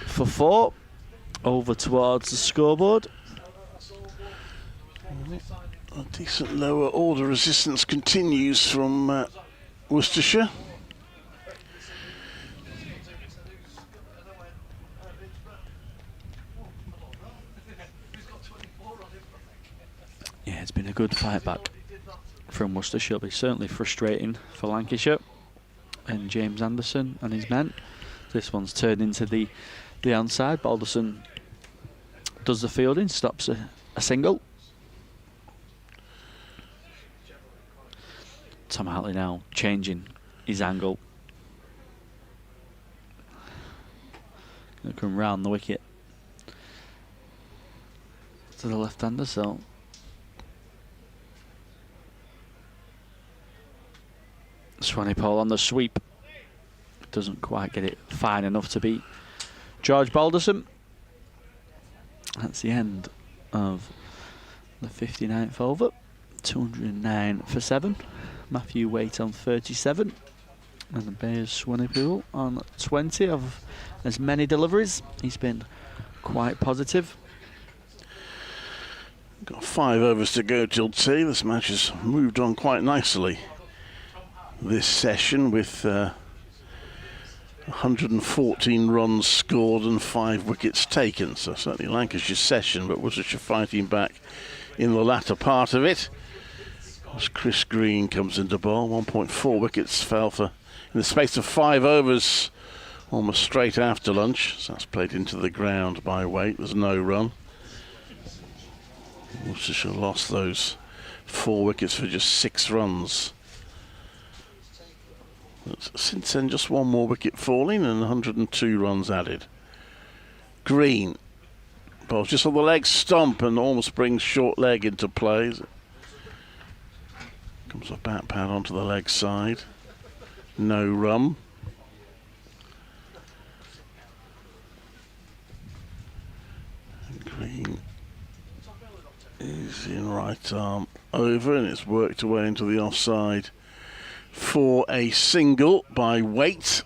for 4 over towards the scoreboard. A decent lower order resistance continues from Worcestershire. Yeah, it's been a good fight back from Worcestershire. It'll be certainly frustrating for Lancashire and James Anderson and his men. This one's turned into the onside. Balderson does the fielding, stops a single. Tom Hartley now changing his angle. Going to come round the wicket to the left-hander, so Swanepoel on the sweep. Doesn't quite get it fine enough to beat George Balderson. That's the end of the 59th over. 209 for 7. Matthew Waite on 37. And the Bay of Swanepoel on 20 of as many deliveries. He's been quite positive. Got 5 overs to go till tea. This match has moved on quite nicely this session with 114 runs scored and 5 wickets taken. So certainly Lancashire's session, but Worcestershire fighting back in the latter part of it. As Chris Green comes into bowl, 1.4 wickets fell for in the space of 5 overs, almost straight after lunch. So that's played into the ground by Waite. There's no run. Worcestershire lost those 4 wickets for just 6 runs. Since then, just 1 more wicket falling and 102 runs added. Green bowls just on the leg stump and almost brings short leg into play. Comes a bat pad onto the leg side. No run. Green is in right arm over and it's worked away into the offside for a single by Waite.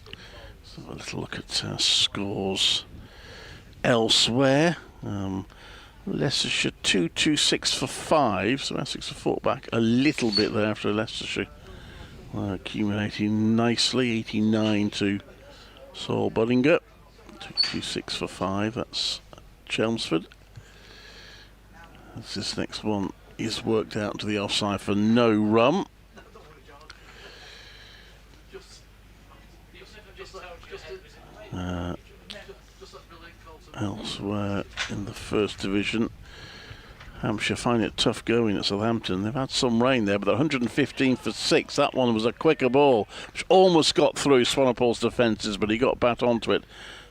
Let's have a little look at scores elsewhere. Leicestershire 226 for 5, so Essex have fought back a little bit there after Leicestershire accumulating nicely. 89 to Saul Buddinger. 226 for 5, that's Chelmsford. As this next one is worked out to the offside for no run. Elsewhere in the first division, Hampshire find it tough going at Southampton. They've had some rain there, but they're 115 for 6. That one was a quicker ball, which almost got through Swanepoel's defences, but he got back onto it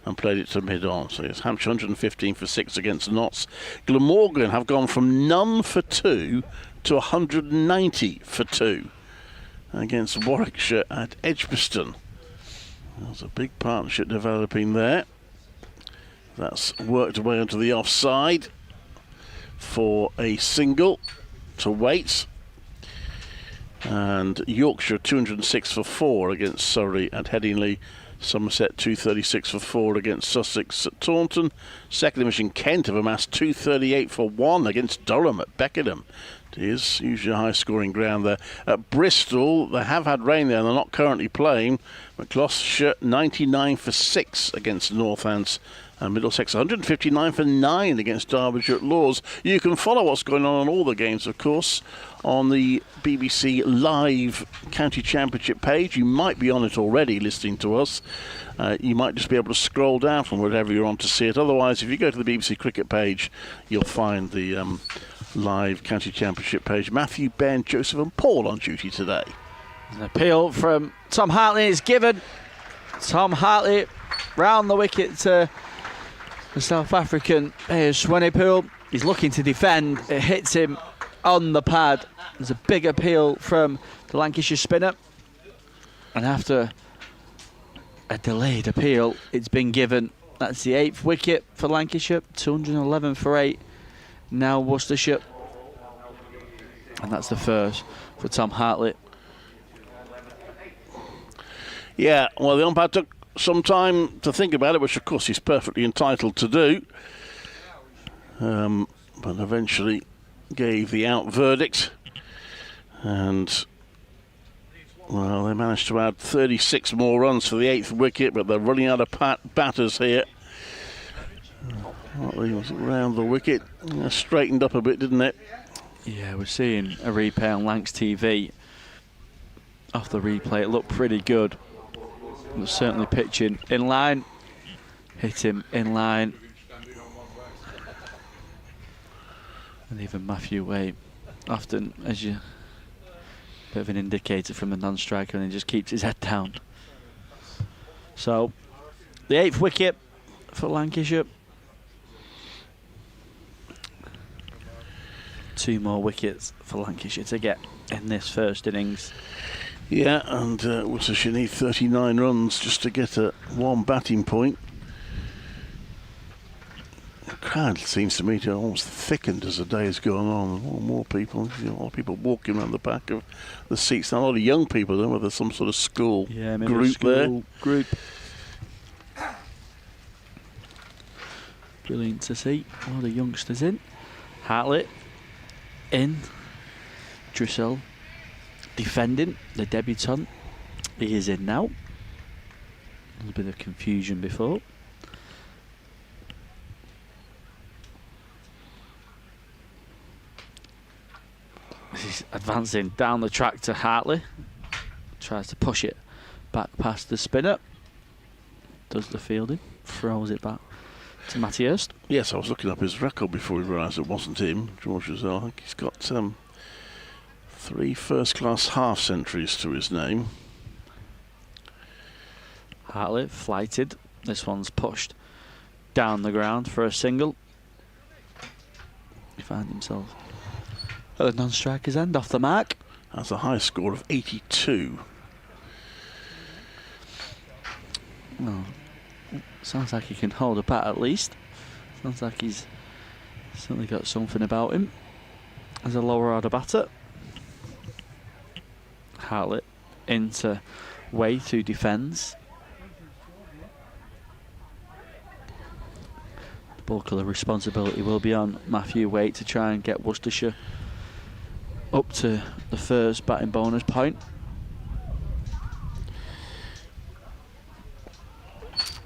and played it to mid-on. So it's Hampshire 115 for 6 against Notts. Glamorgan have gone from none for 2 to 190 for 2 against Warwickshire at Edgbaston. There's a big partnership developing there. That's worked away onto the offside for a single to Waits. And Yorkshire 206 for 4 against Surrey at Headingley. Somerset 236 for 4 against Sussex at Taunton. Second Division Kent have amassed 238 for 1 against Durham at Beckenham. It is usually a high-scoring ground there. At Bristol, they have had rain there and they're not currently playing. But Gloucestershire 99 for 6 against Northants. And Middlesex 159 for 9 against Derbyshire at Lords. You can follow what's going on all the games, of course, on the BBC Live County Championship page. You might be on it already listening to us. You might just be able to scroll down from whatever you're on to see it. Otherwise, if you go to the BBC Cricket page, you'll find the Live County Championship page. Matthew, Ben, Joseph and Paul on duty today. An appeal from Tom Hartley is given. Tom Hartley round the wicket to the South African Swanepoel. He's looking to defend. It hits him on the pad. There's a big appeal from the Lancashire spinner. And after a delayed appeal, it's been given. That's the 8th wicket for Lancashire. 211 for 8. Now Worcestershire. And that's the first for Tom Hartley. Yeah, well, the umpire took some time to think about it, which of course he's perfectly entitled to do, but eventually gave the out verdict, and well, they managed to add 36 more runs for the 8th wicket, but they're running out of batters here. Hartley was around the wicket, straightened up a bit, didn't it? Yeah, we're seeing a replay on Lancs TV. Off the replay, it looked pretty good. Was certainly pitching in line, hit him in line, and even Matthew Way, often as you bit of an indicator from a non-striker, and he just keeps his head down. So the 8th wicket for Lancashire. 2 more wickets for Lancashire to get in this first innings. Yeah, and Worcestershire need 39 runs just to get a 1 batting point. The crowd seems to me to have almost thickened as the day has gone on. More people, a lot of people walking around the back of the seats. Now, a lot of young people, whether there's some sort of school group there. Brilliant to see. A lot of youngsters in. Hartley in. Drissel defending, the debutant. He is in now. A little bit of confusion before. He's advancing down the track to Hartley. Tries to push it back past the spinner. Does the fielding. Throws it back to Matty Hurst. Yes, I was looking up his record before we realised it wasn't him, George Rothesay. I think he's got 3 first-class half-centuries to his name. Hartley flighted. This one's pushed down the ground for a single. He found himself at the non-striker's end, off the mark. That's a high score of 82. Well, sounds like he can hold a bat at least. Sounds like he's certainly got something about him as a lower order batter. Hartley into Way, who defends. The bulk of the responsibility will be on Matthew Way to try and get Worcestershire up to the first batting bonus point.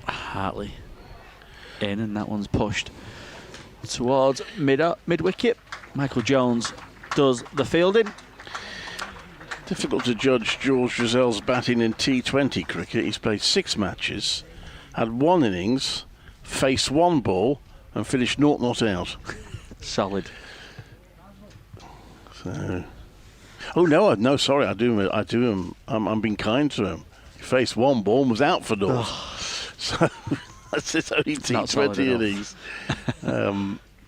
Hartley in, and that one's pushed towards mid-wicket. Michael Jones does the fielding. Difficult to judge George Rothesay's batting in T20 cricket. He's played 6 matches, had 1 innings, faced 1 ball, and finished 0 not out. Solid. Oh no, sorry, I do him. I'm being kind to him. He faced one ball and was out for doors. So that's his only T20 of these.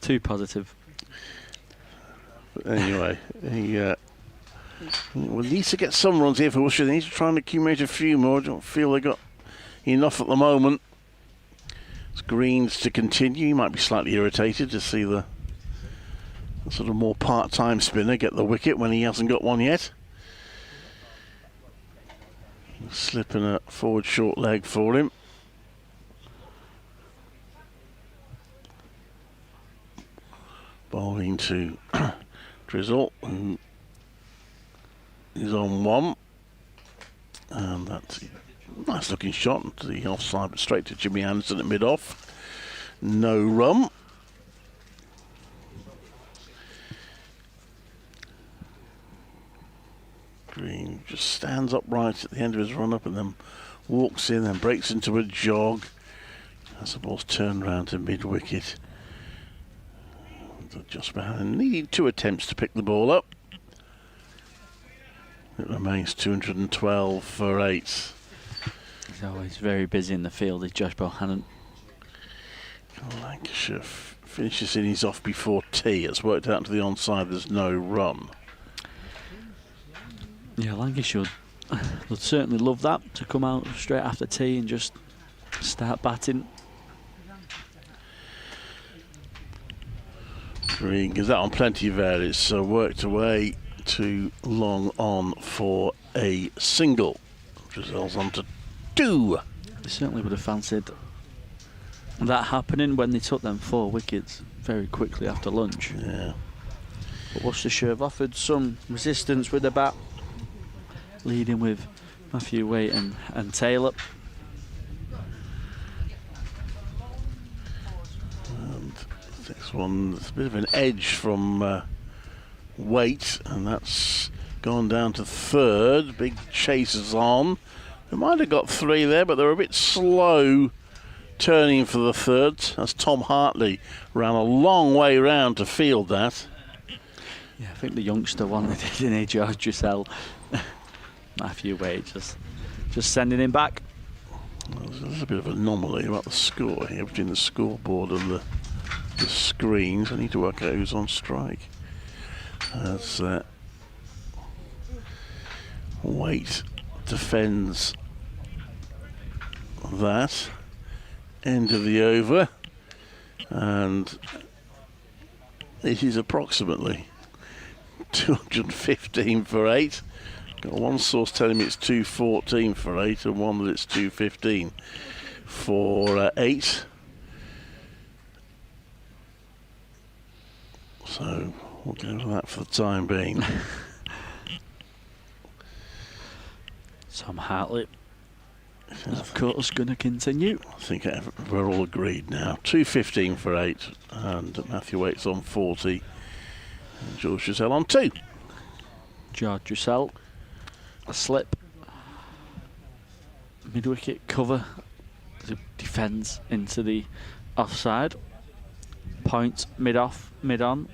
Too positive. But anyway, he needs to get some runs here for Worcestershire. They need to try and accumulate a few more. I don't feel they got enough at the moment. It's Greens to continue. He might be slightly irritated to see the sort of more part-time spinner get the wicket when he hasn't got one yet. Slipping a forward short leg for him. Bowling to Drizzle, who is on one. And that's a nice looking shot to the offside, but straight to Jimmy Anderson at mid-off. No run. Green just stands upright at the end of his run-up and then walks in and breaks into a jog as the ball's turned round to mid-wicket. Just behind, needing 2 attempts to pick the ball up. It remains 212 for 8. He's always very busy in the field, is Josh Bohannon. Lancashire finishes innings off before tea. It's worked out to the onside, there's no run. Yeah, Lancashire would certainly love that, to come out straight after tea and just start batting. Green gives that on plenty of air. It's worked away too long on for a single. Results on to 2. They certainly would have fancied that happening when they took them 4 wickets very quickly after lunch. Yeah. But Worcestershire have offered some resistance with the bat, leading with Matthew Waite and Taylor. And this one, it's a bit of an edge from Waite, and that's gone down to 3rd. Big chasers on. They might have got 3 there, but they're a bit slow turning for the 3rd. As Tom Hartley ran a long way round to field that. Yeah, I think the youngster wanted it, didn't he, George Dressel? Matthew Waite just sending him back. Well, there's a bit of an anomaly about the score here between the scoreboard and the screens. I need to work out who's on strike. As Waite defends that end of the over, and it is approximately 215 for 8. Got one source telling me it's 214 for 8 and one that it's 215 for 8. So we'll go with that for the time being. Tom Hartley, of course, going to continue. I think we're all agreed now. 215 for 8, and Matthew Waite's on 40, and George Dressel on 2. George Dressel, a slip, mid-wicket cover, defends into the offside. Point, mid-off, mid-on.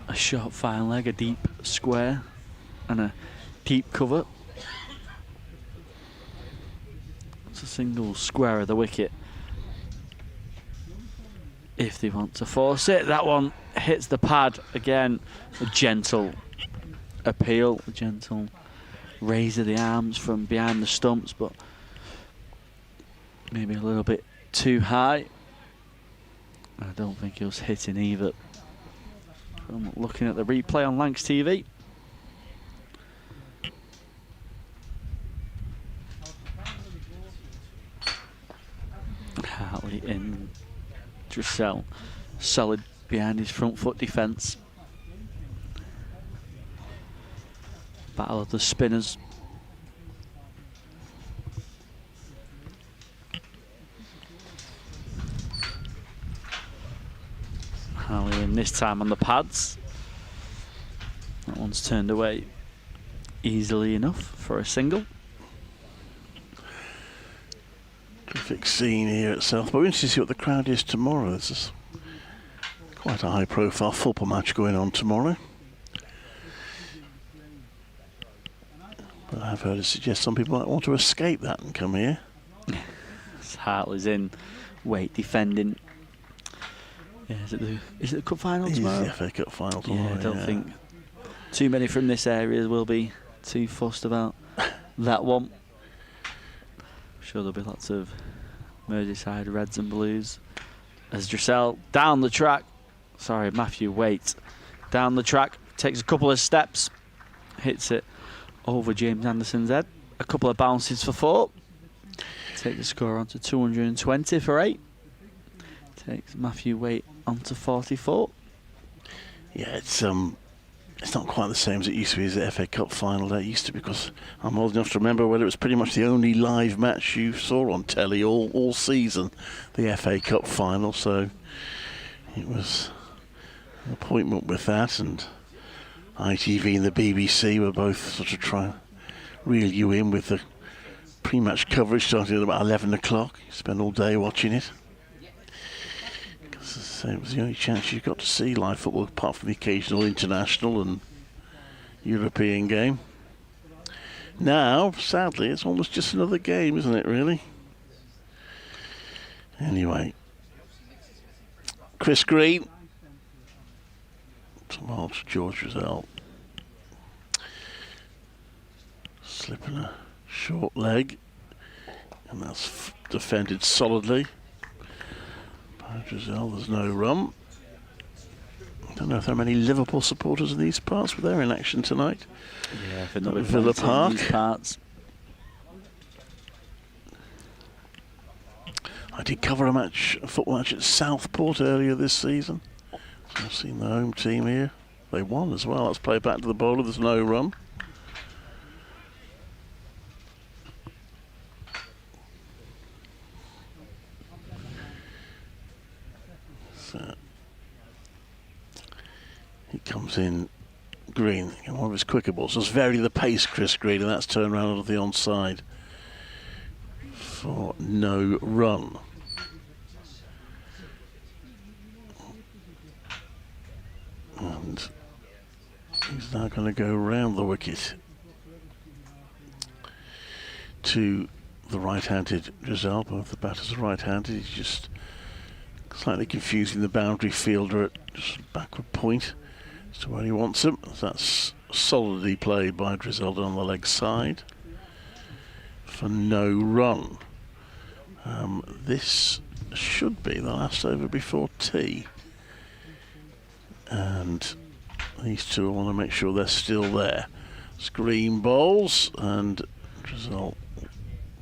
A short fine leg, a deep square, and a deep cover. It's a single square of the wicket. If they want to force it, that one hits the pad again. A gentle appeal, a gentle raise of the arms from behind the stumps, but maybe a little bit too high. I don't think he was hitting either. I'm looking at the replay on Lancs TV. Hartley in, Dressel solid behind his front foot defence. Battle of the spinners. Hartley in this time on the pads. That one's turned away easily enough for a single. Terrific scene here at Southport. We're interested to see what the crowd is tomorrow. There's Quite a high-profile football match going on tomorrow. But I've heard it suggest some people might want to escape that and come here. Hartley's in, Waite defending. Yeah, is it the cup final tomorrow? It's the FA Cup final tomorrow. Yeah, I don't think too many from this area will be too fussed about that one. I'm sure there'll be lots of Merseyside reds and blues. As Dressel down the track, Matthew Waite down the track, takes a couple of steps, hits it over James Anderson's head. A couple of bounces for 4. Take the score on to 220 for 8. Takes Matthew Waite on to 44. Yeah, it's not quite the same as it used to be as the FA Cup final. That used to be, because I'm old enough to remember when it was pretty much the only live match you saw on telly all season, the FA Cup final. So it was an appointment with that, and ITV and the BBC were both sort of trying to reel you in with the pre-match coverage starting at about 11 o'clock. You spend all day watching it. It was the only chance you got to see live football, apart from the occasional international and European game. Now, sadly, it's almost just another game, isn't it, really? Anyway, Chris Green, towards George Dressel, slipping a short leg, and that's defended solidly. Dressel, there's no run. I don't know if there are many Liverpool supporters in these parts, but they're in action tonight. Yeah, for another Villa Park. These parts. I did cover a football match at Southport earlier this season. So I've seen the home team here. They won as well. Let's play back to the bowler. There's no run. He comes in, Green, one of his quicker balls. Just vary the pace, Chris Green, and that's turned around onto the onside for no run. And he's now going to go round the wicket to the right-handed Dressel. Both the batters are right-handed. He's just slightly confusing the boundary fielder at just backward point as to where he wants him. That's solidly played by Dressel on the leg side for no run. This should be the last over before tea, and these two want to make sure they're still there. Screen bowls, and Dressel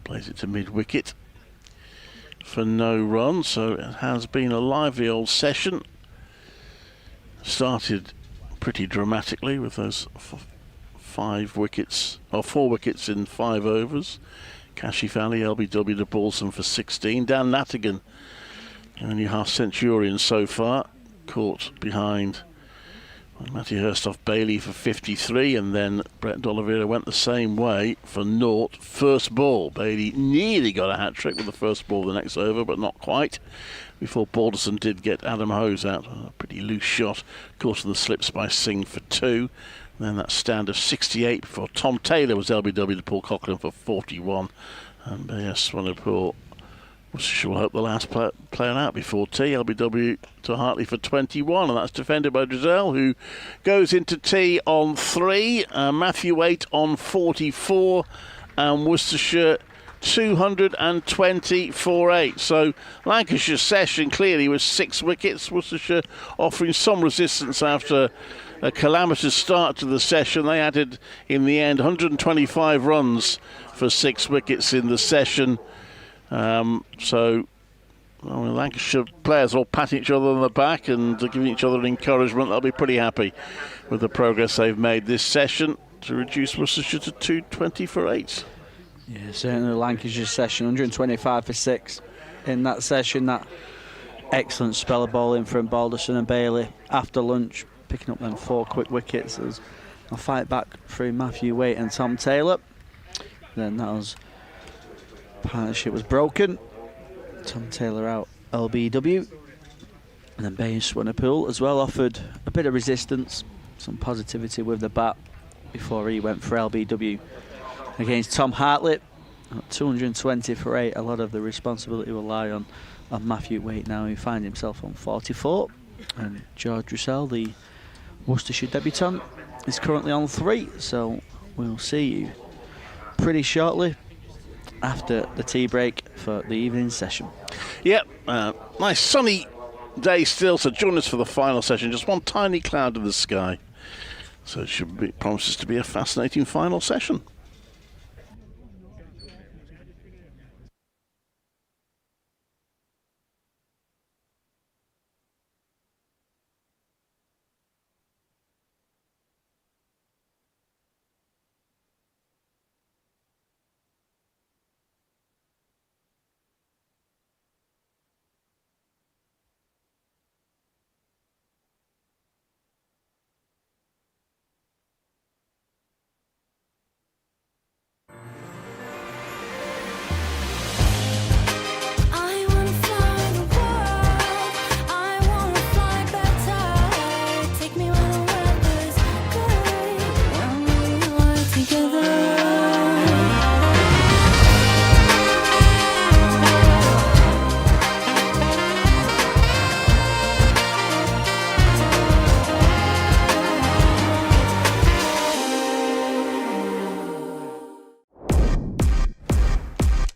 plays it to mid-wicket for no run. So it has been a lively old session. Started pretty dramatically with those 4 wickets in 5 overs. Cashy Valley, LBW to Balsam for 16. Dan Latigan, only half-centurion so far, caught behind Matty Hurstoff Bailey for 53, and then Brett D'Oliveira went the same way for naught. First ball, Bailey nearly got a hat-trick with the first ball the next over, but not quite, before Balderson did get Adam Hose out. A pretty loose shot, caught in the slips by Singh for 2. And then that stand of 68 before Tom Taylor was LBW to Paul Coughlin for 41. And Swanepoel, Worcestershire will hope the last player out before tea. LBW to Hartley for 21, and that's defended by Dressel, who goes into tea on 3. Matthew Waite on 44, and Worcestershire 220 for 8. So Lancashire session clearly was 6 wickets. Worcestershire offering some resistance after a calamitous start to the session. They added in the end 125 runs for 6 wickets in the session. Lancashire players all patting each other on the back and giving each other encouragement. They'll be pretty happy with the progress they've made this session to reduce Worcestershire to 220 for 8. Yeah, certainly the Lancashire session, 125 for 6 in that session. That excellent spell of bowling from Balderson and Bailey after lunch, picking up them 4 quick wickets. There's a fight back through Matthew Waite and Tom Taylor. Then partnership was broken. Tom Taylor out LBW. And then Bayes Swanepoel as well offered a bit of resistance, some positivity with the bat before he went for LBW against Tom Hartlett. 220 for 8. A lot of the responsibility will lie on Matthew Waite now. He finds himself on 44. And George Russell, the Worcestershire debutant, is currently on 3. So we'll see you pretty shortly after the tea break for the evening session. Yep, nice sunny day still, so join us for the final session. Just one tiny cloud in the sky. So it promises to be a fascinating final session.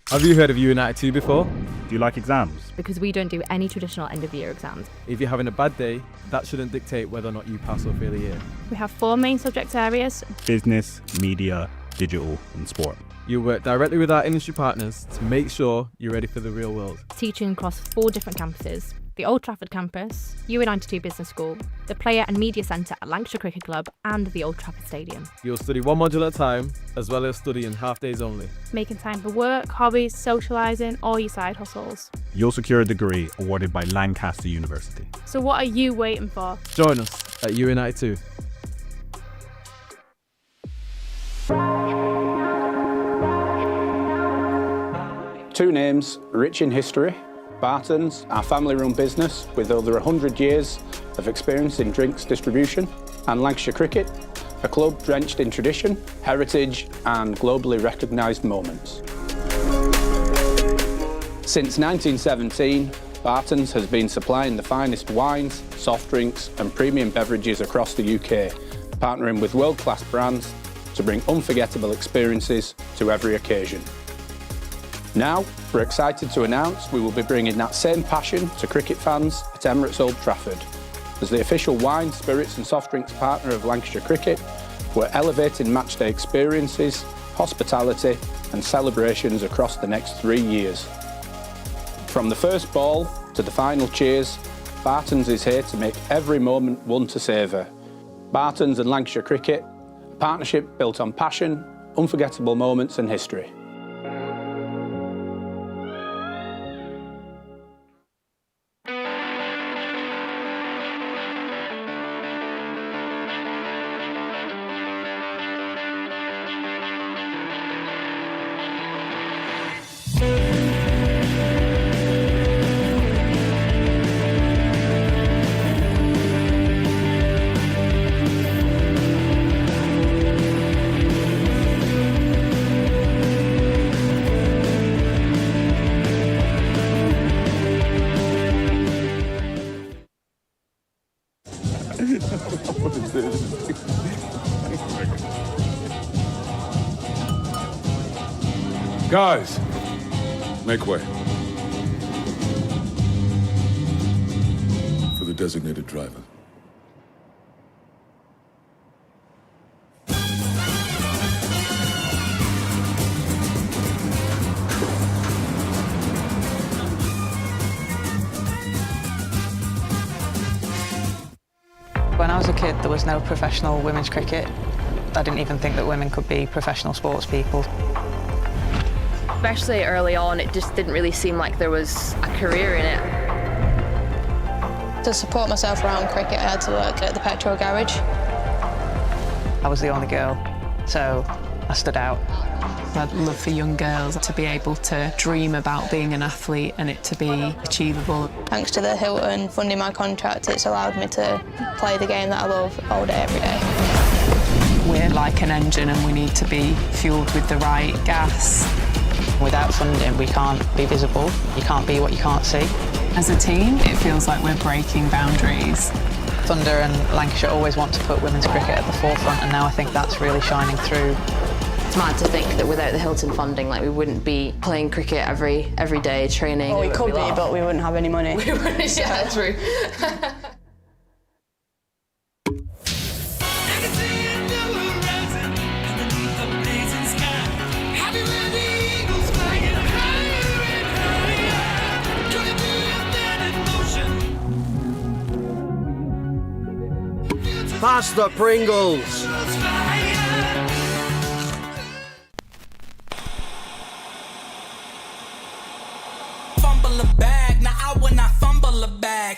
Have you heard of United 2 before? Do you like exams? Because we don't do any traditional end of year exams. If you're having a bad day, that shouldn't dictate whether or not you pass or fail a year. We have 4 main subject areas: Business, media, digital and sport. You work directly with our industry partners to make sure you're ready for the real world. teaching across 4 different campuses: the Old Trafford campus, UA92 Business School, the Player and Media Centre at Lancashire Cricket Club, and the Old Trafford Stadium. You'll study one module at a time, as well as studying half days only. Making time for work, hobbies, socialising, or your side hustles. You'll secure a degree awarded by Lancaster University. So what are you waiting for? Join us at UA92. Two names rich in history: Barton's, our family-run business with over 100 years of experience in drinks distribution, and Lancashire Cricket, a club drenched in tradition, heritage and globally recognised moments. Since 1917, Barton's has been supplying the finest wines, soft drinks and premium beverages across the UK, partnering with world-class brands to bring unforgettable experiences to every occasion. Now, we're excited to announce we will be bringing that same passion to cricket fans at Emirates Old Trafford. As the official wine, spirits and soft drinks partner of Lancashire Cricket, we're elevating matchday experiences, hospitality and celebrations across the next 3 years. From the first ball to the final cheers, Barton's is here to make every moment one to savour. Barton's and Lancashire Cricket, a partnership built on passion, unforgettable moments and history. Guys, make way for the designated driver. When I was a kid, there was no professional women's cricket. I didn't even think that women could be professional sports people. Especially early on, it just didn't really seem like there was a career in it. To support myself around cricket, I had to work at the petrol garage. I was the only girl, so I stood out. I'd love for young girls to be able to dream about being an athlete and it to be achievable. Thanks to the Hilton funding my contract, it's allowed me to play the game that I love all day, every day. We're like an engine and we need to be fueled with the right gas. Without funding, we can't be visible. You can't be what you can't see. As a team, it feels like we're breaking boundaries. Thunder and Lancashire always want to put women's cricket at the forefront, and now I think that's really shining through. It's mad to think that without the Hilton funding, like, we wouldn't be playing cricket every day, training. Well, we could be, but we wouldn't have any money. We wouldn't, yeah, true. Pass the Pringles! Fumble a bag, now I will not fumble a bag.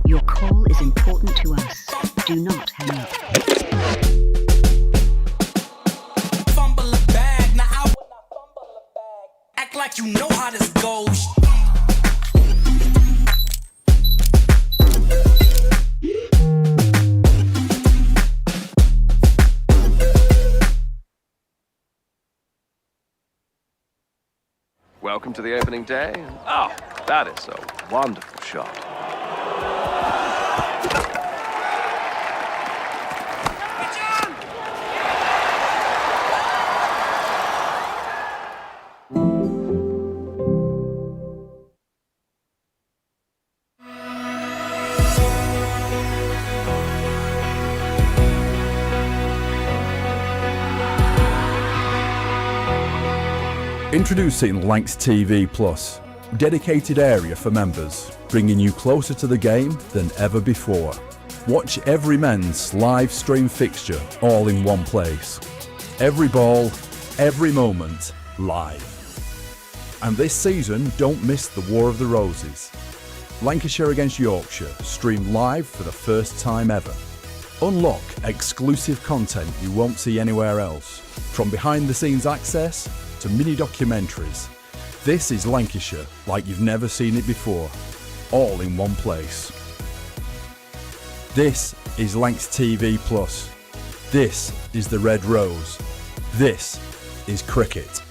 Your call is important to us. Do not hang up. Fumble a bag, now I will not fumble a bag. Act like you know how this goes. Welcome to the opening day. Oh, that is a wonderful shot. Introducing Lancs TV Plus, dedicated area for members, bringing you closer to the game than ever before. Watch every men's live stream fixture all in one place. Every ball, every moment, live. And this season, don't miss the War of the Roses. Lancashire against Yorkshire, streamed live for the first time ever. Unlock exclusive content you won't see anywhere else, from behind the scenes access to mini documentaries. This is Lancashire like you've never seen it before, all in one place. This is Lancs TV Plus. This is the Red Rose. This is cricket.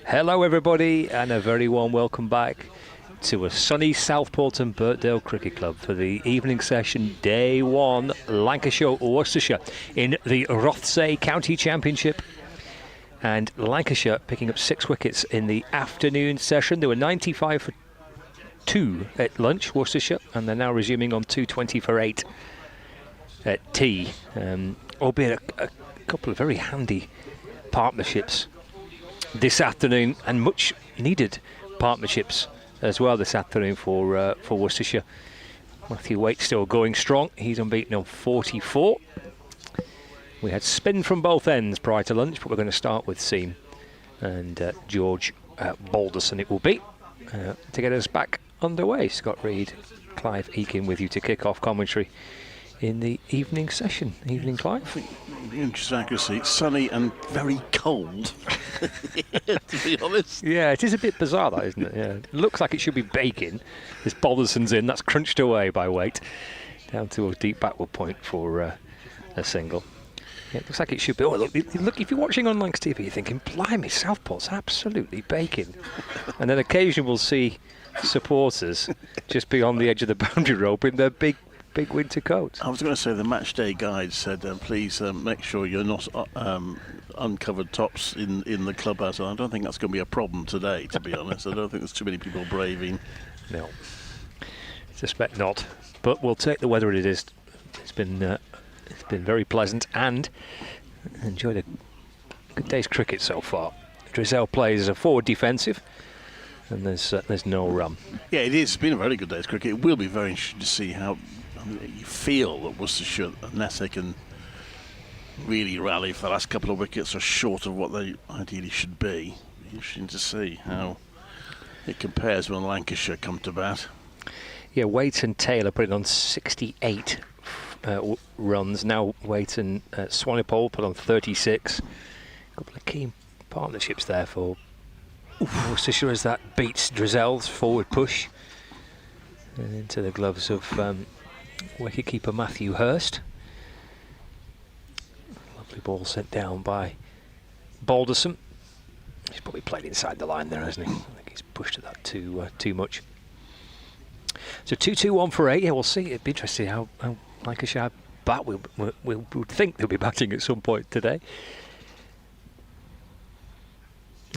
Hello everybody, and a very warm welcome back to a sunny Southport and Birkdale Cricket Club for the evening session, day 1, Lancashire Worcestershire in the Rothesay County Championship. And Lancashire picking up 6 wickets in the afternoon session. They were 95 for 2 at lunch, Worcestershire, and they're now resuming on 220 for 8 at tea. Albeit a couple of very handy partnerships this afternoon, and much needed partnerships as well this afternoon for Worcestershire. Matthew Waite still going strong. He's unbeaten on 44. We had spin from both ends prior to lunch, but we're going to start with Seam and George Balderson it will be to get us back underway. Scott Reed, Clive Eakin with you to kick off commentary in the evening session. Evening, Clive. Interesting accuracy. It's sunny and very cold, to be honest. Yeah, it is a bit bizarre, that, isn't it? Yeah, it looks like it should be baking. This Balderson's in. That's crunched away by Waite. Down to a deep backward point for a single. Yeah, it looks like it should be. Oh, look, if you're watching on Lancs TV, you're thinking, blimey, Southport's absolutely baking. And then occasionally we'll see supporters just beyond the edge of the boundary rope in their big winter coats. I was going to say the match day guide said, please make sure you're not uncovered tops in the clubhouse. I don't think that's going to be a problem today, to be honest. I don't think there's too many people braving. No, suspect not. But we'll take the weather it is. It's been very pleasant, and enjoyed a good day's cricket so far. Drizel plays a forward defensive, and there's no run. Yeah, it is. It's been a very good day's cricket. It will be very interesting to see how you feel that Worcestershire, unless they can really rally for the last couple of wickets, are short of what they ideally should be. Interesting to see how it compares when Lancashire come to bat. Yeah, Waite and Taylor put it on 68 runs. Now Waite and Swanepoel put on 36. A couple of key partnerships there for Worcestershire as that beats Drizel's forward push. And into the gloves of wicketkeeper Matthew Hurst. Lovely ball sent down by Balderson. He's probably played inside the line there, hasn't he? I think he's pushed at that too much. So 2-2-1 for 8. Yeah, we'll see. It'd be interesting how Lancashire bat. We would think they'll be batting at some point today.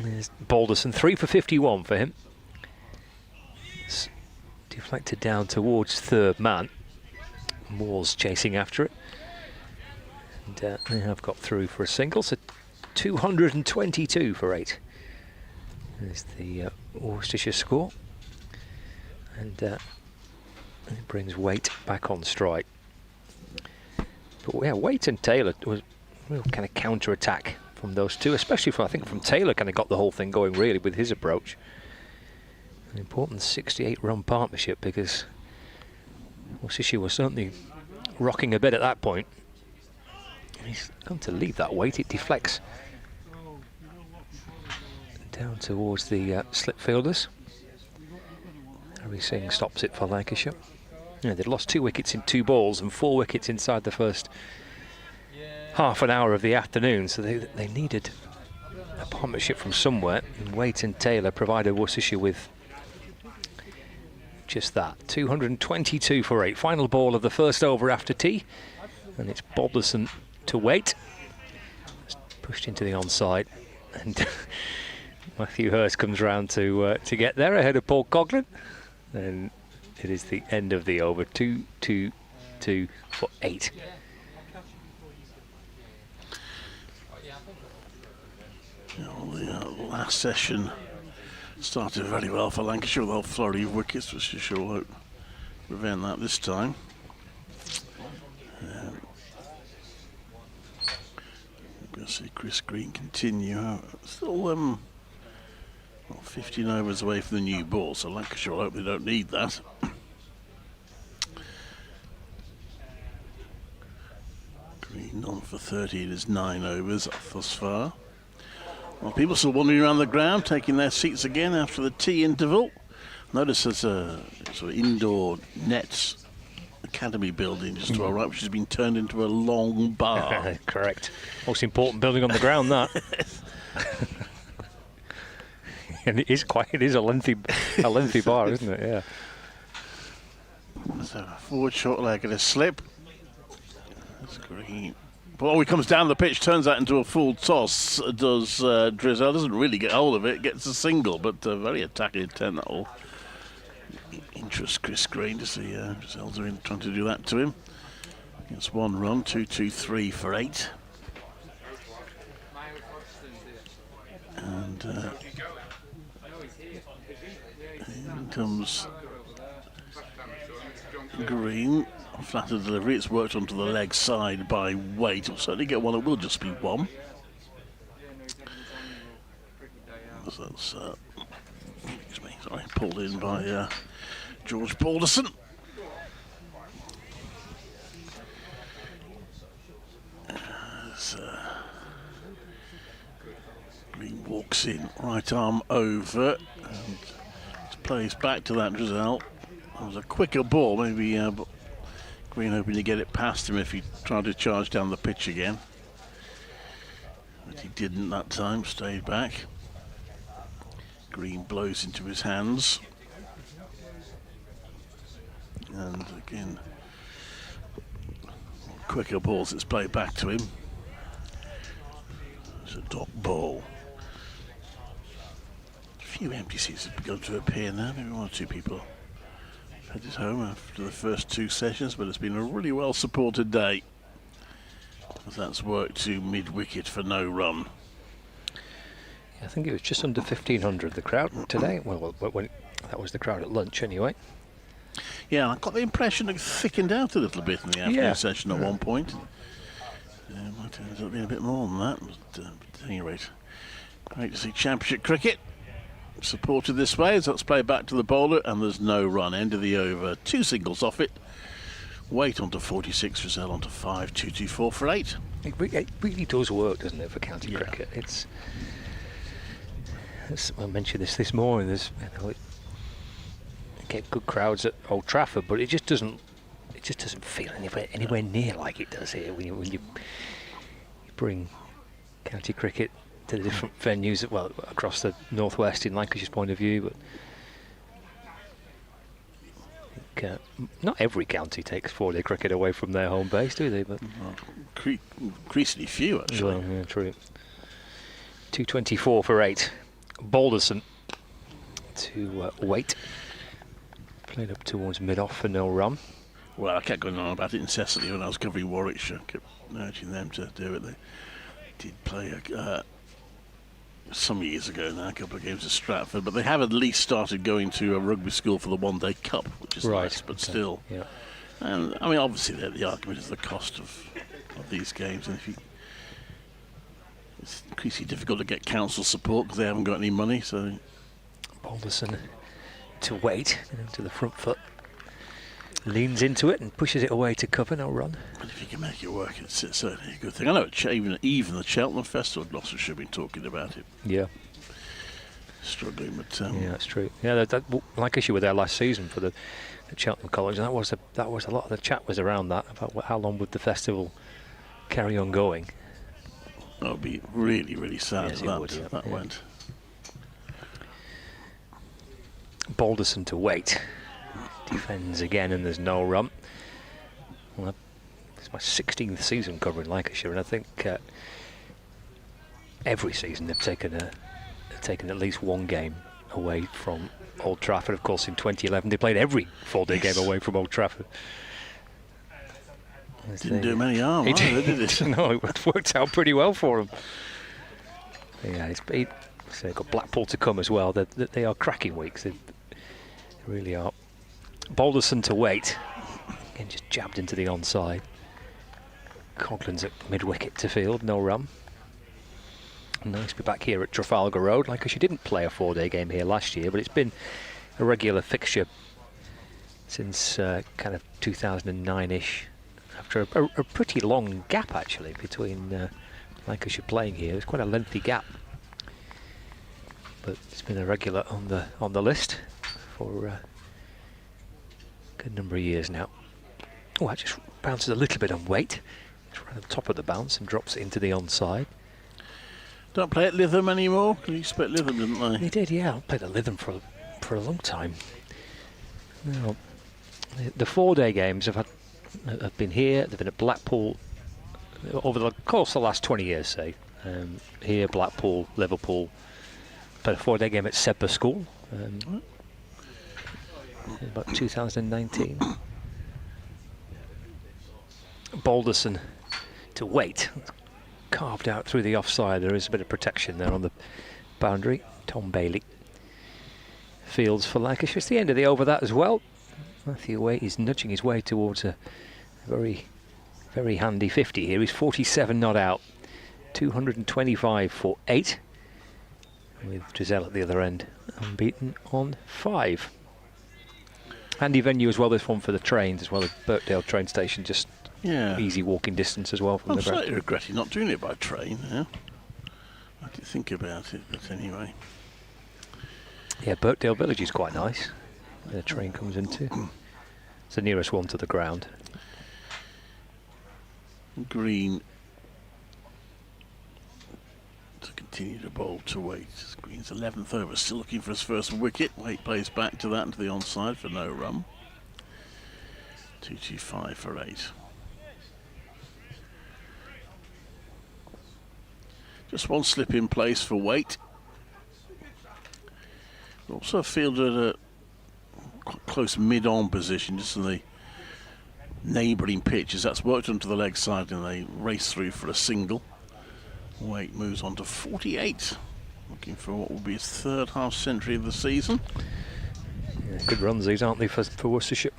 There's Balderson, 3 for 51 for him. It's deflected down towards third man. Moore's chasing after it. And they have got through for a single, so 222 for 8. There's the Worcestershire score. And it brings Waite back on strike. But yeah, Waite and Taylor was a real kind of counter-attack from those two, especially I think from Taylor, kind of got the whole thing going really with his approach. An important 68-run partnership, because Worcestershire was certainly rocking a bit at that point. And he's going to leave that Waite. It deflects down towards the slip fielders. Harry Singh stops it for Lancashire. Yeah, they'd lost 2 wickets in 2 balls and 4 wickets inside the first half an hour of the afternoon, so they needed a partnership from somewhere, and Waite and Taylor provided Worcestershire with just that. 222 for 8. Final ball of the first over after tea, and it's Balderson to Waite. Just pushed into the onside, and Matthew Hurst comes round to get there ahead of Paul Coughlin. And it is the end of the over. 2-2-2 for 8. The last session started very well for Lancashire with a whole flurry of wickets, which sure won't prevent that this time. We're going to see Chris Green continue. Still 15 overs away from the new ball, so Lancashire hope they don't need that. Green on for 30 in his 9 overs thus far. Well, people still wandering around the ground, taking their seats again after the tea interval. Notice there's a sort of indoor nets academy building just to our right, which has been turned into a long bar. Correct. Most important building on the ground, that. And it is a lengthy bar, isn't it? Yeah. So forward short leg and a slip. That's Green. Ball he comes down the pitch, turns that into a full toss. Does Drizzell, doesn't really get hold of it, gets a single, but very attacking intent that will interest Chris Green to see Drizzell's trying to do that to him. It's one run, 2-2-3 for 8. And here comes Green. Flatter delivery, it's worked onto the leg side by Waite. We'll certainly get one, it will just be one. So that's, excuse me, sorry, pulled in by George Balderson. Green walks in, right arm over, and plays back to that Drizzell. It was a quicker ball, maybe Green hoping to get it past him if he tried to charge down the pitch again. But he didn't that time, stayed back. Green blows into his hands. And again, quicker balls, it's played back to him. It's a dot ball. A few empty seats have begun to appear now, maybe one or two people headed home after the first 2 sessions, but it's been a really well supported day. That's worked to mid-wicket for no run. I think it was just under 1,500, the crowd today. Well, when that was the crowd at lunch anyway. Yeah, I got the impression it thickened out a little bit in the afternoon session at one point. Might end up being a bit more than that, but at any rate, great to see Championship cricket supported this way as that's played back to the bowler, and there's no run. End of the over, 2 singles off it. Waite onto 46, Drizzell onto 5, 2-2-4 for 8. It really does work, doesn't it, for county cricket? It's I mentioned this morning. There's get good crowds at Old Trafford, but it just doesn't feel anywhere near like it does here when you bring county cricket to the different venues, across the northwest in Lancashire's point of view. But I think, not every county takes 4-day cricket away from their home base, do they? But increasingly few, actually. Well, yeah, true. 224 for 8. Balderson to Waite. Played up towards mid-off for no run. Well, I kept going on about it incessantly when I was covering Warwickshire. Kept urging them to do it. They did play some years ago now, a couple of games at Stratford, but they have at least started going to a rugby school for the one-day cup, which is nice, but still. Yeah. And I mean, obviously, the argument is the cost of these games, and it's increasingly difficult to get council support because they haven't got any money. So, Balderson to Waite to the front foot, leans into it and pushes it away to cover, no run. But if you can make it work, it's certainly a good thing. I know even the Cheltenham Festival, Gloucestershire have been talking about it. Yeah. Struggling, but yeah, that's true. Yeah, Lancashire were there last season for the Cheltenham College, and that was a lot of the chat was around that, about how long would the festival carry on going. That would be really, really sad if that went. Balderson to Waite. Defends again, and there's no run. Well, it's my 16th season covering Lancashire, and I think every season they've taken at least one game away from Old Trafford. Of course, in 2011 they played every 4-day game away from Old Trafford. Didn't do many harm, did it? No, it worked out pretty well for them. Yeah, so they've got Blackpool to come as well. They are cracking weeks. They really are. Balderson to Waite. Again, just jabbed into the onside. Coughlin's at mid-wicket to field, no run. Nice to be back here at Trafalgar Road. Lancashire didn't play a 4-day game here last year, but it's been a regular fixture since kind of 2009-ish. After a pretty long gap, actually, between Lancashire playing here. It's quite a lengthy gap, but it's been a regular on the list for a good number of years now. Oh, that just bounces a little bit on Waite. It's right on top of the bounce and drops it into the onside. Don't play at Lytham anymore? They used to play at Lytham, didn't they? They did, yeah. I played at Lytham for a long time. Now, the 4-day games have been here. They've been at Blackpool over the course of the last 20 years, say. Here, Blackpool, Liverpool. Played a 4-day game at Sedbergh School. About 2019. Balderson to wait. Carved out through the offside. There is a bit of protection there on the boundary. Tom Bailey fields for Lancashire. It's the end of the over that as well. Matthew Waite is nudging his way towards a very, very handy 50 here. He's 47 not out. 225 for 8. With Drizel at the other end. Unbeaten on 5. Handy venue as well, this one for the trains as well as Birkdale train station. Just easy walking distance as well from I'm the ground. slightly regretting not doing it by train. Yeah, I did think about it, but anyway. Yeah, Birkdale Village is quite nice. Where the train comes into. It's the nearest one to the ground. Green to continue to bowl to Waite. Green's 11th over, still looking for his first wicket. Waite plays back to that and to the onside for no run. 225 for 8. Just one slip in place for Waite. Also fielded at a quite close mid-on position, just in the neighbouring pitches. That's worked onto the leg side and they race through for a single. Waite moves on to 48. Looking for what will be his 3rd half century of the season. Yeah, good runs these, aren't they, for Worcestershire?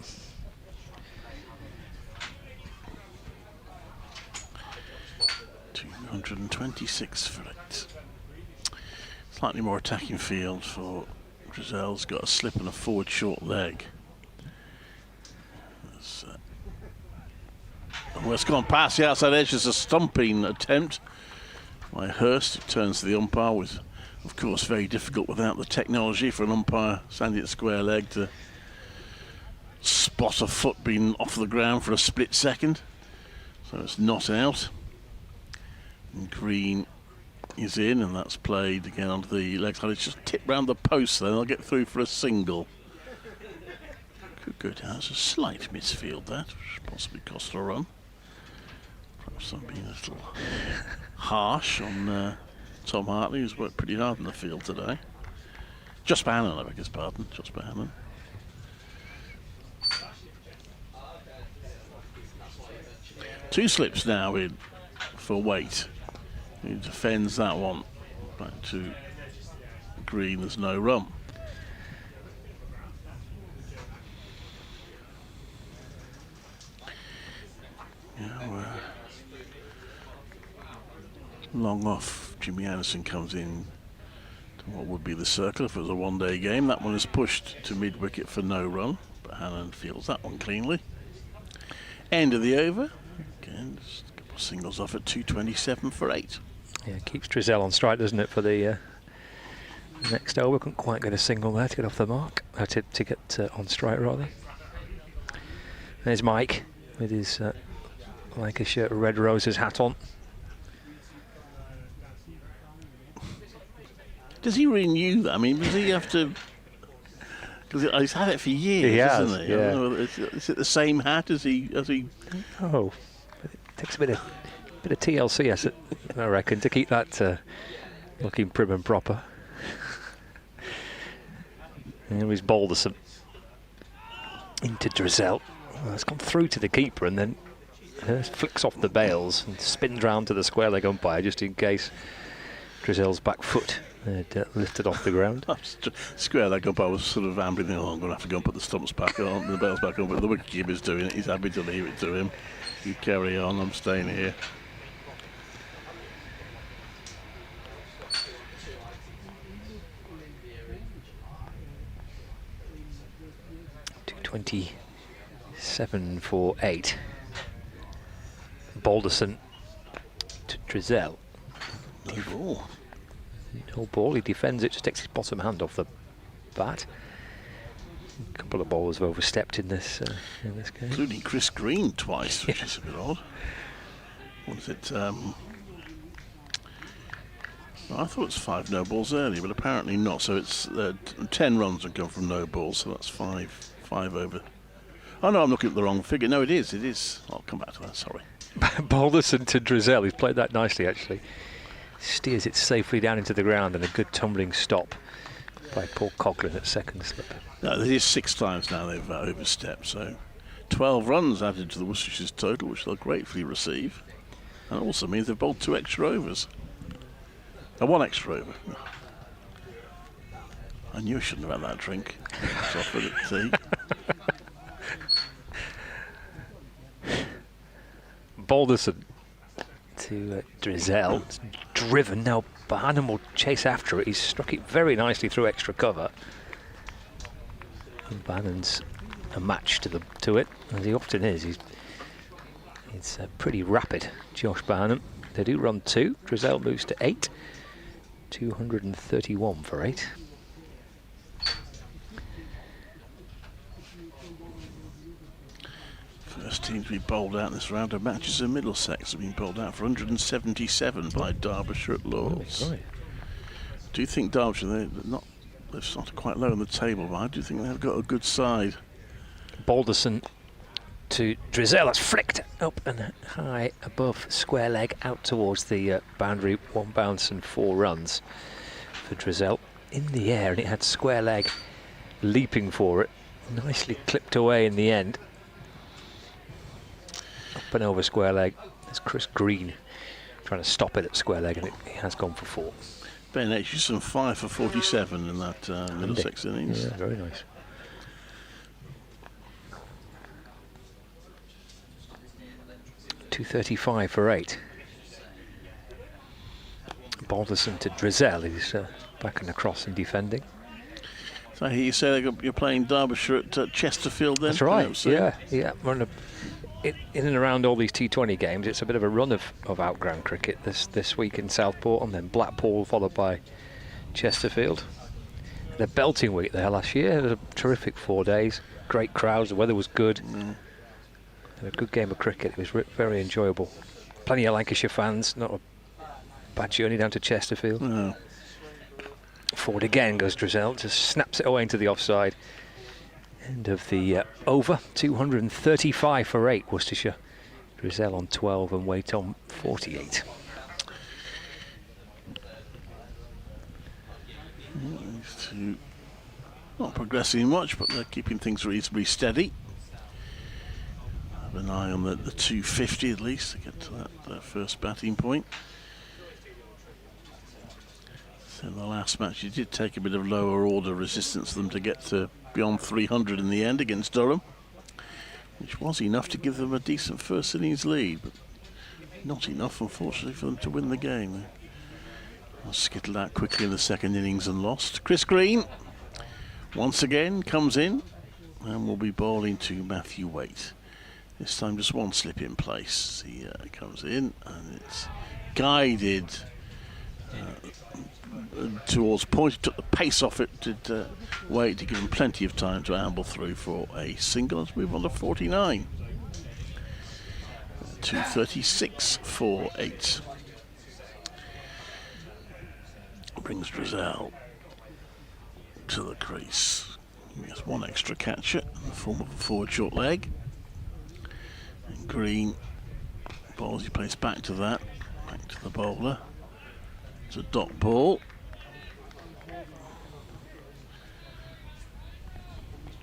$226 for it. Slightly more attacking field for Drizel's got a slip and a forward short leg. Well, it's gone past the outside edge. There's a stumping attempt by Hurst. It turns to the umpire, with, of course, very difficult without the technology for an umpire standing at square leg to spot a foot being off the ground for a split second. So it's not out. And Green is in, and that's played again onto the leg side. It's just tipped round the post there. They'll get through for a single. Could go down. It's a slight misfield that, which possibly cost a run. Perhaps I'm being a little harsh on Tom Hartley, who's worked pretty hard in the field today. Just Bannon, I beg his pardon. Just Bannon. Two slips now in for Waite. He defends that one. Back to Green, there's no run. Long off. Jimmy Anderson comes in to what would be the circle if it was a one-day game. That one is pushed to mid-wicket for no run, but Hannon fields that one cleanly. End of the over. Again, just a couple of singles off at 227 for 8. Yeah, keeps Drizel on strike, doesn't it, for the next over. Couldn't quite get a single there to get off the mark. To get on strike, rather. There's Mike with his Lancashire Red Roses hat on. Does he renew that? I mean, does he have to? Because he's had it for years, he has, hasn't he? yeah. Is it the same hat as he? Oh, it takes a bit of TLC, I reckon, to keep that looking prim and proper. And here is Balderson into Drizel. Well, it's gone through to the keeper and then flicks off the bails and spins round to the square leg umpire just in case Drizel's back foot lifted off the ground. Square leg umpire was sort of ambling, oh, I'm going to have to go and put the stumps back on, the bails back on, but the wicketkeeper's doing it. He's happy to leave it to him. You carry on, I'm staying here. $227 for 8. Balderson to Drizel. No ball. No ball. He defends it, just takes his bottom hand off the bat. A couple of bowlers have overstepped in this game, including Chris Green twice, which is a bit odd. What is it? Well, I thought it was 5 no balls earlier, but apparently not. So it's 10 runs have come from no balls, so that's 5 over. Oh no, I'm looking at the wrong figure. No, it is. I'll come back to that, sorry. Balderson to Drizel. He's played that nicely, actually. Steers it safely down into the ground, and a good tumbling stop by Paul Coughlin at second slip. No, it is 6 times now they've overstepped, so 12 runs added to the Worcestershire's total, which they'll gratefully receive. And it also means they've bowled 2 extra overs. 1 extra over. I knew I shouldn't have had that drink. It's offered at tea. Balderson to Drizel. It's driven. Now Barnum will chase after it. He's struck it very nicely through extra cover. And Bannon's a match to it, as he often is. It's pretty rapid, Josh Barnum. They do run 2. Drizel moves to 8. 231 for 8. First team to be bowled out in this round of matches in Middlesex have been bowled out for 177 by Derbyshire at Lords. Right. Do you think Derbyshire, they've started quite low on the table, but I do think they've got a good side. Balderson to Drizel. That's flicked up and high above square leg out towards the boundary. 1 bounce and 4 runs for Drizel in the air, and it had square leg leaping for it. Nicely clipped away in the end. Up and over square leg. There's Chris Green trying to stop it at square leg, and it has gone for 4. Ben Aitchison 5 for 47 in that Middlesex innings. Yeah, very nice. .235 for 8. Balderson to Drizel. He's back and across and defending. So you say you're playing Derbyshire at Chesterfield then? That's right, yeah. We're in and around all these T20 games. It's a bit of a run of outground cricket this week in Southport, and then Blackpool followed by Chesterfield. The belting week there last year. It was a terrific 4 days. Great crowds, the weather was good. A good game of cricket. It was very enjoyable. Plenty of Lancashire fans. Not a bad journey down to Chesterfield. No. Forward again goes Drizel. Just snaps it away into the offside. End of the over. 235 for 8. Worcestershire. Drizel on 12 and Waite on 48. These two not progressing much, but they're keeping things reasonably steady. Have an eye on the 250 at least to get to that first batting point. So the last match, you did take a bit of lower order resistance for them to get to beyond 300 in the end against Durham, which was enough to give them a decent first innings lead, but not enough, unfortunately, for them to win the game. They skittled out quickly in the second innings and lost. Chris Green once again comes in and will be bowling to Matthew Waite. This time just 1 slip in place. He comes in and it's guided towards point. He took the pace off it, did Waite to give him plenty of time to amble through for a single. Let's move on to 49. 236 for 8. Brings Drizel to the crease. He has 1 extra catcher in the form of a forward short leg. And Green bowls, he plays back to that, back to the bowler. It's a dot ball.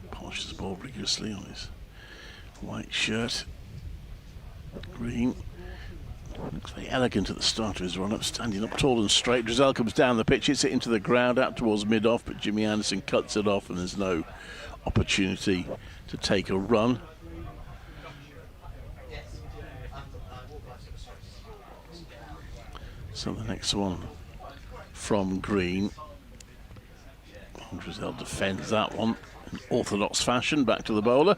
Polishes the ball rigorously on his white shirt. Green looks very elegant at the start of his run-up, standing up tall and straight. Drizel comes down the pitch, hits it into the ground, out towards mid-off, but Jimmy Anderson cuts it off and there's no opportunity to take a run. So the next one from Green. Drizel defends that one in orthodox fashion, back to the bowler.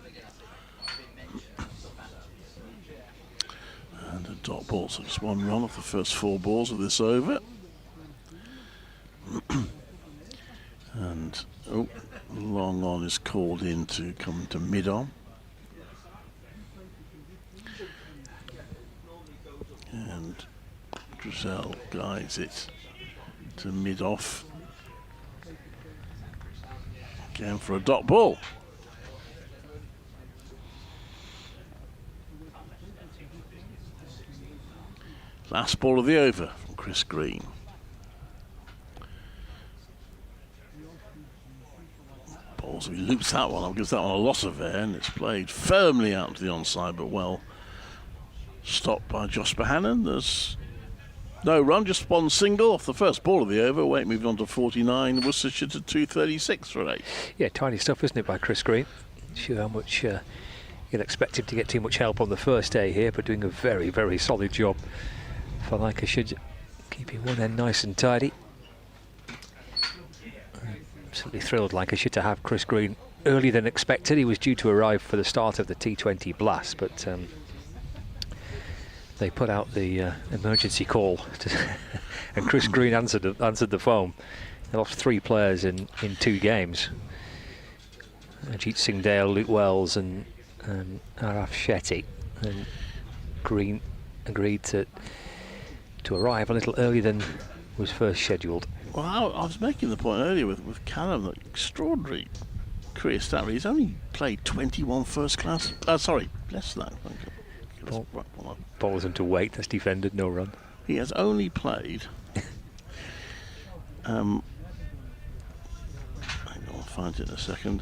And a dot ball, so just 1 run off the first 4 balls of this over. And long on is called in to come to mid-on. And Drizel guides it to mid-off. Going for a dot ball. Last ball of the over from Chris Green. Ballsby loops that one, gives that one a loss of air, and it's played firmly out to the onside, but well stopped by Josh Bohannon. There's no run, just one single off the first ball of the over. Weight moved on to 49, Worcestershire to 236 for an 8. Yeah, tiny stuff, isn't it, by Chris Green? Sure how much you'd expect him to get too much help on the first day here, but doing a very, very solid job for Lancashire, keeping one end nice and tidy. Absolutely thrilled, Lancashire, to have Chris Green earlier than expected. He was due to arrive for the start of the T20 Blast, but they put out the emergency call and Chris Green answered the phone. They lost 3 players in 2 games. Ajit Singh Dale, Luke Wells and Araf Shetty. And Green agreed to arrive a little earlier than was first scheduled. Well, I was making the point earlier with Callum, that extraordinary career stat. He's only played 21 first class. Sorry, less than that. Balls into weight, that's defended, no run. He has only played. Hang on, I'll find it in a second.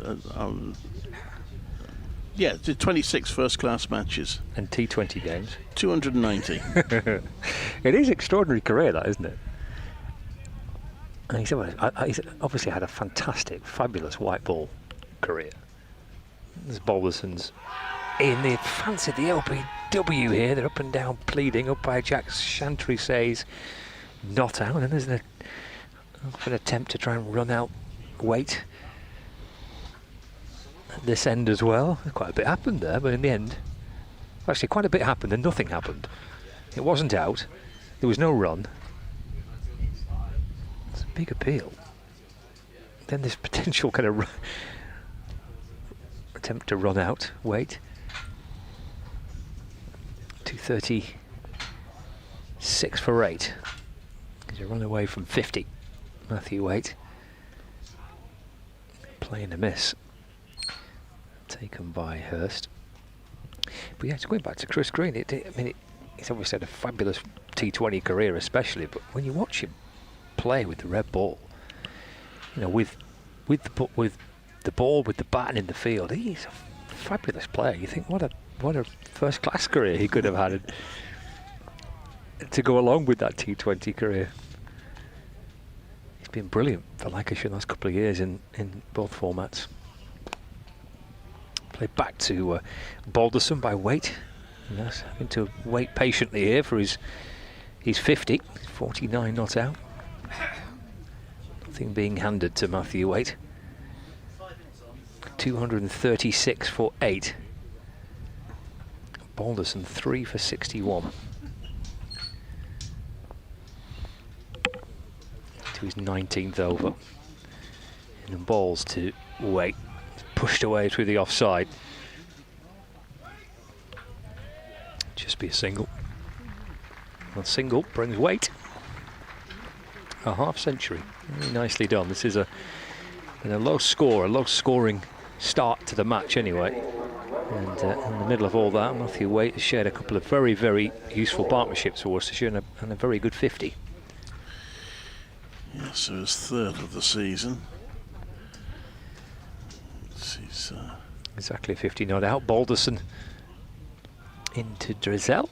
Yeah, 26 first class matches. And T20 games. 290. It is extraordinary career, that, isn't it? And he's obviously had a fantastic, fabulous white ball career. There's Balderson's in. They fancied the LBW here. They're up and down pleading, up by Jack Chantressay's not out. And there's an attempt to try and run out weight at this end as well. Quite a bit happened there, but in the end, actually quite a bit happened and nothing happened. It wasn't out. There was no run. It's a big appeal. Then there's potential kind of attempt to run out weight. 236 for 8. He's a run away from 50. Matthew Waite playing a miss. Taken by Hurst. But yeah, it's going back to Chris Green. He's obviously had a fabulous T20 career, especially. But when you watch him play with the red ball, with the ball, with the bat and in the field, he's a fabulous player. You think what a first class career he could have had to go along with that T20 career. He's been brilliant for Lancashire the last couple of years in both formats. Played back to Balderson by Waite. Yes, having to wait patiently here for his 50, 49 not out. Nothing being handed to Matthew Waite. 236 for 8. Balderson 3 for 61. To his 19th over. And the balls to Waite. Pushed away through the offside. Just be a single. Well, single brings Waite a half century. Very nicely done. This is a low scoring start to the match anyway. And in the middle of all that, Matthew Waite has shared a couple of very, very useful partnerships for Worcestershire and a very good 50. Yeah, so his 3rd of the season. Exactly 50 not out. Balderson into Drizel.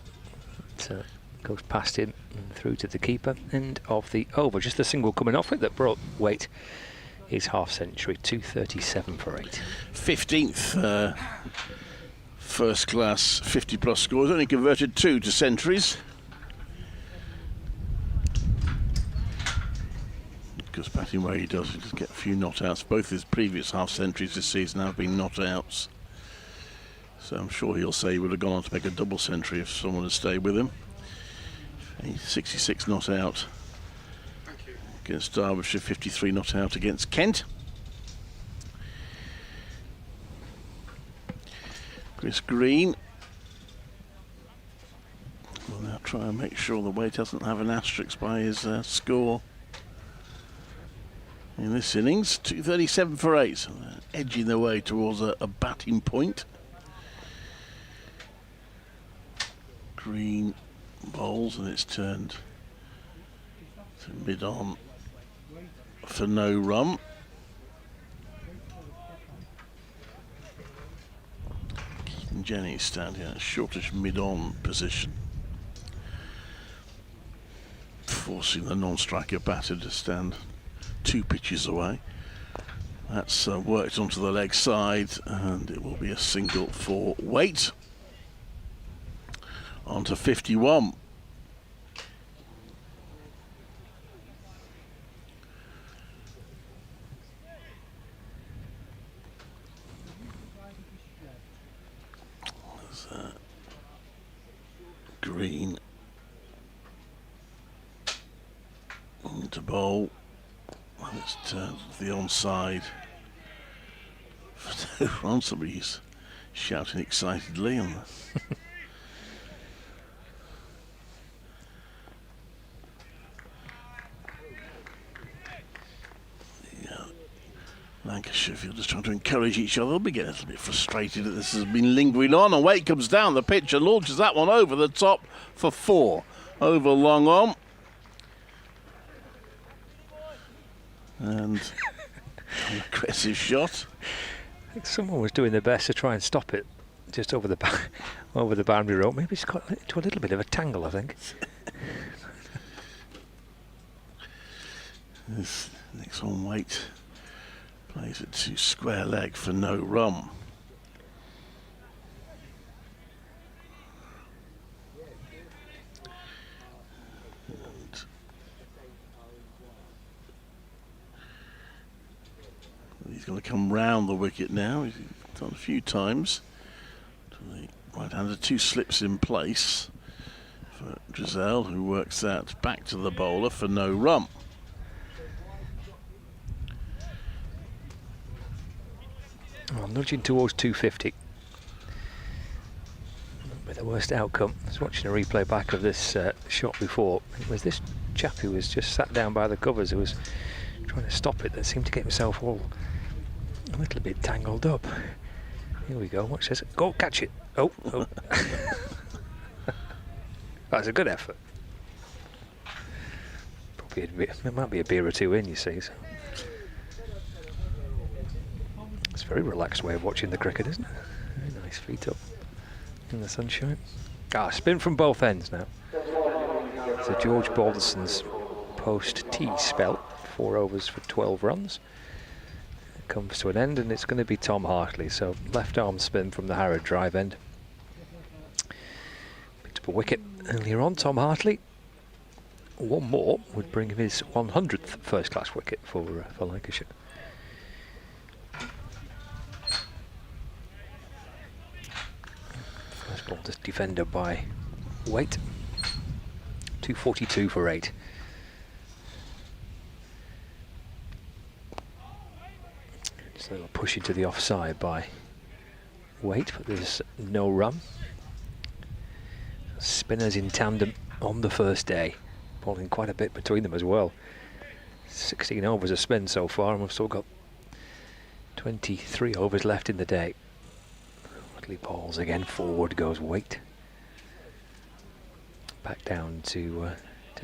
It goes past him and through to the keeper. End of the over. Just a single coming off it that brought Waite his half century. 237 for 8. 15th first class 50 plus scores. Only converted 2 to centuries. Because batting where he does, he just get a few not outs. Both his previous half centuries this season have been not outs. So I'm sure he'll say he would have gone on to make a double century if someone had stayed with him. He's 66 not out against Derbyshire, 53 not out against Kent. Chris Green will now try and make sure the Waite doesn't have an asterisk by his score. in this innings. 237 for 8, so they're edging their way towards a batting point. Green bowls, and it's turned to mid-on for no run. Keaton Jennings standing at a shortish mid-on position, forcing the non-striker batter to stand 2 pitches away. That's worked onto the leg side, and it will be a single for Waite. On to 51. There's Green into bowl. It's turned the onside. Somebody's shouting excitedly on the Lancashire fielders trying to encourage each other. They'll be getting a little bit frustrated that this has been lingering on. And Waite comes down the pitch and launches that one over the top for 4. Over long on. And an aggressive shot. I think someone was doing their best to try and stop it just over the boundary rope. Maybe it's got into a little bit of a tangle, I think. This next one, Waite plays it to square leg for no run. He's going to come round the wicket now. He's done a few times. To the right-hander, 2 slips in place for Giselle, who works that back to the bowler for no run. Well, nudging towards 250. With the worst outcome. I was watching a replay back of this shot before. It was this chap who was just sat down by the covers who was trying to stop it that seemed to get himself all a little bit tangled up. Here we go. Watch this. Go, catch it. Oh. That's a good effort. Probably it might be a beer or 2 in, you see. So. It's a very relaxed way of watching the cricket, isn't it? Very nice, feet up in the sunshine. Spin from both ends now. So George Balderson's post-tea spell, 4 overs for 12 runs. It comes to an end, and it's going to be Tom Hartley. So left arm spin from the Harrod drive end. Picked up a wicket earlier on, Tom Hartley. 1 more would bring him his 100th first-class wicket for Lancashire. First ball to defender by Waite. 242 for 8. So a push into the offside by Waite, but there's no run. Spinners in tandem on the first day, bowling quite a bit between them as well. 16 overs of spin so far, and we've still got 23 overs left in the day. Hartley bowls again, forward goes Waite. Back down to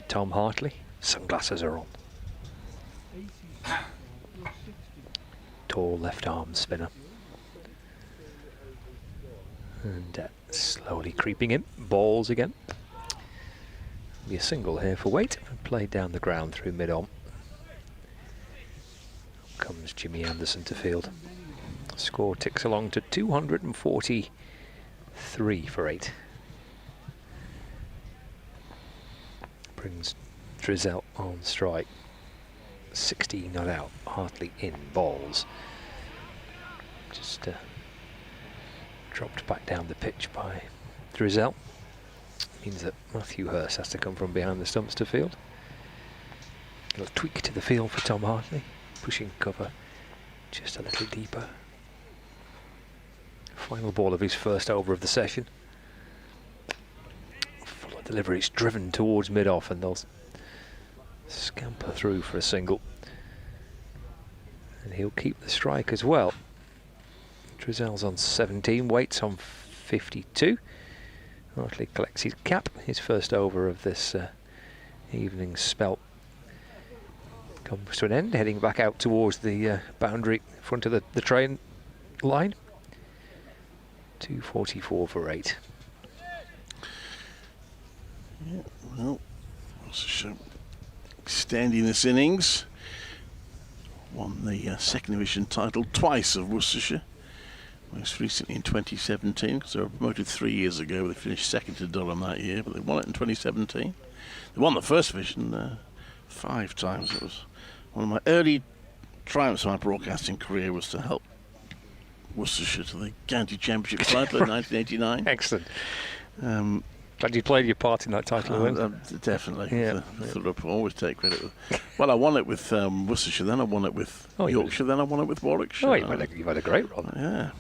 Tom Hartley. Sunglasses are on. Tall left arm spinner. And slowly creeping in. Balls again. Be a single here for Waite. Played down the ground through mid-on. Comes Jimmy Anderson to field. Score ticks along to 243 for 8. Brings Drizzell on strike. 16 not out. Hartley in balls. Just dropped back down the pitch by Drizzell. Means that Matthew Hurst has to come from behind the stumps to field. A little tweak to the field for Tom Hartley. Pushing cover just a little deeper. Final ball of his first over of the session. Full of delivery. It's driven towards mid-off, and they'll scamper through for a single. he'll keep the strike as well. Drizel's on 17, Waite's on 52. Hartley collects his cap, his first over of this evening spell comes to an end, heading back out towards the boundary front of the train line. 2:44 for 8. Yeah, well, extending this innings. Won the second division title twice of Worcestershire. Most recently in 2017, because they were promoted 3 years ago. They finished second to Durham that year, but they won it in 2017. They won the first division 5 times. It was one of my early triumphs of my broadcasting career, was to help Worcestershire to the county championship title in 1989. Excellent. Glad you played your part in that title win. Definitely. Yeah. I always take credit. Well, I won it with Worcestershire, then I won it with Yorkshire, then I won it with Warwickshire. Oh, you've had a great run. Yeah.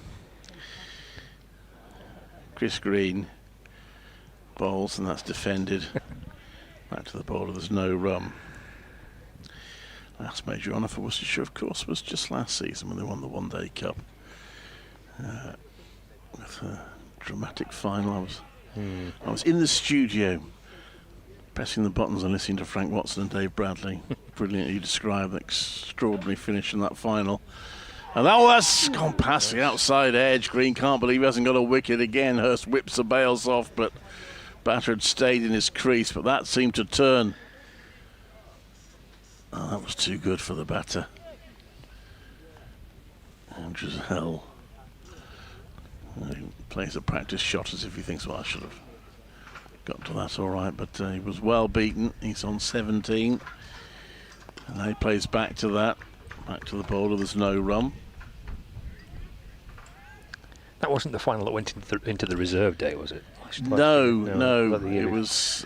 Chris Green bowls, and that's defended. Back to the bowler, there's no run. Last major honour for Worcestershire, of course, was just last season when they won the One Day Cup. With a dramatic final. I was in the studio pressing the buttons and listening to Frank Watson and Dave Bradley brilliantly describe the extraordinary finish in that final. And that's gone past the outside edge. Green can't believe he hasn't got a wicket again. Hurst whips the bails off, but batter had stayed in his crease, but that seemed to turn. Oh, that was too good for the batter. And Drizel plays a practice shot as if he thinks, well, I should have got to that all right, but he was well beaten. He's on 17. And he plays back to that. Back to the bowler, there's no run. That wasn't the final that went into the reserve day, was it? No. It was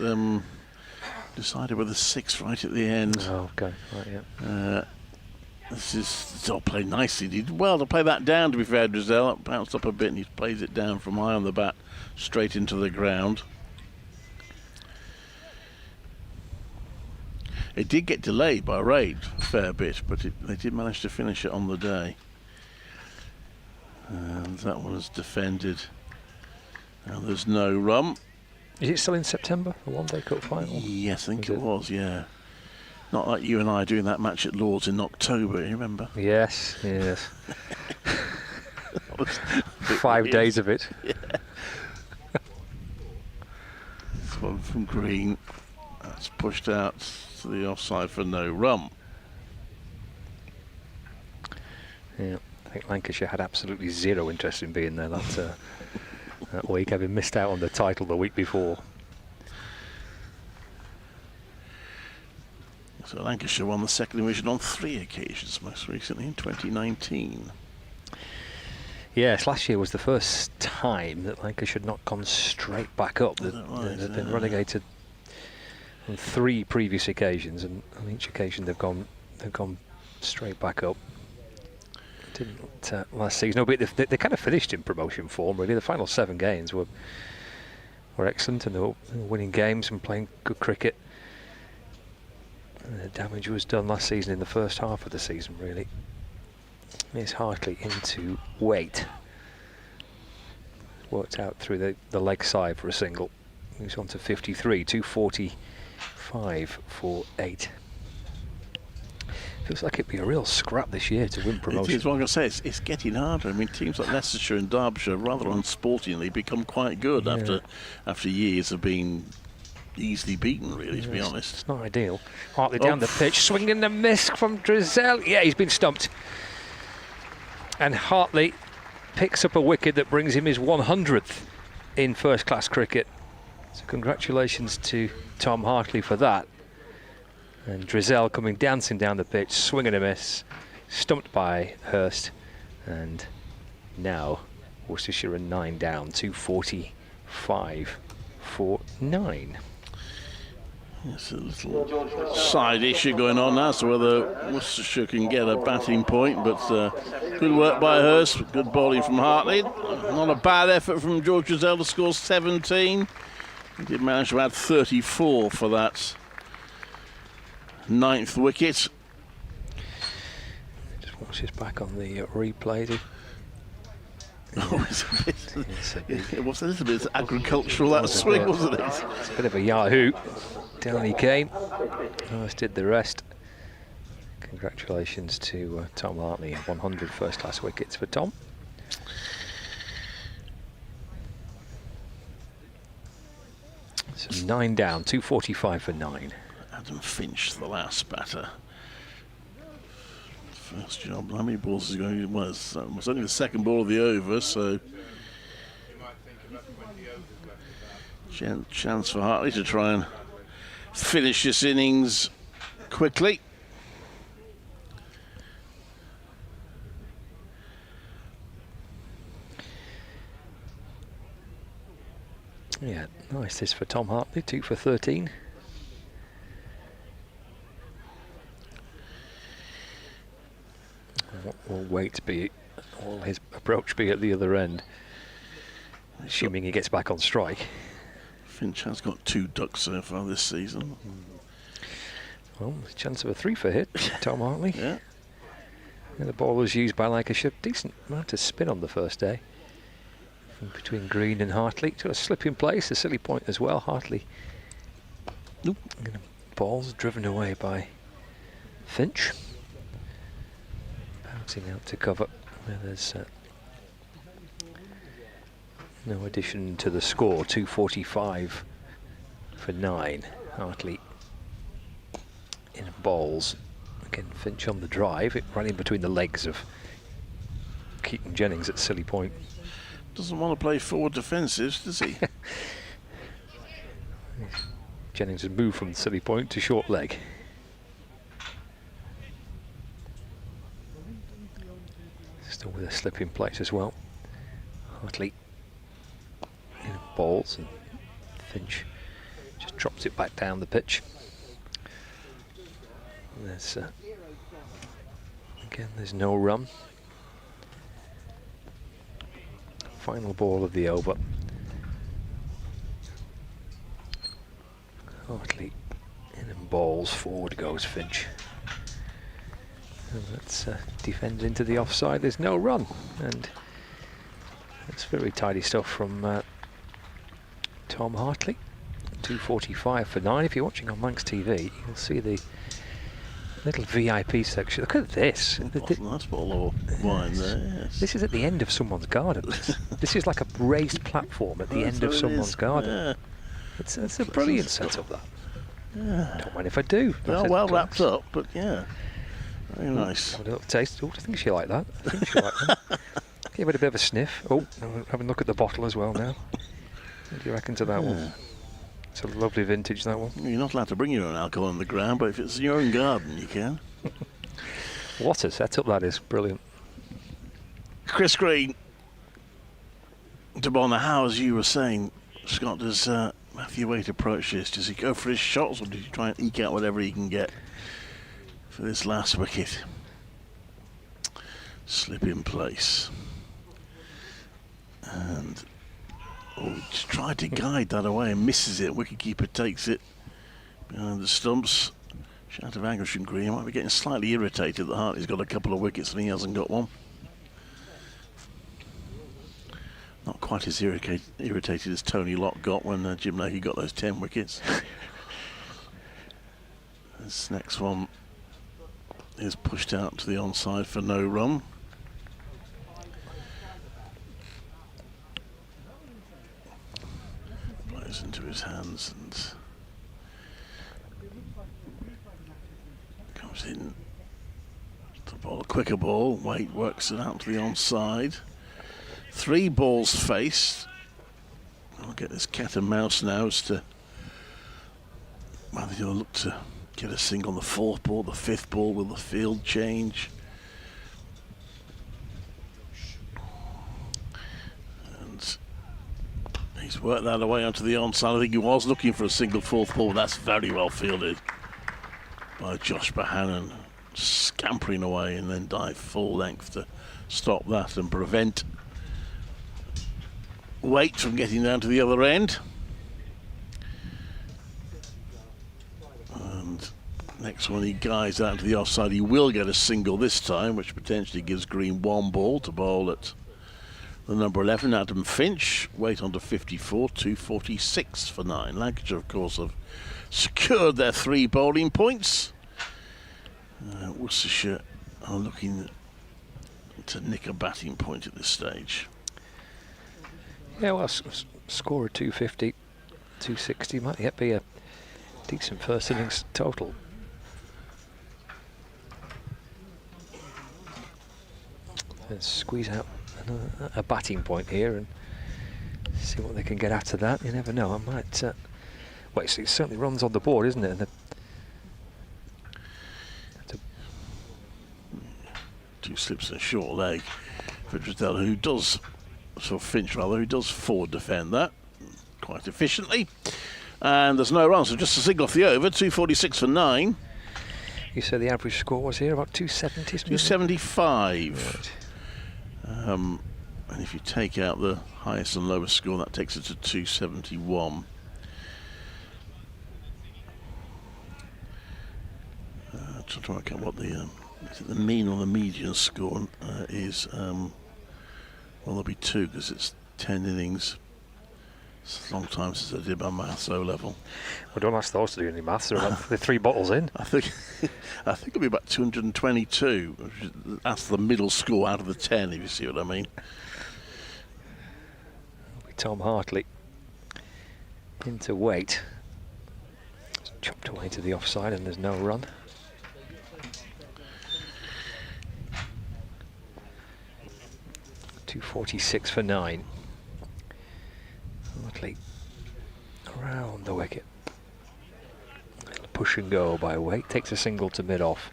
decided with a 6 right at the end. Oh, okay. Right, yeah. It's all played nicely. He did well to play that down, to be fair. Drizel bounced up a bit and he plays it down from high on the bat straight into the ground. It did get delayed by rain a fair bit, but they did manage to finish it on the day. And that one was defended. Now there's no run. Is it still in September, the One Day Cup final? Yes, I think it was, yeah. Not like you and I doing that match at Lord's in October, you remember? Yes. 5 days of it. Yeah. This one from Green. That's pushed out to the offside for no run. Yeah, I think Lancashire had absolutely zero interest in being there that week, having missed out on the title the week before. So Lancashire won the second division on 3 occasions, most recently in 2019. Yes, last year was the first time that Lancashire had not gone straight back up. They've been relegated on 3 previous occasions, and on each occasion they've gone straight back up. Didn't last season, but they kind of finished in promotion form. Really, the final 7 games were excellent, and they were winning games and playing good cricket. And the damage was done last season in the first half of the season, really. Miss Hartley into Waite. Worked out through the leg side for a single. Moves on to 53, 245 for 8. Feels like it'd be a real scrap this year to win promotion. It is, what I'm going to say, it's getting harder. I mean, teams like Leicestershire and Derbyshire, rather unsportingly, become quite good after years of being easily beaten, really, to be honest. It's not ideal. Hartley down the pitch, swinging the miss from Drizel. Yeah, he's been stumped. And Hartley picks up a wicket that brings him his 100th in first-class cricket. So congratulations to Tom Hartley for that. And Drizel coming dancing down the pitch, swinging a miss, stumped by Hurst. And now Worcestershire are 9 down, 245 for 9. There's a little side issue going on now, so whether Worcestershire can get a batting point, but good work by Hurst, good bowling from Hartley. Not a bad effort from George Drizel to score 17. He did manage to add 34 for that 9th wicket. Just Watch this back on the replay. Oh, it was a little bit agricultural, that swing, wasn't it? It's a bit of a yahoo. Down he came. Almost did the rest. Congratulations to Tom Hartley. 100 first-class wickets for Tom. So 9 down, 245 for 9. Adam Finch, the last batter. First job. How many balls is going? It was only the second ball of the over, so chance for Hartley to try and finish this innings quickly. Yeah, nice this for Tom Hartley, 2 for 13. What will Waite be, what will his approach be at the other end? Assuming he gets back on strike. Finch has got 2 ducks so far this season. Well, there's a chance of a 3 for hit, Tom Hartley. Yeah. And the ball was used by Lancashire. Decent amount of spin on the first day. Between Green and Hartley. Got a slip in place, a silly point as well. Hartley. Nope. Ball's driven away by Finch. Bouncing out to cover. Where there's no addition to the score. 245 for 9. Hartley in balls. Again, Finch on the drive. It ran in between the legs of Keaton Jennings at silly point. Doesn't want to play forward defensives, does he? Jennings has moved from silly point to short leg. Still with a slip in place as well. Hartley in balls, and Finch just drops it back down the pitch. There's again, there's no run. Final ball of the over. Hartley in and balls, forward goes Finch. And that's defended into the offside. There's no run, and that's very tidy stuff from Tom Hartley. 245 for 9. If you're watching on Manx TV, you'll see the little VIP section. Look at this. Nice bottle of wine there, yes. This is at the end of someone's garden. This is like a raised platform at the end of someone's garden. Yeah. It's a brilliant setup, that. Yeah. Don't mind if I do. They are well wrapped up, but yeah. Very nice. Have a little taste. Oh, I think she'll like that. I think she'll like that. Give it a bit of a sniff. Oh, have a look at the bottle as well now. What do you reckon to that one? It's a lovely vintage, that one. You're not allowed to bring your own alcohol on the ground, but if it's in your own garden, you can. What a setup that is. Brilliant. Chris Green. Debona, how, as you were saying, Scott, does Matthew Waite approach this? Does he go for his shots, or does he try and eke out whatever he can get for this last wicket? Slip in place. And just tried to guide that away and misses it. Wicketkeeper takes it behind the stumps. Shout of anguish and Green. Might be getting slightly irritated that Hartley's got a couple of wickets and he hasn't got one. Not quite as irritated as Tony Locke got when Jim Leahy got those 10 wickets. This next one is pushed out to the onside for no run. Plays into his hands and comes in to bowl a quicker ball. Waite works it out to the onside. 3 balls faced. I'll get this cat and mouse now as to whether he'll look to get a single on the 4th ball, the 5th ball. Will the field change? And he's worked that away onto the onside. I think he was looking for a single 4th ball. That's very well fielded by Josh Bohannon, scampering away and then dive full length to stop that and prevent Waite from getting down to the other end. And next So when he guides out to the offside, he will get a single this time, which potentially gives Green 1 ball to bowl at the number 11, Adam Finch. Weight on to 54, 246 for 9. Lancashire, of course, have secured their 3 bowling points. Worcestershire are looking to nick a batting point at this stage. Yeah, well, score of 250, 260 might yet be a decent first innings total. Let's squeeze out a batting point here and see what they can get out of that. You never know. I might. Well, it certainly runs on the board, isn't it? And 2 slips and a short leg for Drisdale, who does, Finch rather, who does forward defend that quite efficiently. And there's no run, so just a single off the over, 246 for 9. You said the average score was here about 270? 275. Right. And if you take out the highest and lowest score, that takes it to 271. Trying to work out what the mean or the median score is. Well, there'll be 2 because it's 10 innings. It's a long time since I did my maths O level. Well, don't ask those to do any maths. They're 3 bottles in. I think it'll be about 222. That's the middle score out of the 10, if you see what I mean. It'll be Tom Hartley into weight. It's chopped away to the offside and there's no run. .246 for 9. Hartley around the wicket. Push and go by weight. Takes a single to mid off.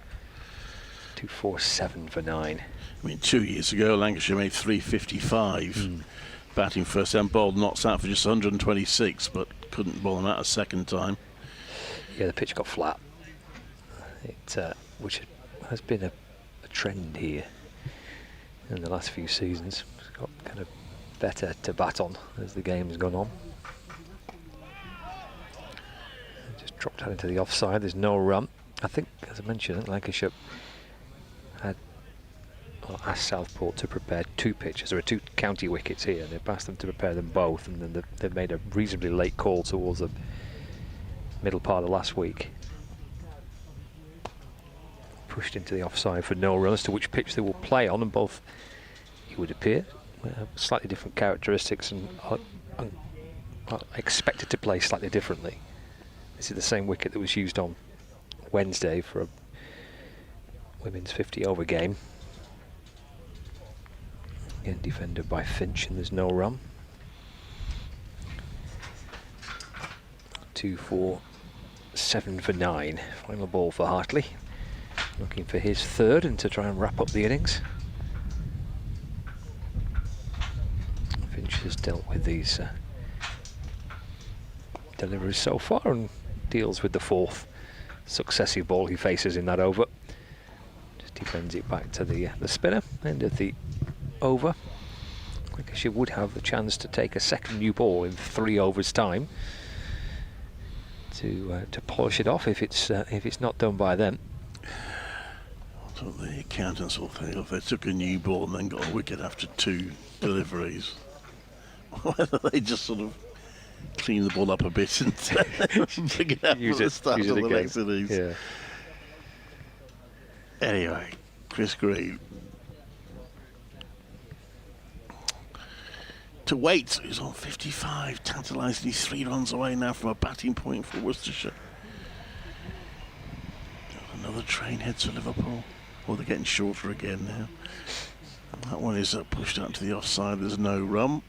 247 for 9. I mean, 2 years ago, Lancashire made 355. Batting first and bowled knots out for just 126, but couldn't bowl them out a second time. Yeah, the pitch got flat. Which has been a trend here in the last few seasons. It's got kind of better to bat on as the game's gone on. Just dropped out into the offside. There's no run. I think, as I mentioned, Lancashire asked Southport to prepare 2 pitches. There are 2 county wickets here, and they've asked them to prepare them both, and then they've made a reasonably late call towards the middle part of last week. Pushed into the offside for no run. As to which pitch they will play on, and both, it would appear, have slightly different characteristics and are expected to play slightly differently. This is the same wicket that was used on Wednesday for a women's 50 over game. Again defended by Finch, and there's no run. 247 for 9. Final ball for Hartley. Looking for his 3rd and to try and wrap up the innings. Finch has dealt with these deliveries so far and deals with the 4th successive ball he faces in that over. Just defends it back to the spinner. End of the over. I guess you would have the chance to take a second new ball in 3 overs time to polish it off if it's not done by then. That's what the accountants will think if they took a new ball and then got a wicket after 2 deliveries. Whether they just sort of clean the ball up a bit and bring it out at the start of the next innings. Yeah. Anyway, Chris Green. To wait, who's on 55, tantalisingly 3 runs away now from a batting point for Worcestershire. Another train heads for Liverpool. Oh, they're getting shorter again now. And that one is pushed out to the offside. There's no run.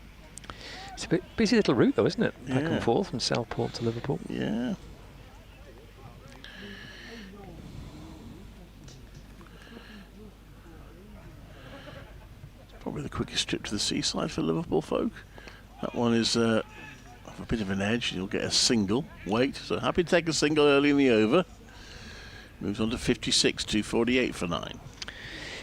It's a bit busy little route though, isn't it? Back and forth from Southport to Liverpool. Yeah. It's probably the quickest trip to the seaside for Liverpool folk. That one is off a bit of an edge. You'll get a single. Wait, so happy to take a single early in the over. Moves on to 56, 248 for 9.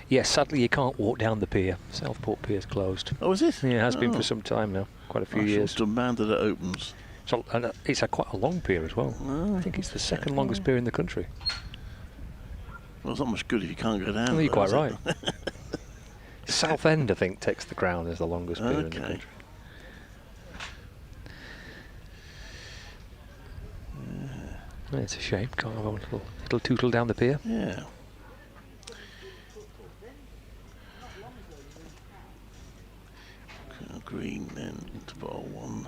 Yes, sadly you can't walk down the pier. Southport Pier's closed. Oh, is it? Yeah, it has been for some time now. Quite a few years. Demand that it opens. So, and it's quite a long pier as well. Oh, I think it's the second longest pier in the country. Well, it's not much good if you can't go down. Well, you're though, quite is right. it? Southend, I think, takes the crown as the longest pier in the Okay. country. Yeah, it's a shame. Can't have a little tootle down the pier. Yeah. Green then to bowl one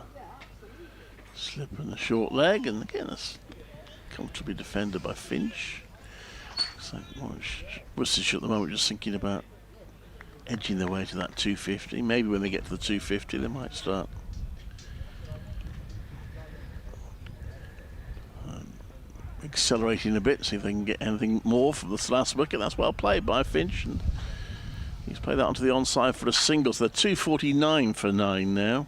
slip and a short leg, and again that's comfortably defended by Finch. So Worcestershire at the moment just thinking about edging their way to that 250. Maybe when they get to the 250 they might start accelerating a bit, see if they can get anything more from this last wicket. That's well played by Finch, and he's played that onto the onside for a single, so they're 249 for 9 now.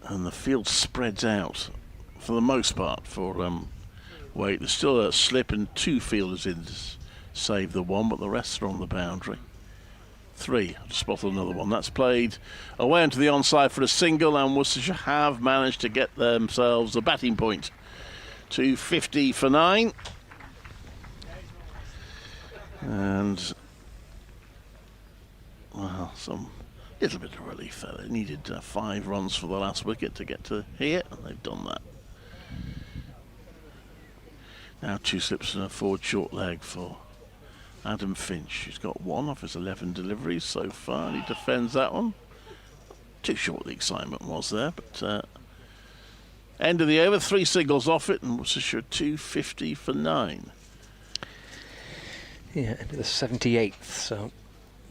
And the field spreads out for the most part for Wait. There's still a slip and 2 fielders in to save the one, but the rest are on the boundary. 3, I've spotted another one. That's played away onto the onside for a single, and Worcestershire have managed to get themselves a batting point. 250 for 9. And, well, some little bit of relief there. They needed 5 runs for the last wicket to get to here, and they've done that. Now 2 slips and a forward short leg for Adam Finch. He's got 1 off his 11 deliveries so far, and he defends that one. Too short the excitement was there, but end of the over, 3 singles off it, and Worcestershire 250 for 9. Yeah, into the 78th, so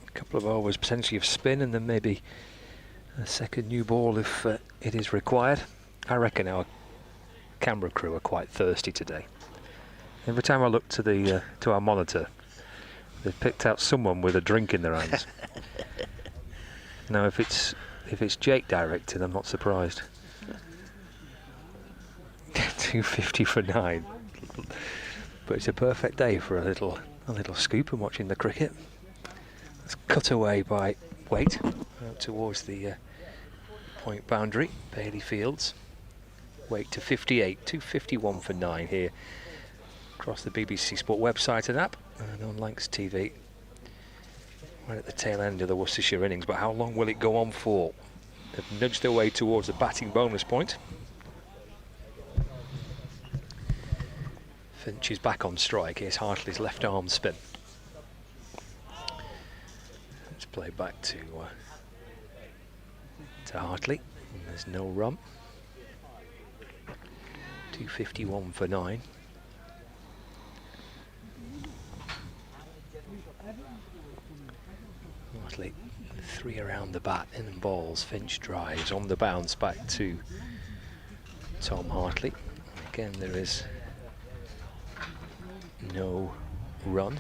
a couple of overs potentially of spin, and then maybe a second new ball if it is required. I reckon our camera crew are quite thirsty today. Every time I look to our monitor, they've picked out someone with a drink in their hands. Now, if it's Jake directing, I'm not surprised. 250 for 9, but it's a perfect day for a little scoop and watching the cricket. It's cut away by Wait out towards the point boundary, Bailey Fields. Wait to 58, 251 for 9 here across the BBC Sport website and app and on Lancs TV. Right at the tail end of the Worcestershire innings, but how long will it go on for? They've nudged their way towards the batting bonus point. Finch is back on strike. Here's Hartley's left arm spin. Let's play back to Hartley. And there's no run. 251 for 9. Hartley 3 around the bat, in and balls. Finch drives on the bounce back to Tom Hartley. Again, there is no run.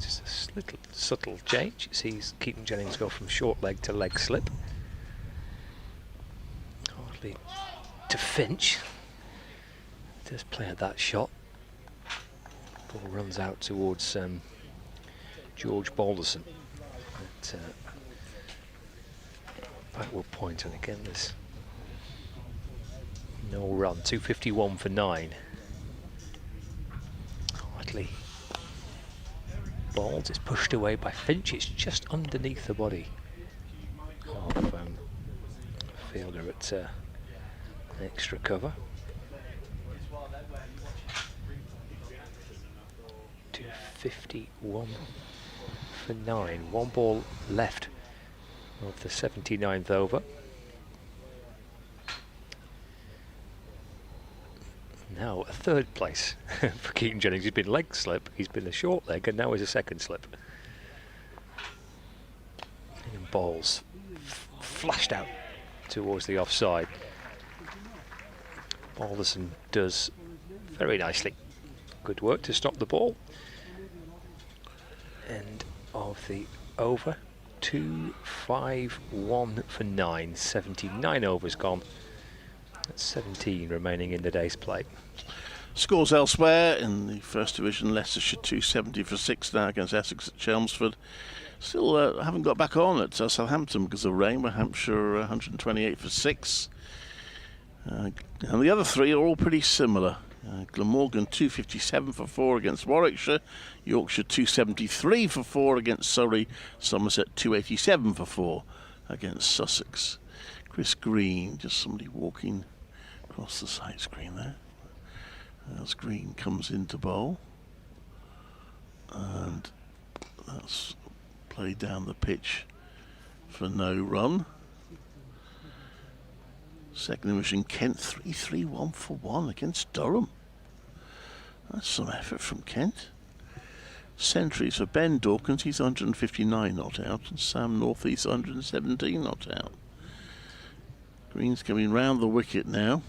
Just a little subtle change. It sees Keaton Jennings go from short leg to leg slip. Hartley to Finch. Just play at that shot. Ball runs out towards George Balderson. At, backward point, and again there's no run. 251 for 9. Hartley balls, it's pushed away by Finch. It's just underneath the body of fielder at extra cover. 251 for 9. 1 ball left of the 79th over. Now a 3rd place for Keaton Jennings. He's been leg slip, he's been a short leg, and now he's a 2nd slip. And balls flashed out towards the offside. Balderson does very nicely. Good work to stop the ball. End of the over. 251 for 9. 79 overs gone. That's 17 remaining in the day's play. Scores elsewhere in the First Division: Leicestershire 270 for 6 now against Essex at Chelmsford. Still haven't got back on at Southampton because of rain, but Hampshire 128 for 6. And the other three are all pretty similar. Glamorgan 257 for 4 against Warwickshire, Yorkshire 273 for 4 against Surrey, Somerset 287 for 4 against Sussex. Chris Green, just somebody walking across the side screen there. As Green comes into bowl, and that's played down the pitch for no run. Second division Kent 3-3-1 for 1 against Durham. That's some effort from Kent. Centuries for Ben Dawkins, he's 159 not out, and Sam North, he's 117 not out. Green's coming round the wicket now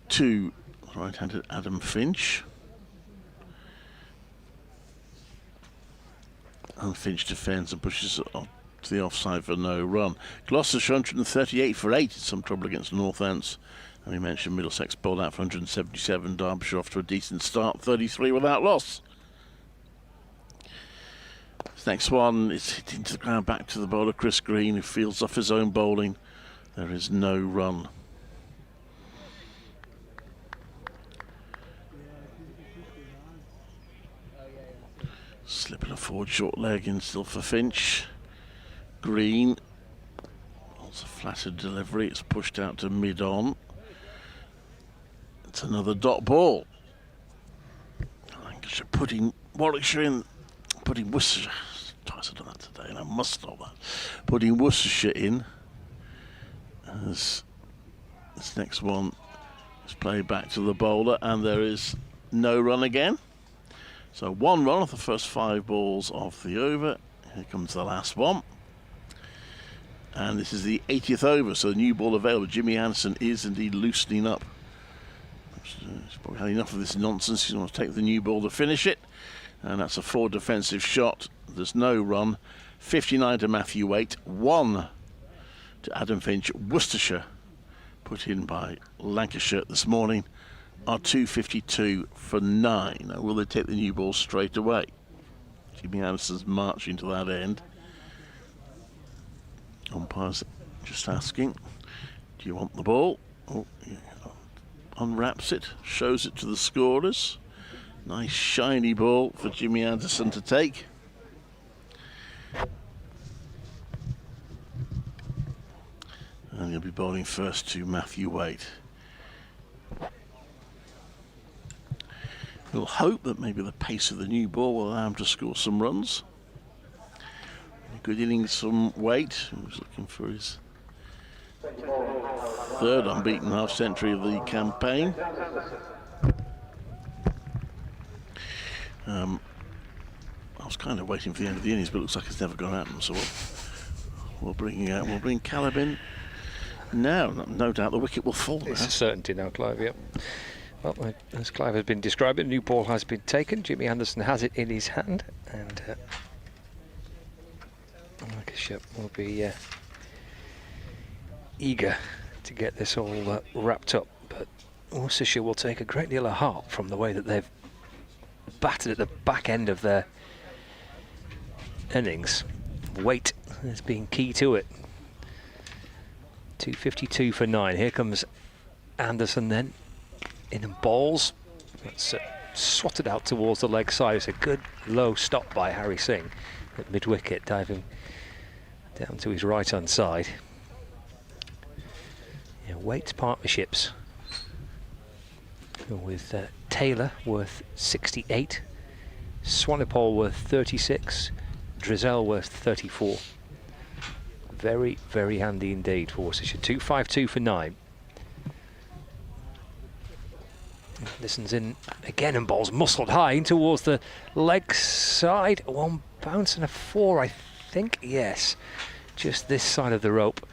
to right-handed Adam Finch. And Finch defends and pushes it on to the offside for no run. Gloucestershire 138 for 8, some trouble against Northants. And we mentioned Middlesex bowled out for 177. Derbyshire off to a decent start, 33 without loss. This next one is hit into the ground, back to the bowler Chris Green, who fields off his own bowling. There is no run. Slipping a forward short leg in still for Finch. Green. It's a flattered delivery. It's pushed out to mid-on. It's another dot ball. Lancashire putting Warwickshire in. Putting Worcestershire. Twice I've done that today and I must stop that. Putting Worcestershire in. As this next one is played back to the bowler, and there is no run again. So 1 run off the first 5 balls of the over. Here comes the last one. And this is the 80th over, so the new ball available. Jimmy Anderson is indeed loosening up. He's probably had enough of this nonsense. He's going to take the new ball to finish it. And that's a forward defensive shot. There's no run. 59 to Matthew Waite, 1 to Adam Finch. Worcestershire, put in by Lancashire this morning, are 252 for 9. Now, will they take the new ball straight away? Jimmy Anderson's marching to that end. Umpire's just asking, do you want the ball? Oh, yeah. Unwraps it, shows it to the scorers. Nice shiny ball for Jimmy Anderson to take. And he'll be bowling first to Matthew Waite. We'll hope that maybe the pace of the new ball will allow him to score some runs. Good innings from Waite, who's looking for his 3rd unbeaten half-century of the campaign. I was kind of waiting for the end of the innings, but it looks like it's never going to happen. So we'll bring Caleb in now. No doubt the wicket will fall. It's a certainty now, Clive. Yep. Well, as Clive has been describing, new ball has been taken. Jimmy Anderson has it in his hand, and Lancashire will be eager to get this all wrapped up. But Worcestershire will take a great deal of heart from the way that they've battered at the back end of their innings. Weight has been key to it. 252 for 9. Here comes Anderson then. In and balls. That's swatted out towards the leg side. It's a good low stop by Harry Singh at mid-wicket, diving down to his right-hand side. Yeah, Waite's partnerships with Taylor worth 68, Swanepoel worth 36, Drizzell worth 34. Very, very handy indeed for Worcestershire. 252 for 9. Listens in again and balls muscled high in towards the leg side. 1 bounce and a 4, I think. Yes, just this side of the rope.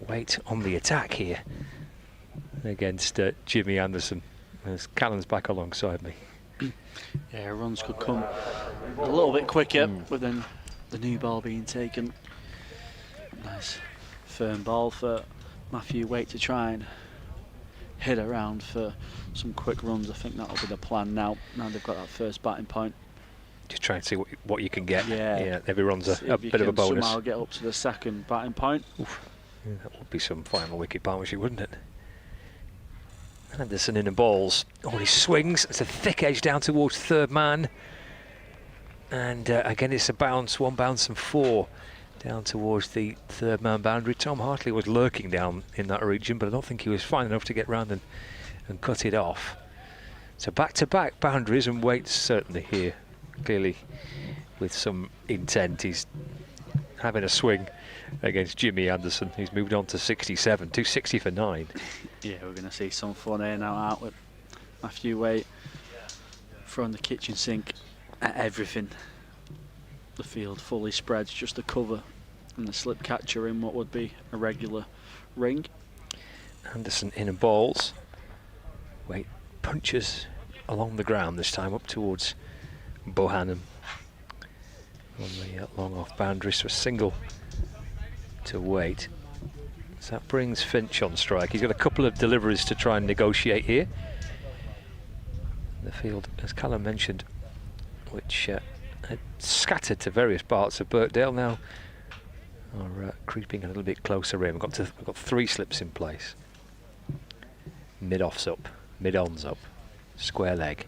Waite on the attack here against Jimmy Anderson. As Callan's back alongside me. Yeah, runs could come a little bit quicker, but then the new ball being taken. Nice firm ball for Matthew Waite to try and hit around for some quick runs. I think that'll be the plan now. Now they've got that first batting point. Just try and see what you can get. Yeah. Every run's See a if you bit of a can bonus. somehow get up to the second batting point. Oof. Yeah, that would be some final wicket partnership, wouldn't it? Anderson in the balls. Oh, he swings. It's a thick edge down towards third man. And again, it's a bounce, 1 bounce and 4 down towards the third man boundary. Tom Hartley was lurking down in that region, but I don't think he was fine enough to get round and cut it off. So back-to-back boundaries, and Waite's certainly here, clearly with some intent. He's having a swing against Jimmy Anderson. He's moved on to 67, 260 for 9. Yeah, we're going to see some fun here now out with Matthew Waite throwing the kitchen sink at everything. The field fully spreads, just the cover and the slip catcher in what would be a regular ring. Anderson in and balls. Waite punches along the ground this time up towards Bohannon on the long off boundary, so a single to Waite. So that brings Finch on strike. He's got a couple of deliveries to try and negotiate here. The field, as Callum mentioned, which had scattered to various parts of Birkdale, now are creeping a little bit closer in. We've got 3 slips in place. Mid-off's up, mid-on's up, square leg.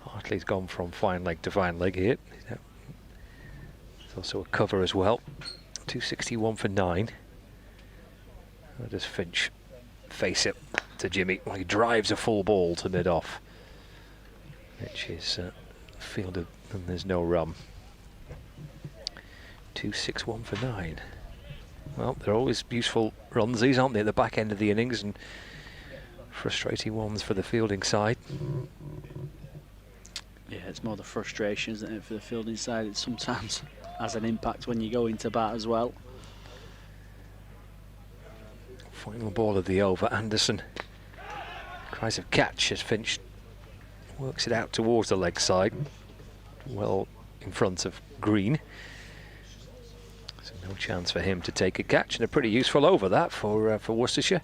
Hartley's gone from fine leg to fine leg here. There's also a cover as well. 261 for 9. How does Finch face it to Jimmy? Well, he drives a full ball to mid-off, which is fielded, and there's no run. 261 for 9. Well, they're always useful runs, these, aren't they, at the back end of the innings, and frustrating ones for the fielding side. Yeah, it's more the frustration, isn't it, for the fielding side? It sometimes has an impact when you go into bat as well. Final ball of the over. Anderson cries of catch as Finch works it out towards the leg side, well in front of Green. So no chance for him to take a catch, and a pretty useful over that for Worcestershire.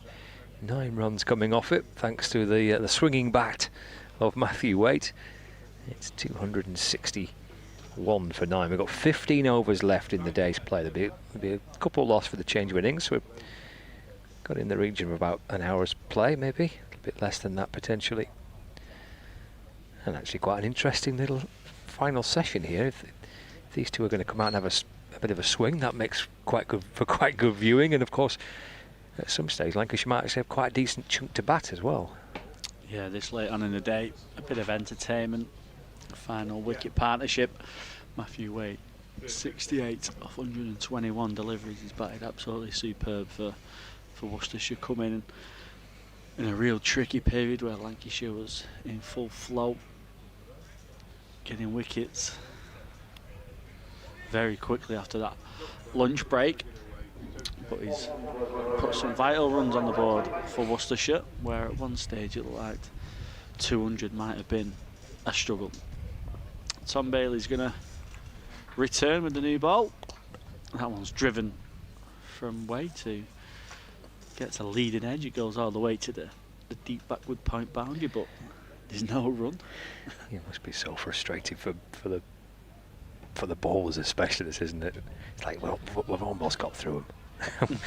9 runs coming off it, thanks to the swinging bat of Matthew Waite. It's 261 for 9. We've got 15 overs left in the day's play. There'll be a couple lost for the change of innings. So we've got in the region of about an hour's play, maybe a little bit less than that potentially. And actually quite an interesting little final session here. If these two are going to come out and have a bit of a swing, that makes quite good viewing. And of course, at some stage, Lancashire might actually have quite a decent chunk to bat as well. Yeah, this late on in the day, a bit of entertainment. Final wicket partnership. Matthew Waite, 68 off 121 deliveries. He's batted absolutely superb for Worcestershire, coming in a real tricky period where Lancashire was in full flow, getting wickets very quickly after that lunch break. But he's put some vital runs on the board for Worcestershire, where at one stage it looked like 200 might have been a struggle. Tom Bailey's going to return with the new ball. That one's driven from Waite, who gets a leading edge. It goes all the way to the deep backward point boundary, but there's no run. It must be so frustrating for the bowlers, especially this, isn't it? It's like, well, we've almost got through them.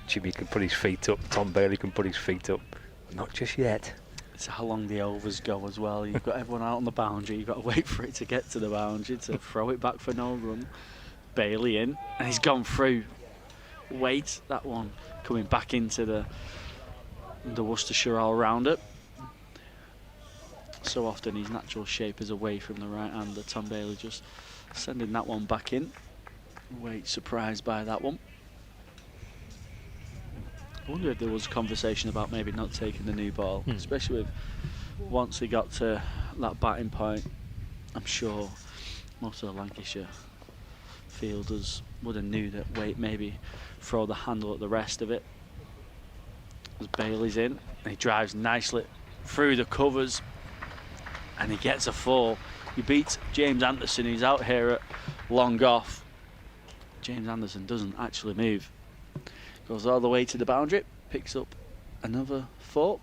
Jimmy can put his feet up, Tom Bailey can put his feet up, not just yet. It's how long the overs go as well. You've got everyone out on the boundary, you've got to wait for it to get to the boundary to throw it back for no run. Bailey in, and he's gone through. Waite, that one coming back into the Worcestershire all-rounder. So often his natural shape is away from the right-hander. Tom Bailey just sending that one back in. Waite surprised by that one. I wonder if there was a conversation about maybe not taking the new ball, especially with once he got to that batting point. I'm sure most of the Lancashire fielders would have knew that Waite maybe throw the handle at the rest of it. As Bailey's in, and he drives nicely through the covers, and he gets a 4. He beats James Anderson, who's out here at long off. James Anderson doesn't actually move. Goes all the way to the boundary, picks up another 4.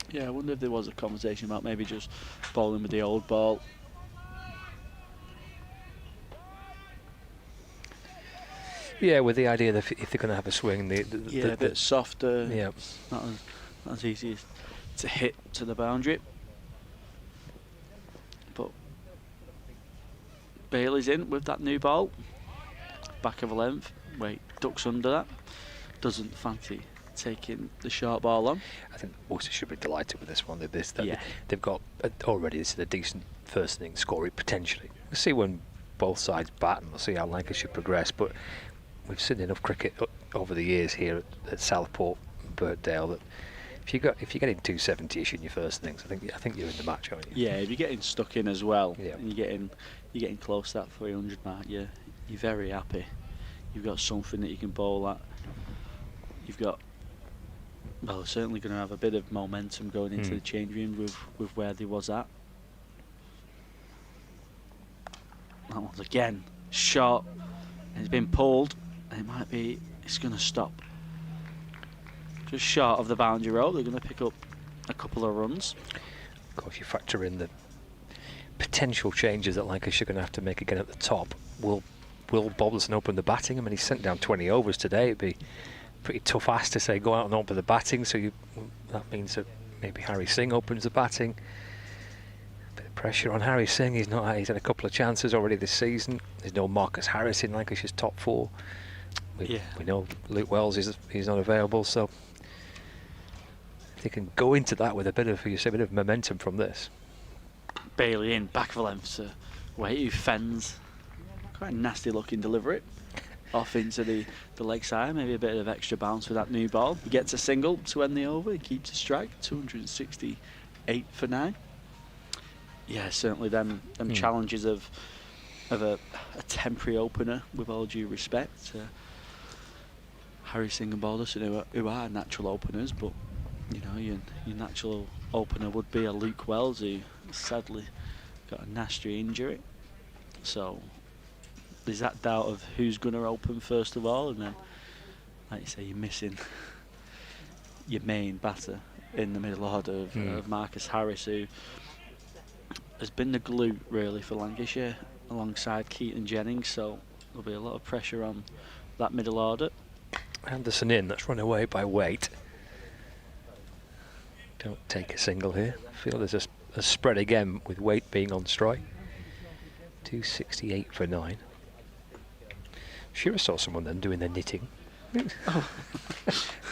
Yeah, I wonder if there was a conversation about maybe just bowling with the old ball. Yeah, with the idea that if they're going to have a swing, a bit softer. Yeah, not as easy to hit to the boundary. But Bailey's in with that new ball, back of a length. Wait, ducks under that. Doesn't fancy taking the short ball on. I think Worcester should be delighted with this one. They've got already this is a decent first inning scoring potentially. We'll see when both sides bat, and we'll see how Lancashire progress. But we've seen enough cricket over the years here at Southport, and Birkdale, that if you're getting 270ish in your first innings, I think you're in the match, aren't you? Yeah, if you're getting stuck in as well, and you're getting close to that 300 mark, you're very happy. You've got something that you can bowl at. You've got, well, certainly going to have a bit of momentum going into the change room with where they was at. That one's again short. It's been pulled. And it's going to stop just short of the boundary row. They're going to pick up a couple of runs. Of course, you factor in the potential changes that Lancashire are going to have to make again at the top. Will Bobbleson open the batting? I mean, he's sent down 20 overs today. It'd be pretty tough ask to say go out and open the batting. So that means that maybe Harry Singh opens the batting. A bit of pressure on Harry Singh. He's had a couple of chances already this season. There's no Marcus Harris in Lancashire's top 4. We know Luke Wells he's not available, so they can go into that with a bit of momentum from this. Bailey in, back of a length to Wait, who fends. Quite a nasty looking delivery. Off into the leg side, maybe a bit of extra bounce with that new ball. He gets a single to end the over, he keeps a strike, 268 for 9. Yeah, certainly them challenges of a temporary opener, with all due respect. Harry Singh and Balderson, who are natural openers, but you know, your natural opener would be a Luke Wells, who sadly got a nasty injury. So there's that doubt of who's going to open first of all, and then, like you say, you're missing your main batter in the middle order of Marcus Harris, who has been the glue really for Lancashire alongside Keaton Jennings, so there'll be a lot of pressure on that middle order. Anderson in, that's run away by Waite. Don't take a single here. I feel there's a spread again with Waite being on strike. 268 for 9. Sure, I saw someone then doing their knitting. Oh.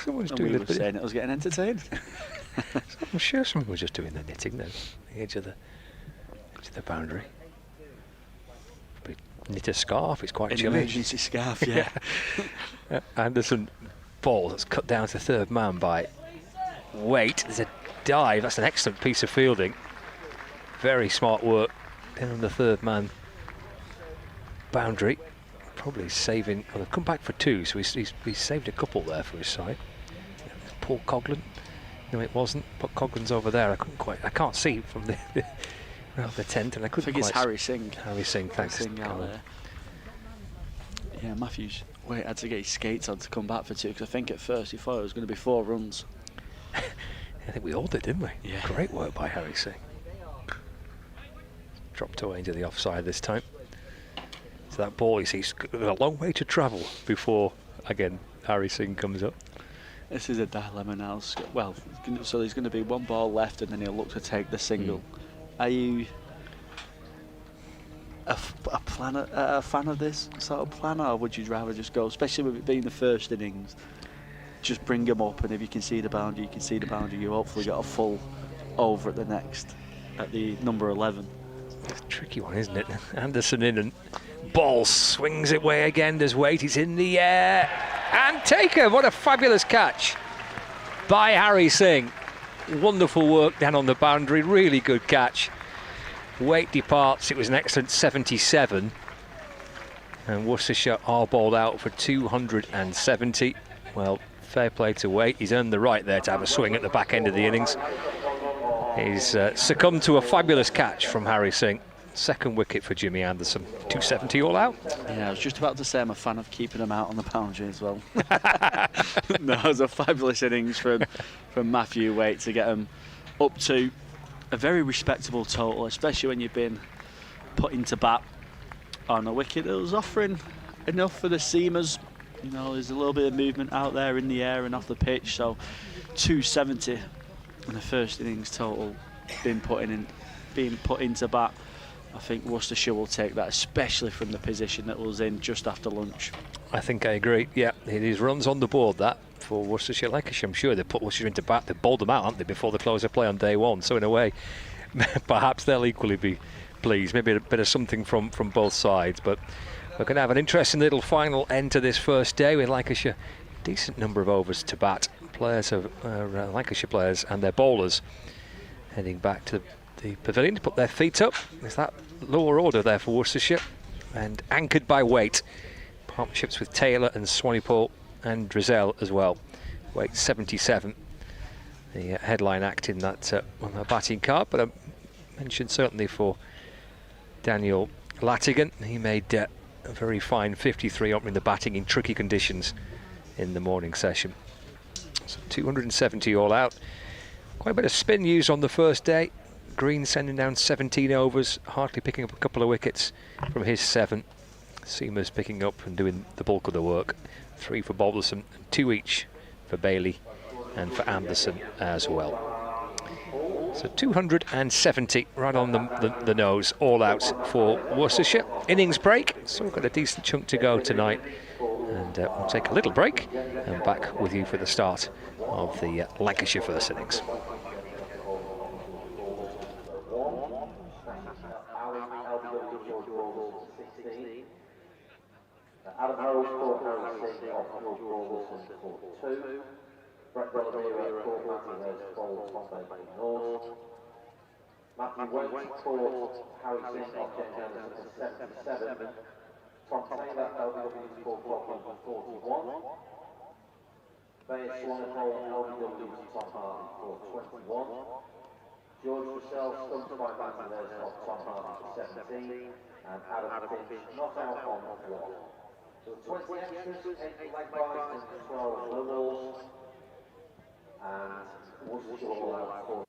Someone's and doing we were saying it was getting entertained. I'm sure someone was just doing their knitting then. The edge of the boundary. But knit a scarf, it's quite chilly. Emergency scarf, yeah. Anderson ball that's cut down to third man by Waite. There's a dive, that's an excellent piece of fielding. Very smart work down on the third man boundary. Probably saving, well, they've come back for 2, so he's saved a couple there for his side. Paul Coghlan. No, it wasn't, but Coglan's over there. I can't see from the around the tent, and I couldn't think it's Harry Singh. Harry Singh, thanks. Out there. Yeah, Matthews had to get his skates on to come back for 2, because I think at first he thought it was going to be 4 runs. I think we all did, didn't we? Yeah. Great work by Harry Singh. Dropped away into the offside this time. So that ball, he's got a long way to travel before, again, Harry Singh comes up. This is a dilemma now. Well, so there's going to be 1 ball left, and then he'll look to take the single. Are you a fan of this sort of plan, or would you rather just go, especially with it being the first innings, just bring them up, and if you can see the boundary, you can see the boundary. You hopefully got a full over at the next, at the number 11. It's a tricky one, isn't it? Anderson in, and ball swings it way again. There's Waite, he's in the air, and taken. What a fabulous catch by Harry Singh. Wonderful work down on the boundary, really good catch. Waite departs, it was an excellent 77, and Worcestershire are bowled out for 270. Well, fair play to Waite, he's earned the right there to have a swing at the back end of the innings. He's succumbed to a fabulous catch from Harry Singh. Second wicket for Jimmy Anderson. 270 all out. Yeah, I was just about to say I'm a fan of keeping them out on the boundary as well. No, it was a fabulous innings from Matthew Waite to get them up to a very respectable total, especially when you've been put into bat on a wicket that was offering enough for the seamers You know, there's a little bit of movement out there in the air and off the pitch. So 270 in the first innings total being put into bat. I think Worcestershire will take that, especially from the position that was in just after lunch. I think I agree. Yeah, it is runs on the board that for Worcestershire. Lancashire, I'm sure they put Worcestershire into bat. They bowled them out, haven't they, before the close of play on day one. So in a way, perhaps they'll equally be pleased. Maybe a bit of something from both sides. But we're going to have an interesting little final end to this first day with Lancashire. Decent number of overs to bat. Players of Lancashire players and their bowlers heading back to the pavilion to put their feet up. There's that lower order there for Worcestershire, and anchored by weight. Partnerships with Taylor and Swanepoel and Drizel as well. Weight 77. The headline act in that on the batting card, but I mentioned certainly for Daniel Latigan. He made a very fine 53 opening the batting in tricky conditions in the morning session. So 270 all out. Quite a bit of spin used on the first day. Green sending down 17 overs, Hartley picking up a couple of wickets from his 7. Seamers picking up and doing the bulk of the work. 3 for Balderson, 2 each for Bailey and for Anderson as well. So 270 right on the nose, all out for Worcestershire. Innings break, so we've got a decent chunk to go tonight. And we'll take a little break and back with you for the start of the Lancashire first innings. Adam Harrell scored Harry Singh off George Rawlinson for 2. Brett Delavera caught Matthew Hurst bowled Tom Baker North. Matthew Waite caught Harry Singh off James Anderson for 77. Tom Taylor LBW scored Rothesay for 41. Bayer Swanepoel LBW to Tom Hardy for 21. George Russell stumped by Matthew Hurst off Tom Hardy for 17. And Adam Finch not out on 1. So 20 extras, 8 leg byes and 12 low balls, and Worcestershire all out for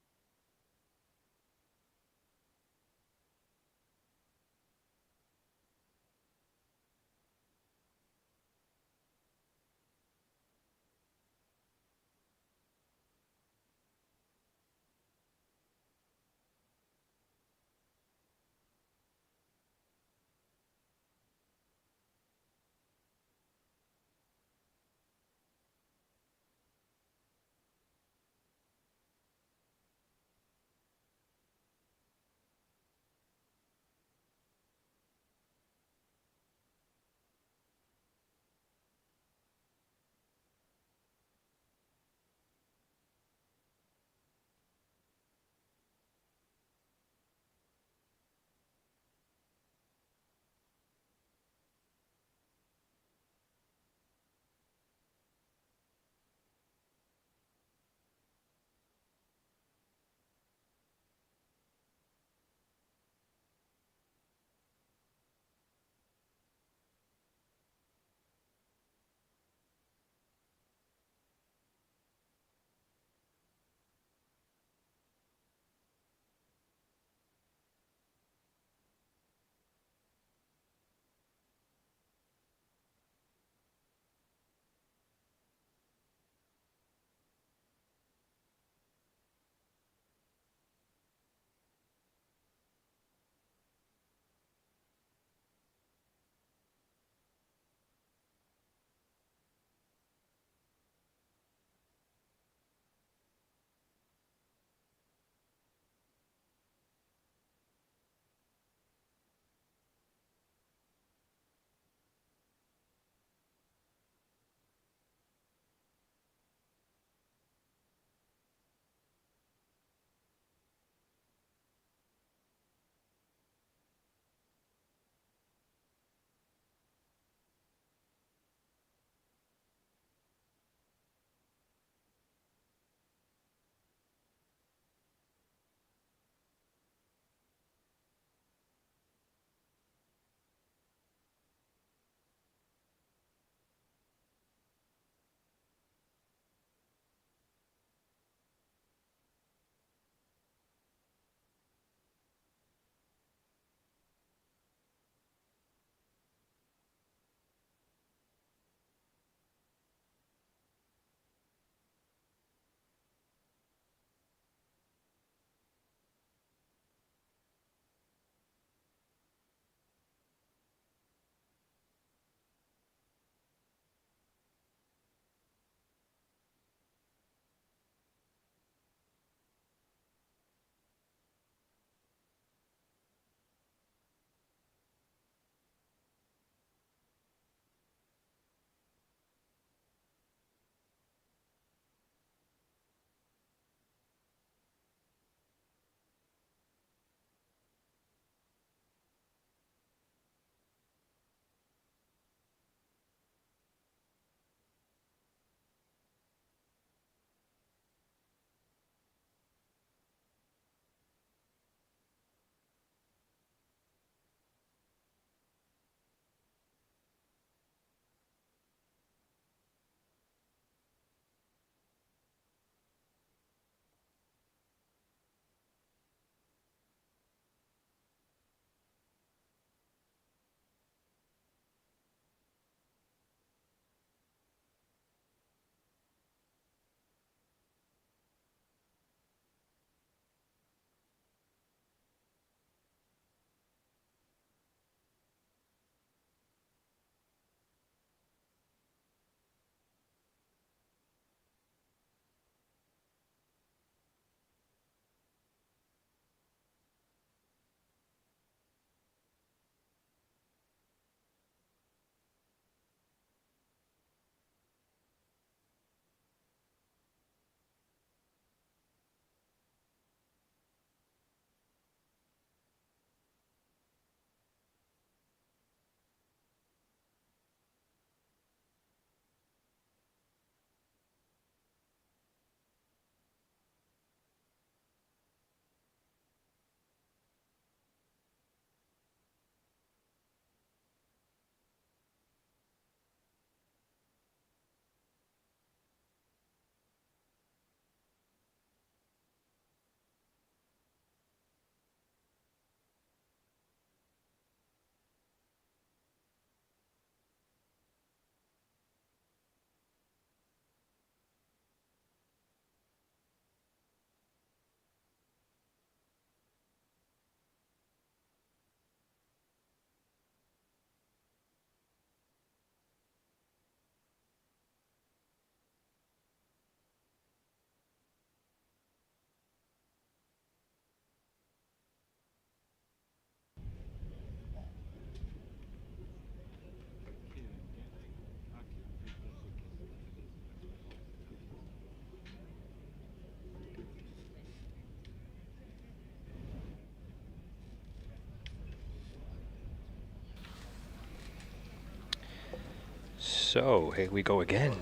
So here we go again.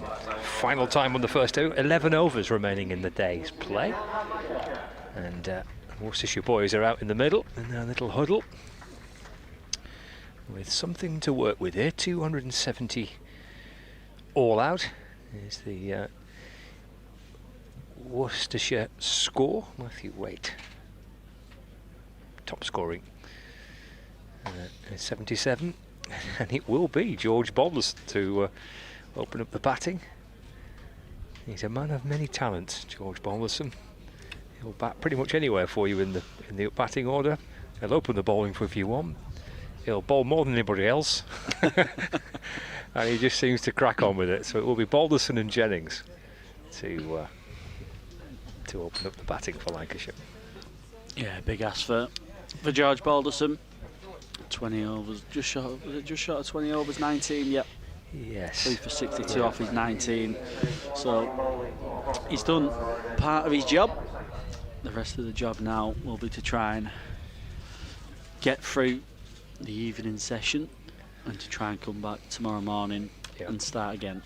Final time on the first 11 overs remaining in the day's play. And Worcestershire boys are out in the middle in their little huddle with something to work with here. 270 all out is the Worcestershire score. Matthew Waite top scoring 77, and it will be George Balderson to open up the batting. He's a man of many talents, George Balderson. He'll bat pretty much anywhere for you in the batting order. He'll open the bowling for if you want. He'll bowl more than anybody else, and he just seems to crack on with it. So it will be Balderson and Jennings to open up the batting for Lancashire. Yeah, big ask for George Balderson. 20 overs, just short of 20 overs, 19, yep. Yes. 3 for 62 off his 19. So he's done part of his job. The rest of the job now will be to try and get through the evening session and to try and come back tomorrow morning and start again.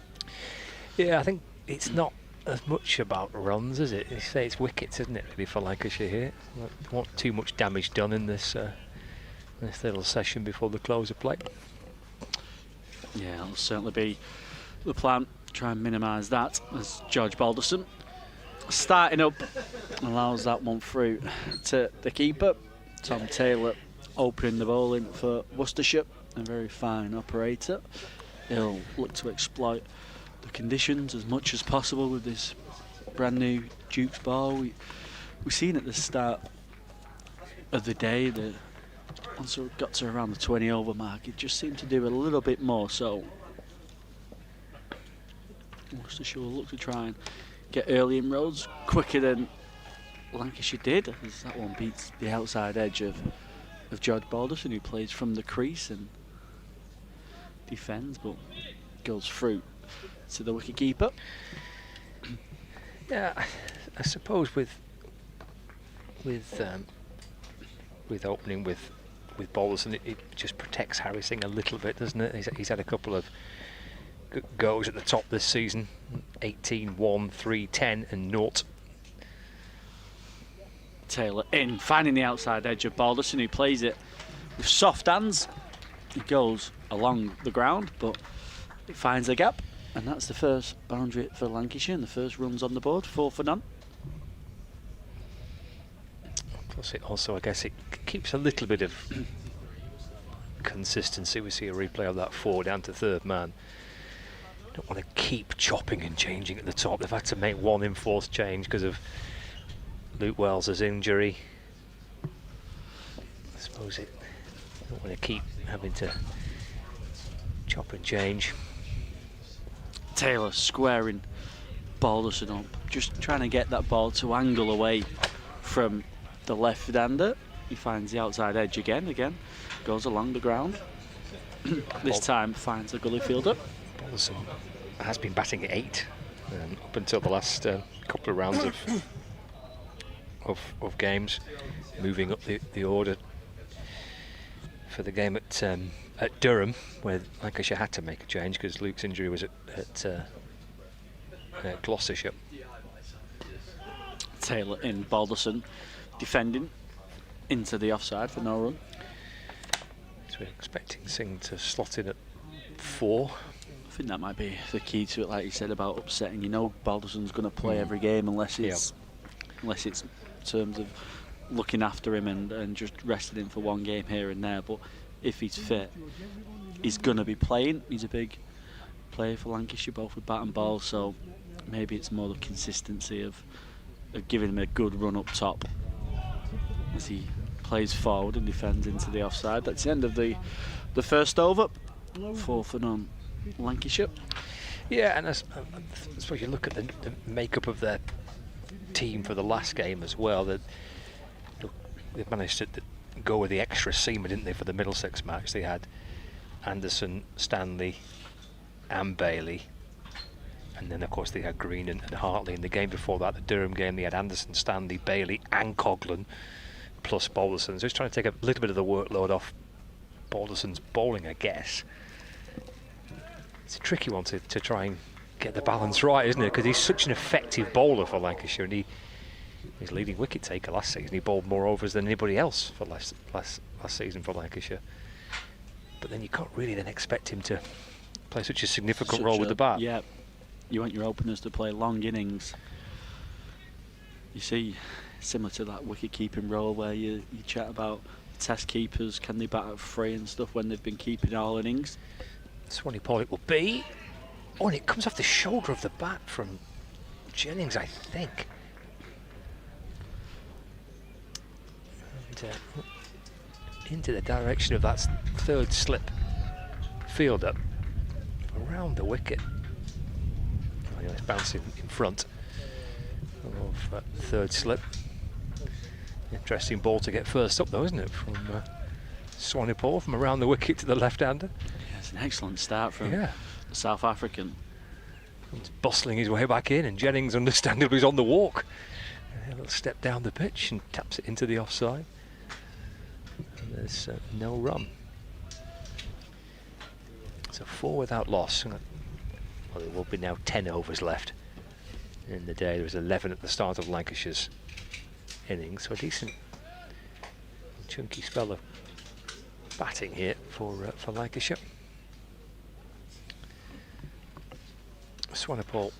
Yeah, I think it's not as much about runs, is it? You say it's wickets, isn't it, really, for Lancashire here? Not want too much damage done in this little session before the close of play. Yeah, it'll certainly be the plan. Try and minimise that as George Balderson starting up allows that one through to the keeper. Tom Taylor opening the bowling for Worcestershire, a very fine operator. He'll look to exploit the conditions as much as possible with this brand new Duke's ball. We've seen at the start of the day that once it got to around the 20 over mark, it just seemed to do a little bit more. So Worcestershire will look to try and get early inroads quicker than Lancashire did, as that one beats the outside edge of George Balderson, who plays from the crease and defends, but goes through to the wicketkeeper. Yeah, I suppose with opening with Balderson, it just protects Harry Singh a little bit, doesn't it? He's had a couple of goes at the top this season, 18, 1, 3, 10 and 0. Taylor in, finding the outside edge of Balderson, who plays it with soft hands. He goes along the ground, but it finds a gap, and that's the first boundary for Lancashire, and the first runs on the board, 4 for none. Plus it also, I guess, it keeps a little bit of consistency. We see a replay of that 4 down to third man. You don't want to keep chopping and changing at the top. They've had to make one enforced change because of Luke Wells's injury. I suppose it don't want to keep having to chop and change. Taylor squaring Balderson up, just trying to get that ball to angle away from the left-hander. He finds the outside edge again, goes along the ground. This time finds a gully fielder. Balderson has been batting at 8 up until the last couple of rounds of games, moving up the order for the game at Durham, where Lancashire had to make a change because Luke's injury was at Gloucestershire. Taylor in, Balderson defending into the offside for no run. So we're expecting Singh to slot in at 4. I think that might be the key to it, like you said about upsetting. You know, Balderson's going to play every game unless it's in terms of looking after him and just resting him for one game here and there. But if he's fit, he's going to be playing. He's a big player for Lancashire, both with bat and ball. So maybe it's more the consistency of giving him a good run up top as he plays forward and defends into the offside. That's the end of the first over. 4 for none, Lancashire. Yeah, and I suppose you look at the makeup of their team for the last game as well. That they managed to go with the extra seamer, didn't they, for the Middlesex match? They had Anderson, Stanley, and Bailey, and then of course they had Green and Hartley. In the game before that, the Durham game, they had Anderson, Stanley, Bailey, and Coghlan, plus Balderson. So he's trying to take a little bit of the workload off Balderson's bowling, I guess. It's a tricky one to try and get the balance right, isn't it? Because he's such an effective bowler for Lancashire, and he's leading wicket taker last season. He bowled more overs than anybody else for last season for Lancashire. But then you can't really then expect him to play such a significant role with the bat. Yeah, you want your openers to play long innings. You see, similar to that wicket-keeping role where you chat about test keepers, can they bat at 3 and stuff when they've been keeping all innings? Swanee Paul it will be. Oh, and it comes off the shoulder of the bat from Jennings, I think. And, into the direction of that third slip fielder around the wicket. Oh, yeah, it's bouncing in front of third slip. Interesting ball to get first up though, isn't it, from Swanee Paul from around the wicket to the left-hander. Yeah, it's an excellent start from the South African. He's bustling his way back in, and Jennings understandably is on the walk. A little step down the pitch and taps it into the offside. And there's no run. So 4 without loss. Well, there will be now 10 overs left in the day. There was 11 at the start of Lancashire's innings, so a decent chunky spell of batting here for Lancashire. Swanee Paul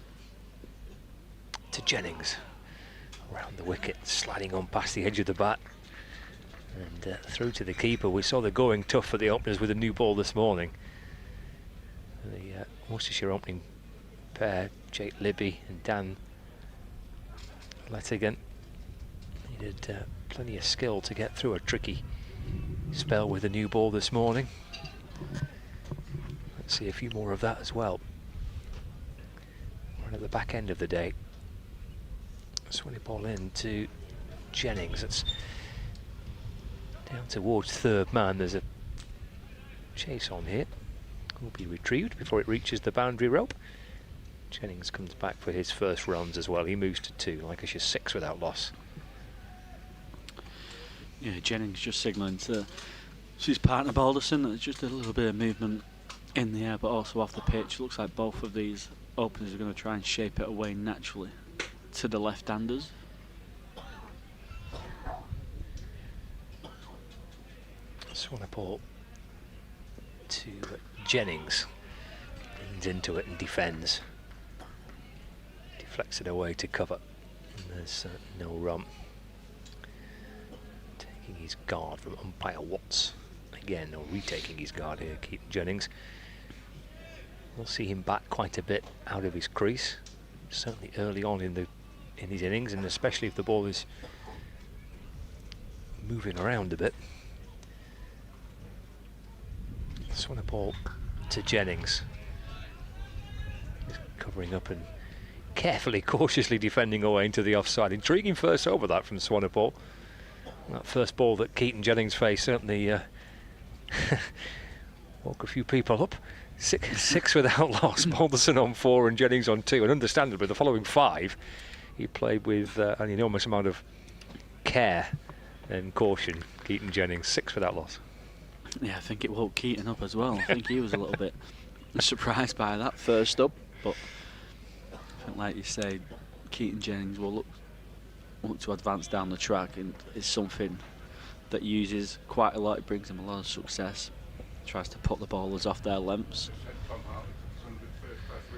to Jennings around the wicket, sliding on past the edge of the bat and through to the keeper. We saw the going tough for the openers with a new ball this morning. The Worcestershire opening pair, Jake Libby and Dan Lettigan, needed plenty of skill to get through a tricky spell with a new ball this morning. Let's see a few more of that as well. Right at the back end of the day. Swanee ball in to Jennings. It's down towards third man. There's a chase on here. Will be retrieved before it reaches the boundary rope. Jennings comes back for his first runs as well. He moves to 2, Lancashire 6 without loss. Yeah, Jennings just signalling to his partner Balderson. There's just a little bit of movement in the air, but also off the pitch. Looks like both of these openers are going to try and shape it away naturally to the left-handers. Swanee Paul to Jennings. Leans into it and defends. Deflects it away to cover. And there's no run. Taking his guard from umpire Watts. Again, or retaking his guard here, Keaton Jennings. We'll see him back quite a bit out of his crease. Certainly early on in his innings, and especially if the ball is moving around a bit. Swanee Paul to Jennings. He's covering up and carefully, cautiously defending away into the offside. Intriguing first over that from Swanee Paul. That first ball that Keaton Jennings faced certainly woke a few people up. Six without loss. Balderson on 4 and Jennings on 2. And understandably, the following 5, he played with an enormous amount of care and caution. Keaton Jennings, 6 without loss. Yeah, I think it woke Keaton up as well. I think he was a little bit surprised by that first up, but I think, like you say, Keaton Jennings will look to advance down the track, and it's something that he uses quite a lot. It brings him a lot of success. Tries to put the bowlers off their lengths.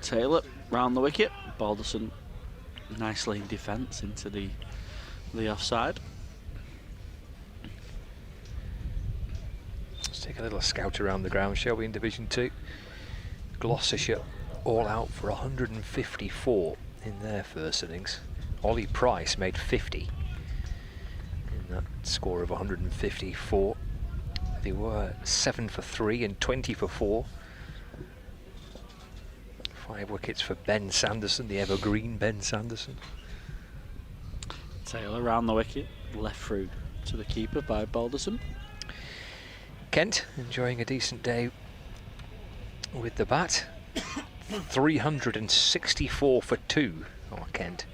Taylor round the wicket. Balderson nicely in defence into the offside. Let's take a little scout around the ground, shall we, in Division 2. Gloucestershire all out for 154 in their first innings. Ollie Price made 50 in that score of 154. They were 7 for 3 and 20 for 4. 5 wickets for Ben Sanderson, the evergreen Ben Sanderson. Taylor round the wicket, left through to the keeper by Balderson. Kent enjoying a decent day with the bat. 364 for 2 are Kent.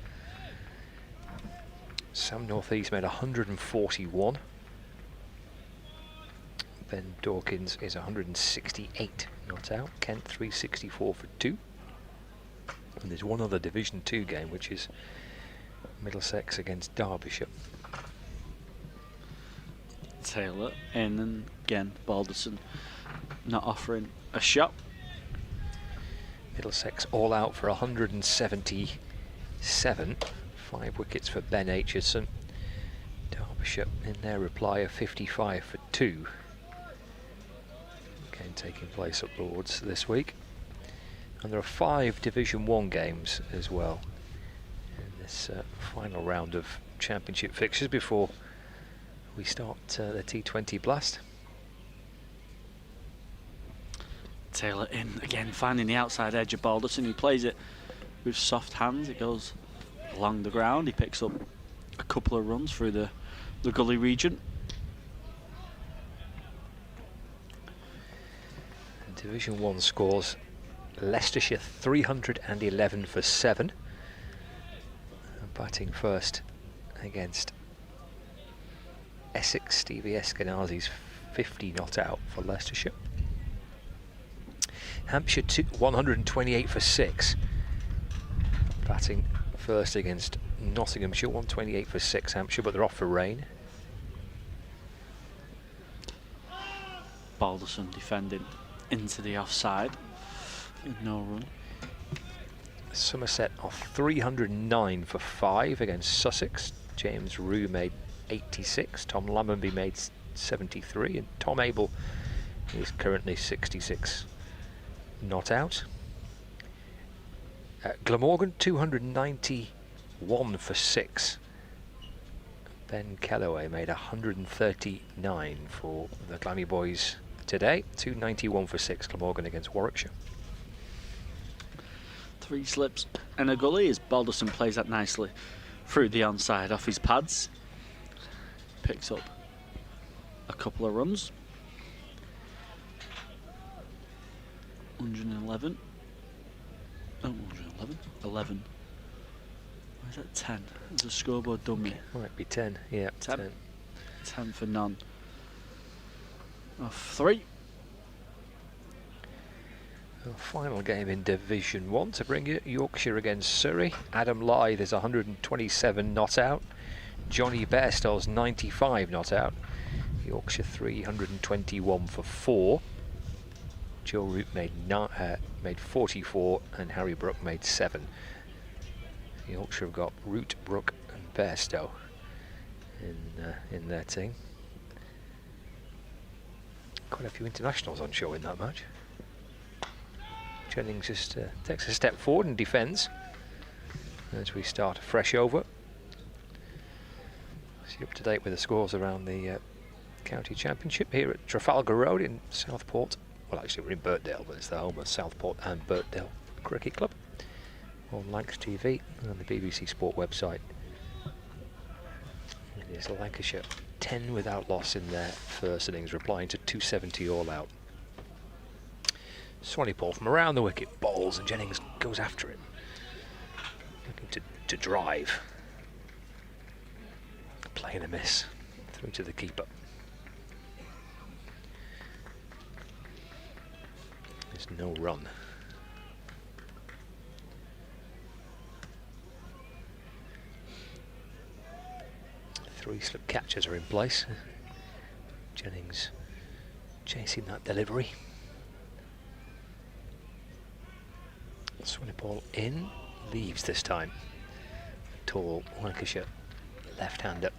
Sam North East made 141. Ben Dawkins is 168 not out. Kent 364 for 2. And there's one other Division 2 game, which is Middlesex against Derbyshire. Taylor in, and again Balderson not offering a shot. Middlesex all out for 177. 5 wickets for Ben Aitchison. Derbyshire in their reply of 55 for 2. Again taking place at Lords this week. And there are 5 Division 1 games as well in this final round of Championship fixtures before we start the T20 Blast. Taylor in again, finding the outside edge of Balderson. He plays it with soft hands. It goes along the ground. He picks up a couple of runs through the gully region. And Division 1 scores: Leicestershire 311 for 7. And batting first against Essex, Stevie Eskenazi's 50 not out for Leicestershire. Hampshire 128 for 6. Batting first against Nottinghamshire, 128 for 6 Hampshire, but they're off for rain. Balderson defending into the offside with no run. Somerset are 309 for 5 against Sussex. James Rue made 86, Tom Lammonby made 73, and Tom Abel is currently 66 not out. Glamorgan 291 for 6. Ben Kellaway made 139 for the Glammy boys today. 291 for 6 Glamorgan against Warwickshire. 3 slips and a gully as Balderson plays that nicely through the onside off his pads. Picks up a couple of runs. 111. Oh, 111. 11. Where's that 10? There's a scoreboard dummy. Might be 10, yeah. 10. 10 for none. Off 3. Our final game in Division 1 to bring you: Yorkshire against Surrey. Adam Lythe is 127 not out. Johnny Bairstow's 95 not out. Yorkshire 321 for 4. Joe Root made 44 and Harry Brook made 7. Yorkshire have got Root, Brook and Bairstow in their team. Quite a few internationals on show in that match. Jennings just takes a step forward and defends as we start a fresh over. See up to date with the scores around the County Championship here at Trafalgar Road in Southport. Well, actually we're in Birkdale, but it's the home of Southport and Birkdale Cricket Club. On Lancashire TV and the BBC Sport website. It is Lancashire 10 without loss in their first innings, replying to 270 all out. Swanepoel from around the wicket bowls and Jennings goes after him, looking to drive. Playing a miss through to the keeper. There's no run. Three slip catches are in place. Jennings chasing that delivery. Swanepoel in, leaves this time. Tall Lancashire left-hander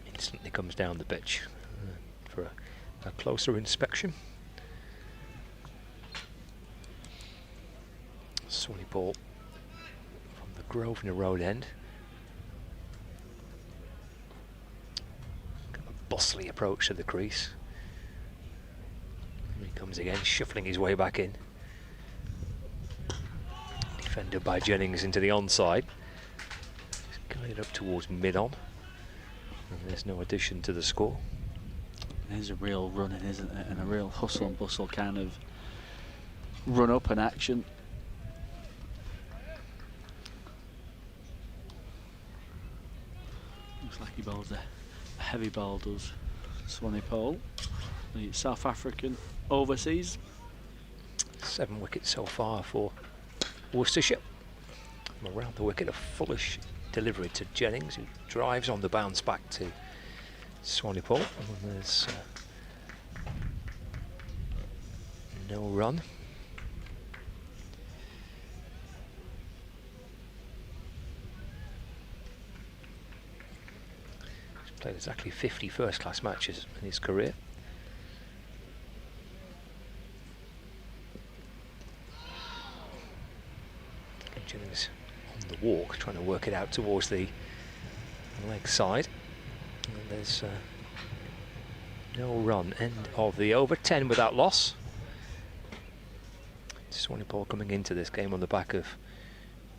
instantly comes down the pitch for a closer inspection. Swanepoel from the Grosvenor Road end. Kind of a bustly approach to the crease. Here he comes again, shuffling his way back in. Defended by Jennings into the onside. He's guided up towards mid-on. And there's no addition to the score. There's a real running, isn't it? And a real hustle and bustle kind of run up and action. Looks like he bowls a heavy ball, does Swanee Pole, the South African overseas. 7 wickets so far for Worcestershire. From around the wicket, a foolish delivery to Jennings, who drives on the bounce back to Swanee Pole. And there's no run. He's played exactly 50 first-class matches in his career. Jennings on the walk, trying to work it out towards the leg side. And there's no run. End of the over. 10 without loss. Swanee Pole coming into this game on the back of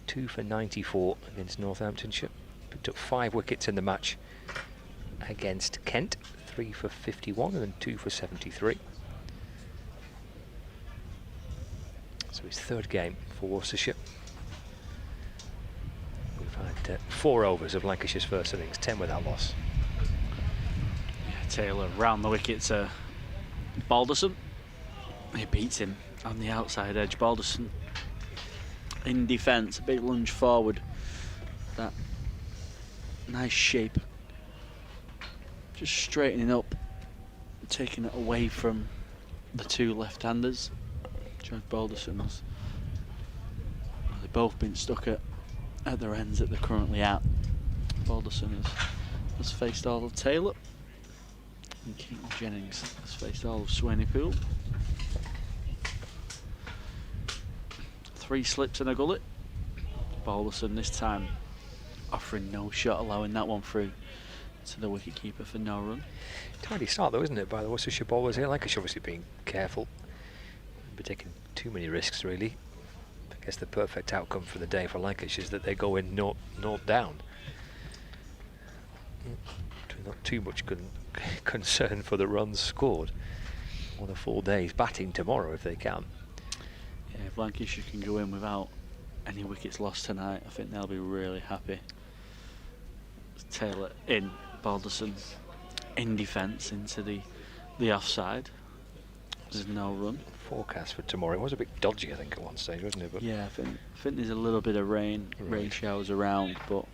2 for 94 against Northamptonshire. Picked up 5 wickets in the match against Kent. 3 for 51 and then 2 for 73. So his 3rd game for Worcestershire. We've had 4 overs of Lancashire's first innings, 10 without loss. Yeah, Taylor round the wicket to Balderson. He beats him on the outside edge. Balderson in defence, a big lunge forward. That nice shape. Just straightening up, taking it away from the 2 left-handers. George Balderson's. They've both been stuck at their ends that they're currently at. Balderson has faced all of Taylor, and Keaton Jennings has faced all of Swanee Pool. 3 slips and a gullet. Balderson this time offering no shot, allowing that one through to the wicketkeeper for no run. Tidy start though, isn't it, by the Worcestershire bowlers here? Lancashire obviously being careful, but taking too many risks really. I guess the perfect outcome for the day for Lancashire is that they go in 0 down. Not too much concern for the runs scored. On a full day's batting tomorrow if they can. Yeah, if Lancashire can go in without any wickets lost tonight, I think they'll be really happy. Taylor in, Balderson in defence into the offside. There's no run. Forecast for tomorrow. It was a bit dodgy, I think, at one stage, wasn't it? But yeah, I think there's a little bit of rain showers around, but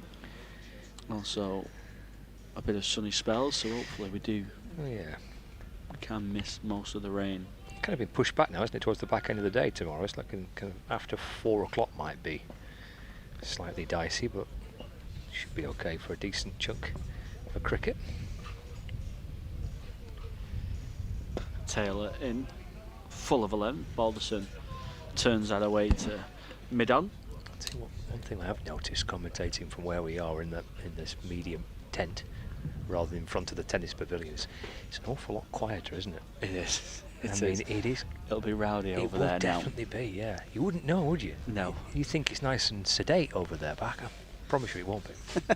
also a bit of sunny spells. So hopefully we do. Oh, yeah, we can miss most of the rain. Kind of been pushed back now, isn't it, towards the back end of the day tomorrow? It's like kind of after 4 o'clock might be slightly dicey, but should be okay for a decent chunk of cricket. Taylor in, full of 11. Balderson turns that away to mid-on. I'll tell you what, one thing I have noticed commentating from where we are in this medium tent rather than in front of the tennis pavilions, it's an awful lot quieter, isn't it? It is. It is. It'll be rowdy over there now. It will definitely be, yeah. You wouldn't know, would you? No. You think it's nice and sedate over there, but I promise you it won't be. I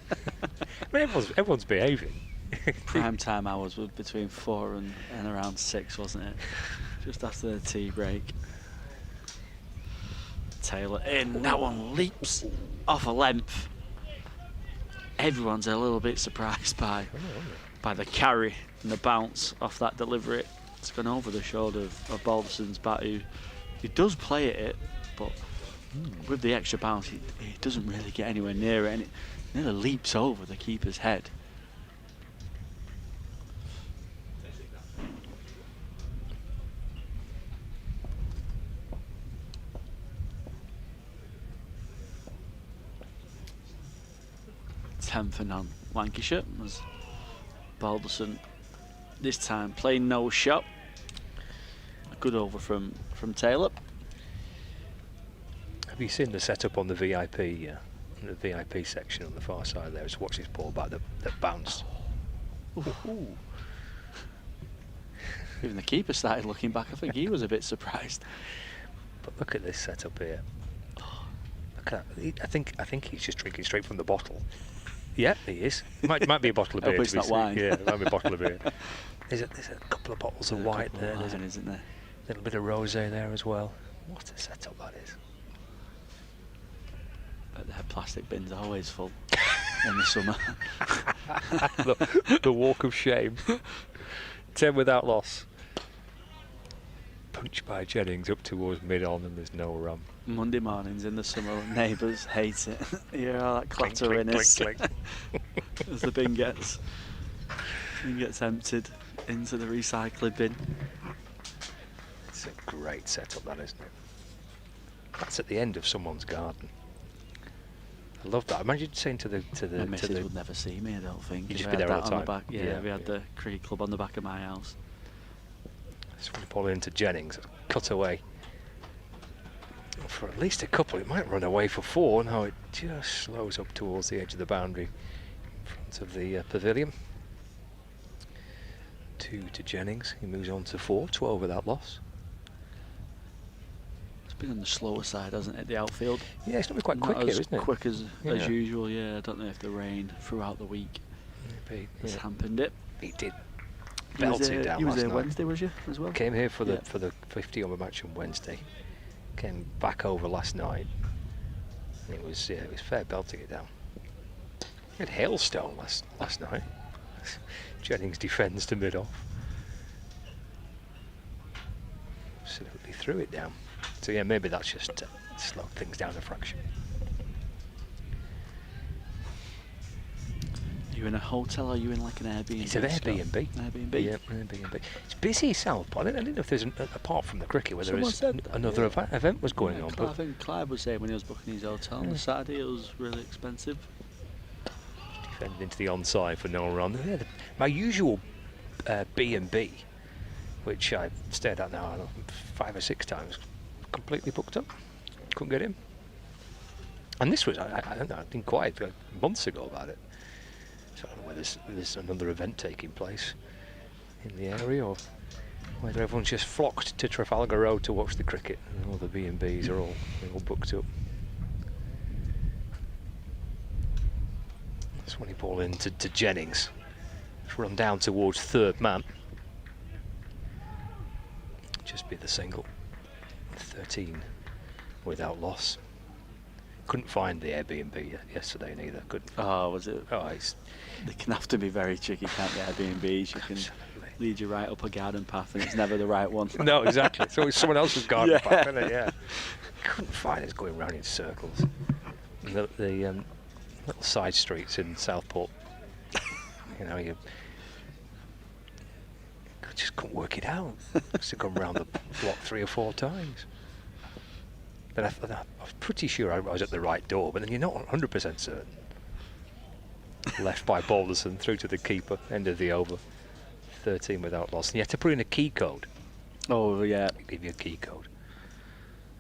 mean, everyone's behaving. Prime time hours were between 4 and around 6, wasn't it? Just after the tea break. Taylor in, that one leaps off a length. Everyone's a little bit surprised by the carry and the bounce off that delivery. It's gone over the shoulder of Balderson's bat, who does play at it, but with the extra bounce, he doesn't really get anywhere near it, and it nearly leaps over the keeper's head. For none. Lancashire as Balderson this time playing no shot. A good over from Taylor. Have you seen the setup on the VIP section on the far side there? Just watch this ball back that bounced. Ooh. Even the keeper started looking back. I think he was a bit surprised. But look at this setup here. Look at that. I think he's just drinking straight from the bottle. Yeah, he is. Might be a bottle of beer. Hope it's not wine. Yeah, it might be a bottle of beer. There's a couple of bottles of white there. There's isn't there? A little bit of rosé there as well. What a setup that is. But their plastic bins are always full in the summer. the walk of shame. 10 without loss. Punched by Jennings up towards mid-on, and there's no run. Monday mornings in the summer, neighbours hate it. You hear all that Clink, clatter in clink, it clink, clink. as the bin gets emptied into the recycling bin. It's a great setup, that, isn't it? That's at the end of someone's garden. I love that. Imagine saying to the My missus would never see me, I don't think. You'd If just I be had there all that the on time. back, yeah, we had the cricket club on the back of my house. So when you pull into Jennings, cut away for at least a couple. It might run away for 4. Now it just slows up towards the edge of the boundary in front of the pavilion. 2 to Jennings. He moves on to 4. 12 without loss. It's been on the slower side, hasn't it, the outfield? Yeah, it's not been quite quick here, isn't it? Quick as usual, yeah. I don't know if the rain throughout the week has hampered it. It did. Belted down You was last there night. Wednesday, was you, as well? Came here for the 50-over match on Wednesday. Came back over last night. And it was fair belting it down. We had hailstone last night. Jennings defends to mid-off. Absolutely threw it down. So yeah, maybe that's just slowed things down a fraction. Are you in a hotel or are you in like an Airbnb? It's an Airbnb. Airbnb? Yeah, Airbnb. It's busy, Southport. I didn't know if there's, apart from the cricket, whether Someone there's said another event was going on. I But think Clive was saying when he was booking his hotel on the Saturday it was really expensive. defended into the onside for no run. Yeah, my usual B&B, which I've stayed at now 5 or 6 times, completely booked up. Couldn't get in. And this was, I don't know, I'd inquired months ago about it. So I don't know whether there's another event taking place in the area, or whether everyone's just flocked to Trafalgar Road to watch the cricket and all the B&Bs are all booked up. That's when he ball into to Jennings. It's run down towards third man. Just be the single. 13 without loss. Couldn't find the Airbnb yesterday neither. Couldn't. Oh, was it? Oh, they can have to be very tricky, can't they? Airbnbs. You can lead you right up a garden path, and it's never the right one. No, exactly. It's always someone else's garden path, isn't it? Yeah. Couldn't find it. It's going round in circles. And the little side streets in Southport. You know, you just couldn't work it out. Must have gone round the block 3 or 4 times. But I was pretty sure I was at the right door, but then you're not 100% certain. Left by Balderson through to the keeper, end of the over. 13 without loss. And you had to put in a key code. Oh, yeah. They give you a key code.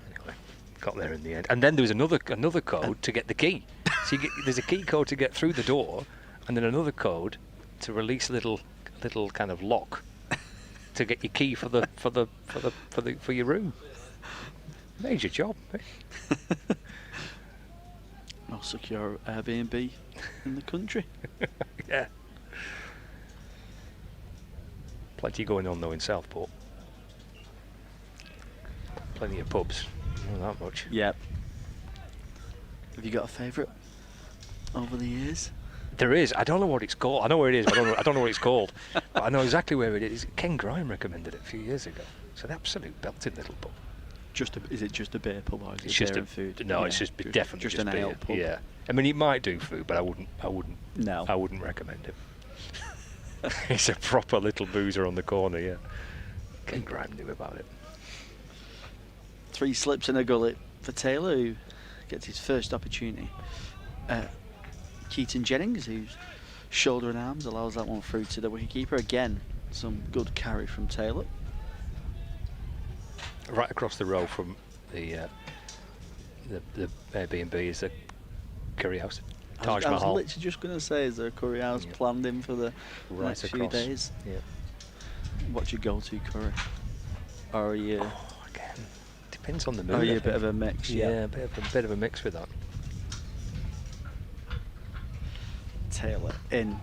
Anyway, got there in the end. And then there was another code to get the key. So there's a key code to get through the door, and then another code to release a little kind of lock to get your key for your room. Major job. Most secure Airbnb in the country. Yeah. Plenty going on though in Southport. Plenty of pubs. Not that much. Yep. Have you got a favourite over the years? There is. I don't know what it's called. I know where it is, but I don't know what it's called. But I know exactly where it is. Ken Grime recommended it a few years ago. It's an absolute belting little pub. Is it just a beer pub or is It's it just beer a and food? No, it's just definitely just an beer. ale pub. Yeah. I mean, it might do food, but I wouldn't recommend it. It's a proper little boozer on the corner, yeah. Ken Grime knew about it. 3 slips in a gullet for Taylor, who gets his first opportunity. Keaton Jennings, whose shoulder and arms allows that one through to the wicketkeeper. Again, some good carry from Taylor. Right across the road from the Airbnb is the curry house. Taj I was Mahal. literally just going to say, is there a curry house planned in for the next few days? Yeah. What's your go-to curry? Or are you? Again, depends on the mood. Are you a bit of a mix? Yeah, a bit of a mix with that. Taylor in,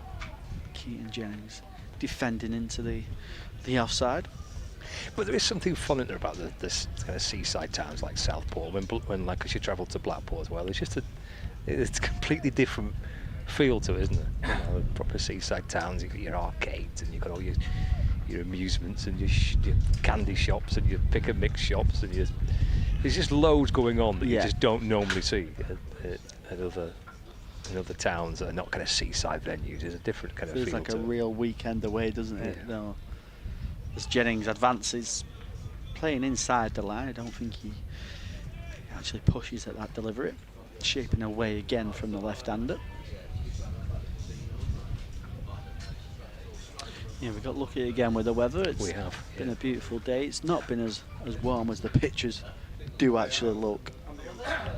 Keaton Jennings defending into the offside. But there is something fun in there about this kind of seaside towns like Southport. When Lancashire travelled to Blackpool as well, it's just it's a completely different feel to it, isn't it? You know, know, proper seaside towns. You've got your arcades and you've got all your amusements and your candy shops and your pick and mix shops, and there's just loads going on that you just don't normally see at other towns that are not kind of seaside venues. There's a different kind of feel. Feels like to a real weekend away, doesn't it? No. As Jennings advances, playing inside the line, I don't think he actually pushes at that delivery. Shaping away again from the left-hander. Yeah, we got lucky again with the weather. It's been a beautiful day. It's not been as warm as the pictures do actually look.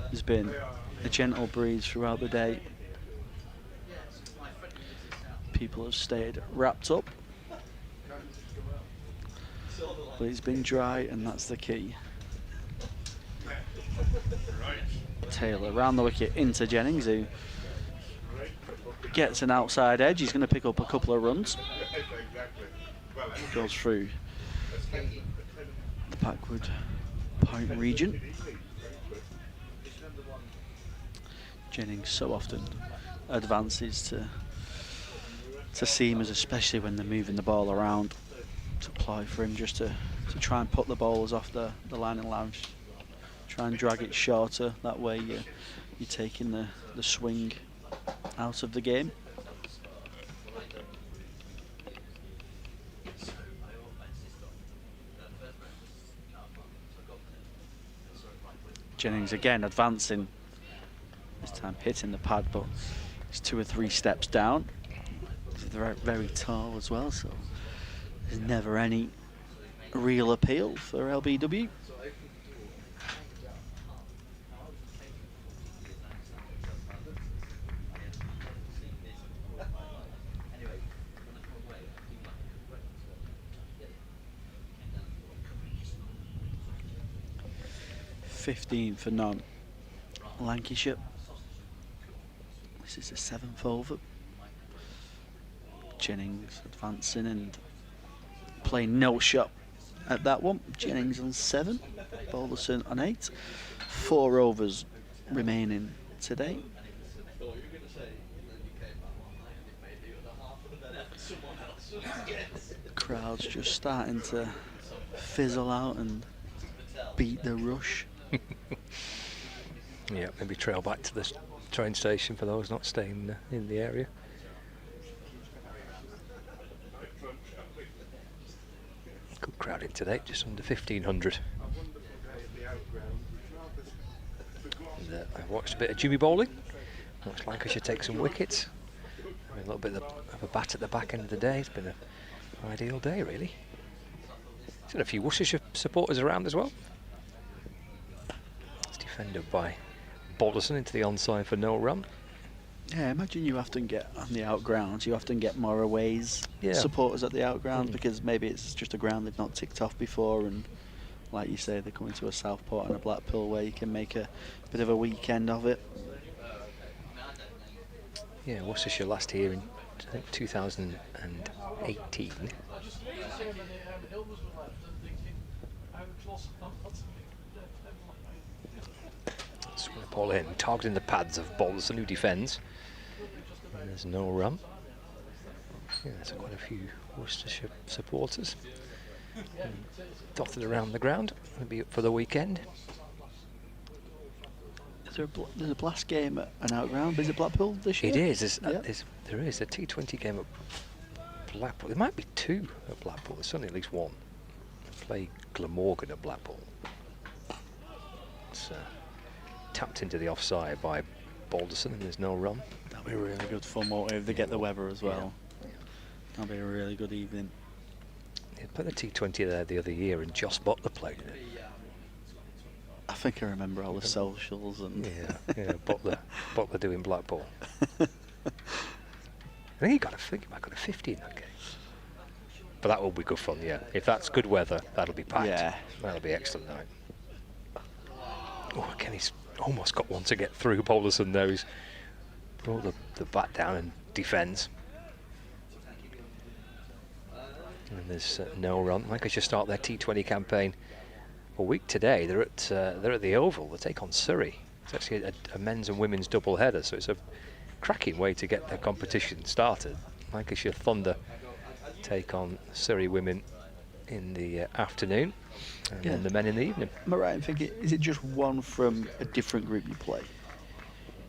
There's been a gentle breeze throughout the day. People have stayed wrapped up. But it's been dry, and that's the key. Taylor around the wicket into Jennings, who gets an outside edge. He's going to pick up a couple of runs. Goes through the backward point region. Jennings so often advances to seamers, especially when they're moving the ball around, to ply for him just to try and put the bowlers off the line and lounge. Try and drag it shorter. That way you're taking the swing out of the game. Jennings again advancing, this time hitting the pad, but he's 2 or 3 steps down. He's very, very tall as well, so there's never any real appeal for LBW. $15 for none. Lancashire. This is the 7th over. Jennings advancing and playing no shot at that one. Jennings on 7, Balderson on 8. 4 overs remaining today. The crowd's just starting to fizzle out and beat the rush. Yeah, maybe trail back to the train station for those not staying in the area. Good crowd in today, just under 1,500. And, I've watched a bit of Jimmy bowling. Looks like I should take some wickets. I mean, a little bit of a bat at the back end of the day. It's been an ideal day, really. There's been a few Worcestershire supporters around as well. It's defended by Balderson into the onside for no run. Yeah, imagine you often get on the outgrounds, you often get more aways supporters at the outgrounds because maybe it's just a ground they've not ticked off before, and like you say, they're coming to a Southport and a Blackpool where you can make a bit of a weekend of it. Yeah, Worcestershire last here in, I think, 2018. Swing the ball in, targeting the pads of Balderson, who defends. And there's no run. Yeah, there's quite a few Worcestershire supporters dotted around the ground. They'll be up for the weekend. There's a blast game at an outground. Is it Blackpool this year? It is. There is a T20 game at Blackpool. There might be 2 at Blackpool. There's certainly at least 1. They play Glamorgan at Blackpool. It's tapped into the offside by Balderson, and there's no run. That'll be really good fun, won't it, if they get the weather as well. Yeah. That'll be a really good evening. They played the T20 there the other year, and Joss Butler played in it. I think I remember all the socials and Butler doing Blackpool. I think he got a 50 in that game. But that will be good fun, yeah. If that's good weather, that'll be packed. Yeah. That'll be excellent night. Oh, again, he's almost got one to get through. Balderson there. He's brought the bat down and defends. And there's no run. Lancashire start their T20 campaign a week today. They're at the Oval. They take on Surrey. It's actually a men's and women's double header, so it's a cracking way to get the competition started. Lancashire Thunder take on Surrey Women in the afternoon, and then the men in the evening. Am I right in thinking, is it just one from a different group you play?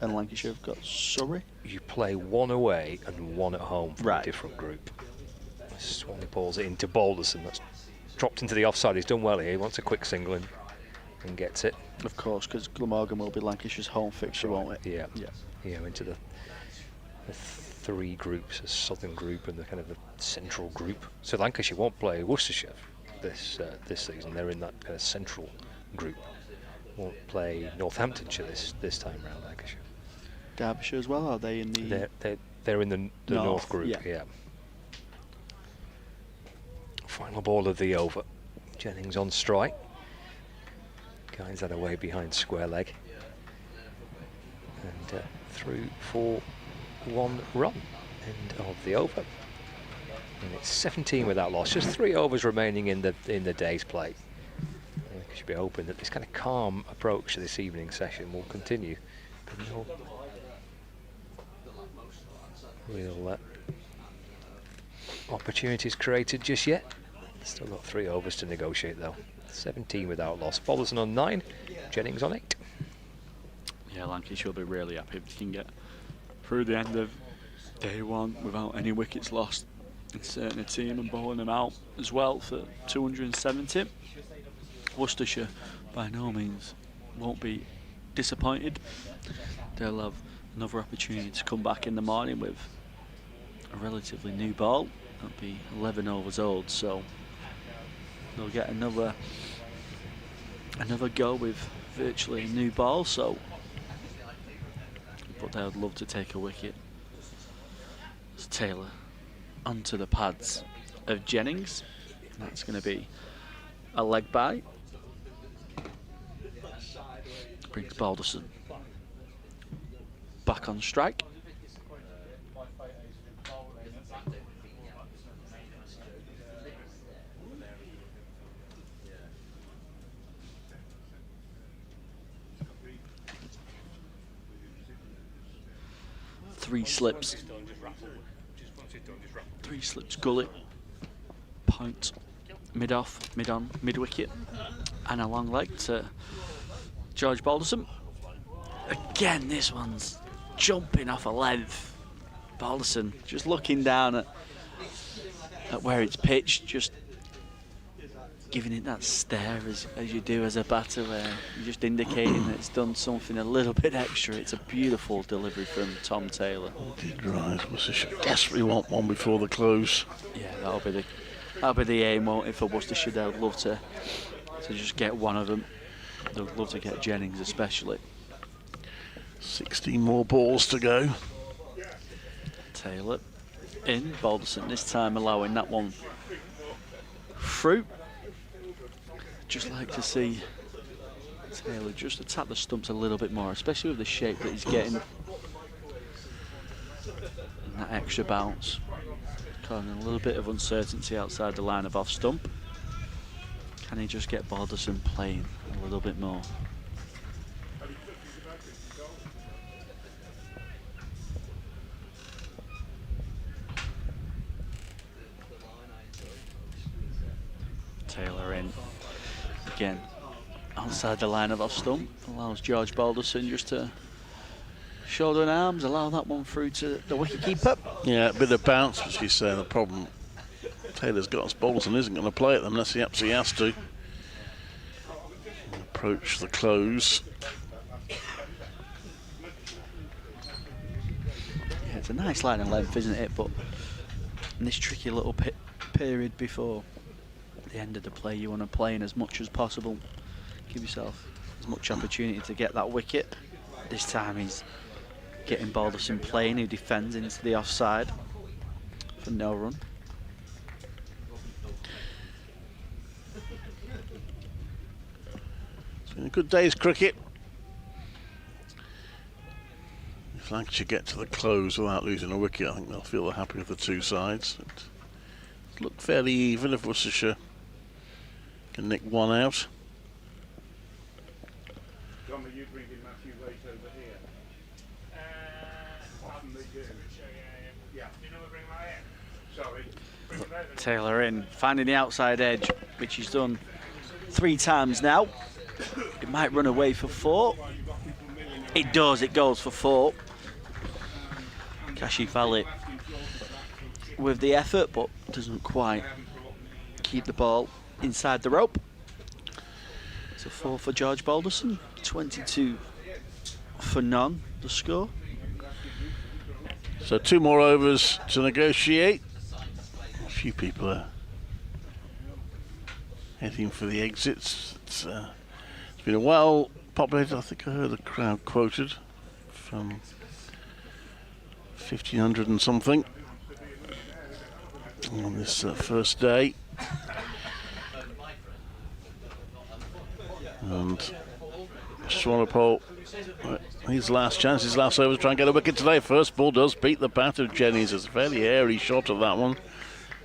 And Lancashire have got Surrey? You play one away and one at home from Right. a different group. Swanee balls it into Balderson. That's dropped into the offside. He's done well here. He wants a quick single and gets it. Of course, because Glamorgan will be Lancashire's home fixture, won't it? Yeah. Yeah. Yeah, into the three groups, a southern group and the kind of the central group. So Lancashire won't play Worcestershire this season. They're in that kind of central group. Won't play Northamptonshire this time round, Lancashire. Derbyshire as well, are they in the... They're in the North group, yeah. Final ball of the over. Jennings on strike. Guides that away behind square leg. And through for 1 run. End of the over. And it's 17 without loss. Just 3 overs remaining in the day's play. We should be hoping that this kind of calm approach to this evening session will continue. But no real opportunities created just yet. Still got 3 overs to negotiate though. 17 without loss. Balderson on 9, Jennings on 8. Yeah, Lancashire will be really happy if they can get through the end of day 1 without any wickets lost. Inserting a team and bowling them out as well for 270. Worcestershire by no means won't be disappointed. They'll have another opportunity to come back in the morning with a relatively new ball. That'll be 11 overs old, so they'll get another go with virtually a new ball. So, but they would love to take a wicket. It's Taylor onto the pads of Jennings. That's going to be a leg bye. Brings Balderson back on strike. Three slips gully, point, mid off, mid on, mid wicket, and a long leg to George Balderson. Again, this one's jumping off a length. Balderson just looking down at where it's pitched, just giving it that stare as you do as a batter, where you're just indicating that it's done something a little bit extra. It's a beautiful delivery from Tom Taylor. Did rise. Worcestershire desperately want one before the close. Yeah, that'll be the aim, won't it, for Worcestershire? They'd love to just get one of them. They'd love to get Jennings especially. 16 more balls to go. Taylor in, Balderson this time allowing that one through. Just like to see Taylor just attack the stumps a little bit more, especially with the shape that he's getting. And that extra bounce, causing a little bit of uncertainty outside the line of off stump. Can he just get Balderson playing a little bit more? Taylor in. Again, outside the line of off stump, allows George Balderson just to shoulder and arms, allow that one through to the wicket keeper. Yeah, a bit of bounce, but she's saying the problem Taylor's got is Balderson isn't going to play at them unless he absolutely has to. Approach the close. Yeah, it's a nice line of length, isn't it? But in this tricky little period before the end of the play, you want to play in as much as possible. Give yourself as much opportunity to get that wicket. This time he's getting Balderson playing, who defends into the offside for no run. It's been a good day's cricket. If Lancashire get to the close without losing a wicket, I think they'll feel they're happy with the two sides. It looked fairly even if Worcestershire can nick one out. John, will you bring in Matthew Waite over here? Taylor in, finding the outside edge, which he's done 3 times now. It might run away for 4. It does, it goes for 4. Kashi Valley with the effort, but doesn't quite keep the ball inside the rope. It's a 4 for George Balderson, 22 for none, the score. So 2 more overs to negotiate. A few people are heading for the exits. It's been a well populated, I think I heard the crowd quoted from 1,500 and something on this first day. And Swanepoel, his last chance, his last over to try and get a wicket today. First ball does beat the bat of Jennings. It's a fairly airy shot of that one.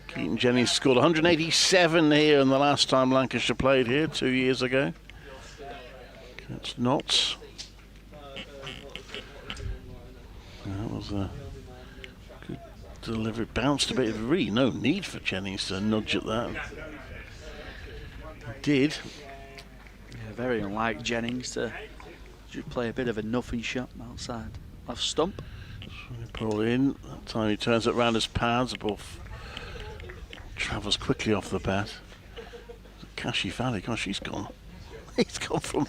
Keaton Jennings scored 187 here in the last time Lancashire played here 2 years ago. It's not. That was a good delivery. Bounced a bit. Really no need for Jennings to nudge at that. He did. Yeah, very unlike Jennings to play a bit of a nothing shot outside off stump. Pull in. That time he turns it round his pads. The ball travels quickly off the bat. Kashi Valley, gosh, he's gone. He's gone from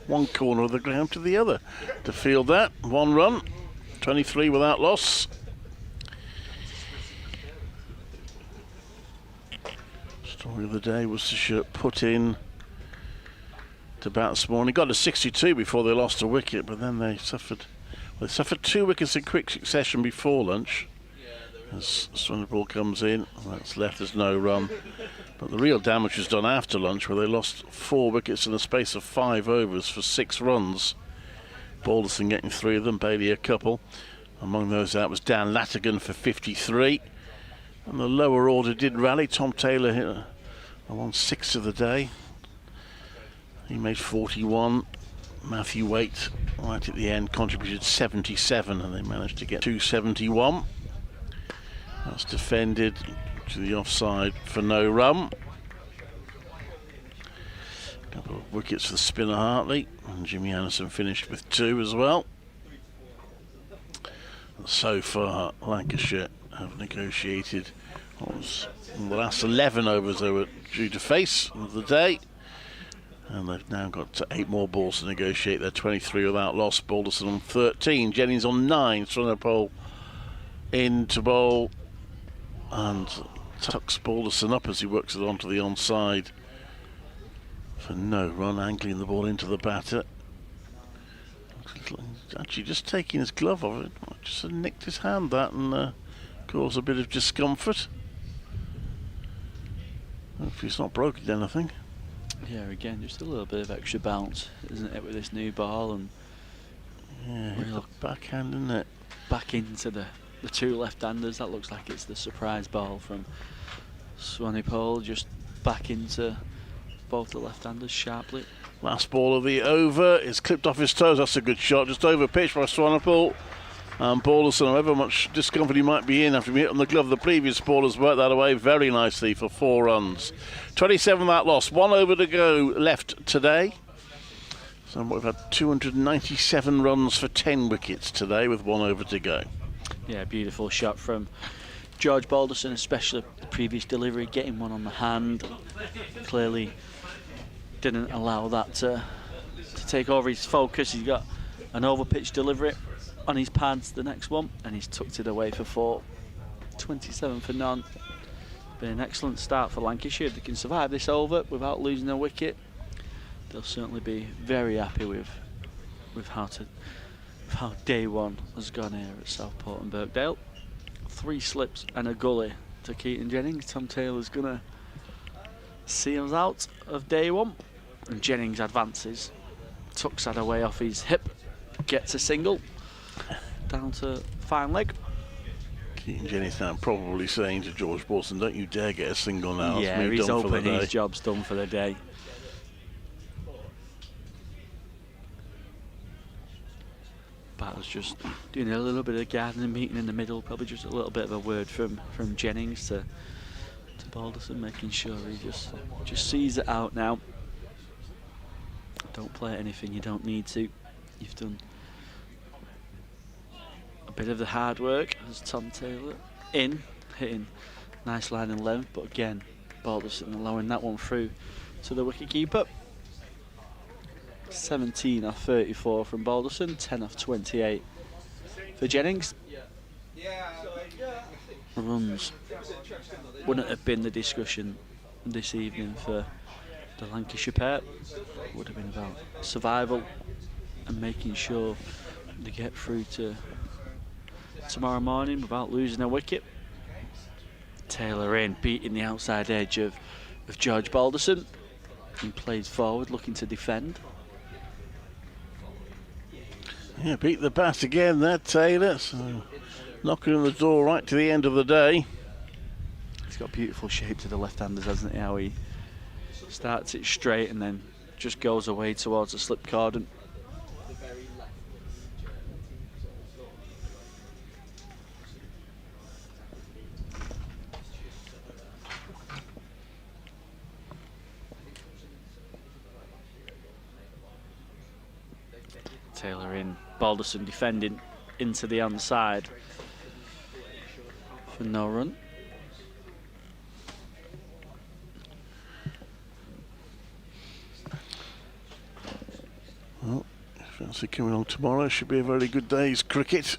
one corner of the ground to the other to field that. 1 run, 23 without loss. Story of the day was to put in to bat this morning. Got to 62 before they lost a wicket, but then they suffered 2 wickets in quick succession before lunch. As Swanepoel comes in, that's left as no run. But the real damage was done after lunch, where they lost 4 wickets in the space of 5 overs for 6 runs. Balderson getting 3 of them, Bailey a couple. Among those out was Dan Latigan for 53. And the lower order did rally. Tom Taylor hit a 1/6 of the day. He made 41. Matthew Waite, right at the end, contributed 77, and they managed to get 271. That's defended to the offside for no run. A couple of wickets for spinner Hartley, and Jimmy Anderson finished with 2 as well. And so far, Lancashire have negotiated the last 11 overs they were due to face of the day. And they've now got 8 more balls to negotiate. They're 23 without loss. Balderson on 13, Jennings on 9. Swanepoel in to bowl and tucks Balderson up as he works it onto the onside for no run, angling the ball into the batter. Actually just taking his glove off it, just nicked his hand that and caused a bit of discomfort. Hopefully it's not broken anything. Yeah, again, just a little bit of extra bounce, isn't it, with this new ball, and yeah, real backhand, isn't it? Back into the 2 left-handers. That looks like it's the surprise ball from Swanepoel, just back into both the left-handers sharply. Last ball of the over is clipped off his toes. That's a good shot, just over pitch by Swanepoel. And Balderson, however much discomfort he might be in after being hit on the glove, the previous ball has worked that away very nicely for 4 runs. 27 that loss, 1 over to go left today. So we've had 297 runs for 10 wickets today with 1 over to go. Yeah, beautiful shot from George Balderson, especially the previous delivery, getting one on the hand. Clearly didn't allow that to take over his focus. He's got an over-pitch delivery on his pads, the next one, and he's tucked it away for 4. 27 for none. Been an excellent start for Lancashire. If they can survive this over without losing a wicket, they'll certainly be very happy with how day 1 has gone here at Southport and Birkdale. 3 slips and a gully to Keaton Jennings. Tom Taylor's gonna see us out of day 1, and Jennings advances, tucks that away off his hip, gets a single down to fine leg. Keaton Jennings now probably saying to George Balderson, don't you dare get a single now. Yeah, he's hoping his job's done for the day. batters just doing a little bit of gardening meeting in the middle, probably just a little bit of a word from Jennings to Balderson, making sure he just sees it out now. Don't play anything you don't need to. You've done a bit of the hard work as Tom Taylor hitting nice line and length, but again Balderson allowing that one through to the wicketkeeper. 17 off 34 from Balderson, 10 off 28 for Jennings. Runs wouldn't have been the discussion this evening for the Lancashire pair. It would have been about survival and making sure they get through to tomorrow morning without losing a wicket. Taylor in, beating the outside edge of George Balderson. He plays forward, looking to defend. Yeah, beat the bat again there, Taylor. So knocking on the door right to the end of the day. He's got beautiful shape to the left-handers, hasn't he? How he starts it straight and then just goes away towards the slip cordon. Taylor in, Balderson defending into the onside for no run. Well, fancy coming on tomorrow. Should be a very good day's cricket.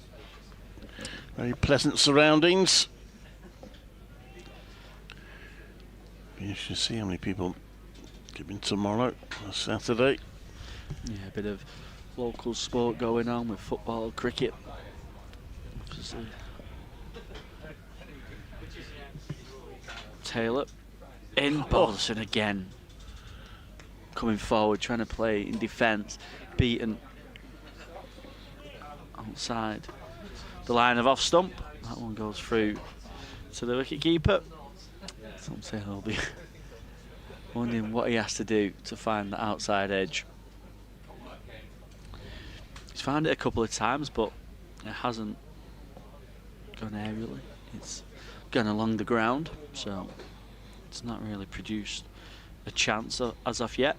Very pleasant surroundings. You should see how many people come in tomorrow, Saturday. Yeah, a bit of local sport going on with football, cricket. Taylor in, Balderson again. Coming forward, trying to play in defence, beaten outside the line of off stump. That one goes through to the wicketkeeper. Tom Taylor will be wondering what he has to do to find the outside edge. He's found it a couple of times, but it hasn't gone aerially. It's gone along the ground, so it's not really produced a chance as of yet.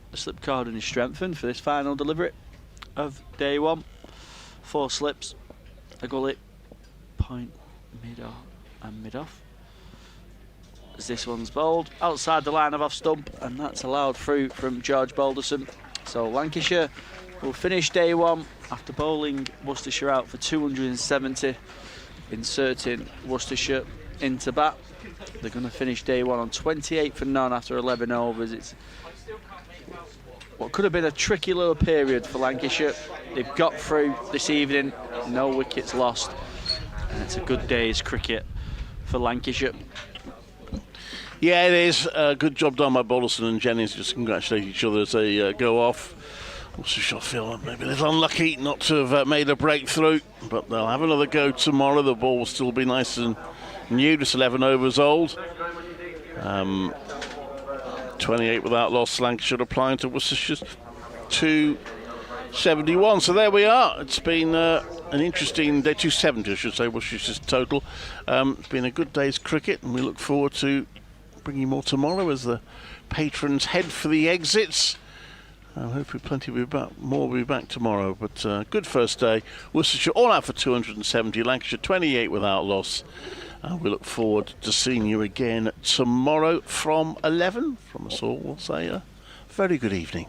The slip cordon is strengthened for this final delivery of day one. 4 slips, a gully, point, mid-off and mid-off. As this one's bowled outside the line of off stump, and that's allowed through from George Balderson. So Lancashire will finish day one after bowling Worcestershire out for 270, inserting Worcestershire into bat. They're going to finish day one on 28 for none after 11 overs. It's what could have been a tricky little period for Lancashire. They've got through this evening, no wickets lost, and it's a good day's cricket for Lancashire. Yeah, it is. Good job done by Balderson and Jennings. Just congratulate each other as they go off. Also, I feel maybe a little unlucky not to have made a breakthrough, but they'll have another go tomorrow. The ball will still be nice and new, just 11 overs old. 28 without loss, Lancashire applying to Worcestershire's 271. So there we are. It's been an interesting day, 270 I should say, Worcestershire's total. It's been a good day's cricket, and we look forward to bringing more tomorrow as the patrons head for the exits. Hopefully plenty will be back, more will be back tomorrow, but good first day. Worcestershire all out for 270, Lancashire 28 without loss. We look forward to seeing you again tomorrow from 11. From us all, we'll say a very good evening.